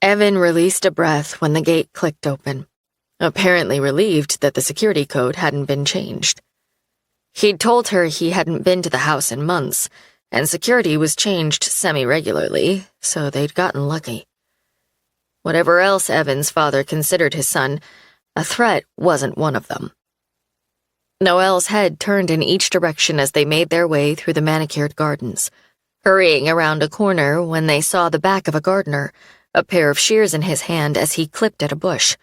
Evan released a breath when the gate clicked open, apparently relieved that the security code hadn't been changed. He'd told her he hadn't been to the house in months, and security was changed semi-regularly, so they'd gotten lucky. Whatever else Evan's father considered his son, a threat wasn't one of them. Noelle's head turned in each direction as they made their way through the manicured gardens, hurrying around a corner when they saw the back of a gardener, a pair of shears in his hand as he clipped at a bush.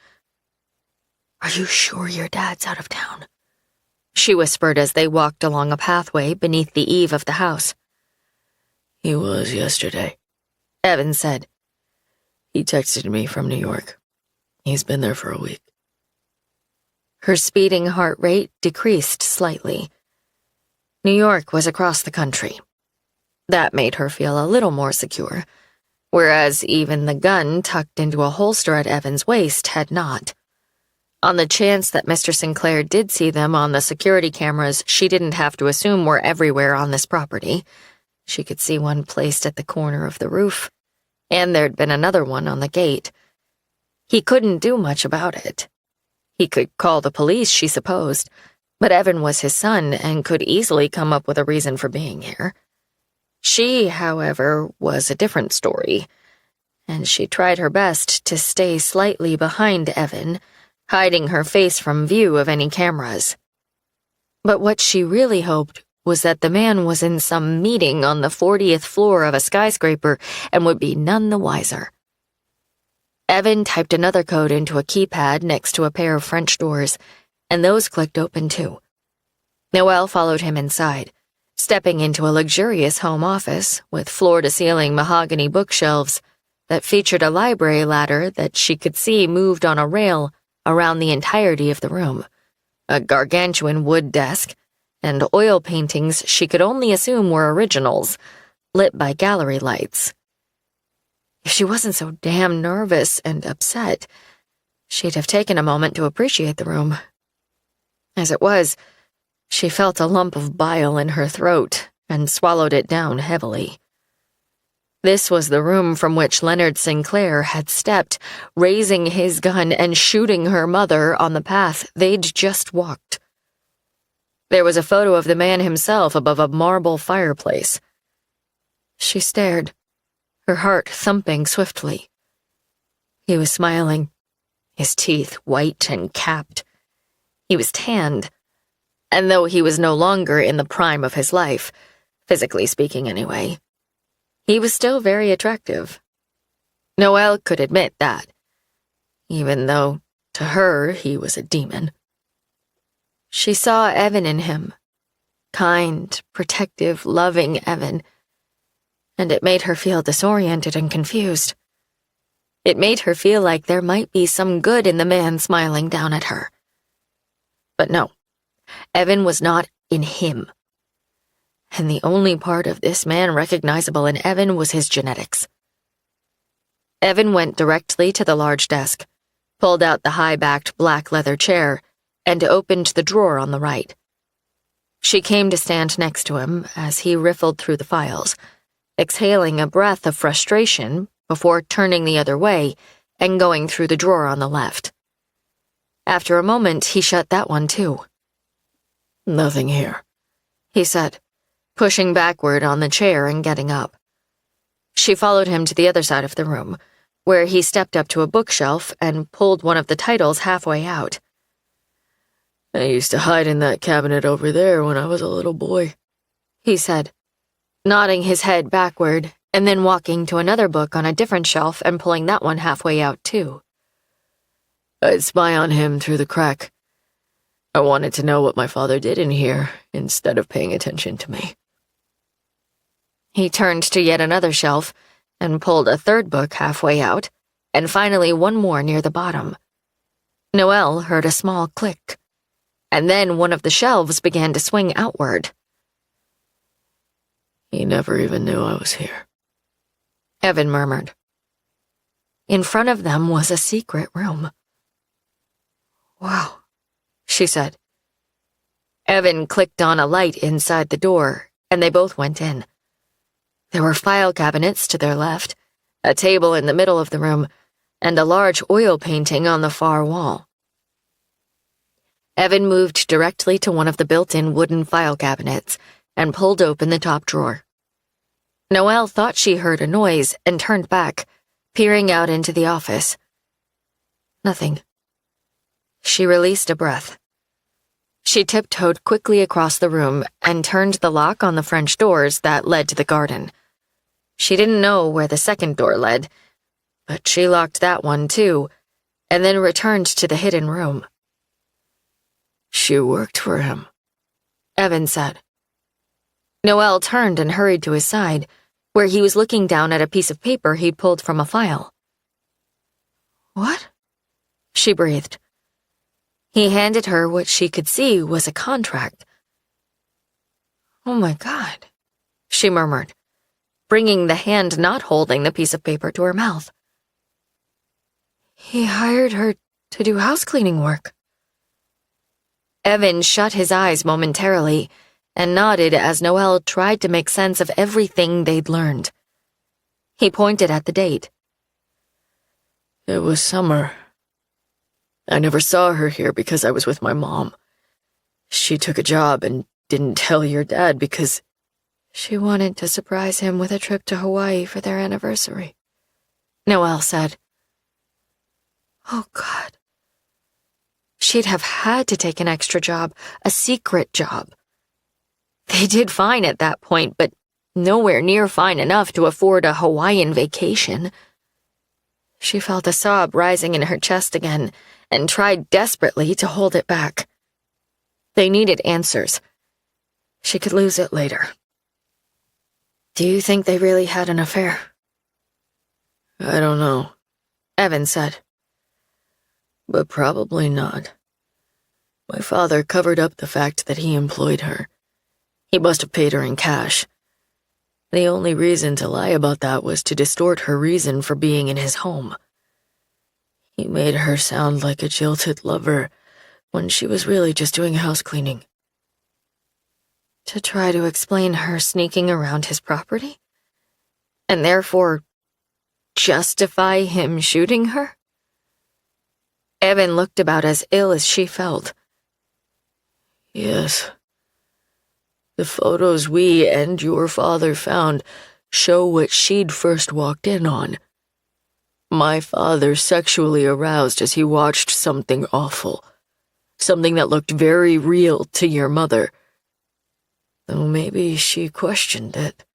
"Are you sure your dad's out of town?" she whispered as they walked along a pathway beneath the eave of the house. "He was yesterday," Evan said. "He texted me from New York. He's been there for a week." Her speeding heart rate decreased slightly. New York was across the country. That made her feel a little more secure, whereas even the gun tucked into a holster at Evan's waist had not. On the chance that Mr. Sinclair did see them on the security cameras she didn't have to assume were everywhere on this property. She could see one placed at the corner of the roof, and there'd been another one on the gate. He couldn't do much about it. He could call the police, she supposed, but Evan was his son and could easily come up with a reason for being here. She, however, was a different story, and she tried her best to stay slightly behind Evan, hiding her face from view of any cameras. But what she really hoped was that the man was in some meeting on the 40th floor of a skyscraper and would be none the wiser. Evan typed another code into a keypad next to a pair of French doors, and those clicked open too. Noelle followed him inside, stepping into a luxurious home office with floor-to-ceiling mahogany bookshelves that featured a library ladder that she could see moved on a rail around the entirety of the room, a gargantuan wood desk, and oil paintings she could only assume were originals, lit by gallery lights. If she wasn't so damn nervous and upset, she'd have taken a moment to appreciate the room. As it was, she felt a lump of bile in her throat and swallowed it down heavily. This was the room from which Leonard Sinclair had stepped, raising his gun and shooting her mother on the path they'd just walked. There was a photo of the man himself above a marble fireplace. She stared, her heart thumping swiftly. He was smiling, his teeth white and capped. He was tanned, and though he was no longer in the prime of his life, physically speaking anyway, he was still very attractive. Noelle could admit that, even though, to her, he was a demon. She saw Evan in him, kind, protective, loving Evan, and it made her feel disoriented and confused. It made her feel like there might be some good in the man smiling down at her. But no, Evan was not in him. And the only part of this man recognizable in Evan was his genetics. Evan went directly to the large desk, pulled out the high-backed black leather chair, and opened the drawer on the right. She came to stand next to him as he riffled through the files, exhaling a breath of frustration before turning the other way and going through the drawer on the left. After a moment, he shut that one too. "Nothing here," he said, pushing backward on the chair and getting up. She followed him to the other side of the room, where he stepped up to a bookshelf and pulled one of the titles halfway out. "I used to hide in that cabinet over there when I was a little boy," he said, nodding his head backward and then walking to another book on a different shelf and pulling that one halfway out too. "I'd spy on him through the crack. I wanted to know what my father did in here instead of paying attention to me." He turned to yet another shelf and pulled a third book halfway out, and finally one more near the bottom. Noelle heard a small click, and then one of the shelves began to swing outward. "He never even knew I was here," Evan murmured. In front of them was a secret room. "Wow," she said. Evan clicked on a light inside the door, and they both went in. There were file cabinets to their left, a table in the middle of the room, and a large oil painting on the far wall. Evan moved directly to one of the built-in wooden file cabinets and pulled open the top drawer. Noelle thought she heard a noise and turned back, peering out into the office. Nothing. She released a breath. She tiptoed quickly across the room and turned the lock on the French doors that led to the garden. She didn't know where the second door led, but she locked that one too, and then returned to the hidden room. "She worked for him," Evan said. Noelle turned and hurried to his side, where he was looking down at a piece of paper he'd pulled from a file. "What?" she breathed. He handed her what she could see was a contract. "Oh my God," she murmured, bringing the hand not holding the piece of paper to her mouth. "He hired her to do house cleaning work." Evan shut his eyes momentarily and nodded as Noelle tried to make sense of everything they'd learned. He pointed at the date. "It was summer. I never saw her here because I was with my mom. She took a job and didn't tell your dad because she wanted to surprise him with a trip to Hawaii for their anniversary," Noelle said. "Oh, God." She'd have had to take an extra job, a secret job. They did fine at that point, but nowhere near fine enough to afford a Hawaiian vacation. She felt a sob rising in her chest again and tried desperately to hold it back. They needed answers. She could lose it later. Do you think they really had an affair? I don't know, Evan said. But probably not. My father covered up the fact that he employed her. He must have paid her in cash. The only reason to lie about that was to distort her reason for being in his home. He made her sound like a jilted lover when she was really just doing house cleaning. To try to explain her sneaking around his property? And therefore justify him shooting her? Evan looked about as ill as she felt. Yes. The photos we and your father found show what she'd first walked in on. My father sexually aroused as he watched something awful. Something that looked very real to your mother. Though maybe she questioned it.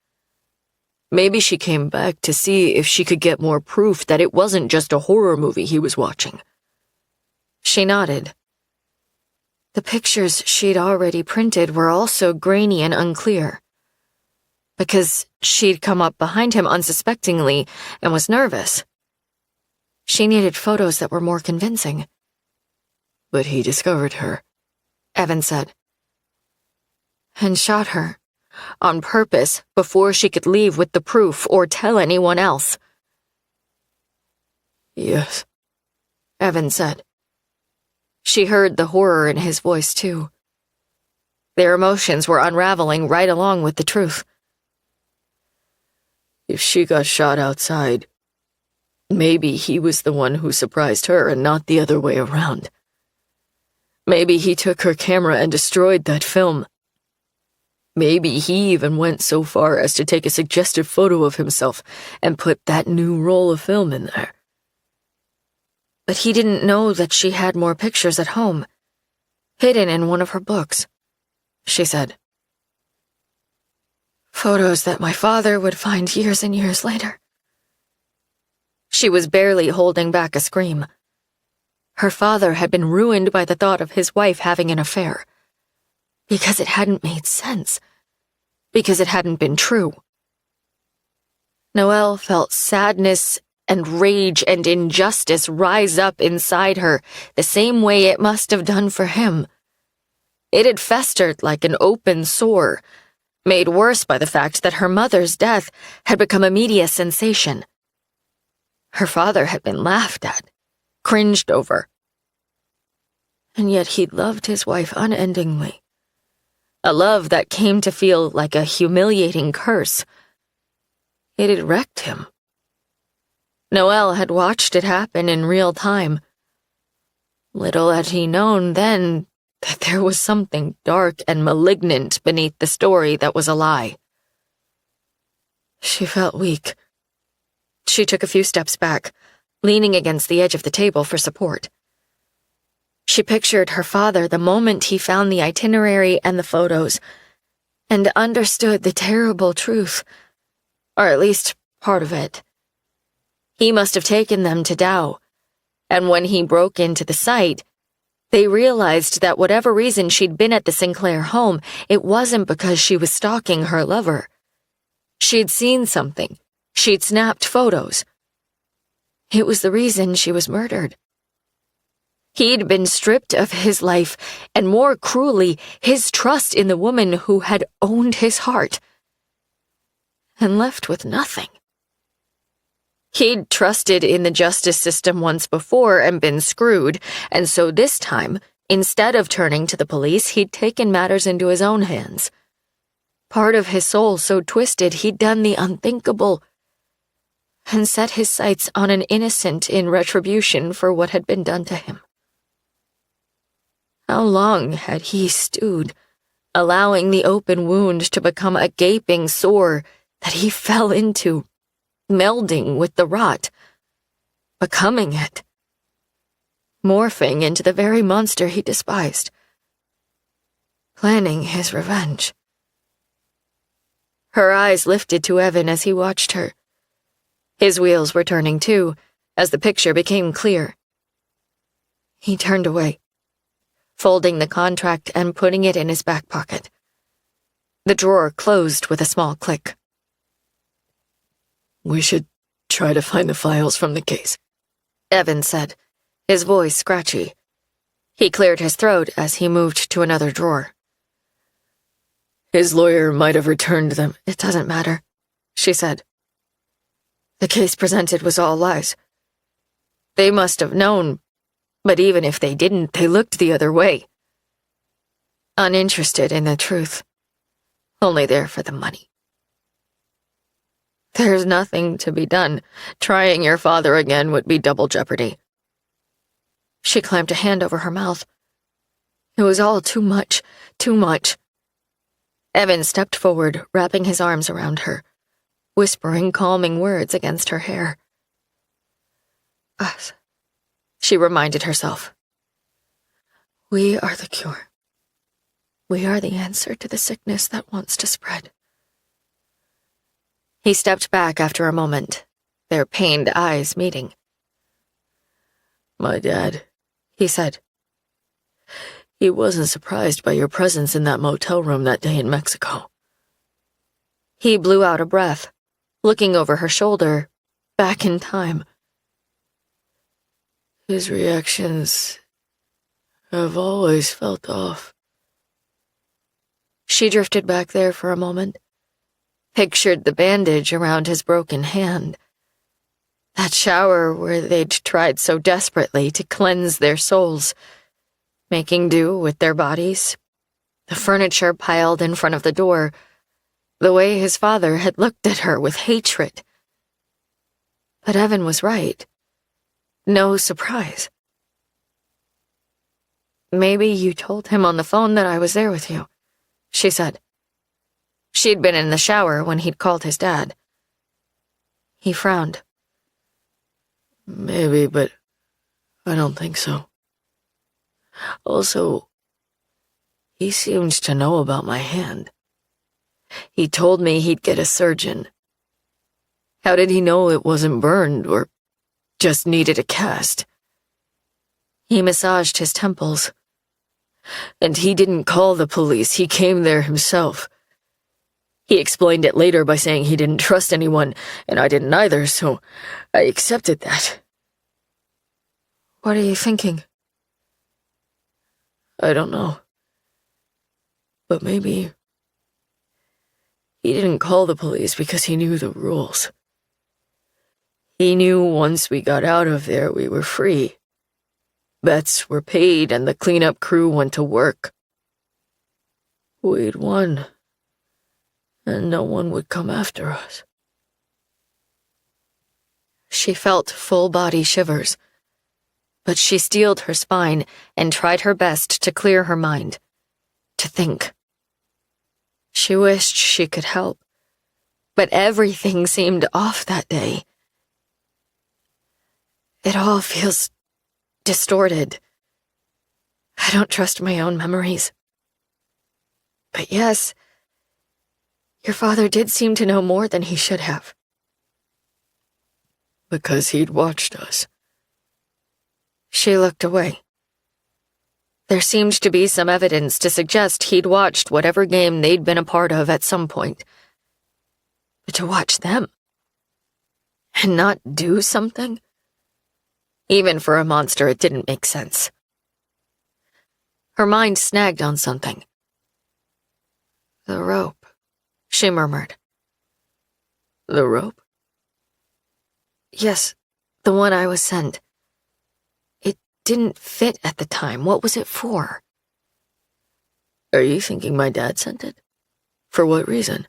Maybe she came back to see if she could get more proof that it wasn't just a horror movie he was watching. She nodded. The pictures she'd already printed were also grainy and unclear. Because she'd come up behind him unsuspectingly and was nervous. She needed photos that were more convincing. But he discovered her, Evan said. And shot her, on purpose, before she could leave with the proof or tell anyone else. Yes, Evan said. She heard the horror in his voice, too. Their emotions were unraveling right along with the truth. If she got shot outside, maybe he was the one who surprised her and not the other way around. Maybe he took her camera and destroyed that film. Maybe he even went so far as to take a suggestive photo of himself and put that new roll of film in there. But he didn't know that she had more pictures at home, hidden in one of her books, she said. Photos that my father would find years and years later. She was barely holding back a scream. Her father had been ruined by the thought of his wife having an affair. Because it hadn't made sense. Because it hadn't been true. Noelle felt sadness and rage and injustice rise up inside her the same way it must have done for him. It had festered like an open sore, made worse by the fact that her mother's death had become a media sensation. Her father had been laughed at, cringed over. And yet he loved his wife unendingly. A love that came to feel like a humiliating curse. It had wrecked him. Noelle had watched it happen in real time. Little had he known then that there was something dark and malignant beneath the story that was a lie. She felt weak. She took a few steps back, leaning against the edge of the table for support. She pictured her father the moment he found the itinerary and the photos, and understood the terrible truth, or at least part of it. He must have taken them to Dow, and when he broke into the site, they realized that whatever reason she'd been at the Sinclair home, it wasn't because she was stalking her lover. She'd seen something. She'd snapped photos. It was the reason she was murdered. He'd been stripped of his life, and more cruelly, his trust in the woman who had owned his heart, and left with nothing. He'd trusted in the justice system once before and been screwed, and so this time, instead of turning to the police, he'd taken matters into his own hands. Part of his soul so twisted he'd done the unthinkable, and set his sights on an innocent in retribution for what had been done to him. How long had he stewed, allowing the open wound to become a gaping sore that he fell into, melding with the rot, becoming it, morphing into the very monster he despised, planning his revenge. Her eyes lifted to Evan as he watched her. His wheels were turning too, as the picture became clear. He turned away, folding the contract and putting it in his back pocket. The drawer closed with a small click. We should try to find the files from the case, Evan said, his voice scratchy. He cleared his throat as he moved to another drawer. His lawyer might have returned them. It doesn't matter, she said. The case presented was all lies. They must have known, but even if they didn't, they looked the other way. Uninterested in the truth. Only there for the money. There's nothing to be done. Trying your father again would be double jeopardy. She clamped a hand over her mouth. It was all too much, too much. Evan stepped forward, wrapping his arms around her, whispering calming words against her hair. Us, she reminded herself. We are the cure. We are the answer to the sickness that wants to spread. He stepped back after a moment, their pained eyes meeting. My dad, he said. He wasn't surprised by your presence in that motel room that day in Mexico. He blew out a breath, looking over her shoulder, back in time. His reactions have always felt off. She drifted back there for a moment, pictured the bandage around his broken hand. That shower where they'd tried so desperately to cleanse their souls, making do with their bodies. The furniture piled in front of the door, the way his father had looked at her with hatred. But Evan was right. No surprise. Maybe you told him on the phone that I was there with you, she said. She'd been in the shower when he'd called his dad. He frowned. Maybe, but I don't think so. Also, he seems to know about my hand. He told me he'd get a surgeon. How did he know it wasn't burned or just needed a cast? He massaged his temples. And he didn't call the police, he came there himself. He explained it later by saying he didn't trust anyone, and I didn't either, so I accepted that. What are you thinking? I don't know. But maybe he didn't call the police because he knew the rules. He knew once we got out of there, we were free. Bets were paid and the cleanup crew went to work. We'd won, and no one would come after us. She felt full-body shivers, but she steeled her spine and tried her best to clear her mind, to think. She wished she could help, but everything seemed off that day. It all feels distorted. I don't trust my own memories. But yes, your father did seem to know more than he should have. Because he'd watched us. She looked away. There seemed to be some evidence to suggest he'd watched whatever game they'd been a part of at some point. But to watch them and not do something? Even for a monster, it didn't make sense. Her mind snagged on something. The rope, she murmured. The rope? Yes, the one I was sent. It didn't fit at the time. What was it for? Are you thinking my dad sent it? For what reason?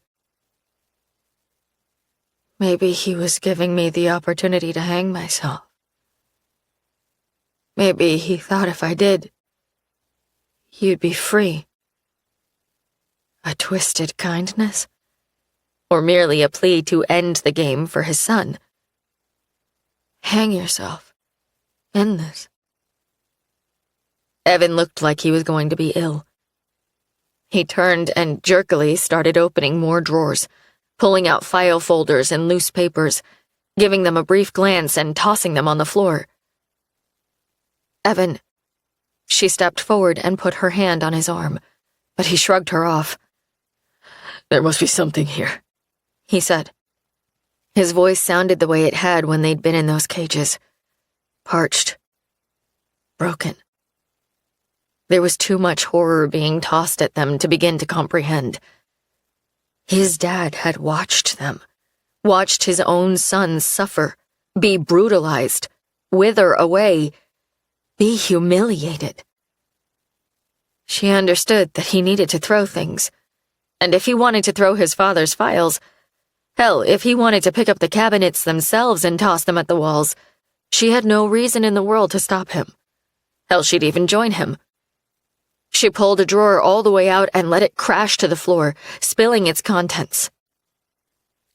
Maybe he was giving me the opportunity to hang myself. Maybe he thought if I did, you'd be free. A twisted kindness? Or merely a plea to end the game for his son? Hang yourself. End this. Evan looked like he was going to be ill. He turned and jerkily started opening more drawers, pulling out file folders and loose papers, giving them a brief glance and tossing them on the floor. "Evan." She stepped forward and put her hand on his arm, but he shrugged her off. "There must be something here," he said. His voice sounded the way it had when they'd been in those cages. Parched. Broken. There was too much horror being tossed at them to begin to comprehend. His dad had watched them, watched his own son suffer, be brutalized, wither away, be humiliated. She understood that he needed to throw things, and if he wanted to throw his father's files, hell, if he wanted to pick up the cabinets themselves and toss them at the walls, she had no reason in the world to stop him. Hell, she'd even join him. She pulled a drawer all the way out and let it crash to the floor, spilling its contents.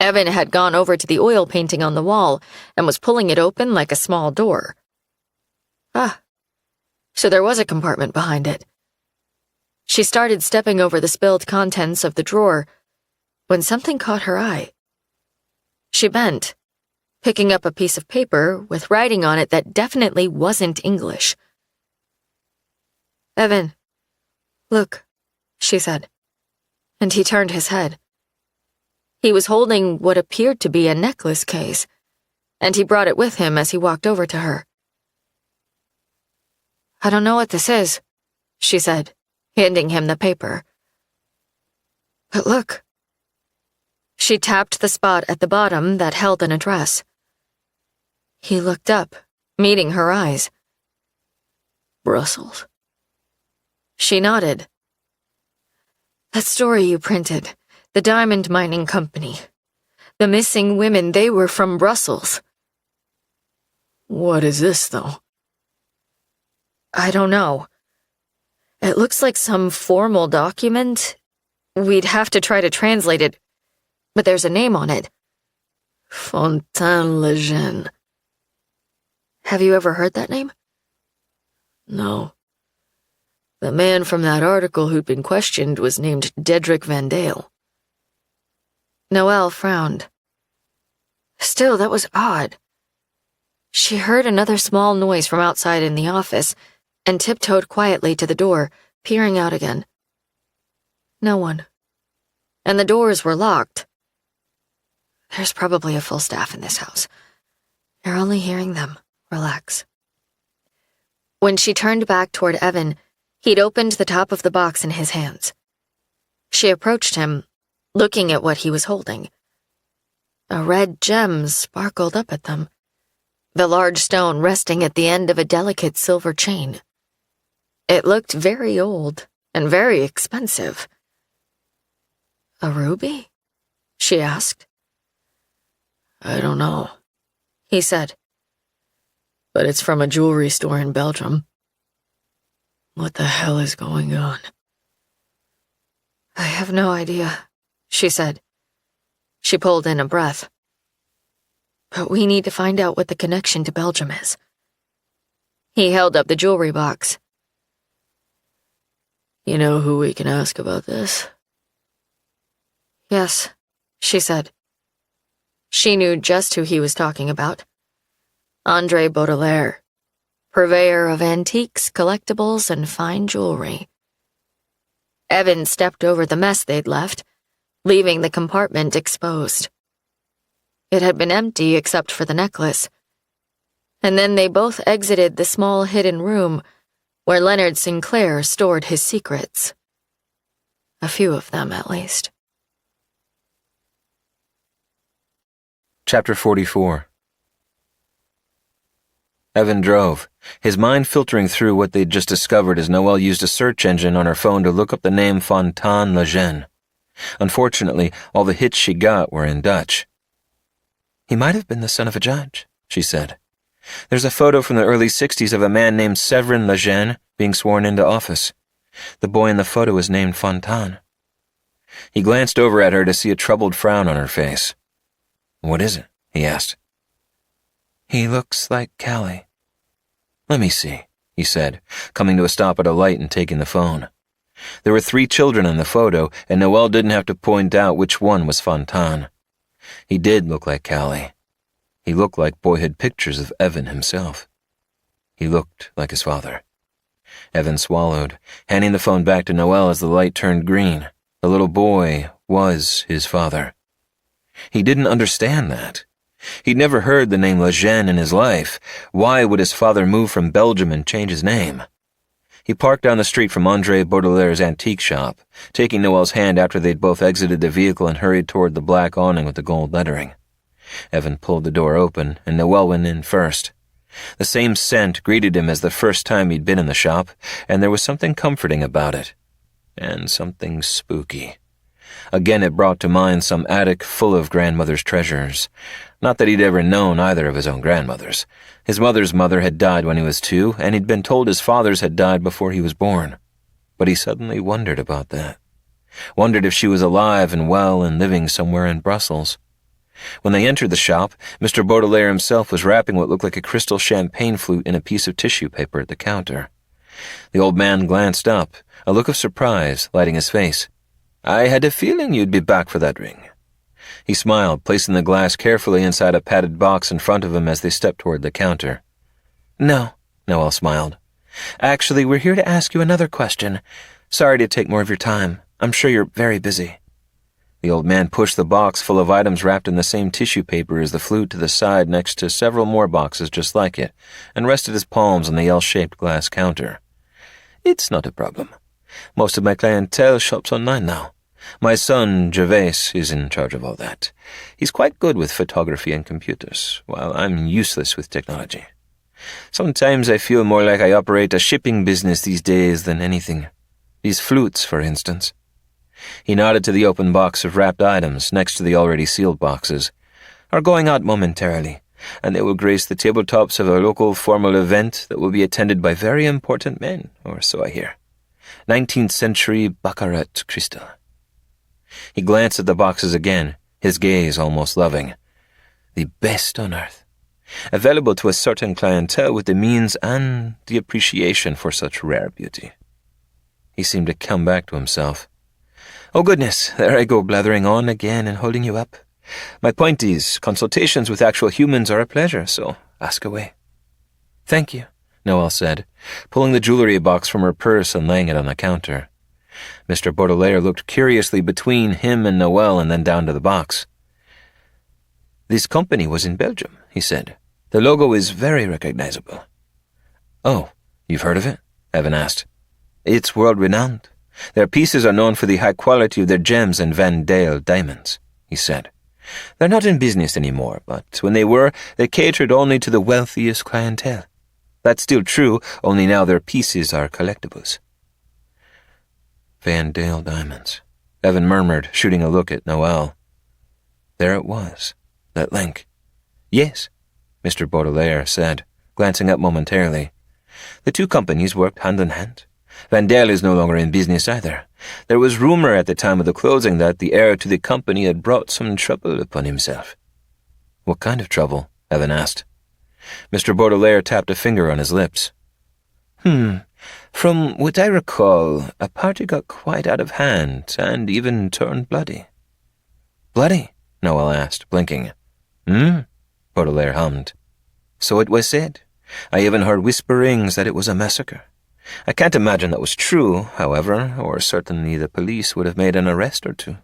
Evan had gone over to the oil painting on the wall and was pulling it open like a small door. Ah, so there was a compartment behind it. She started stepping over the spilled contents of the drawer when something caught her eye. She bent, picking up a piece of paper with writing on it that definitely wasn't English. "Evan, look," she said, and he turned his head. He was holding what appeared to be a necklace case, and he brought it with him as he walked over to her. "I don't know what this is," she said, handing him the paper. "But look." She tapped the spot at the bottom that held an address. He looked up, meeting her eyes. "Brussels?" She nodded. "That story you printed, the diamond mining company. The missing women, they were from Brussels." "What is this, though?" "I don't know. It looks like some formal document. We'd have to try to translate it, but there's a name on it." Fontaine-le-Jeune. "Have you ever heard that name?" "No. The man from that article who'd been questioned was named Dedrick Van Dale." Noelle frowned. Still, that was odd. She heard another small noise from outside in the office and tiptoed quietly to the door, peering out again. No one. And the doors were locked. There's probably a full staff in this house. You're only hearing them. Relax. When she turned back toward Evan, he'd opened the top of the box in his hands. She approached him, looking at what he was holding. A red gem sparkled up at them, the large stone resting at the end of a delicate silver chain. It looked very old and very expensive. "A ruby?" she asked. "I don't know," he said. "But it's from a jewelry store in Belgium. What the hell is going on?" "I have no idea," she said. She pulled in a breath. "But we need to find out what the connection to Belgium is." He held up the jewelry box. "You know who we can ask about this?" "Yes," she said. She knew just who he was talking about. André Baudelaire, purveyor of antiques, collectibles, and fine jewelry. Evan stepped over the mess they'd left, leaving the compartment exposed. It had been empty except for the necklace. And then they both exited the small hidden room where Leonard Sinclair stored his secrets. A few of them, at least. Chapter 44. Evan drove, his mind filtering through what they'd just discovered as Noelle used a search engine on her phone to look up the name Fontaine-le-Jeune. Unfortunately, all the hits she got were in Dutch. "He might have been the son of a judge," she said. "There's a photo from the early 60s of a man named Severin Lejeune being sworn into office. The boy in the photo is named Fontaine." He glanced over at her to see a troubled frown on her face. "What is it?" he asked. "He looks like Callie." "Let me see," he said, coming to a stop at a light and taking the phone. There were 3 children in the photo, and Noelle didn't have to point out which one was Fontaine. He did look like Callie. He looked like boyhood pictures of Evan himself. He looked like his father. Evan swallowed, handing the phone back to Noel as the light turned green. The little boy was his father. He didn't understand that. He'd never heard the name Lejeune in his life. Why would his father move from Belgium and change his name? He parked down the street from André Baudelaire's antique shop, taking Noel's hand after they'd both exited the vehicle and hurried toward the black awning with the gold lettering. Evan pulled the door open, and Noel went in first. The same scent greeted him as the first time he'd been in the shop, and there was something comforting about it. And something spooky. Again it brought to mind some attic full of grandmother's treasures. Not that he'd ever known either of his own grandmothers. His mother's mother had died when he was 2, and he'd been told his father's had died before he was born. But he suddenly wondered about that. Wondered if she was alive and well and living somewhere in Brussels. When they entered the shop, Mr. Baudelaire himself was wrapping what looked like a crystal champagne flute in a piece of tissue paper at the counter. The old man glanced up, a look of surprise lighting his face. "I had a feeling you'd be back for that ring." He smiled, placing the glass carefully inside a padded box in front of him as they stepped toward the counter. "No," Noel smiled. "Actually, we're here to ask you another question. Sorry to take more of your time. I'm sure you're very busy." The old man pushed the box full of items wrapped in the same tissue paper as the flute to the side next to several more boxes just like it, and rested his palms on the L-shaped glass counter. "It's not a problem. Most of my clientele shops online now. My son, Gervais, is in charge of all that. He's quite good with photography and computers, while I'm useless with technology. Sometimes I feel more like I operate a shipping business these days than anything. These flutes, for instance." He nodded to the open box of wrapped items next to the already sealed boxes. "Are going out momentarily, and they will grace the tabletops of a local formal event that will be attended by very important men, or so I hear. 19th century baccarat crystal." He glanced at the boxes again, his gaze almost loving. "The best on earth. Available to a certain clientele with the means and the appreciation for such rare beauty." He seemed to come back to himself. "Oh goodness, there I go blathering on again and holding you up. My point is, consultations with actual humans are a pleasure, so ask away." "Thank you," Noel said, pulling the jewelry box from her purse and laying it on the counter. Mr. Baudelaire looked curiously between him and Noel and then down to the box. "This company was in Belgium," he said. "The logo is very recognizable." "Oh, you've heard of it?" Evan asked. "It's world-renowned. Their pieces are known for the high quality of their gems and Van Dale diamonds," he said. "They're not in business anymore, but when they were, they catered only to the wealthiest clientele. That's still true, only now their pieces are collectibles." Van Dale diamonds, Evan murmured, shooting a look at Noel. There it was, that link. "Yes," Mr. Baudelaire said, glancing up momentarily. "The two companies worked hand in hand. Van Dale is no longer in business either. There was rumor at the time of the closing that the heir to the company had brought some trouble upon himself." "What kind of trouble?" Evan asked. Mr. Baudelaire tapped a finger on his lips. From what I recall, a party got quite out of hand and even turned bloody." "Bloody?" Noel asked, blinking. Baudelaire hummed. "So it was said. I even heard whisperings that it was a massacre. I can't imagine that was true, however, or certainly the police would have made an arrest or two."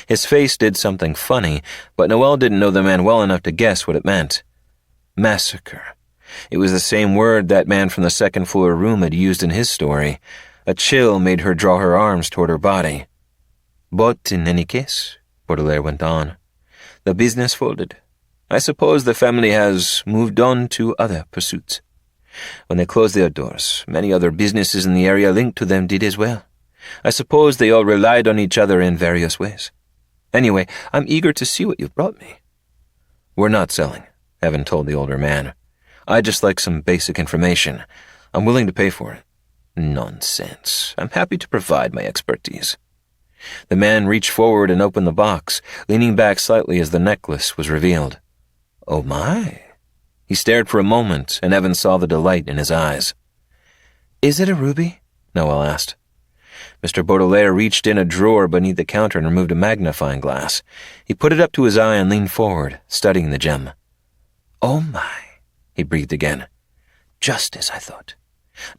His face did something funny, but Noel didn't know the man well enough to guess what it meant. Massacre. It was the same word that man from the second-floor room had used in his story. A chill made her draw her arms toward her body. "But in any case," Baudelaire went on, "the business folded. I suppose the family has moved on to other pursuits. When they closed their doors, many other businesses in the area linked to them did as well. I suppose they all relied on each other in various ways. Anyway, I'm eager to see what you've brought me." "We're not selling," Evan told the older man. "I'd just like some basic information. I'm willing to pay for it." "Nonsense. I'm happy to provide my expertise." The man reached forward and opened the box, leaning back slightly as the necklace was revealed. "Oh my." He stared for a moment, and Evan saw the delight in his eyes. "Is it a ruby?" Noel asked. Mr. Baudelaire reached in a drawer beneath the counter and removed a magnifying glass. He put it up to his eye and leaned forward, studying the gem. "Oh my," he breathed again. "Just as I thought.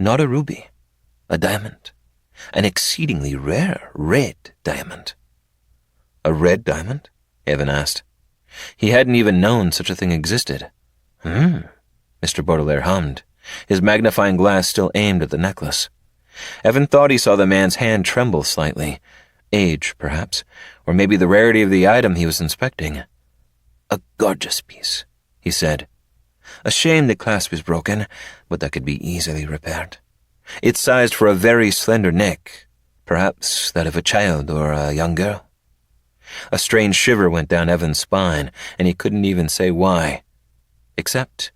Not a ruby. A diamond. An exceedingly rare red diamond." "A red diamond?" Evan asked. He hadn't even known such a thing existed. Mr. Baudelaire hummed, his magnifying glass still aimed at the necklace. Evan thought he saw the man's hand tremble slightly. Age, perhaps, or maybe the rarity of the item he was inspecting. "A gorgeous piece," he said. "A shame the clasp is broken, but that could be easily repaired. It's sized for a very slender neck, perhaps that of a child or a young girl." A strange shiver went down Evan's spine, and he couldn't even say why. Except,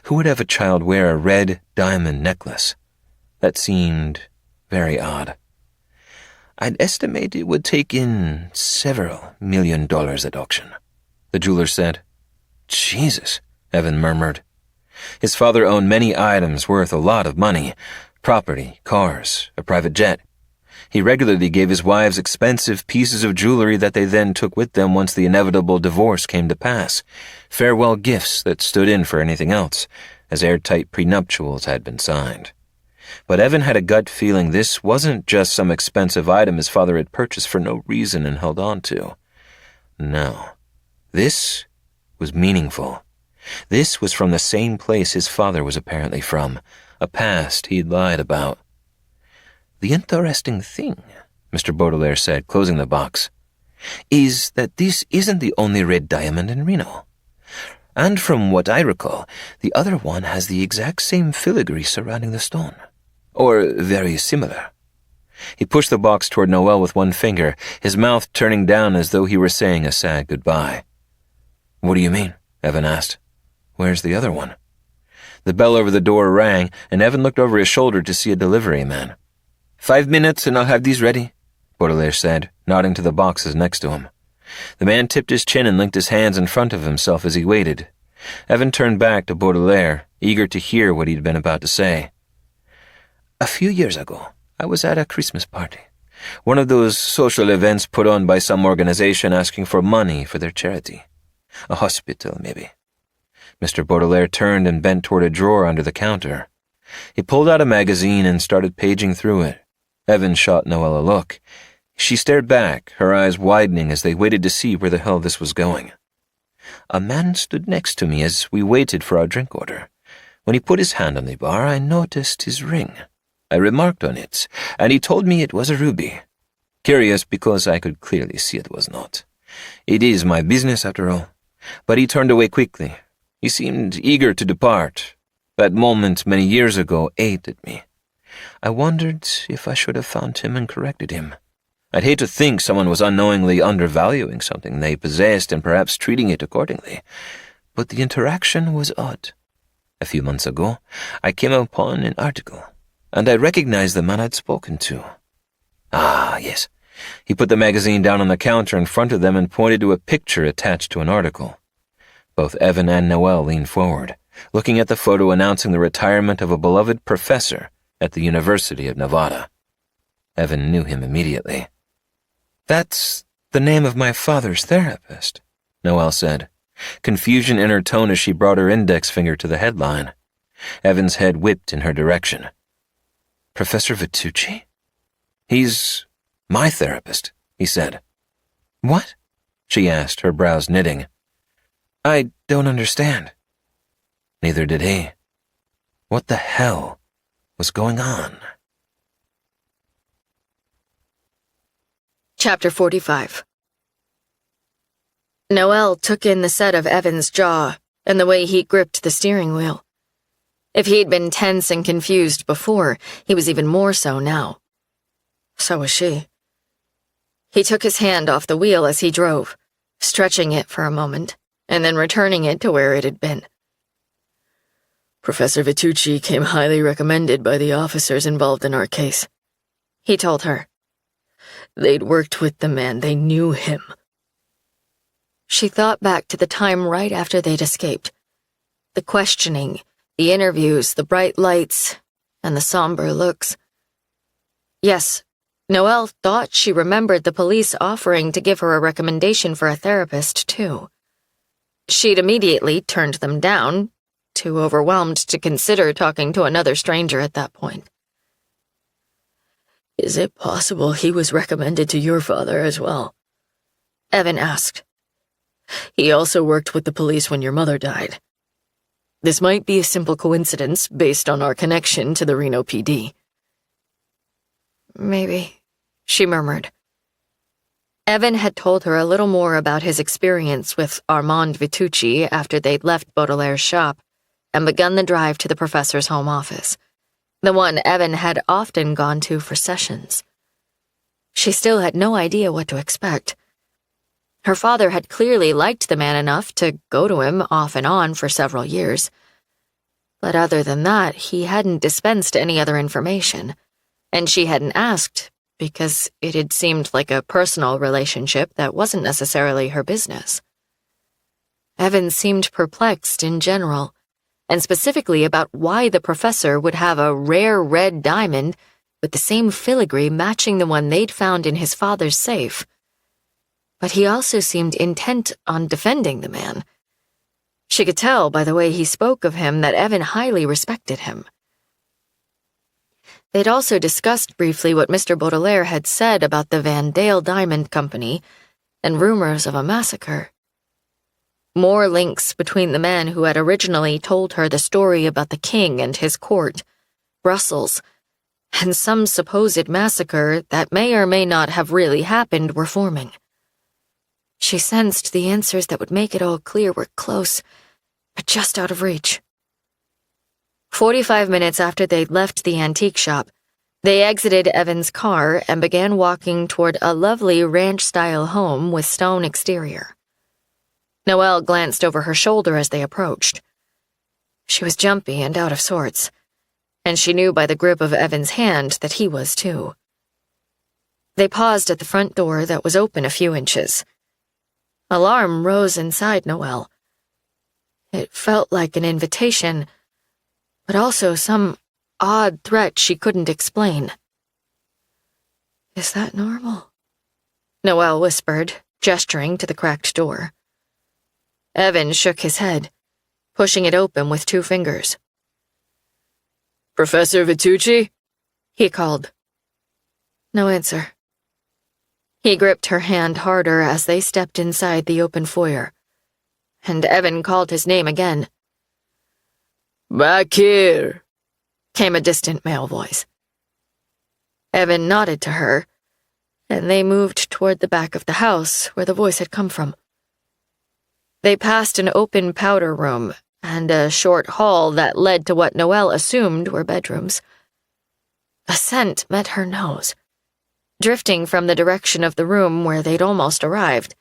who would have a child wear a red diamond necklace? That seemed very odd. "I'd estimate it would take in several $1 million at auction," the jeweler said. "Jesus," Evan murmured. His father owned many items worth a lot of money: property, cars, a private jet. He regularly gave his wives expensive pieces of jewelry that they then took with them once the inevitable divorce came to pass, farewell gifts that stood in for anything else, as airtight prenuptials had been signed. But Evan had a gut feeling this wasn't just some expensive item his father had purchased for no reason and held on to. No, this was meaningful. This was from the same place his father was apparently from, a past he'd lied about. "The interesting thing," Mr. Baudelaire said, closing the box, "is that this isn't the only red diamond in Reno. And from what I recall, the other one has the exact same filigree surrounding the stone. Or very similar." He pushed the box toward Noel with one finger, his mouth turning down as though he were saying a sad goodbye. "What do you mean?" Evan asked. "Where's the other one?" The bell over the door rang, and Evan looked over his shoulder to see a delivery man. 5 minutes and I'll have these ready," Baudelaire said, nodding to the boxes next to him. The man tipped his chin and linked his hands in front of himself as he waited. Evan turned back to Baudelaire, eager to hear what he'd been about to say. "A few years ago, I was at a Christmas party, one of those social events put on by some organization asking for money for their charity. A hospital, maybe." Mr. Baudelaire turned and bent toward a drawer under the counter. He pulled out a magazine and started paging through it. Evan shot Noelle a look. She stared back, her eyes widening as they waited to see where the hell this was going. "A man stood next to me as we waited for our drink order. When he put his hand on the bar, I noticed his ring. I remarked on it, and he told me it was a ruby. Curious because I could clearly see it was not. It is my business, after all. But he turned away quickly. He seemed eager to depart. That moment many years ago ate at me. I wondered if I should have found him and corrected him. I'd hate to think someone was unknowingly undervaluing something they possessed and perhaps treating it accordingly. But the interaction was odd. A few months ago, I came upon an article, and I recognized the man I'd spoken to. Ah, yes." He put the magazine down on the counter in front of them and pointed to a picture attached to an article. Both Evan and Noelle leaned forward, looking at the photo announcing the retirement of a beloved professor at the University of Nevada. Evan knew him immediately. "That's the name of my father's therapist," Noelle said, confusion in her tone as she brought her index finger to the headline. Evan's head whipped in her direction. "Professor Vitucci? He's my therapist," he said. "What?" she asked, her brows knitting. "I don't understand." Neither did he. What the hell was going on? Chapter 45. Noelle took in the set of Evan's jaw and the way he gripped the steering wheel. If he'd been tense and confused before, he was even more so now. So was she. He took his hand off the wheel as he drove, stretching it for a moment, and then returning it to where it had been. "Professor Vitucci came highly recommended by the officers involved in our case," he told her. "They'd worked with the man, they knew him." She thought back to the time right after they'd escaped. The questioning, the interviews, the bright lights, and the somber looks. Yes, Noelle thought she remembered the police offering to give her a recommendation for a therapist, too. She'd immediately turned them down, too overwhelmed to consider talking to another stranger at that point. Is it possible he was recommended to your father as well? Evan asked. He also worked with the police when your mother died. This might be a simple coincidence based on our connection to the Reno PD. Maybe, she murmured. Evan had told her a little more about his experience with Armand Vitucci after they'd left Baudelaire's shop and begun the drive to the professor's home office, the one Evan had often gone to for sessions. She still had no idea what to expect. Her father had clearly liked the man enough to go to him off and on for several years. But other than that, he hadn't dispensed any other information, and she hadn't asked because it had seemed like a personal relationship that wasn't necessarily her business. Evan seemed perplexed in general, and specifically about why the professor would have a rare red diamond with the same filigree matching the one they'd found in his father's safe. But he also seemed intent on defending the man. She could tell by the way he spoke of him that Evan highly respected him. They'd also discussed briefly what Mr. Baudelaire had said about the Van Dale Diamond Company and rumors of a massacre. More links between the man who had originally told her the story about the king and his court, Brussels, and some supposed massacre that may or may not have really happened were forming. She sensed the answers that would make it all clear were close, but just out of reach. 45 minutes after they'd left the antique shop, they exited Evan's car and began walking toward a lovely ranch-style home with stone exterior. Noelle glanced over her shoulder as they approached. She was jumpy and out of sorts, and she knew by the grip of Evan's hand that he was too. They paused at the front door that was open a few inches. Alarm rose inside Noelle. It felt like an invitation, but also some odd threat she couldn't explain. "Is that normal?" Noelle whispered, gesturing to the cracked door. Evan shook his head, pushing it open with 2 fingers. "Professor Vitucci?" he called. No answer. He gripped her hand harder as they stepped inside the open foyer, and Evan called his name again. "Back here," came a distant male voice. Evan nodded to her, and they moved toward the back of the house where the voice had come from. They passed an open powder room and a short hall that led to what Noelle assumed were bedrooms. A scent met her nose, drifting from the direction of the room where they'd almost arrived.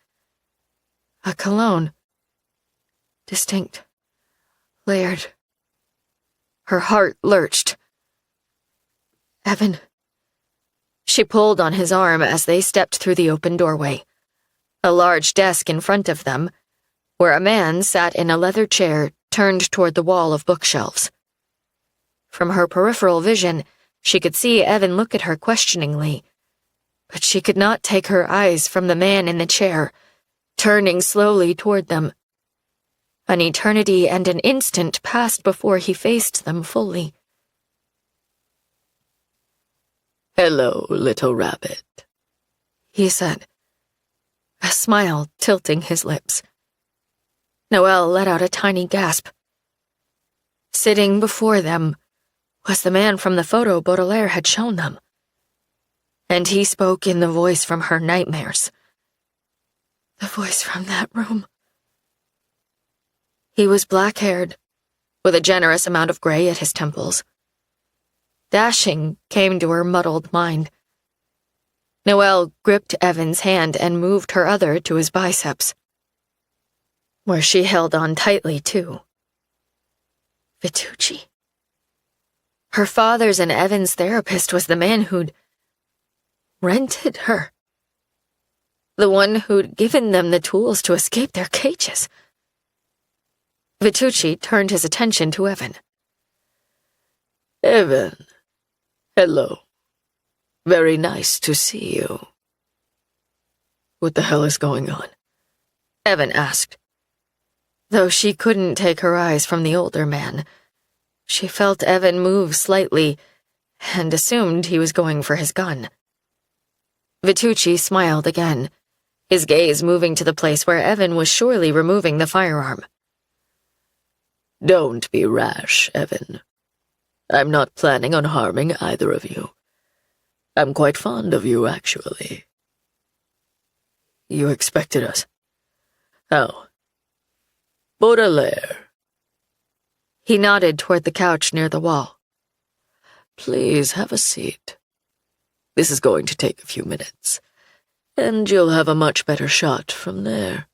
A cologne. Distinct. Layered. Her heart lurched. "Evan." She pulled on his arm as they stepped through the open doorway. A large desk in front of them, where a man sat in a leather chair turned toward the wall of bookshelves. From her peripheral vision, she could see Evan look at her questioningly, but she could not take her eyes from the man in the chair, turning slowly toward them. An eternity and an instant passed before he faced them fully. "Hello, little rabbit," he said, a smile tilting his lips. Noelle let out a tiny gasp. Sitting before them was the man from the photo Baudelaire had shown them, and he spoke in the voice from her nightmares. The voice from that room. He was black-haired, with a generous amount of gray at his temples. Dashing came to her muddled mind. Noelle gripped Evan's hand and moved her other to his biceps, where she held on tightly, too. Vitucci. Her father's and Evan's therapist was the man who'd rented her. The one who'd given them the tools to escape their cages. Vitucci turned his attention to Evan. "Evan, hello. Very nice to see you." "What the hell is going on?" Evan asked. Though she couldn't take her eyes from the older man, she felt Evan move slightly and assumed he was going for his gun. Vitucci smiled again, his gaze moving to the place where Evan was surely removing the firearm. Don't be rash, Evan. I'm not planning on harming either of you. I'm quite fond of you, actually. You expected us. How? Baudelaire. He nodded toward the couch near the wall. Please have a seat. This is going to take a few minutes, and you'll have a much better shot from there,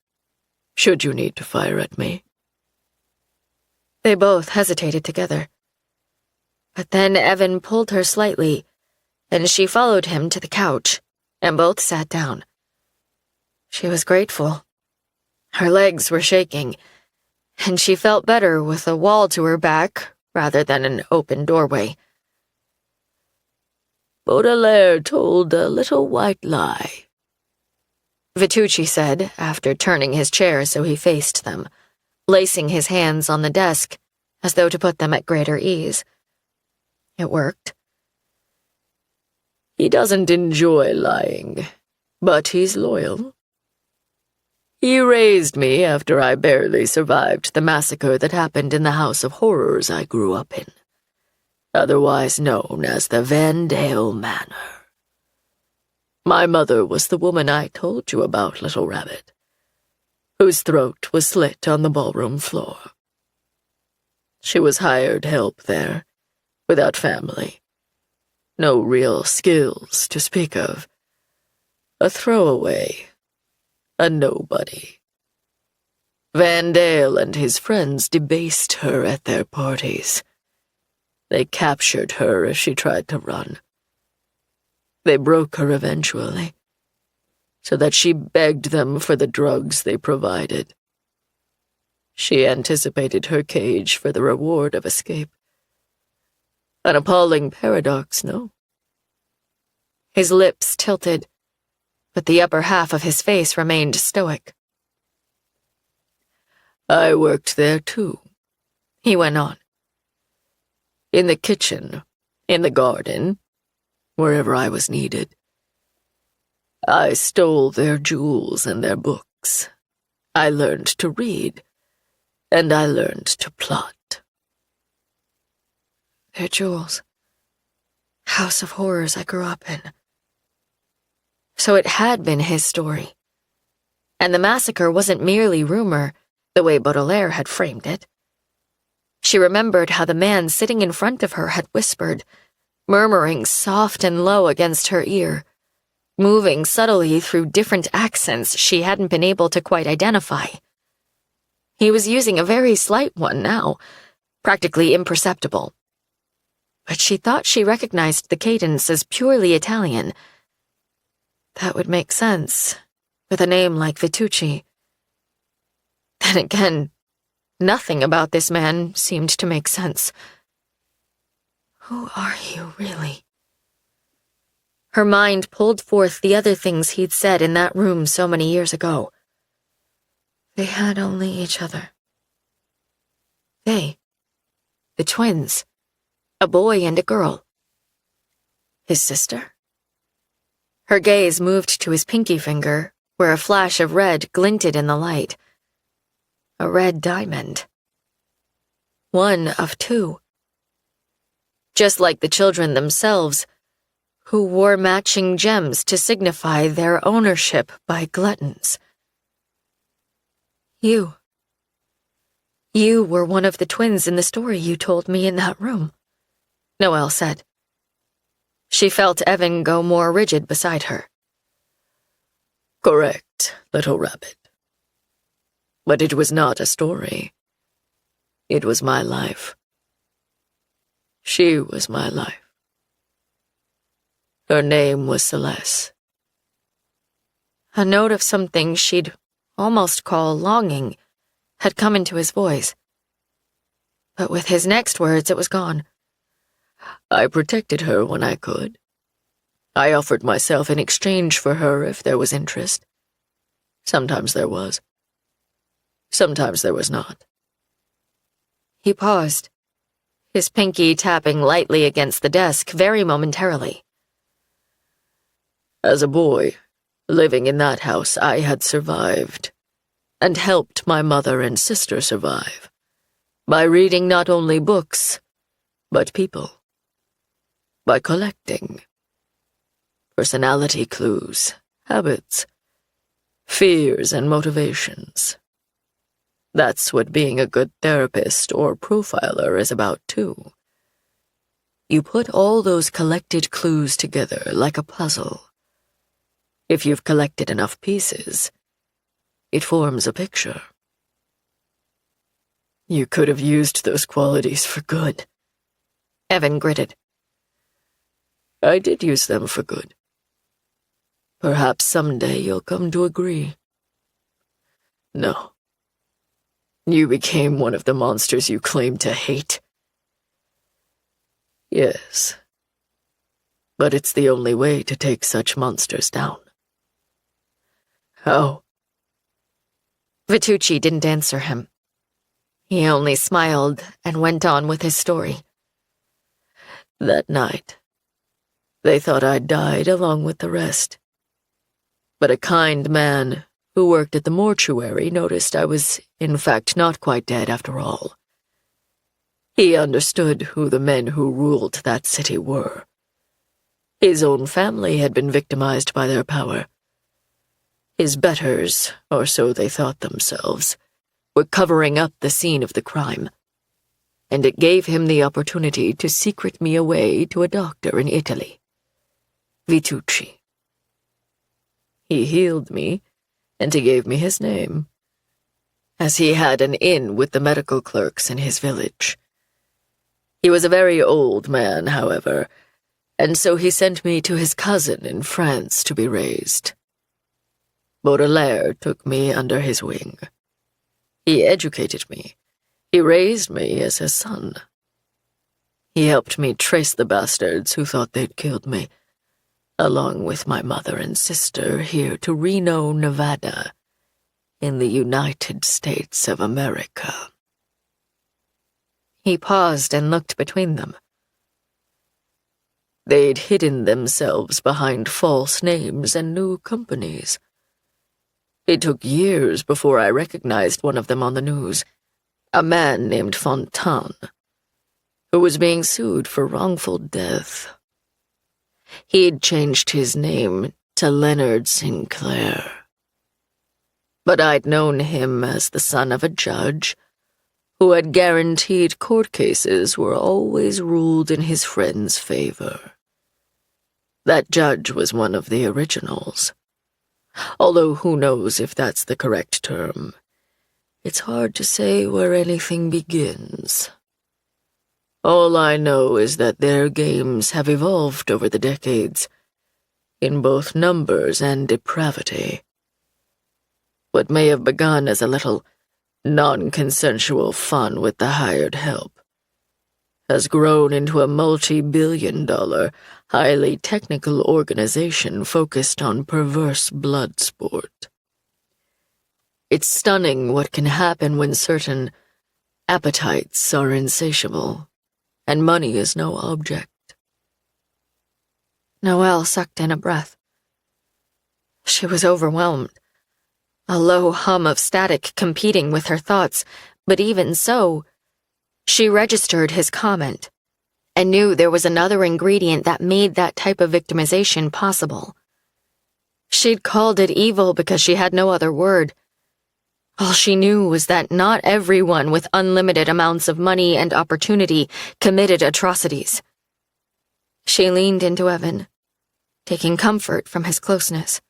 should you need to fire at me. They both hesitated together. But then Evan pulled her slightly, and she followed him to the couch, and both sat down. She was grateful. Her legs were shaking, and she felt better with a wall to her back rather than an open doorway. Baudelaire told a little white lie, Vitucci said, after turning his chair so he faced them, lacing his hands on the desk as though to put them at greater ease. It worked. He doesn't enjoy lying, but he's loyal. He raised me after I barely survived the massacre that happened in the house of horrors I grew up in, otherwise known as the Vandale Manor. My mother was the woman I told you about, Little Rabbit, whose throat was slit on the ballroom floor. She was hired help there, without family. No real skills to speak of. A throwaway. A nobody. Vandale and his friends debased her at their parties. They captured her as she tried to run. They broke her eventually, so that she begged them for the drugs they provided. She anticipated her cage for the reward of escape. An appalling paradox, no? His lips tilted, but the upper half of his face remained stoic. I worked there too, he went on. In the kitchen, in the garden, wherever I was needed. I stole their jewels and their books. I learned to read, and I learned to plot. Their jewels. House of horrors I grew up in. So it had been his story. And the massacre wasn't merely rumor, the way Baudelaire had framed it. She remembered how the man sitting in front of her had whispered, murmuring soft and low against her ear, moving subtly through different accents she hadn't been able to quite identify. He was using a very slight one now, practically imperceptible. But she thought she recognized the cadence as purely Italian. That would make sense, with a name like Vitucci. Then again, nothing about this man seemed to make sense. Who are you, really? Her mind pulled forth the other things he'd said in that room so many years ago. They had only each other. They, the twins, a boy and a girl. His sister? Her gaze moved to his pinky finger, where a flash of red glinted in the light. A red diamond. One of two. Just like the children themselves, who wore matching gems to signify their ownership by gluttons. You. You were one of the twins in the story you told me in that room, Noelle said. She felt Evan go more rigid beside her. Correct, Little Rabbit. But it was not a story. It was my life. She was my life. Her name was Celeste. A note of something she'd almost call longing had come into his voice. But with his next words, it was gone. I protected her when I could. I offered myself in exchange for her if there was interest. Sometimes there was. Sometimes there was not. He paused, his pinky tapping lightly against the desk very momentarily. As a boy, living in that house, I had survived, and helped my mother and sister survive, by reading not only books, but people. By collecting personality clues, habits, fears, and motivations. That's what being a good therapist or profiler is about, too. You put all those collected clues together like a puzzle. If you've collected enough pieces, it forms a picture. You could have used those qualities for good. Evan gritted. I did use them for good. Perhaps someday you'll come to agree. No. You became one of the monsters you claimed to hate. Yes. But it's the only way to take such monsters down. How? Vitucci didn't answer him. He only smiled and went on with his story. That night, they thought I'd died along with the rest. But a kind man who worked at the mortuary noticed I was, in fact, not quite dead after all. He understood who the men who ruled that city were. His own family had been victimized by their power. His betters, or so they thought themselves, were covering up the scene of the crime, and it gave him the opportunity to secret me away to a doctor in Italy, Vitucci. He healed me, and he gave me his name, as he had an in with the medical clerks in his village. He was a very old man, however, and so he sent me to his cousin in France to be raised. Baudelaire took me under his wing. He educated me. He raised me as his son. He helped me trace the bastards who thought they'd killed me, along with my mother and sister, here to Reno, Nevada, in the United States of America. He paused and looked between them. They'd hidden themselves behind false names and new companies. It took years before I recognized one of them on the news, a man named Fontaine, who was being sued for wrongful death. He'd changed his name to Leonard Sinclair. But I'd known him as the son of a judge who had guaranteed court cases were always ruled in his friend's favor. That judge was one of the originals. Although who knows if that's the correct term. It's hard to say where anything begins. All I know is that their games have evolved over the decades, in both numbers and depravity. What may have begun as a little non-consensual fun with the hired help has grown into a multi-billion-dollar, highly technical organization focused on perverse blood sport. It's stunning what can happen when certain appetites are insatiable, and money is no object. Noelle sucked in a breath. She was overwhelmed, a low hum of static competing with her thoughts, but even so, she registered his comment and knew there was another ingredient that made that type of victimization possible. She'd called it evil because she had no other word. All she knew was that not everyone with unlimited amounts of money and opportunity committed atrocities. She leaned into Evan, taking comfort from his closeness.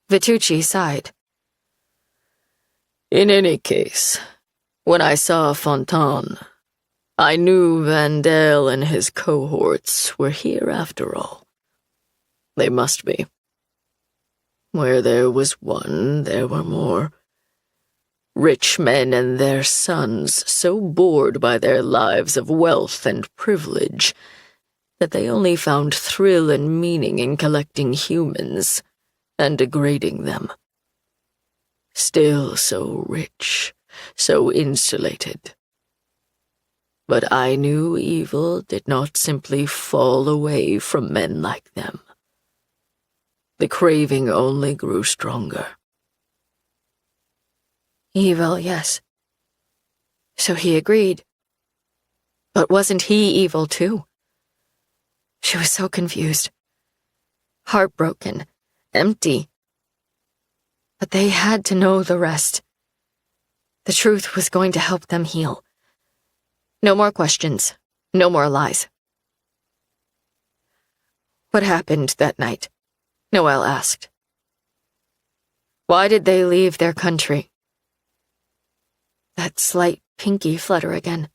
Vitucci sighed. In any case, when I saw Fontaine, I knew Vandel and his cohorts were here after all. They must be. Where there was one, there were more. Rich men and their sons so bored by their lives of wealth and privilege that they only found thrill and meaning in collecting humans and degrading them. Still so rich, so insulated. But I knew evil did not simply fall away from men like them. The craving only grew stronger. Evil, yes. So he agreed. But wasn't he evil too? She was so confused. Heartbroken, empty. But they had to know the rest. The truth was going to help them heal. No more questions. No more lies. What happened that night? Noelle asked. Why did they leave their country? That slight pinky flutter again.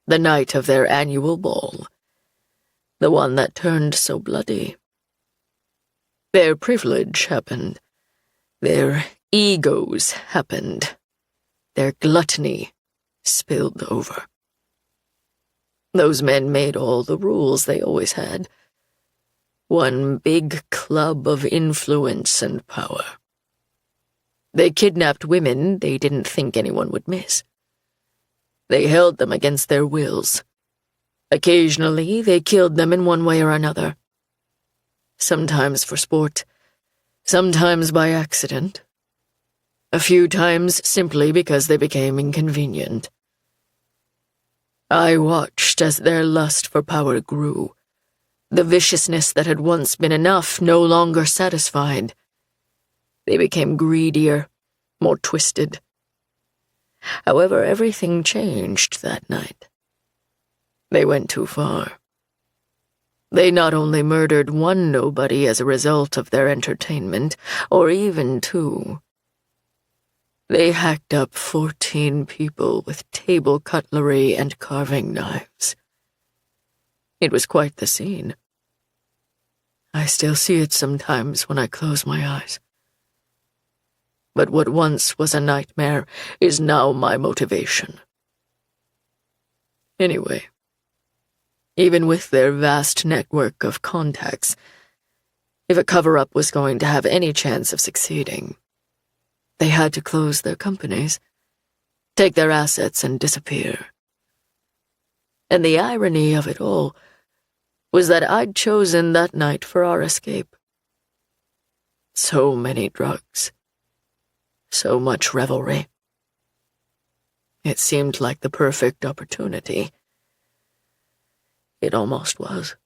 The night of their annual ball. The one that turned so bloody. Their privilege happened. Their egos happened. Their gluttony spilled over. Those men made all the rules they always had. One big club of influence and power. They kidnapped women they didn't think anyone would miss. They held them against their wills. Occasionally, they killed them in one way or another. Sometimes for sport, sometimes by accident. A few times simply because they became inconvenient. I watched as their lust for power grew. The viciousness that had once been enough no longer satisfied. They became greedier, more twisted. However, everything changed that night. They went too far. They not only murdered one nobody as a result of their entertainment, or even two. They hacked up 14 people with table cutlery and carving knives. It was quite the scene. I still see it sometimes when I close my eyes. But what once was a nightmare is now my motivation. Anyway, even with their vast network of contacts, if a cover-up was going to have any chance of succeeding, they had to close their companies, take their assets and disappear. And the irony of it all was that I'd chosen that night for our escape. So many drugs. So much revelry. It seemed like the perfect opportunity. It almost was.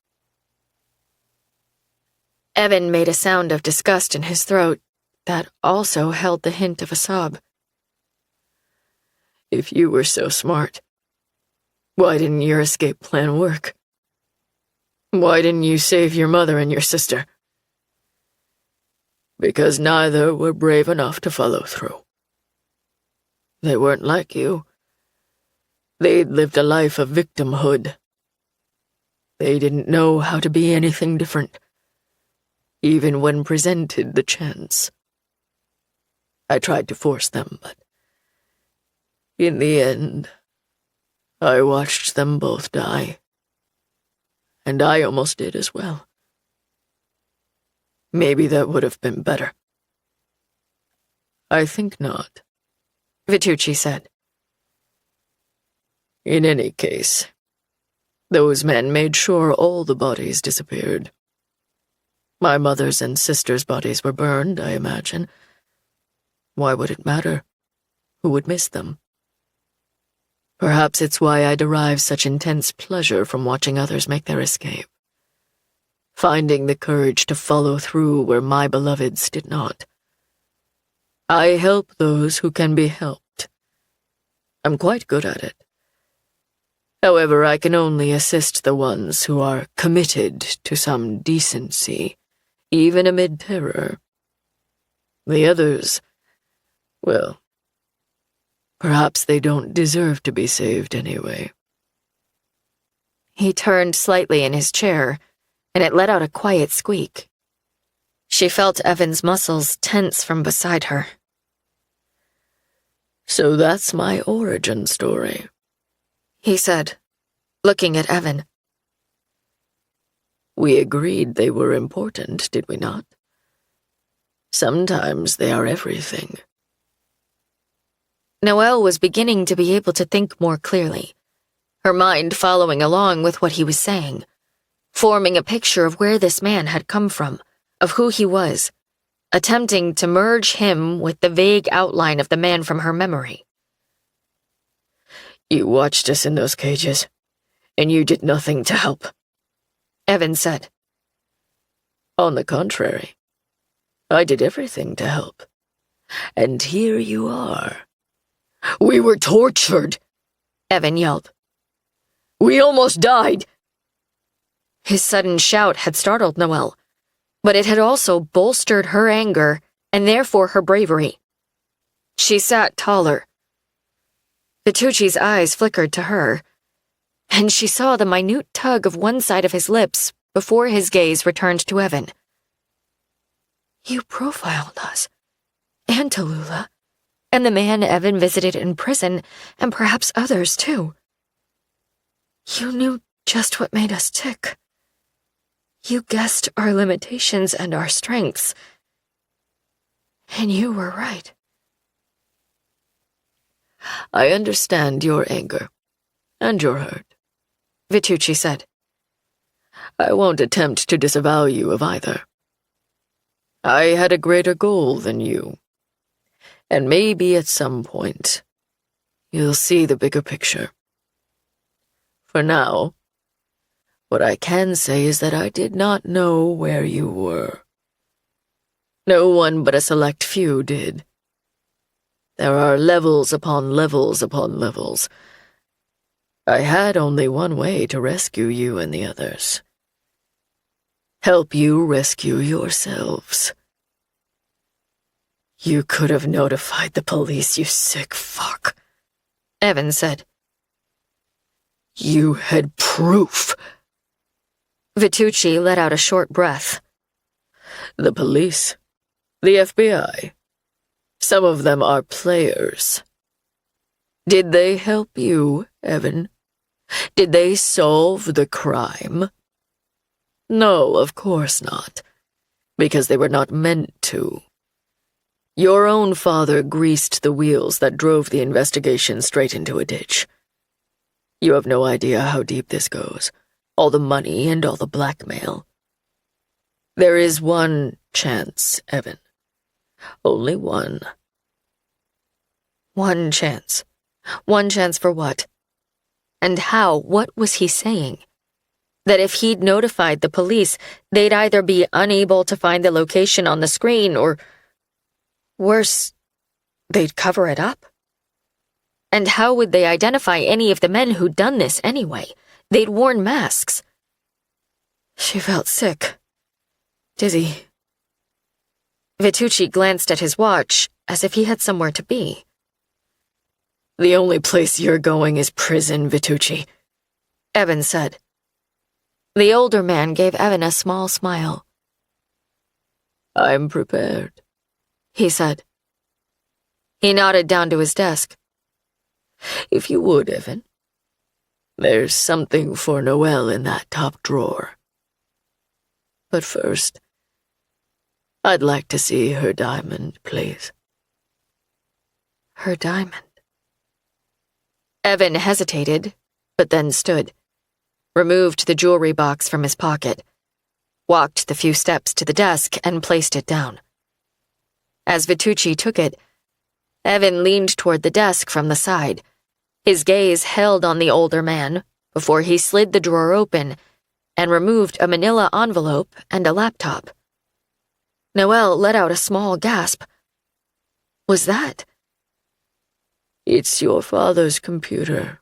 Evan made a sound of disgust in his throat that also held the hint of a sob. If you were so smart, why didn't your escape plan work? Why didn't you save your mother and your sister? Because neither were brave enough to follow through. They weren't like you. They'd lived a life of victimhood. They didn't know how to be anything different, even when presented the chance. I tried to force them, but in the end, I watched them both die. And I almost did as well. Maybe that would have been better. I think not, Vitucci said. In any case, those men made sure all the bodies disappeared. My mother's and sister's bodies were burned, I imagine. Why would it matter? Who would miss them? Perhaps it's why I derive such intense pleasure from watching others make their escape. Finding the courage to follow through where my beloveds did not. I help those who can be helped. I'm quite good at it. However, I can only assist the ones who are committed to some decency, even amid terror. The others, well, perhaps they don't deserve to be saved anyway. He turned slightly in his chair, and it let out a quiet squeak. She felt Evan's muscles tense from beside her. So that's my origin story, he said, looking at Evan. We agreed they were important, did we not? Sometimes they are everything. Noelle was beginning to be able to think more clearly, her mind following along with what he was saying, forming a picture of where this man had come from, of who he was, attempting to merge him with the vague outline of the man from her memory. You watched us in those cages, and you did nothing to help, Evan said. On the contrary, I did everything to help. And here you are. We were tortured, Evan yelled. We almost died. His sudden shout had startled Noelle, but it had also bolstered her anger and therefore her bravery. She sat taller. Vitucci's eyes flickered to her, and she saw the minute tug of one side of his lips before his gaze returned to Evan. You profiled us, and Tallulah, and the man Evan visited in prison, and perhaps others too. You knew just what made us tick. You guessed our limitations and our strengths. And you were right. I understand your anger and your hurt, Vitucci said. I won't attempt to disavow you of either. I had a greater goal than you, and maybe at some point you'll see the bigger picture. For now, what I can say is that I did not know where you were. No one but a select few did. There are levels upon levels upon levels. I had only one way to rescue you and the others. Help you rescue yourselves. You could have notified the police, you sick fuck, Evan said. You had proof. Vitucci let out a short breath. The police, the FBI, some of them are players. Did they help you, Evan? Did they solve the crime? No, of course not, because they were not meant to. Your own father greased the wheels that drove the investigation straight into a ditch. You have no idea how deep this goes, all the money and all the blackmail. There is one chance, Evan. Only one. One chance. One chance for what? And how? What was he saying? That if he'd notified the police, they'd either be unable to find the location on the screen or, worse, they'd cover it up? And how would they identify any of the men who'd done this anyway? They'd worn masks. She felt sick. Dizzy. Vitucci glanced at his watch as if he had somewhere to be. The only place you're going is prison, Vitucci, Evan said. The older man gave Evan a small smile. I'm prepared, he said. He nodded down to his desk. If you would, Evan. There's something for Noelle in that top drawer. But first, I'd like to see her diamond, please. Her diamond. Evan hesitated, but then stood, removed the jewelry box from his pocket, walked the few steps to the desk and placed it down. As Vitucci took it, Evan leaned toward the desk from the side, his gaze held on the older man before he slid the drawer open and removed a manila envelope and a laptop. Noelle let out a small gasp. Was that? It's your father's computer,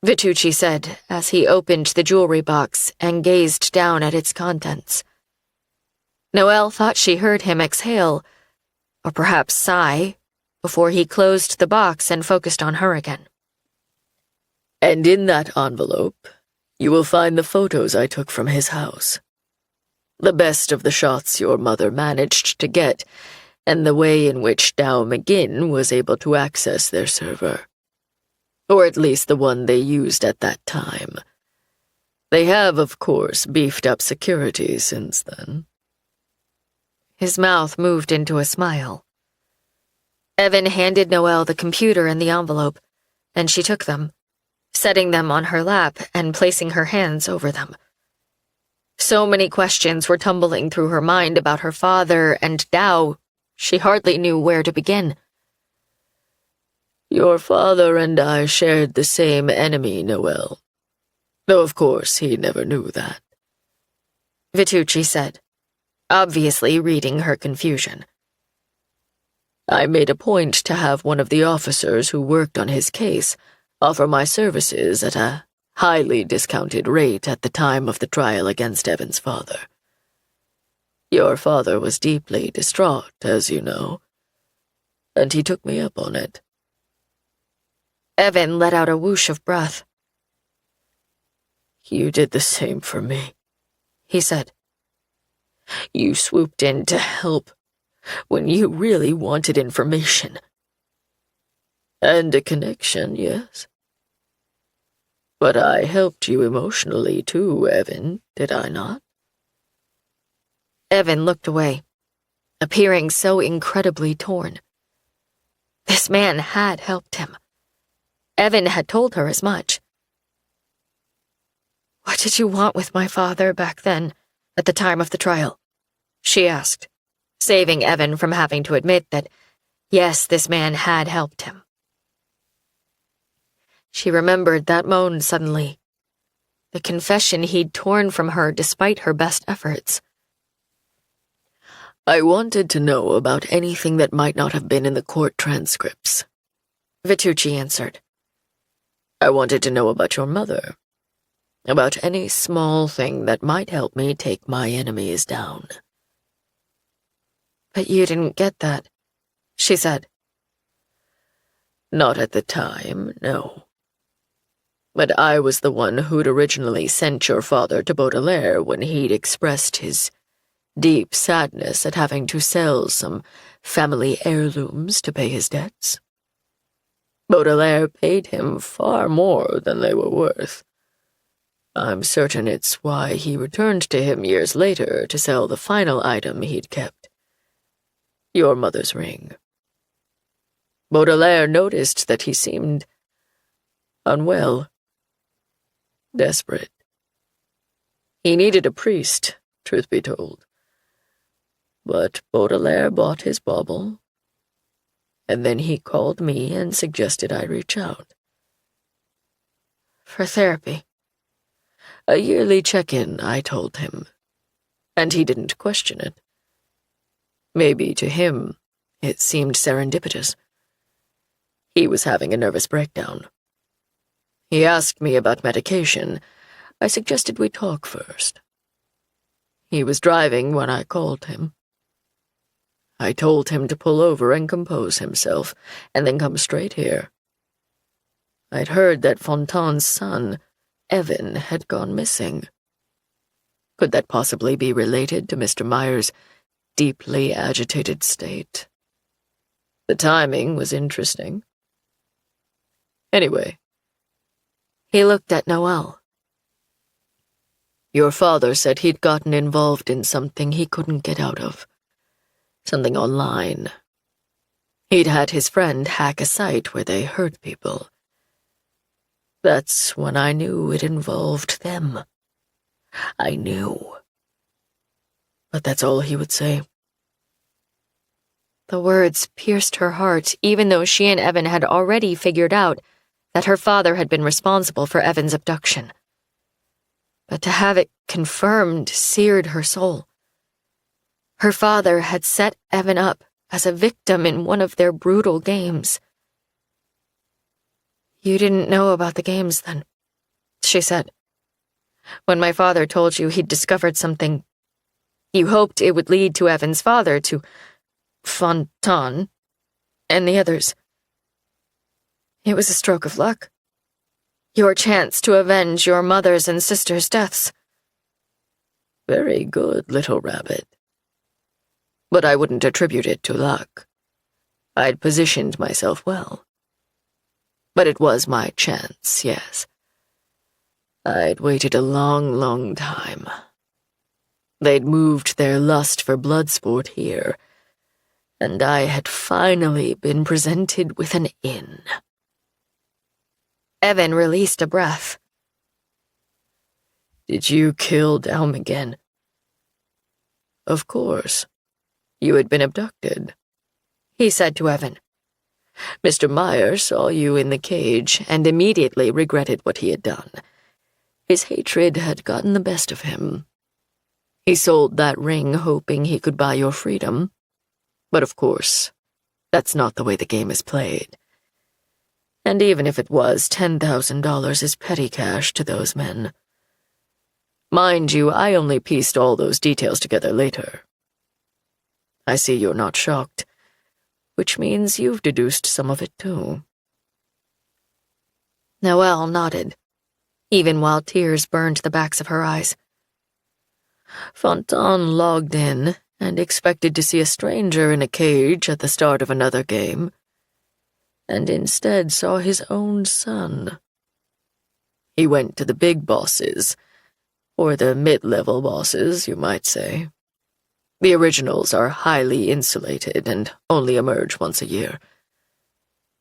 Vitucci said as he opened the jewelry box and gazed down at its contents. Noelle thought she heard him exhale, or perhaps sigh, before he closed the box and focused on her again. And in that envelope, you will find the photos I took from his house. The best of the shots your mother managed to get, and the way in which Dow McGinn was able to access their server. Or at least the one they used at that time. They have, of course, beefed up security since then. His mouth moved into a smile. Evan handed Noelle the computer and the envelope, and she took them, setting them on her lap and placing her hands over them. So many questions were tumbling through her mind about her father and Tao, she hardly knew where to begin. Your father and I shared the same enemy, Noelle. Though of course he never knew that. Vitucci said, obviously reading her confusion. I made a point to have one of the officers who worked on his case offer my services at a highly discounted rate at the time of the trial against Evan's father. Your father was deeply distraught, as you know, and he took me up on it. Evan let out a whoosh of breath. You did the same for me, he said. You swooped in to help when you really wanted information. And a connection, yes. But I helped you emotionally too, Evan, did I not? Evan looked away, appearing so incredibly torn. This man had helped him. Evan had told her as much. What did you want with my father back then, at the time of the trial? She asked, saving Evan from having to admit that, yes, this man had helped him. She remembered that moan suddenly. The confession he'd torn from her despite her best efforts. I wanted to know about anything that might not have been in the court transcripts, Vitucci answered. I wanted to know about your mother, about any small thing that might help me take my enemies down. But you didn't get that, she said. Not at the time, no. But I was the one who'd originally sent your father to Baudelaire when he'd expressed his deep sadness at having to sell some family heirlooms to pay his debts. Baudelaire paid him far more than they were worth. I'm certain it's why he returned to him years later to sell the final item he'd kept. Your mother's ring. Baudelaire noticed that he seemed unwell, desperate. He needed a priest, truth be told. But Baudelaire bought his bauble, and then he called me and suggested I reach out. For therapy. A yearly check-in, I told him, and he didn't question it. Maybe to him, it seemed serendipitous. He was having a nervous breakdown. He asked me about medication. I suggested we talk first. He was driving when I called him. I told him to pull over and compose himself, and then come straight here. I'd heard that Fontane's son, Evan, had gone missing. Could that possibly be related to Mr. Meyer's deeply agitated state? The timing was interesting. Anyway, he looked at Noelle. Your father said he'd gotten involved in something he couldn't get out of. Something online. He'd had his friend hack a site where they hurt people. That's when I knew it involved them. I knew. But that's all he would say. The words pierced her heart, even though she and Evan had already figured out that her father had been responsible for Evan's abduction. But to have it confirmed seared her soul. Her father had set Evan up as a victim in one of their brutal games. You didn't know about the games then, she said. When my father told you he'd discovered something, you hoped it would lead to Evan's father, to Fontaine, and the others. It was a stroke of luck. Your chance to avenge your mother's and sister's deaths. Very good, little rabbit. But I wouldn't attribute it to luck. I'd positioned myself well. But it was my chance, yes. I'd waited a long, long time. They'd moved their lust for blood sport here, and I had finally been presented with an in. Evan released a breath. Did you kill Daum again? Of course. You had been abducted, He said to Evan. Mr. Meyer saw you in the cage and immediately regretted what he had done. His hatred had gotten the best of him. He sold that ring hoping he could buy your freedom. But of course, that's not the way the game is played. And even if it was, $10,000 is petty cash to those men. Mind you, I only pieced all those details together later. I see you're not shocked, which means you've deduced some of it too. Noelle nodded, even while tears burned the backs of her eyes. Fontaine logged in and expected to see a stranger in a cage at the start of another game, and instead saw his own son. He went to the big bosses, or the mid-level bosses, you might say. The originals are highly insulated and only emerge once a year.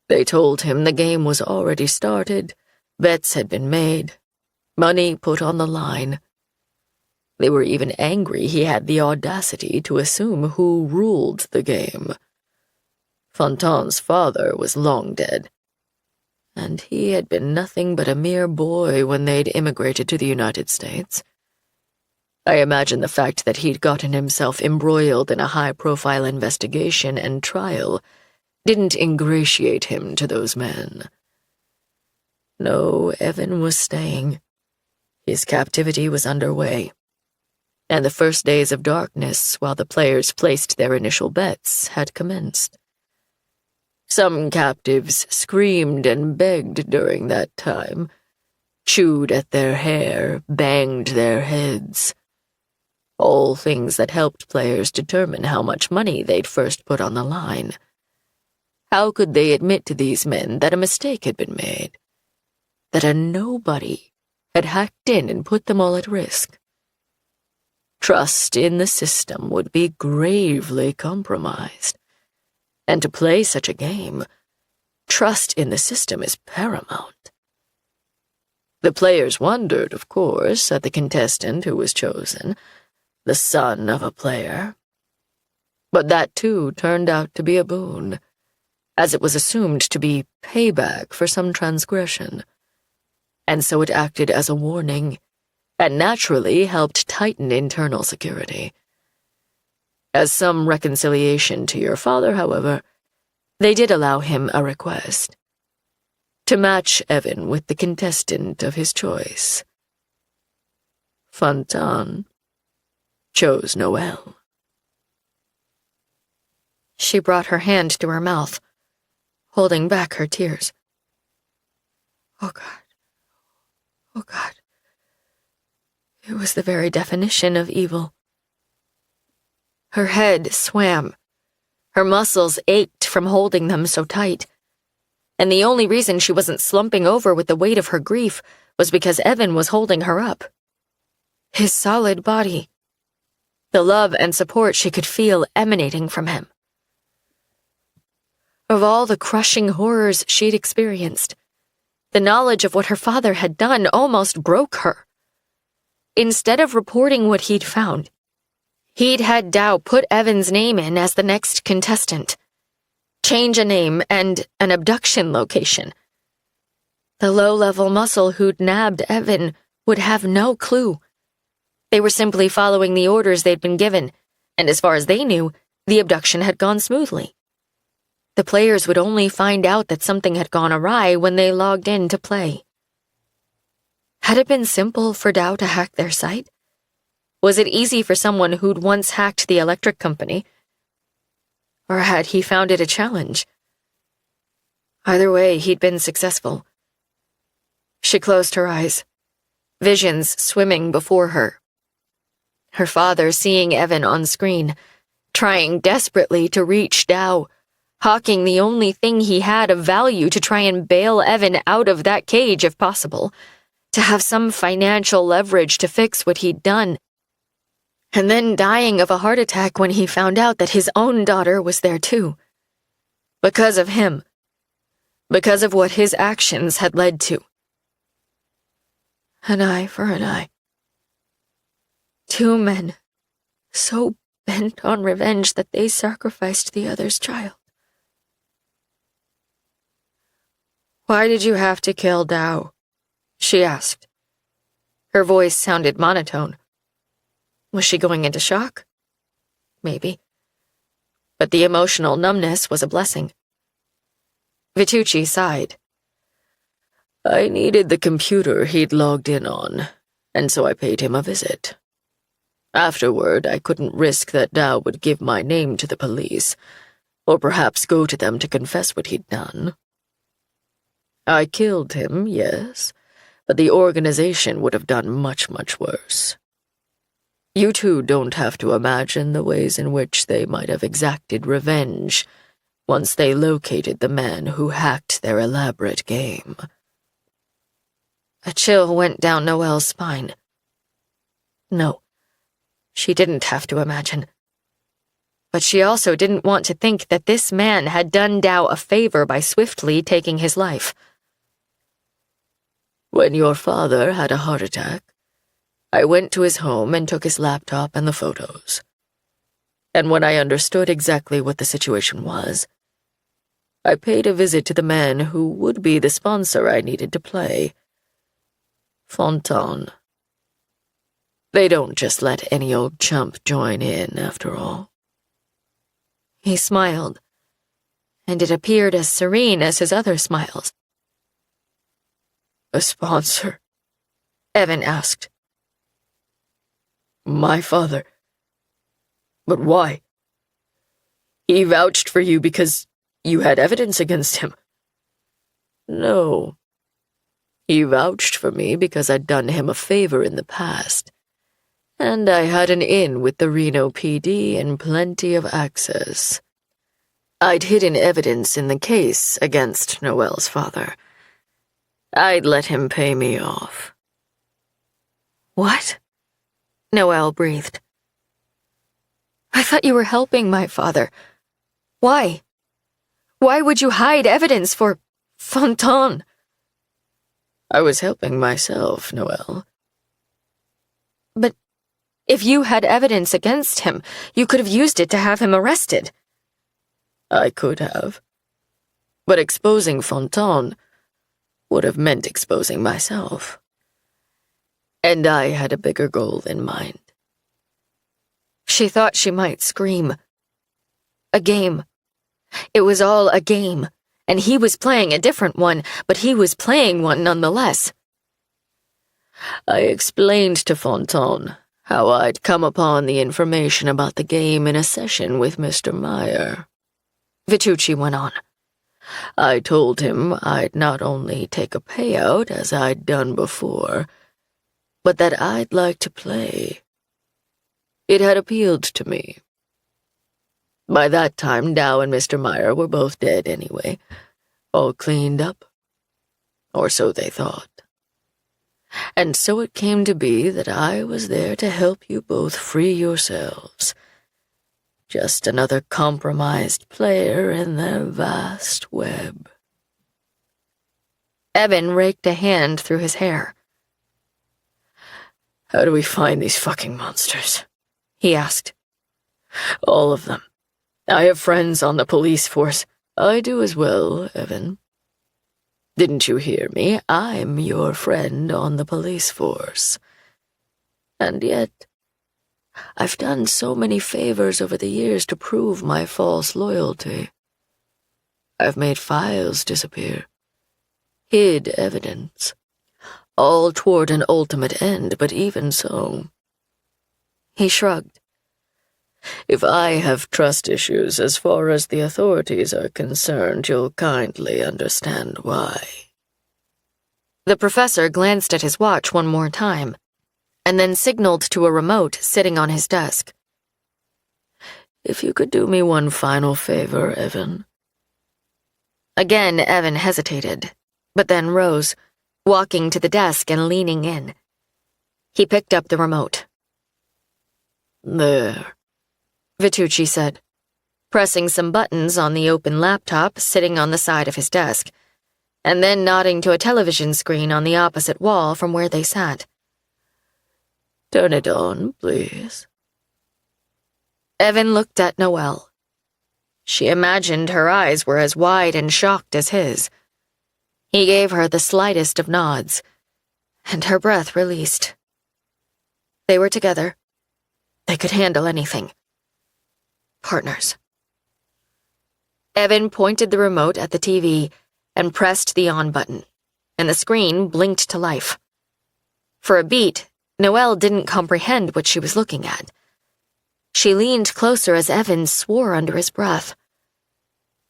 They told him the game was already started, bets had been made, money put on the line. They were even angry he had the audacity to assume who ruled the game. Fontaine's father was long dead, and he had been nothing but a mere boy when they'd immigrated to the United States. I imagine the fact that he'd gotten himself embroiled in a high-profile investigation and trial didn't ingratiate him to those men. No, Evan was staying. His captivity was underway, and the first days of darkness, while the players placed their initial bets, had commenced. Some captives screamed and begged during that time, chewed at their hair, banged their heads. All things that helped players determine how much money they'd first put on the line. How could they admit to these men that a mistake had been made? That a nobody had hacked in and put them all at risk? Trust in the system would be gravely compromised. And to play such a game, trust in the system is paramount. The players wondered, of course, at the contestant who was chosen, the son of a player. But that, too, turned out to be a boon, as it was assumed to be payback for some transgression. And so it acted as a warning, and naturally helped tighten internal security. As some reconciliation to your father, however, they did allow him a request: to match Evan with the contestant of his choice. Fontaine chose Noelle. She brought her hand to her mouth, holding back her tears. Oh, God. Oh, God. It was the very definition of evil. Her head swam. Her muscles ached from holding them so tight. And the only reason she wasn't slumping over with the weight of her grief was because Evan was holding her up. His solid body. The love and support she could feel emanating from him. Of all the crushing horrors she'd experienced, the knowledge of what her father had done almost broke her. Instead of reporting what he'd found, he'd had Dow put Evan's name in as the next contestant, change a name and an abduction location. The low-level muscle who'd nabbed Evan would have no clue. They were simply following the orders they'd been given, and as far as they knew, the abduction had gone smoothly. The players would only find out that something had gone awry when they logged in to play. Had it been simple for Dow to hack their site? Was it easy for someone who'd once hacked the electric company? Or had he found it a challenge? Either way, he'd been successful. She closed her eyes, visions swimming before her. Her father seeing Evan on screen, trying desperately to reach Dow, hawking the only thing he had of value to try and bail Evan out of that cage if possible, to have some financial leverage to fix what he'd done. and then dying of a heart attack when he found out that his own daughter was there too. Because of him. Because of what his actions had led to. An eye for an eye. 2 men, so bent on revenge that they sacrificed the other's child. Why did you have to kill Dao? She asked. Her voice sounded monotone. Was she going into shock? Maybe. But the emotional numbness was a blessing. Vitucci sighed. I needed the computer he'd logged in on, and so I paid him a visit. Afterward, I couldn't risk that Dao would give my name to the police, or perhaps go to them to confess what he'd done. I killed him, yes, but the organization would have done much, much worse. You two don't have to imagine the ways in which they might have exacted revenge once they located the man who hacked their elaborate game. A chill went down Noelle's spine. No, she didn't have to imagine. But she also didn't want to think that this man had done Dao a favor by swiftly taking his life. When your father had a heart attack, I went to his home and took his laptop and the photos. And when I understood exactly what the situation was, I paid a visit to the man who would be the sponsor I needed to play. Fontaine. They don't just let any old chump join in, after all. He smiled, and it appeared as serene as his other smiles. A sponsor? Evan asked. My father. But why? He vouched for you because you had evidence against him. No. He vouched for me because I'd done him a favor in the past, and I had an in with the Reno PD and plenty of access. I'd hidden evidence in the case against Noelle's father. I'd let him pay me off. What? Noelle breathed. I thought you were helping my father. Why? Why would you hide evidence for Fontaine? I was helping myself, Noelle. But if you had evidence against him, you could have used it to have him arrested. I could have. But exposing Fontaine would have meant exposing myself. And I had a bigger goal in mind. She thought she might scream. A game. It was all a game, and he was playing a different one, but he was playing one nonetheless. I explained to Fontaine how I'd come upon the information about the game in a session with Mr. Meyer. Vitucci went on. I told him I'd not only take a payout, as I'd done before, but that I'd like to play. It had appealed to me. By that time, Dao and Mr. Meyer were both dead anyway, all cleaned up. Or so they thought. And so it came to be that I was there to help you both free yourselves. Just another compromised player in their vast web. Evan raked a hand through his hair. How do we find these fucking monsters? He asked. All of them. I have friends on the police force. I do as well, Evan. Didn't you hear me? I'm your friend on the police force. And yet, I've done so many favors over the years to prove my false loyalty. I've made files disappear, hid evidence, all toward an ultimate end, but even so. He shrugged. If I have trust issues as far as the authorities are concerned, you'll kindly understand why. The professor glanced at his watch one more time, and then signaled to a remote sitting on his desk. If you could do me one final favor, Evan. Again, Evan hesitated, but then rose, walking to the desk and leaning in. He picked up the remote. There, Vitucci said, pressing some buttons on the open laptop sitting on the side of his desk, and then nodding to a television screen on the opposite wall from where they sat. Turn it on, please. Evan looked at Noelle. She imagined her eyes were as wide and shocked as his. He gave her the slightest of nods, and her breath released. They were together. They could handle anything. Partners. Evan pointed the remote at the TV and pressed the on button, and the screen blinked to life. For a beat, Noelle didn't comprehend what she was looking at. She leaned closer as Evan swore under his breath.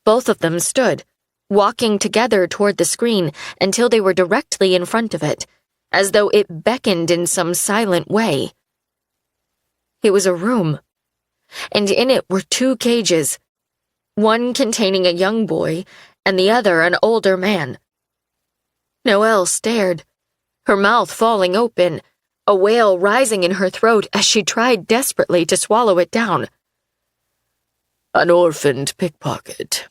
Both of them stood, walking together toward the screen until they were directly in front of it, as though it beckoned in some silent way. It was a room, and in it were 2 cages, one containing a young boy and the other an older man. Noelle stared, her mouth falling open, a wail rising in her throat as she tried desperately to swallow it down. An orphaned pickpocket,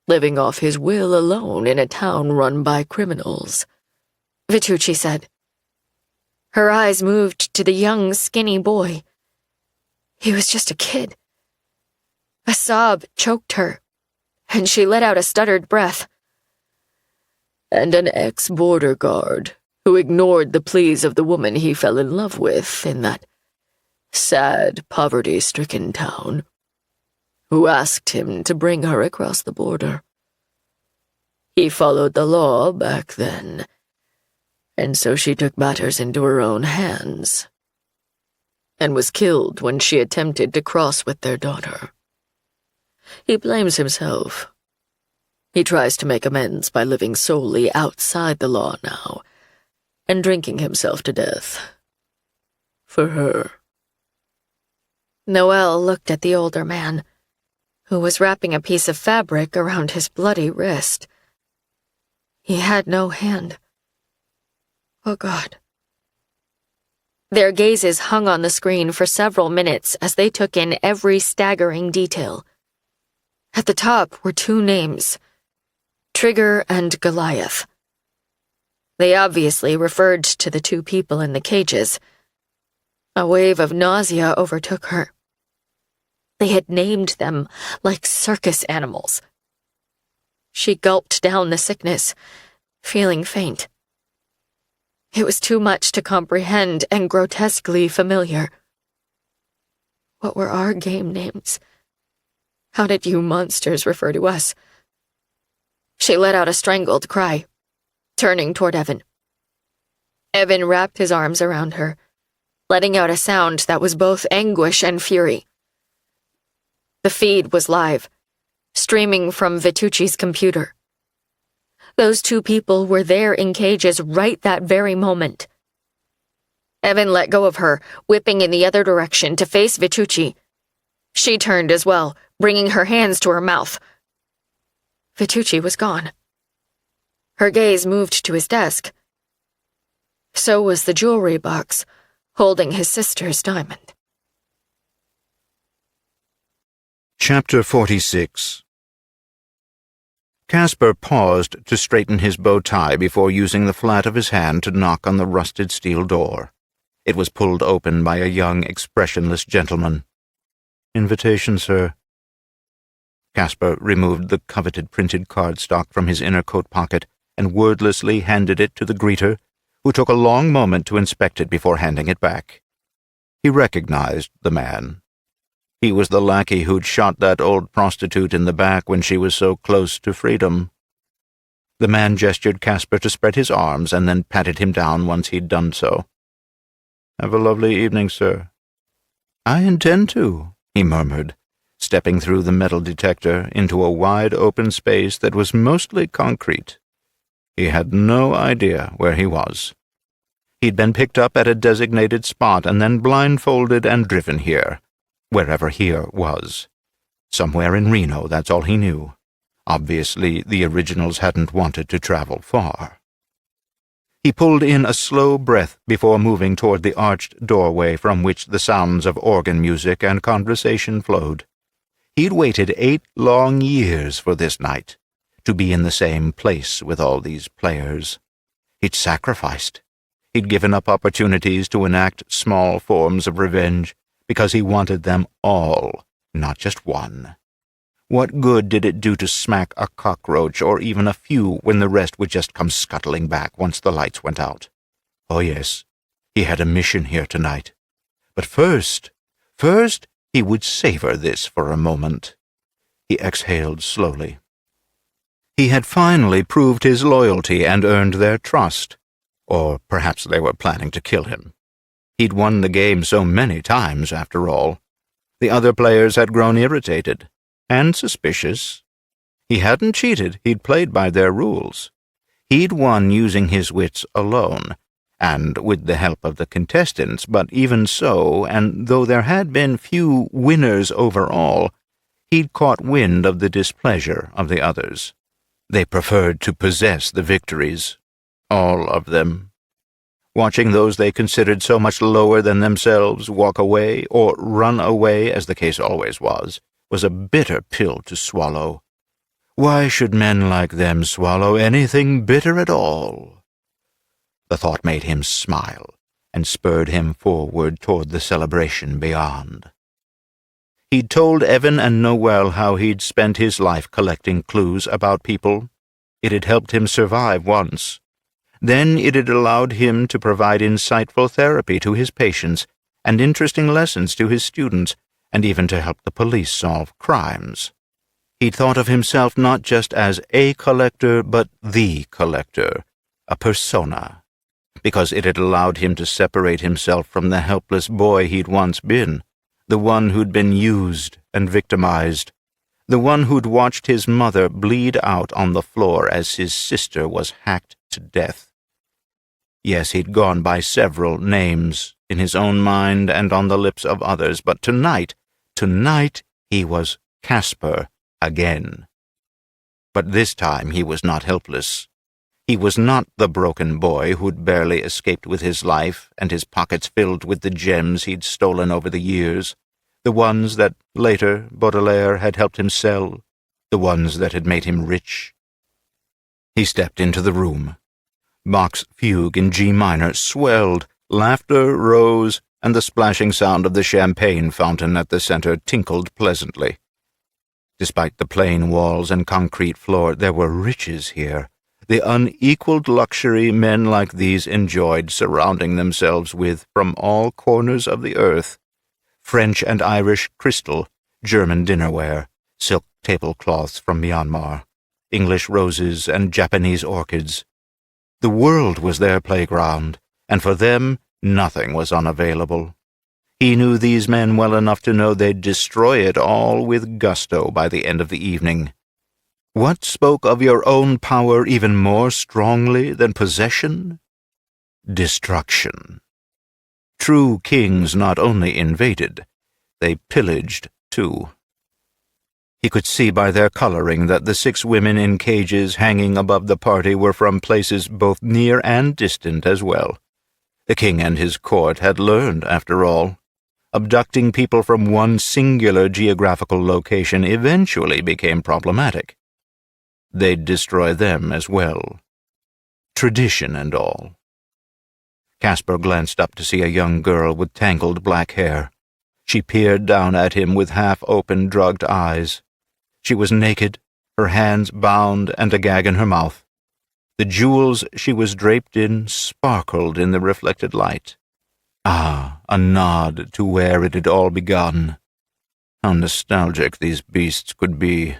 living off his will alone in a town run by criminals, Vitucci said. Her eyes moved to the young, skinny boy. He was just a kid. A sob choked her, and she let out a stuttered breath. And an ex-border guard who ignored the pleas of the woman he fell in love with in that sad, poverty-stricken town, who asked him to bring her across the border. He followed the law back then, and so she took matters into her own hands, and was killed when she attempted to cross with their daughter. He blames himself. He tries to make amends by living solely outside the law now, and drinking himself to death. For her. Noelle looked at the older man, who was wrapping a piece of fabric around his bloody wrist. He had no hand. Oh, God. Their gazes hung on the screen for several minutes as they took in every staggering detail. At the top were 2 names, Trigger and Goliath. They obviously referred to the 2 people in the cages. A wave of nausea overtook her. They had named them like circus animals. She gulped down the sickness, feeling faint. It was too much to comprehend and grotesquely familiar. What were our game names? How did you monsters refer to us? She let out a strangled cry, turning toward Evan. Evan wrapped his arms around her, letting out a sound that was both anguish and fury. The feed was live, streaming from Vitucci's computer. Those 2 people were there in cages right that very moment. Evan let go of her, whipping in the other direction to face Vitucci. She turned as well, bringing her hands to her mouth. Vitucci was gone. Her gaze moved to his desk. So was the jewelry box, holding his sister's diamond. Chapter 46. Casper paused to straighten his bow tie before using the flat of his hand to knock on the rusted steel door. It was pulled open by a young, expressionless gentleman. "Invitation, sir." Casper removed the coveted printed cardstock from his inner coat pocket and wordlessly handed it to the greeter, who took a long moment to inspect it before handing it back. He recognized the man. He was the lackey who'd shot that old prostitute in the back when she was so close to freedom. The man gestured Casper to spread his arms and then patted him down once he'd done so. "Have a lovely evening, sir." "I intend to," he murmured, stepping through the metal detector into a wide open space that was mostly concrete. He had no idea where he was. He'd been picked up at a designated spot and then blindfolded and driven here, wherever here was. Somewhere in Reno, that's all he knew. Obviously, the originals hadn't wanted to travel far. He pulled in a slow breath before moving toward the arched doorway from which the sounds of organ music and conversation flowed. He'd waited 8 long years for this night, to be in the same place with all these players. He'd sacrificed. He'd given up opportunities to enact small forms of revenge because he wanted them all, not just one. What good did it do to smack a cockroach or even a few when the rest would just come scuttling back once the lights went out? Oh yes, he had a mission here tonight. But first, he would savor this for a moment. He exhaled slowly. He had finally proved his loyalty and earned their trust. Or perhaps they were planning to kill him. He'd won the game so many times, after all. The other players had grown irritated and suspicious. He hadn't cheated, he'd played by their rules. He'd won using his wits alone, and with the help of the contestants, but even so, and though there had been few winners overall, he'd caught wind of the displeasure of the others. They preferred to possess the victories, all of them. Watching those they considered so much lower than themselves walk away, or run away, as the case always was a bitter pill to swallow. Why should men like them swallow anything bitter at all? The thought made him smile, and spurred him forward toward the celebration beyond. He'd told Evan and Noel how he'd spent his life collecting clues about people. It had helped him survive once. Then it had allowed him to provide insightful therapy to his patients and interesting lessons to his students, and even to help the police solve crimes. He'd thought of himself not just as a collector, but the collector, a persona, because it had allowed him to separate himself from the helpless boy he'd once been, the one who'd been used and victimized, the one who'd watched his mother bleed out on the floor as his sister was hacked to death. Yes, he'd gone by several names, in his own mind and on the lips of others, but tonight he was Casper again. But this time he was not helpless. He was not the broken boy who'd barely escaped with his life and his pockets filled with the gems he'd stolen over the years, the ones that later Baudelaire had helped him sell, the ones that had made him rich. He stepped into the room. Bach's fugue in G minor swelled, laughter rose, and the splashing sound of the champagne fountain at the center tinkled pleasantly. Despite the plain walls and concrete floor, there were riches here, the unequaled luxury men like these enjoyed surrounding themselves with from all corners of the earth. French and Irish crystal, German dinnerware, silk tablecloths from Myanmar, English roses and Japanese orchids. The world was their playground, and for them nothing was unavailable. He knew these men well enough to know they'd destroy it all with gusto by the end of the evening. What spoke of your own power even more strongly than possession? Destruction. True kings not only invaded, they pillaged too. He could see by their coloring that the 6 women in cages hanging above the party were from places both near and distant as well. The king and his court had learned, after all. Abducting people from one singular geographical location eventually became problematic. They'd destroy them as well. Tradition and all. Casper glanced up to see a young girl with tangled black hair. She peered down at him with half-open, drugged eyes. She was naked, her hands bound and a gag in her mouth. The jewels she was draped in sparkled in the reflected light. Ah, a nod to where it had all begun. How nostalgic these beasts could be.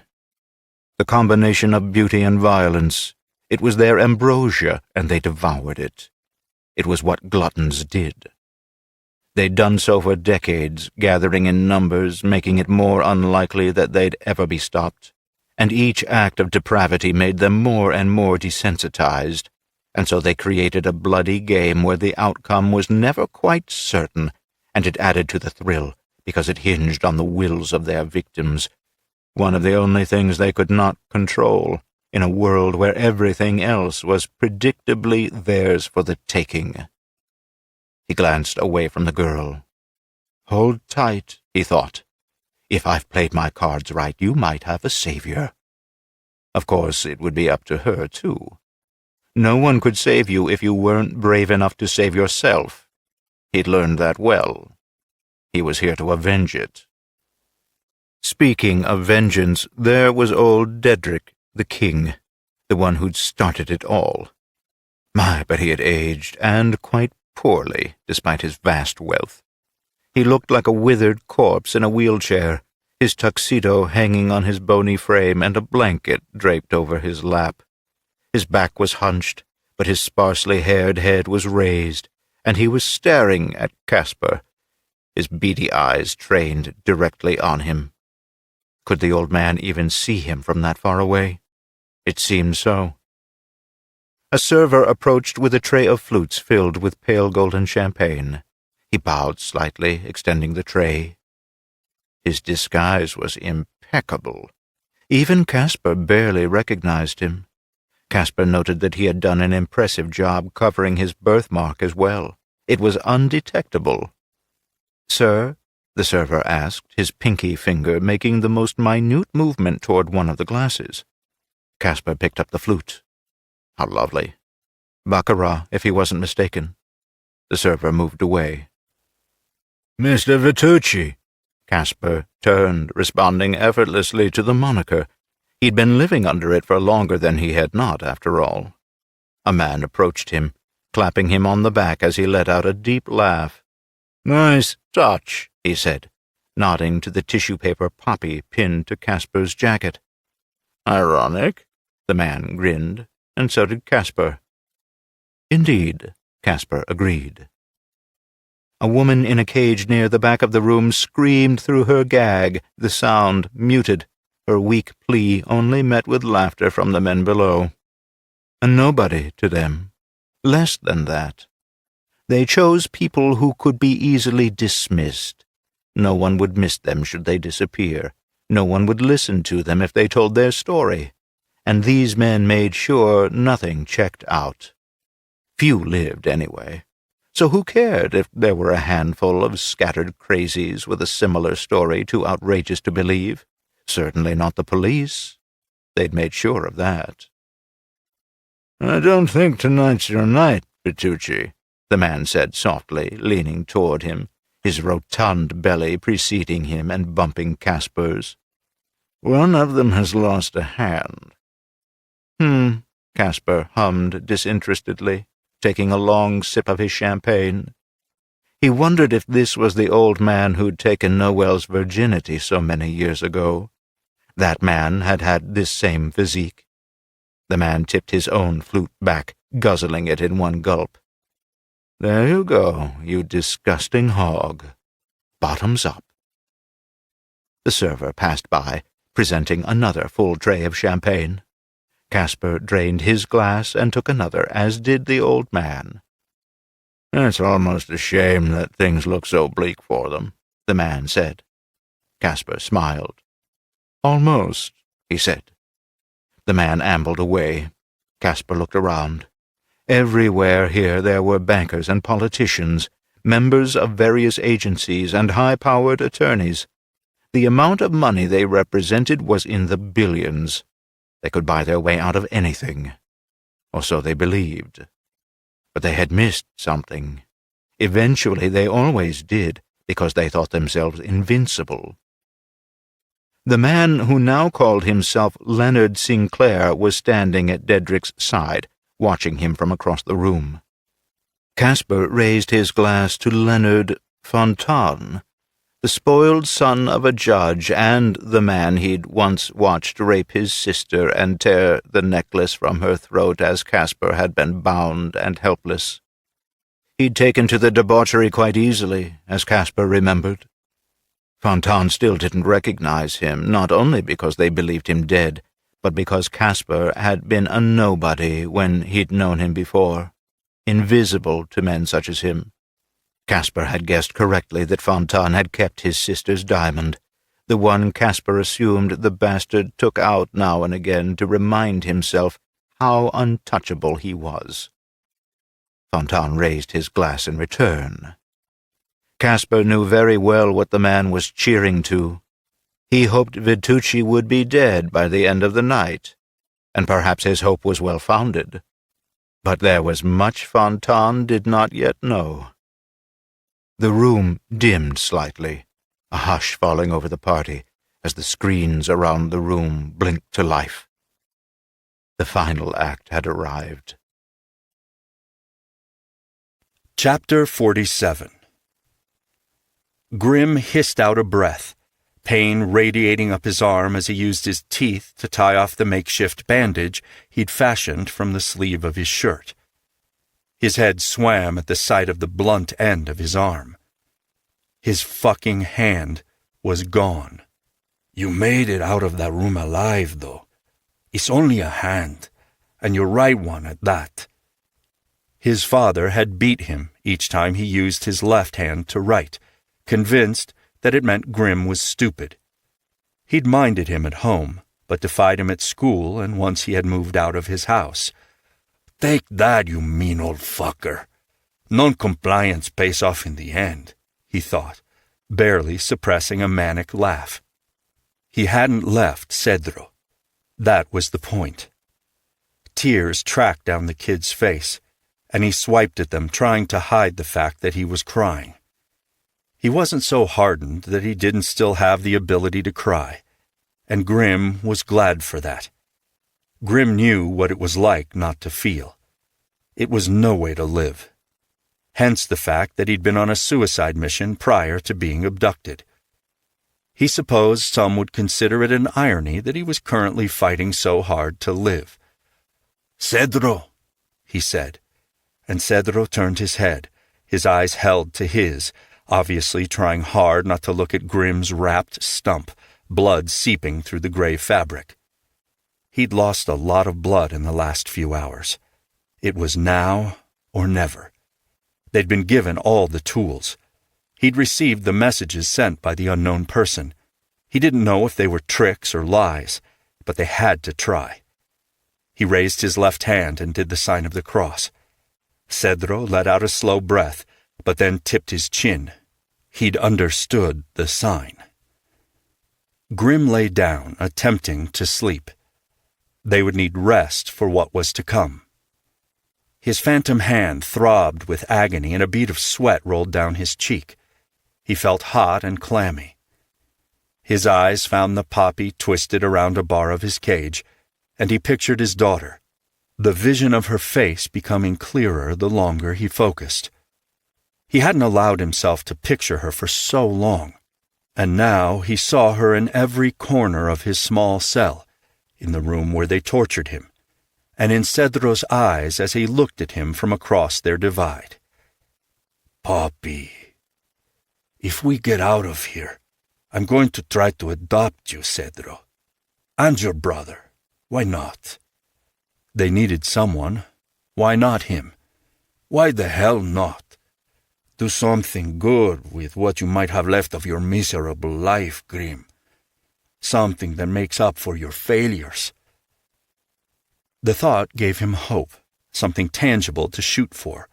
The combination of beauty and violence, it was their ambrosia, and they devoured it. It was what gluttons did. They'd done so for decades, gathering in numbers, making it more unlikely that they'd ever be stopped, and each act of depravity made them more and more desensitized, and so they created a bloody game where the outcome was never quite certain, and it added to the thrill because it hinged on the wills of their victims, one of the only things they could not control, in a world where everything else was predictably theirs for the taking. He glanced away from the girl. Hold tight, he thought. If I've played my cards right, you might have a savior. Of course, it would be up to her, too. No one could save you if you weren't brave enough to save yourself. He'd learned that well. He was here to avenge it. Speaking of vengeance, there was old Dedrick, the king, the one who'd started it all. My, but he had aged, and quite poorly, despite his vast wealth. He looked like a withered corpse in a wheelchair, his tuxedo hanging on his bony frame and a blanket draped over his lap. His back was hunched, but his sparsely haired head was raised, and he was staring at Caspar, his beady eyes trained directly on him. Could the old man even see him from that far away? It seemed so. A server approached with a tray of flutes filled with pale golden champagne. He bowed slightly, extending the tray. His disguise was impeccable. Even Caspar barely recognized him. Caspar noted that he had done an impressive job covering his birthmark as well. It was undetectable. "Sir?" the server asked, his pinky finger making the most minute movement toward one of the glasses. Caspar picked up the flute. How lovely. Baccarat, if he wasn't mistaken. The server moved away. "Mr. Vitucci." Caspar turned, responding effortlessly to the moniker. He'd been living under it for longer than he had not, after all. A man approached him, clapping him on the back as he let out a deep laugh. "Nice touch," he said, nodding to the tissue paper poppy pinned to Caspar's jacket. "Ironic," the man grinned, and so did Caspar. "Indeed," Caspar agreed. A woman in a cage near the back of the room screamed through her gag, the sound muted, her weak plea only met with laughter from the men below. A nobody to them. Less than that. They chose people who could be easily dismissed. No one would miss them should they disappear. No one would listen to them if they told their story. And these men made sure nothing checked out. Few lived, anyway. So who cared if there were a handful of scattered crazies with a similar story too outrageous to believe? Certainly not the police. They'd made sure of that. "I don't think tonight's your night, Vitucci," the man said softly, leaning toward him, his rotund belly preceding him and bumping Caspar's. "One of them has lost a hand." Caspar hummed disinterestedly, taking a long sip of his champagne. He wondered if this was the old man who'd taken Noelle's virginity so many years ago. That man had had this same physique. The man tipped his own flute back, guzzling it in one gulp. "There you go, you disgusting hog. Bottoms up." The server passed by, presenting another full tray of champagne. Caspar drained his glass and took another, as did the old man. "It's almost a shame that things look so bleak for them," the man said. Caspar smiled. "Almost," he said. The man ambled away. Caspar looked around. Everywhere here there were bankers and politicians, members of various agencies and high-powered attorneys. The amount of money they represented was in the billions. They could buy their way out of anything. Or so they believed. But they had missed something. Eventually they always did, because they thought themselves invincible. The man who now called himself Leonard Sinclair was standing at Dedrick's side, watching him from across the room. Caspar raised his glass to Leonard Fontaine, the spoiled son of a judge and the man he'd once watched rape his sister and tear the necklace from her throat as Caspar had been bound and helpless. He'd taken to the debauchery quite easily, as Caspar remembered. Fontaine still didn't recognize him, not only because they believed him dead, but because Caspar had been a nobody when he'd known him before, invisible to men such as him. Caspar had guessed correctly that Fontaine had kept his sister's diamond, the one Caspar assumed the bastard took out now and again to remind himself how untouchable he was. Fontaine raised his glass in return. Caspar knew very well what the man was cheering to. He hoped Vitucci would be dead by the end of the night, and perhaps his hope was well-founded. But there was much Fontaine did not yet know. The room dimmed slightly, a hush falling over the party as the screens around the room blinked to life. The final act had arrived. Chapter 47. Grim hissed out a breath, pain radiating up his arm as he used his teeth to tie off the makeshift bandage he'd fashioned from the sleeve of his shirt. His head swam at the sight of the blunt end of his arm. His fucking hand was gone. You made it out of that room alive, though. It's only a hand, and your right one at that. His father had beat him each time he used his left hand to write, convinced that it meant Grim was stupid. He'd minded him at home, but defied him at school and once he had moved out of his house. Take that, you mean old fucker. Non-compliance pays off in the end, he thought, barely suppressing a manic laugh. He hadn't left Cedro. That was the point. Tears tracked down the kid's face, and he swiped at them, trying to hide the fact that he was crying. He wasn't so hardened that he didn't still have the ability to cry, and Grim was glad for that. Grim knew what it was like not to feel. It was no way to live. Hence the fact that he'd been on a suicide mission prior to being abducted. He supposed some would consider it an irony that he was currently fighting so hard to live. Cedro, he said, and Cedro turned his head, his eyes held to his, obviously trying hard not to look at Grim's wrapped stump, blood seeping through the gray fabric. He'd lost a lot of blood in the last few hours. It was now or never. They'd been given all the tools. He'd received the messages sent by the unknown person. He didn't know if they were tricks or lies, but they had to try. He raised his left hand and did the sign of the cross. Cedro let out a slow breath, but then tipped his chin. He'd understood the sign. Grim lay down, attempting to sleep. They would need rest for what was to come. His phantom hand throbbed with agony and a bead of sweat rolled down his cheek. He felt hot and clammy. His eyes found the poppy twisted around a bar of his cage, and he pictured his daughter, the vision of her face becoming clearer the longer he focused. He hadn't allowed himself to picture her for so long, and now he saw her in every corner of his small cell, in the room where they tortured him, and in Cedro's eyes as he looked at him from across their divide. Poppy, if we get out of here, I'm going to try to adopt you, Cedro. And your brother. Why not? They needed someone. Why not him? Why the hell not? Do something good with what you might have left of your miserable life, Grim. Something that makes up for your failures. The thought gave him hope, something tangible to shoot for.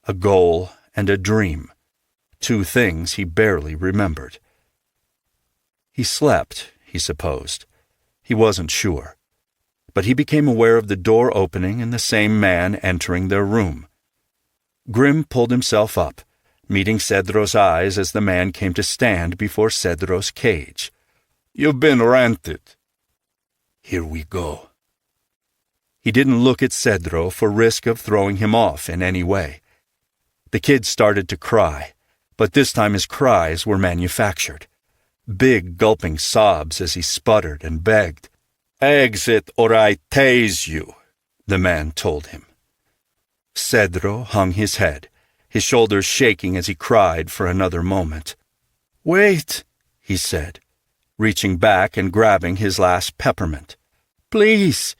A goal and a dream. Two things he barely remembered. He slept, he supposed. He wasn't sure. But he became aware of the door opening and the same man entering their room. Grim pulled himself up, meeting Cedro's eyes as the man came to stand before Cedro's cage. You've been rented. Here we go. He didn't look at Cedro for risk of throwing him off in any way. The kid started to cry, but this time his cries were manufactured. Big gulping sobs as he sputtered and begged. Exit or I tase you, the man told him. Cedro hung his head, his shoulders shaking as he cried for another moment. Wait, he said, reaching back and grabbing his last peppermint. Please.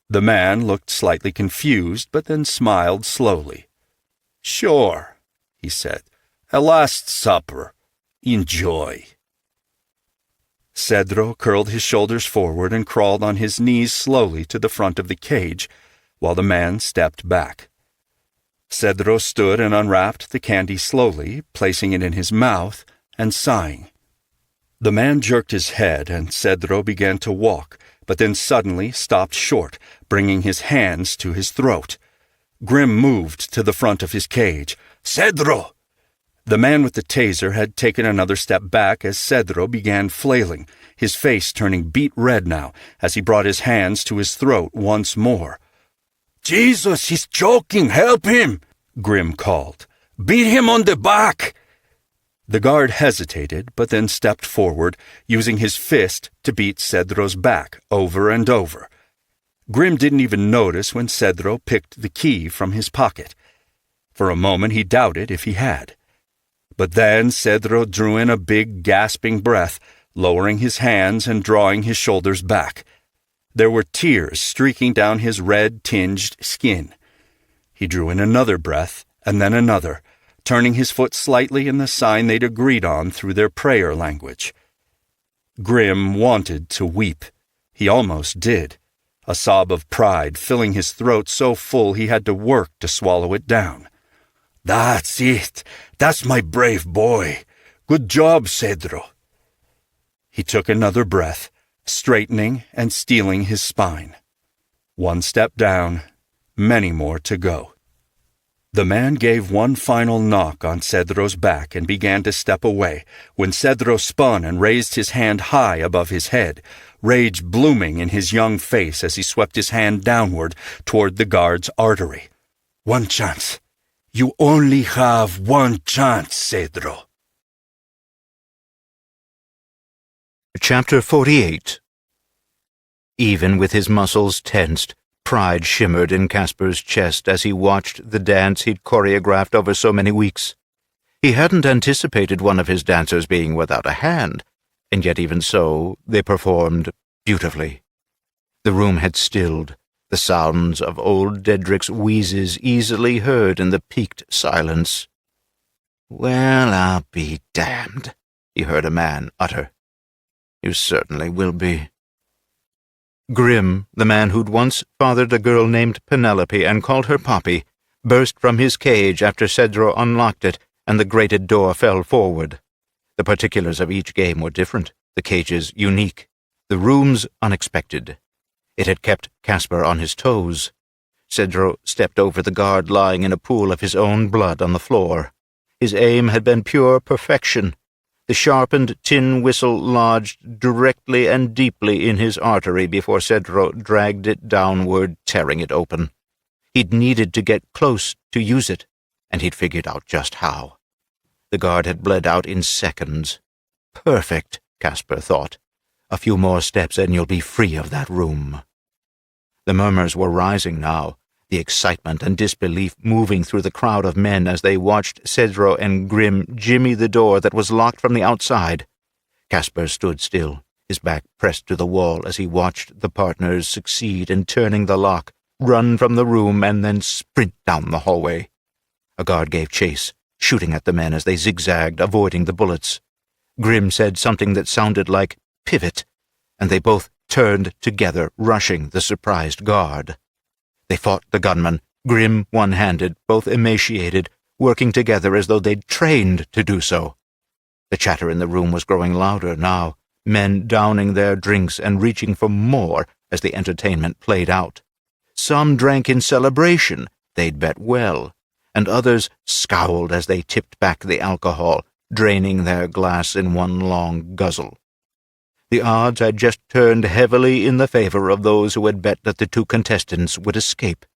The man looked slightly confused, but then smiled slowly. Sure, he said. A last supper. Enjoy. Cedro curled his shoulders forward and crawled on his knees slowly to the front of the cage, while the man stepped back. Cedro stood and unwrapped the candy slowly, placing it in his mouth and sighing. The man jerked his head, and Cedro began to walk, but then suddenly stopped short, bringing his hands to his throat. Grim moved to the front of his cage. "Cedro!" The man with the taser had taken another step back as Cedro began flailing, his face turning beet red now as he brought his hands to his throat once more. "Jesus, he's choking! Help him!" Grim called. "Beat him on the back!" The guard hesitated, but then stepped forward, using his fist to beat Cedro's back over and over. Grim didn't even notice when Cedro picked the key from his pocket. For a moment he doubted if he had. But then Cedro drew in a big, gasping breath, lowering his hands and drawing his shoulders back. There were tears streaking down his red-tinged skin. He drew in another breath, and then another, turning his foot slightly in the sign they'd agreed on through their prayer language. Grim wanted to weep. He almost did, a sob of pride filling his throat so full he had to work to swallow it down. "That's it. That's my brave boy. Good job, Cedro." He took another breath, straightening and steeling his spine. One step down, many more to go. The man gave one final knock on Cedro's back and began to step away, when Cedro spun and raised his hand high above his head, rage blooming in his young face as he swept his hand downward toward the guard's artery. "One chance. You only have one chance, Cedro." Chapter 48. Even with his muscles tensed, pride shimmered in Casper's chest as he watched the dance he'd choreographed over so many weeks. He hadn't anticipated one of his dancers being without a hand, and yet even so, they performed beautifully. The room had stilled, the sounds of old Dedrick's wheezes easily heard in the peaked silence. "Well, I'll be damned," he heard a man utter. "You certainly will be." Grim, the man who'd once fathered a girl named Penelope and called her Poppy, burst from his cage after Cedro unlocked it and the grated door fell forward. The particulars of each game were different, the cages unique, the rooms unexpected. It had kept Casper on his toes. Cedro stepped over the guard lying in a pool of his own blood on the floor. His aim had been pure perfection. The sharpened tin whistle lodged directly and deeply in his artery before Cedro dragged it downward, tearing it open. He'd needed to get close to use it, and he'd figured out just how. The guard had bled out in seconds. Perfect, Casper thought. A few more steps and you'll be free of that room. The murmurs were rising now, the excitement and disbelief moving through the crowd of men as they watched Cedro and Grim jimmy the door that was locked from the outside. Casper stood still, his back pressed to the wall as he watched the partners succeed in turning the lock, run from the room, and then sprint down the hallway. A guard gave chase, shooting at the men as they zigzagged, avoiding the bullets. Grim said something that sounded like pivot, and they both turned together, rushing the surprised guard. They fought the gunman, Grim one-handed, both emaciated, working together as though they'd trained to do so. The chatter in the room was growing louder now, men downing their drinks and reaching for more as the entertainment played out. Some drank in celebration, they'd bet well, and others scowled as they tipped back the alcohol, draining their glass in one long guzzle. The odds had just turned heavily in the favor of those who had bet that the two contestants would escape.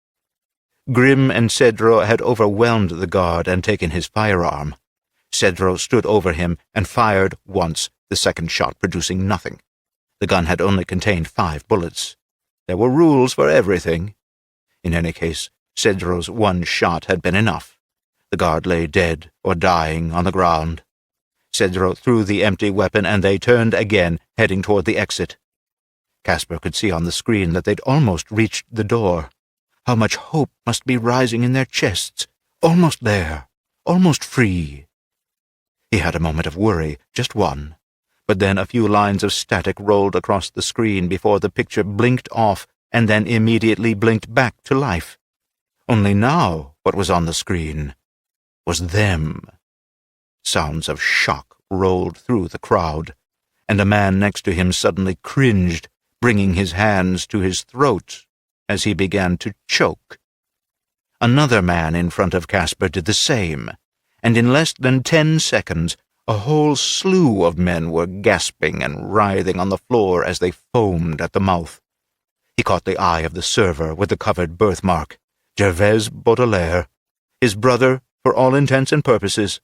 Grim and Cedro had overwhelmed the guard and taken his firearm. Cedro stood over him and fired once, the second shot producing nothing. The gun had only contained 5 bullets. There were rules for everything. In any case, Cedro's one shot had been enough. The guard lay dead or dying on the ground. Cedro threw the empty weapon, and they turned again, heading toward the exit. Casper could see on the screen that they'd almost reached the door. How much hope must be rising in their chests. Almost there. Almost free. He had a moment of worry, just one. But then a few lines of static rolled across the screen before the picture blinked off and then immediately blinked back to life. Only now what was on the screen was them. Sounds of shock rolled through the crowd, and a man next to him suddenly cringed, bringing his hands to his throat as he began to choke. Another man in front of Caspar did the same, and in less than 10 seconds, a whole slew of men were gasping and writhing on the floor as they foamed at the mouth. He caught the eye of the server with the covered birthmark, Gervais Baudelaire, his brother for all intents and purposes,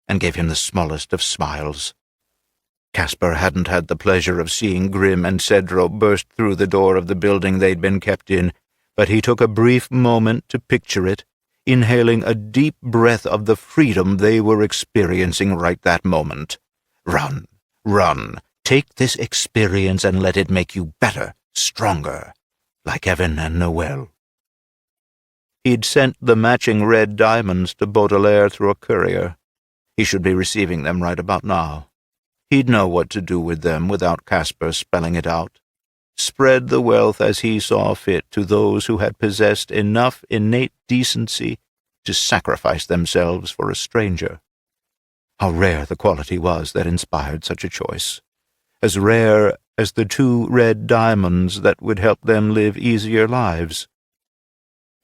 and gave him the smallest of smiles. Caspar hadn't had the pleasure of seeing Grim and Cedro burst through the door of the building they'd been kept in, but he took a brief moment to picture it, inhaling a deep breath of the freedom they were experiencing right that moment. Run, run, take this experience and let it make you better, stronger, like Evan and Noelle. He'd sent the matching red diamonds to Baudelaire through a courier. He should be receiving them right about now. He'd know what to do with them without Caspar spelling it out. Spread the wealth as he saw fit to those who had possessed enough innate decency to sacrifice themselves for a stranger. How rare the quality was that inspired such a choice. As rare as the 2 red diamonds that would help them live easier lives.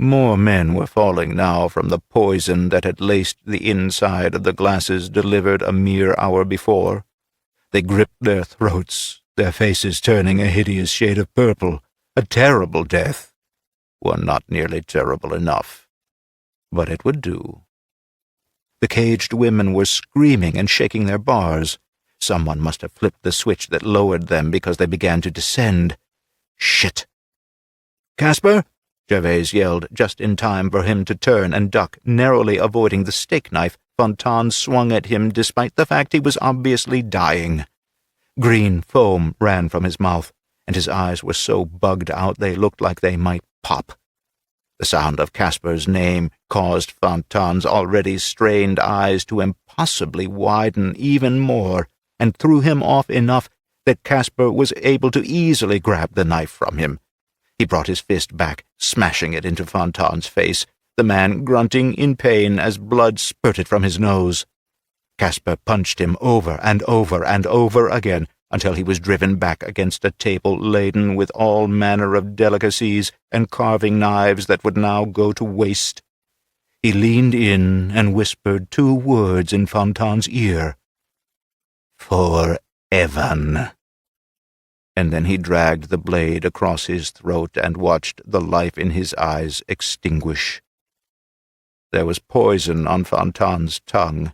More men were falling now from the poison that had laced the inside of the glasses delivered a mere hour before. They gripped their throats, their faces turning a hideous shade of purple, a terrible death. One not nearly terrible enough. But it would do. The caged women were screaming and shaking their bars. Someone must have flipped the switch that lowered them because they began to descend. Shit! "Caspar!" Gervais yelled just in time for him to turn and duck, narrowly avoiding the steak knife Fontaine swung at him despite the fact he was obviously dying. Green foam ran from his mouth, and his eyes were so bugged out they looked like they might pop. The sound of Caspar's name caused Fontaine's already strained eyes to impossibly widen even more, and threw him off enough that Caspar was able to easily grab the knife from him. He brought his fist back, smashing it into Fontaine's face, the man grunting in pain as blood spurted from his nose. Caspar punched him over and over and over again until he was driven back against a table laden with all manner of delicacies and carving knives that would now go to waste. He leaned in and whispered 2 words in Fontaine's ear. "For Evan." And then he dragged the blade across his throat and watched the life in his eyes extinguish. There was poison on Fontaine's tongue,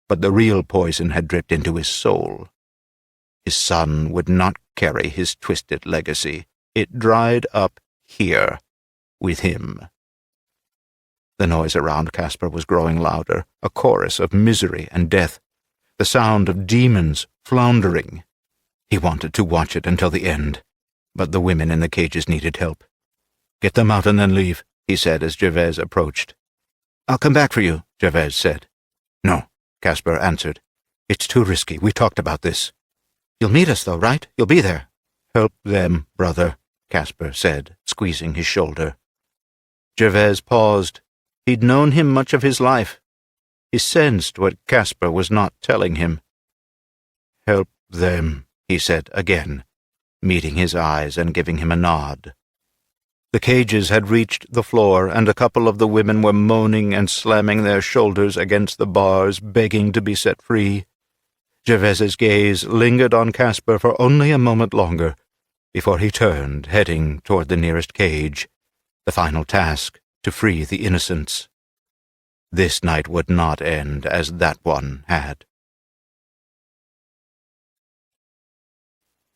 but the real poison had dripped into his soul. His son would not carry his twisted legacy. It dried up here, with him. The noise around Caspar was growing louder, a chorus of misery and death, the sound of demons floundering. He wanted to watch it until the end, but the women in the cages needed help. "Get them out and then leave," he said as Gervais approached. "I'll come back for you," Gervais said. "No," Caspar answered. "It's too risky. We talked about this." "You'll meet us, though, right? You'll be there." "Help them, brother," Caspar said, squeezing his shoulder. Gervais paused. He'd known him much of his life. He sensed what Caspar was not telling him. "Help them," he said again, meeting his eyes and giving him a nod. The cages had reached the floor, and a couple of the women were moaning and slamming their shoulders against the bars, begging to be set free. Gervais's gaze lingered on Caspar for only a moment longer, before he turned, heading toward the nearest cage, the final task to free the innocents. This night would not end as that one had.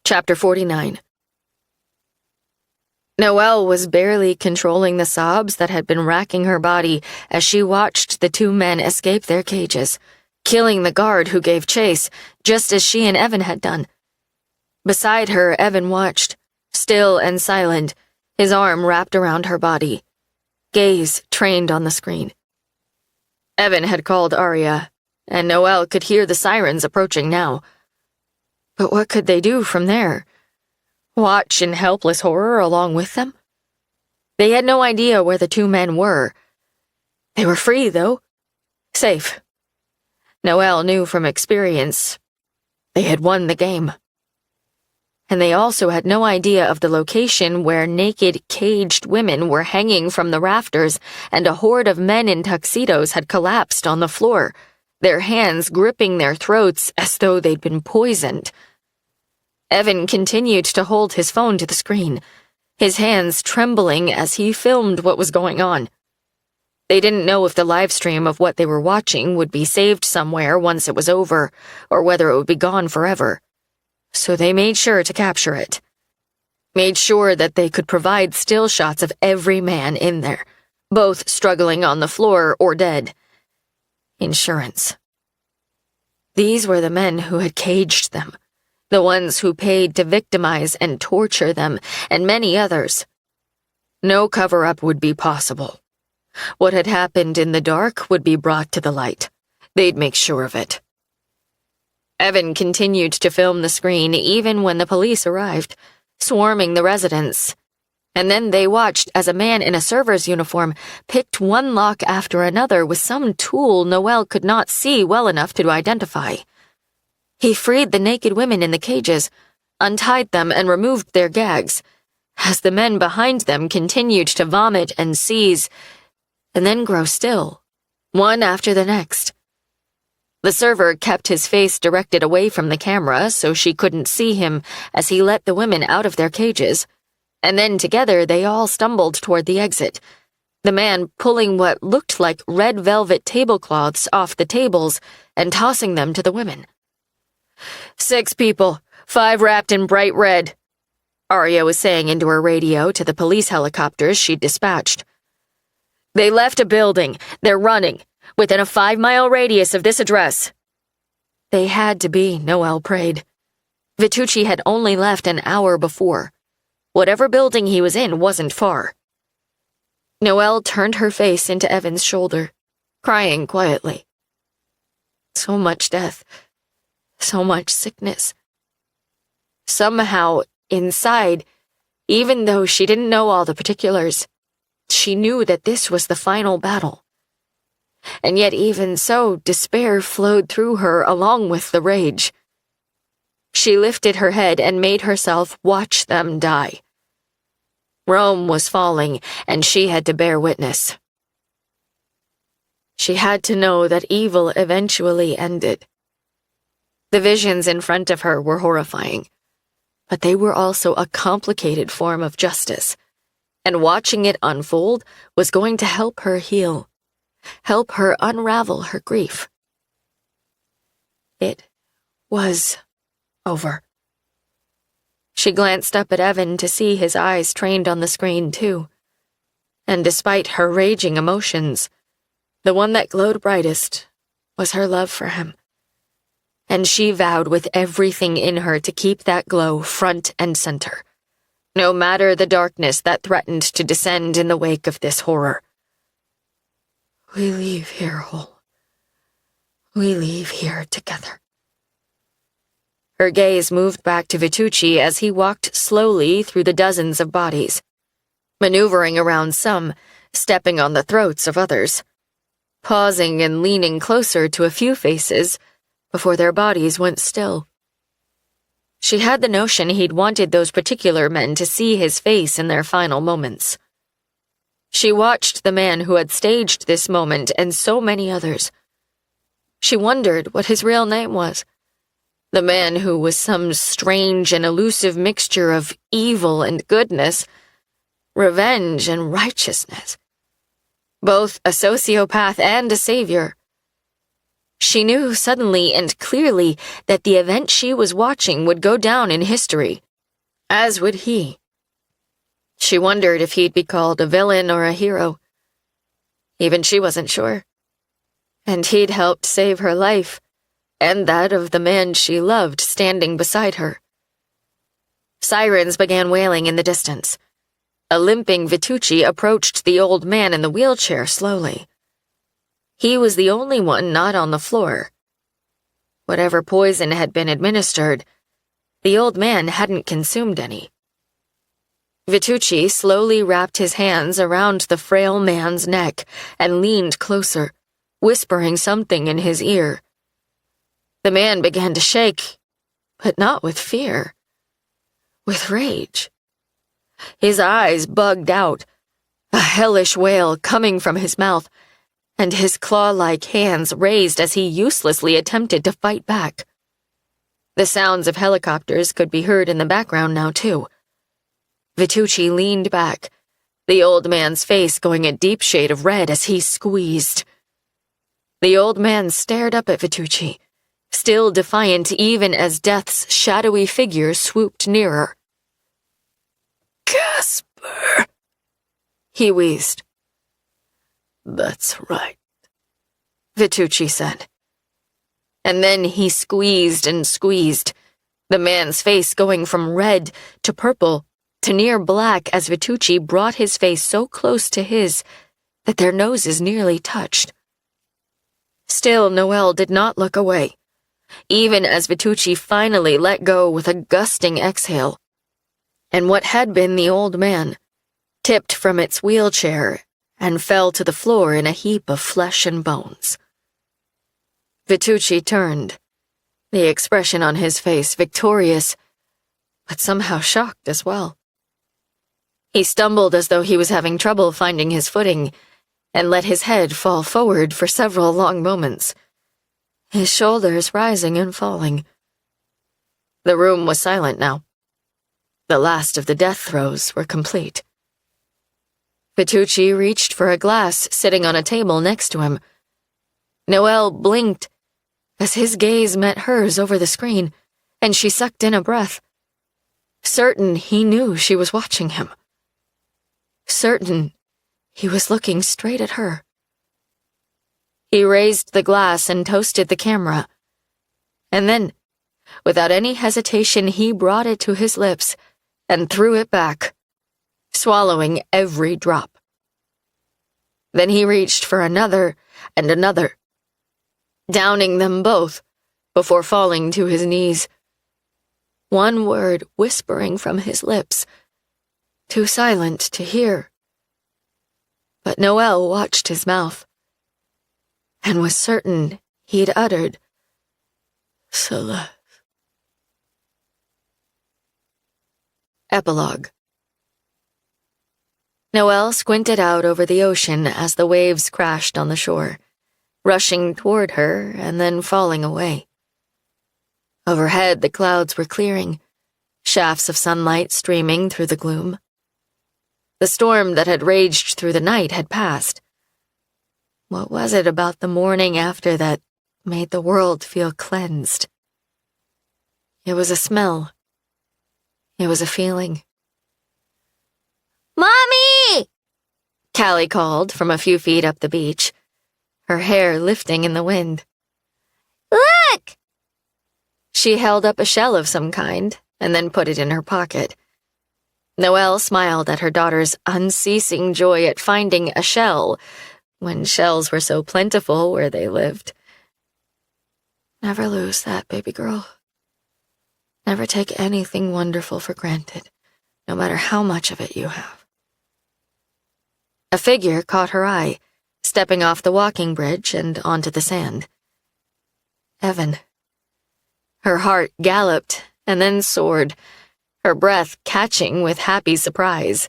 Chapter 49. Noelle was barely controlling the sobs that had been racking her body as she watched the 2 men escape their cages, killing the guard who gave chase, just as she and Evan had done. Beside her, Evan watched, still and silent, his arm wrapped around her body, gaze trained on the screen. Evan had called Arya, and Noelle could hear the sirens approaching now. But what could they do from there? Watch in helpless horror along with them? They had no idea where the two men were. They were free, though. Safe. Noelle knew from experience they had won the game. And they also had no idea of the location where naked, caged women were hanging from the rafters and a horde of men in tuxedos had collapsed on the floor, their hands gripping their throats as though they'd been poisoned. Evan continued to hold his phone to the screen, his hands trembling as he filmed what was going on. They didn't know if the live stream of what they were watching would be saved somewhere once it was over, or whether it would be gone forever. So they made sure to capture it. Made sure that they could provide still shots of every man in there, both struggling on the floor or dead. Insurance. These were the men who had caged them, the ones who paid to victimize and torture them, and many others. No cover-up would be possible. What had happened in the dark would be brought to the light. They'd make sure of it. Evan continued to film the screen even when the police arrived, swarming the residence. And then they watched as a man in a server's uniform picked one lock after another with some tool Noelle could not see well enough to identify. He freed the naked women in the cages, untied them and removed their gags, as the men behind them continued to vomit and seize, and then grow still, one after the next. The server kept his face directed away from the camera so she couldn't see him as he let the women out of their cages, and then together they all stumbled toward the exit, the man pulling what looked like red velvet tablecloths off the tables and tossing them to the women. 6 people, 5 wrapped in bright red, Arya was saying into her radio to the police helicopters she'd dispatched. They left a building. They're running, within a 5-mile radius of this address. They had to be, Noelle prayed. Vitucci had only left an hour before. Whatever building he was in wasn't far. Noelle turned her face into Evan's shoulder, crying quietly. So much death. So much sickness. Somehow, inside, even though she didn't know all the particulars, she knew that this was the final battle. And yet even so, despair flowed through her along with the rage. She lifted her head and made herself watch them die. Rome was falling, and she had to bear witness. She had to know that evil eventually ended. The visions in front of her were horrifying, but they were also a complicated form of justice, and watching it unfold was going to help her heal, help her unravel her grief. It was over. She glanced up at Evan to see his eyes trained on the screen too, and despite her raging emotions, the one that glowed brightest was her love for him. And she vowed with everything in her to keep that glow front and center, no matter the darkness that threatened to descend in the wake of this horror. We leave here whole. We leave here together. Her gaze moved back to Vitucci as he walked slowly through the dozens of bodies, maneuvering around some, stepping on the throats of others, pausing and leaning closer to a few faces before their bodies went still. She had the notion he'd wanted those particular men to see his face in their final moments. She watched the man who had staged this moment and so many others. She wondered what his real name was. The man who was some strange and elusive mixture of evil and goodness, revenge and righteousness. Both a sociopath and a savior. She knew suddenly and clearly that the event she was watching would go down in history, as would he. She wondered if he'd be called a villain or a hero. Even she wasn't sure. And he'd helped save her life, and that of the man she loved standing beside her. Sirens began wailing in the distance. A limping Vitucci approached the old man in the wheelchair slowly. He was the only one not on the floor. Whatever poison had been administered, the old man hadn't consumed any. Vitucci slowly wrapped his hands around the frail man's neck and leaned closer, whispering something in his ear. The man began to shake, but not with fear, with rage. His eyes bugged out, a hellish wail coming from his mouth, and his claw-like hands raised as he uselessly attempted to fight back. The sounds of helicopters could be heard in the background now, too. Vitucci leaned back, the old man's face going a deep shade of red as he squeezed. The old man stared up at Vitucci, still defiant even as death's shadowy figure swooped nearer. "Casper," he wheezed. "That's right," Vitucci said. And then he squeezed and squeezed, the man's face going from red to purple to near black as Vitucci brought his face so close to his that their noses nearly touched. Still, Noelle did not look away, even as Vitucci finally let go with a gusting exhale, and what had been the old man tipped from its wheelchair and fell to the floor in a heap of flesh and bones. Vitucci turned, the expression on his face victorious, but somehow shocked as well. He stumbled as though he was having trouble finding his footing, and let his head fall forward for several long moments, his shoulders rising and falling. The room was silent now. The last of the death throes were complete. Vitucci reached for a glass sitting on a table next to him. Noelle blinked as his gaze met hers over the screen, and she sucked in a breath, certain he knew she was watching him. Certain he was looking straight at her. He raised the glass and toasted the camera, and then, without any hesitation, he brought it to his lips and threw it back, swallowing every drop. Then he reached for another and another, downing them both before falling to his knees. One word whispering from his lips, too silent to hear. But Noelle watched his mouth, and was certain he'd uttered, "Celeste." Epilogue. Noelle squinted out over the ocean as the waves crashed on the shore, rushing toward her and then falling away. Overhead, the clouds were clearing, shafts of sunlight streaming through the gloom. The storm that had raged through the night had passed. What was it about the morning after that made the world feel cleansed? It was a smell. It was a feeling. Mommy! Callie called from a few feet up the beach, her hair lifting in the wind. Look! She held up a shell of some kind and then put it in her pocket. Noelle smiled at her daughter's unceasing joy at finding a shell when shells were so plentiful where they lived. Never lose that, baby girl. Never take anything wonderful for granted, no matter how much of it you have. A figure caught her eye, stepping off the walking bridge and onto the sand. Evan. Her heart galloped and then soared, her breath catching with happy surprise.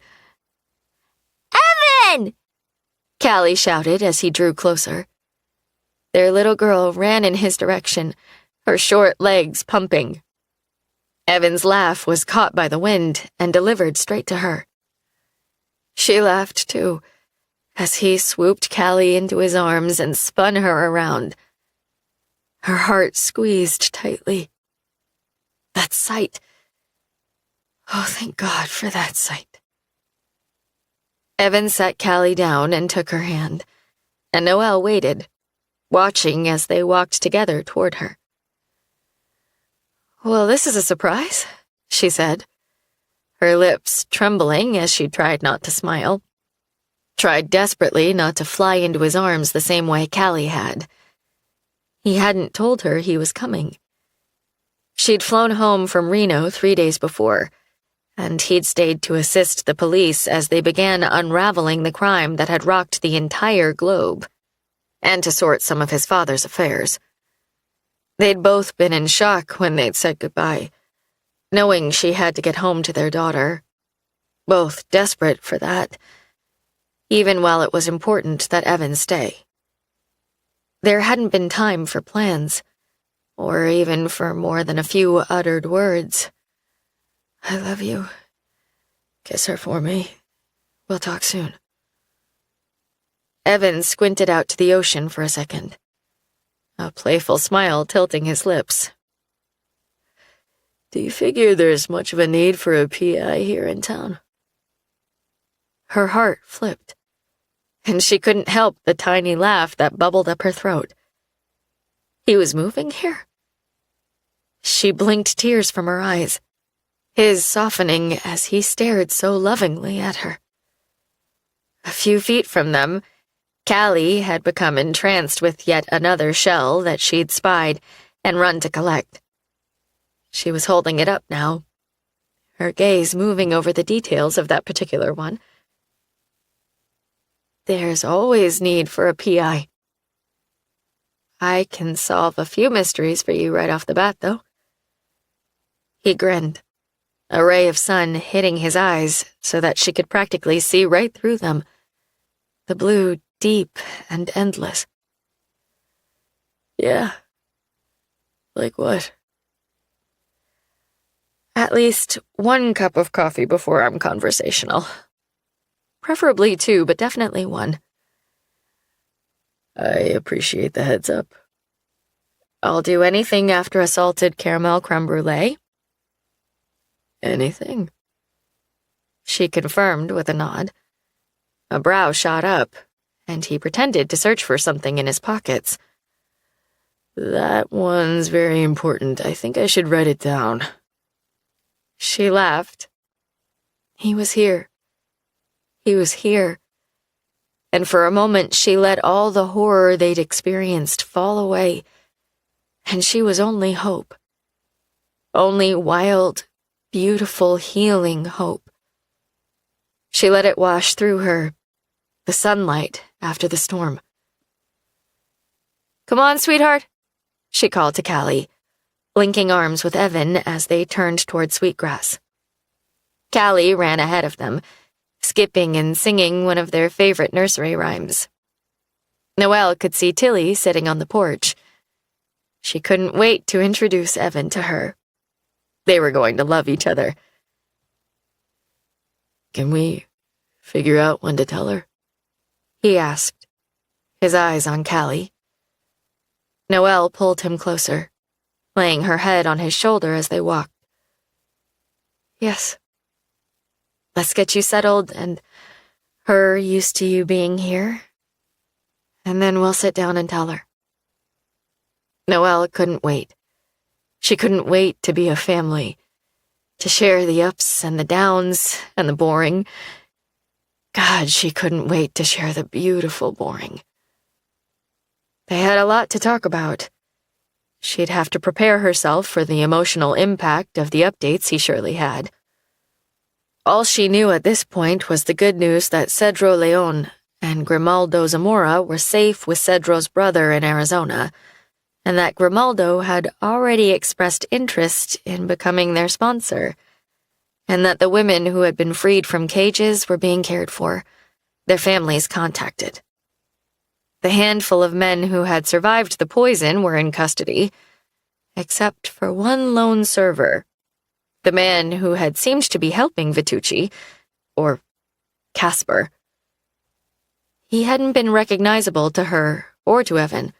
Evan! Callie shouted as he drew closer. Their little girl ran in his direction, her short legs pumping. Evan's laugh was caught by the wind and delivered straight to her. She laughed too, as he swooped Callie into his arms and spun her around. Her heart squeezed tightly. That sight. Oh, thank God for that sight. Evan set Callie down and took her hand, and Noelle waited, watching as they walked together toward her. "Well, this is a surprise," she said, her lips trembling as she tried not to smile, tried desperately not to fly into his arms the same way Callie had. He hadn't told her he was coming. She'd flown home from Reno 3 days before, and he'd stayed to assist the police as they began unraveling the crime that had rocked the entire globe, and to sort some of his father's affairs. They'd both been in shock when they'd said goodbye, knowing she had to get home to their daughter, both desperate for that, even while it was important that Evan stay. There hadn't been time for plans, or even for more than a few uttered words. "I love you. Kiss her for me. We'll talk soon." Evan squinted out to the ocean for a second, a playful smile tilting his lips. "Do you figure there's much of a need for a PI here in town?" Her heart flipped, and she couldn't help the tiny laugh that bubbled up her throat. He was moving here? She blinked tears from her eyes, his softening as he stared so lovingly at her. A few feet from them, Callie had become entranced with yet another shell that she'd spied and run to collect. She was holding it up now, her gaze moving over the details of that particular one. "There's always need for a PI. I can solve a few mysteries for you right off the bat, though." He grinned, a ray of sun hitting his eyes so that she could practically see right through them, the blue deep and endless. "Yeah. Like what?" "At least one cup of coffee before I'm conversational. Preferably 2, but definitely 1. "I appreciate the heads up." "I'll do anything after a salted caramel creme brulee." "Anything?" She confirmed with a nod. A brow shot up, and he pretended to search for something in his pockets. "That one's very important. I think I should write it down." She laughed. He was here. He was here. And for a moment she let all the horror they'd experienced fall away, and she was only hope. Only wild, beautiful, healing hope. She let it wash through her, the sunlight after the storm. "Come on, sweetheart," she called to Callie, linking arms with Evan as they turned toward Sweetgrass. Callie ran ahead of them, skipping and singing one of their favorite nursery rhymes. Noelle could see Tilly sitting on the porch. She couldn't wait to introduce Evan to her. They were going to love each other. "Can we figure out when to tell her?" he asked, his eyes on Callie. Noelle pulled him closer, laying her head on his shoulder as they walked. "Yes. Let's get you settled and her used to you being here, and then we'll sit down and tell her." Noelle couldn't wait. She couldn't wait to be a family, to share the ups and the downs and the boring. God, she couldn't wait to share the beautiful boring. They had a lot to talk about. She'd have to prepare herself for the emotional impact of the updates he surely had. All she knew at this point was the good news that Cedro Leon and Grimaldo Zamora were safe with Cedro's brother in Arizona, and that Grimaldo had already expressed interest in becoming their sponsor, and that the women who had been freed from cages were being cared for, their families contacted. The handful of men who had survived the poison were in custody, except for one lone server, the man who had seemed to be helping Vitucci, or Casper. He hadn't been recognizable to her or to Evan,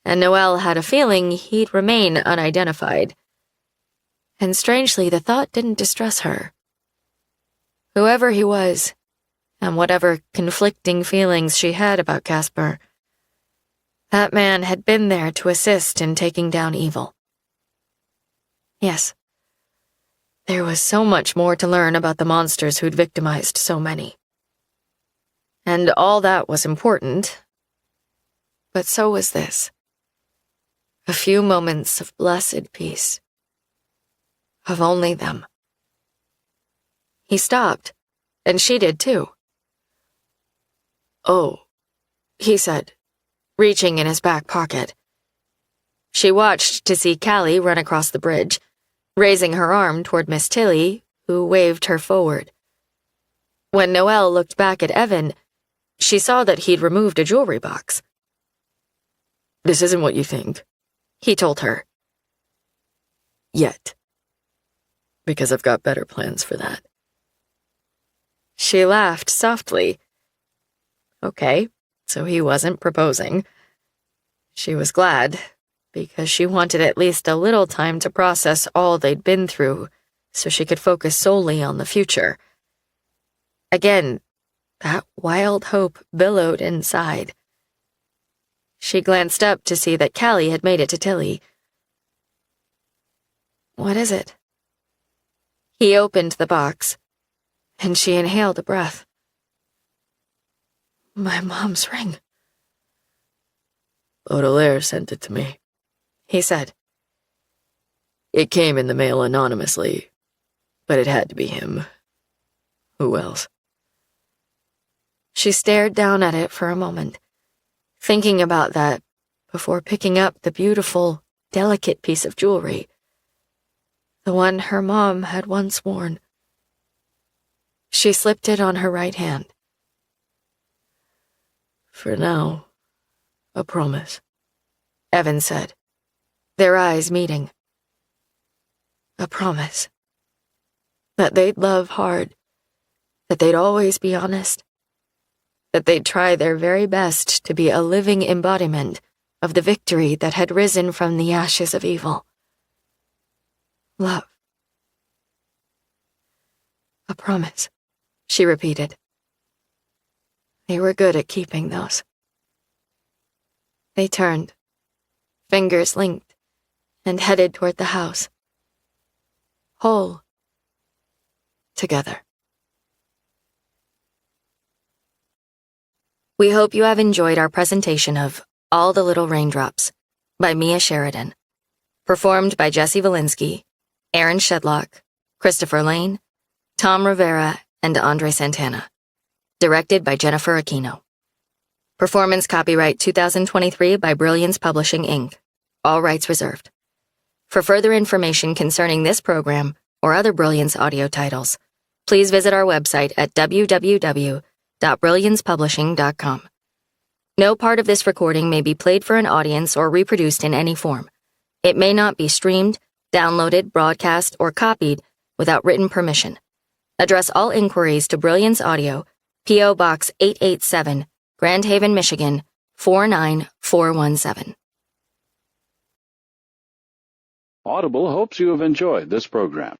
and Noelle had a feeling he'd remain unidentified. And strangely, the thought didn't distress her. Whoever he was, and whatever conflicting feelings she had about Casper, that man had been there to assist in taking down evil. Yes, there was so much more to learn about the monsters who'd victimized so many. And all that was important, but so was this. A few moments of blessed peace. of only them. He stopped, and she did too. "Oh," he said, reaching in his back pocket. She watched to see Callie run across the bridge, raising her arm toward Miss Tilly, who waved her forward. When Noelle looked back at Evan, she saw that he'd removed a jewelry box. "This isn't what you think," he told her. "Yet. Because I've got better plans for that." She laughed softly. Okay, so he wasn't proposing. She was glad, because she wanted at least a little time to process all they'd been through, so she could focus solely on the future. Again, that wild hope billowed inside. She glanced up to see that Callie had made it to Tilly. "What is it?" He opened the box, and she inhaled a breath. "My mom's ring." "Baudelaire sent it to me," he said. "It came in the mail anonymously, but it had to be him. Who else?" She stared down at it for a moment, thinking about that before picking up the beautiful, delicate piece of jewelry, the one her mom had once worn. She slipped it on her right hand. "For now, a promise," Evan said, their eyes meeting. A promise. That they'd love hard, that they'd always be honest, that they'd try their very best to be a living embodiment of the victory that had risen from the ashes of evil. Love. A promise, she repeated. They were good at keeping those. They turned, fingers linked, and headed toward the house. Whole. Together. We hope you have enjoyed our presentation of All the Little Raindrops by Mia Sheridan, performed by Jesse Valinsky, Aaron Shedlock, Christopher Lane, Tom Rivera, and Andre Santana, directed by Jennifer Aquino. Performance copyright 2023 by Brilliance Publishing, Inc., all rights reserved. For further information concerning this program or other Brilliance audio titles, please visit our website at www.brilliancepublishing.com. No part of this recording may be played for an audience or reproduced in any form. It may not be streamed, downloaded, broadcast, or copied without written permission. Address all inquiries to Brilliance Audio, P.O. Box 887, Grand Haven, Michigan, 49417. Audible hopes you have enjoyed this program.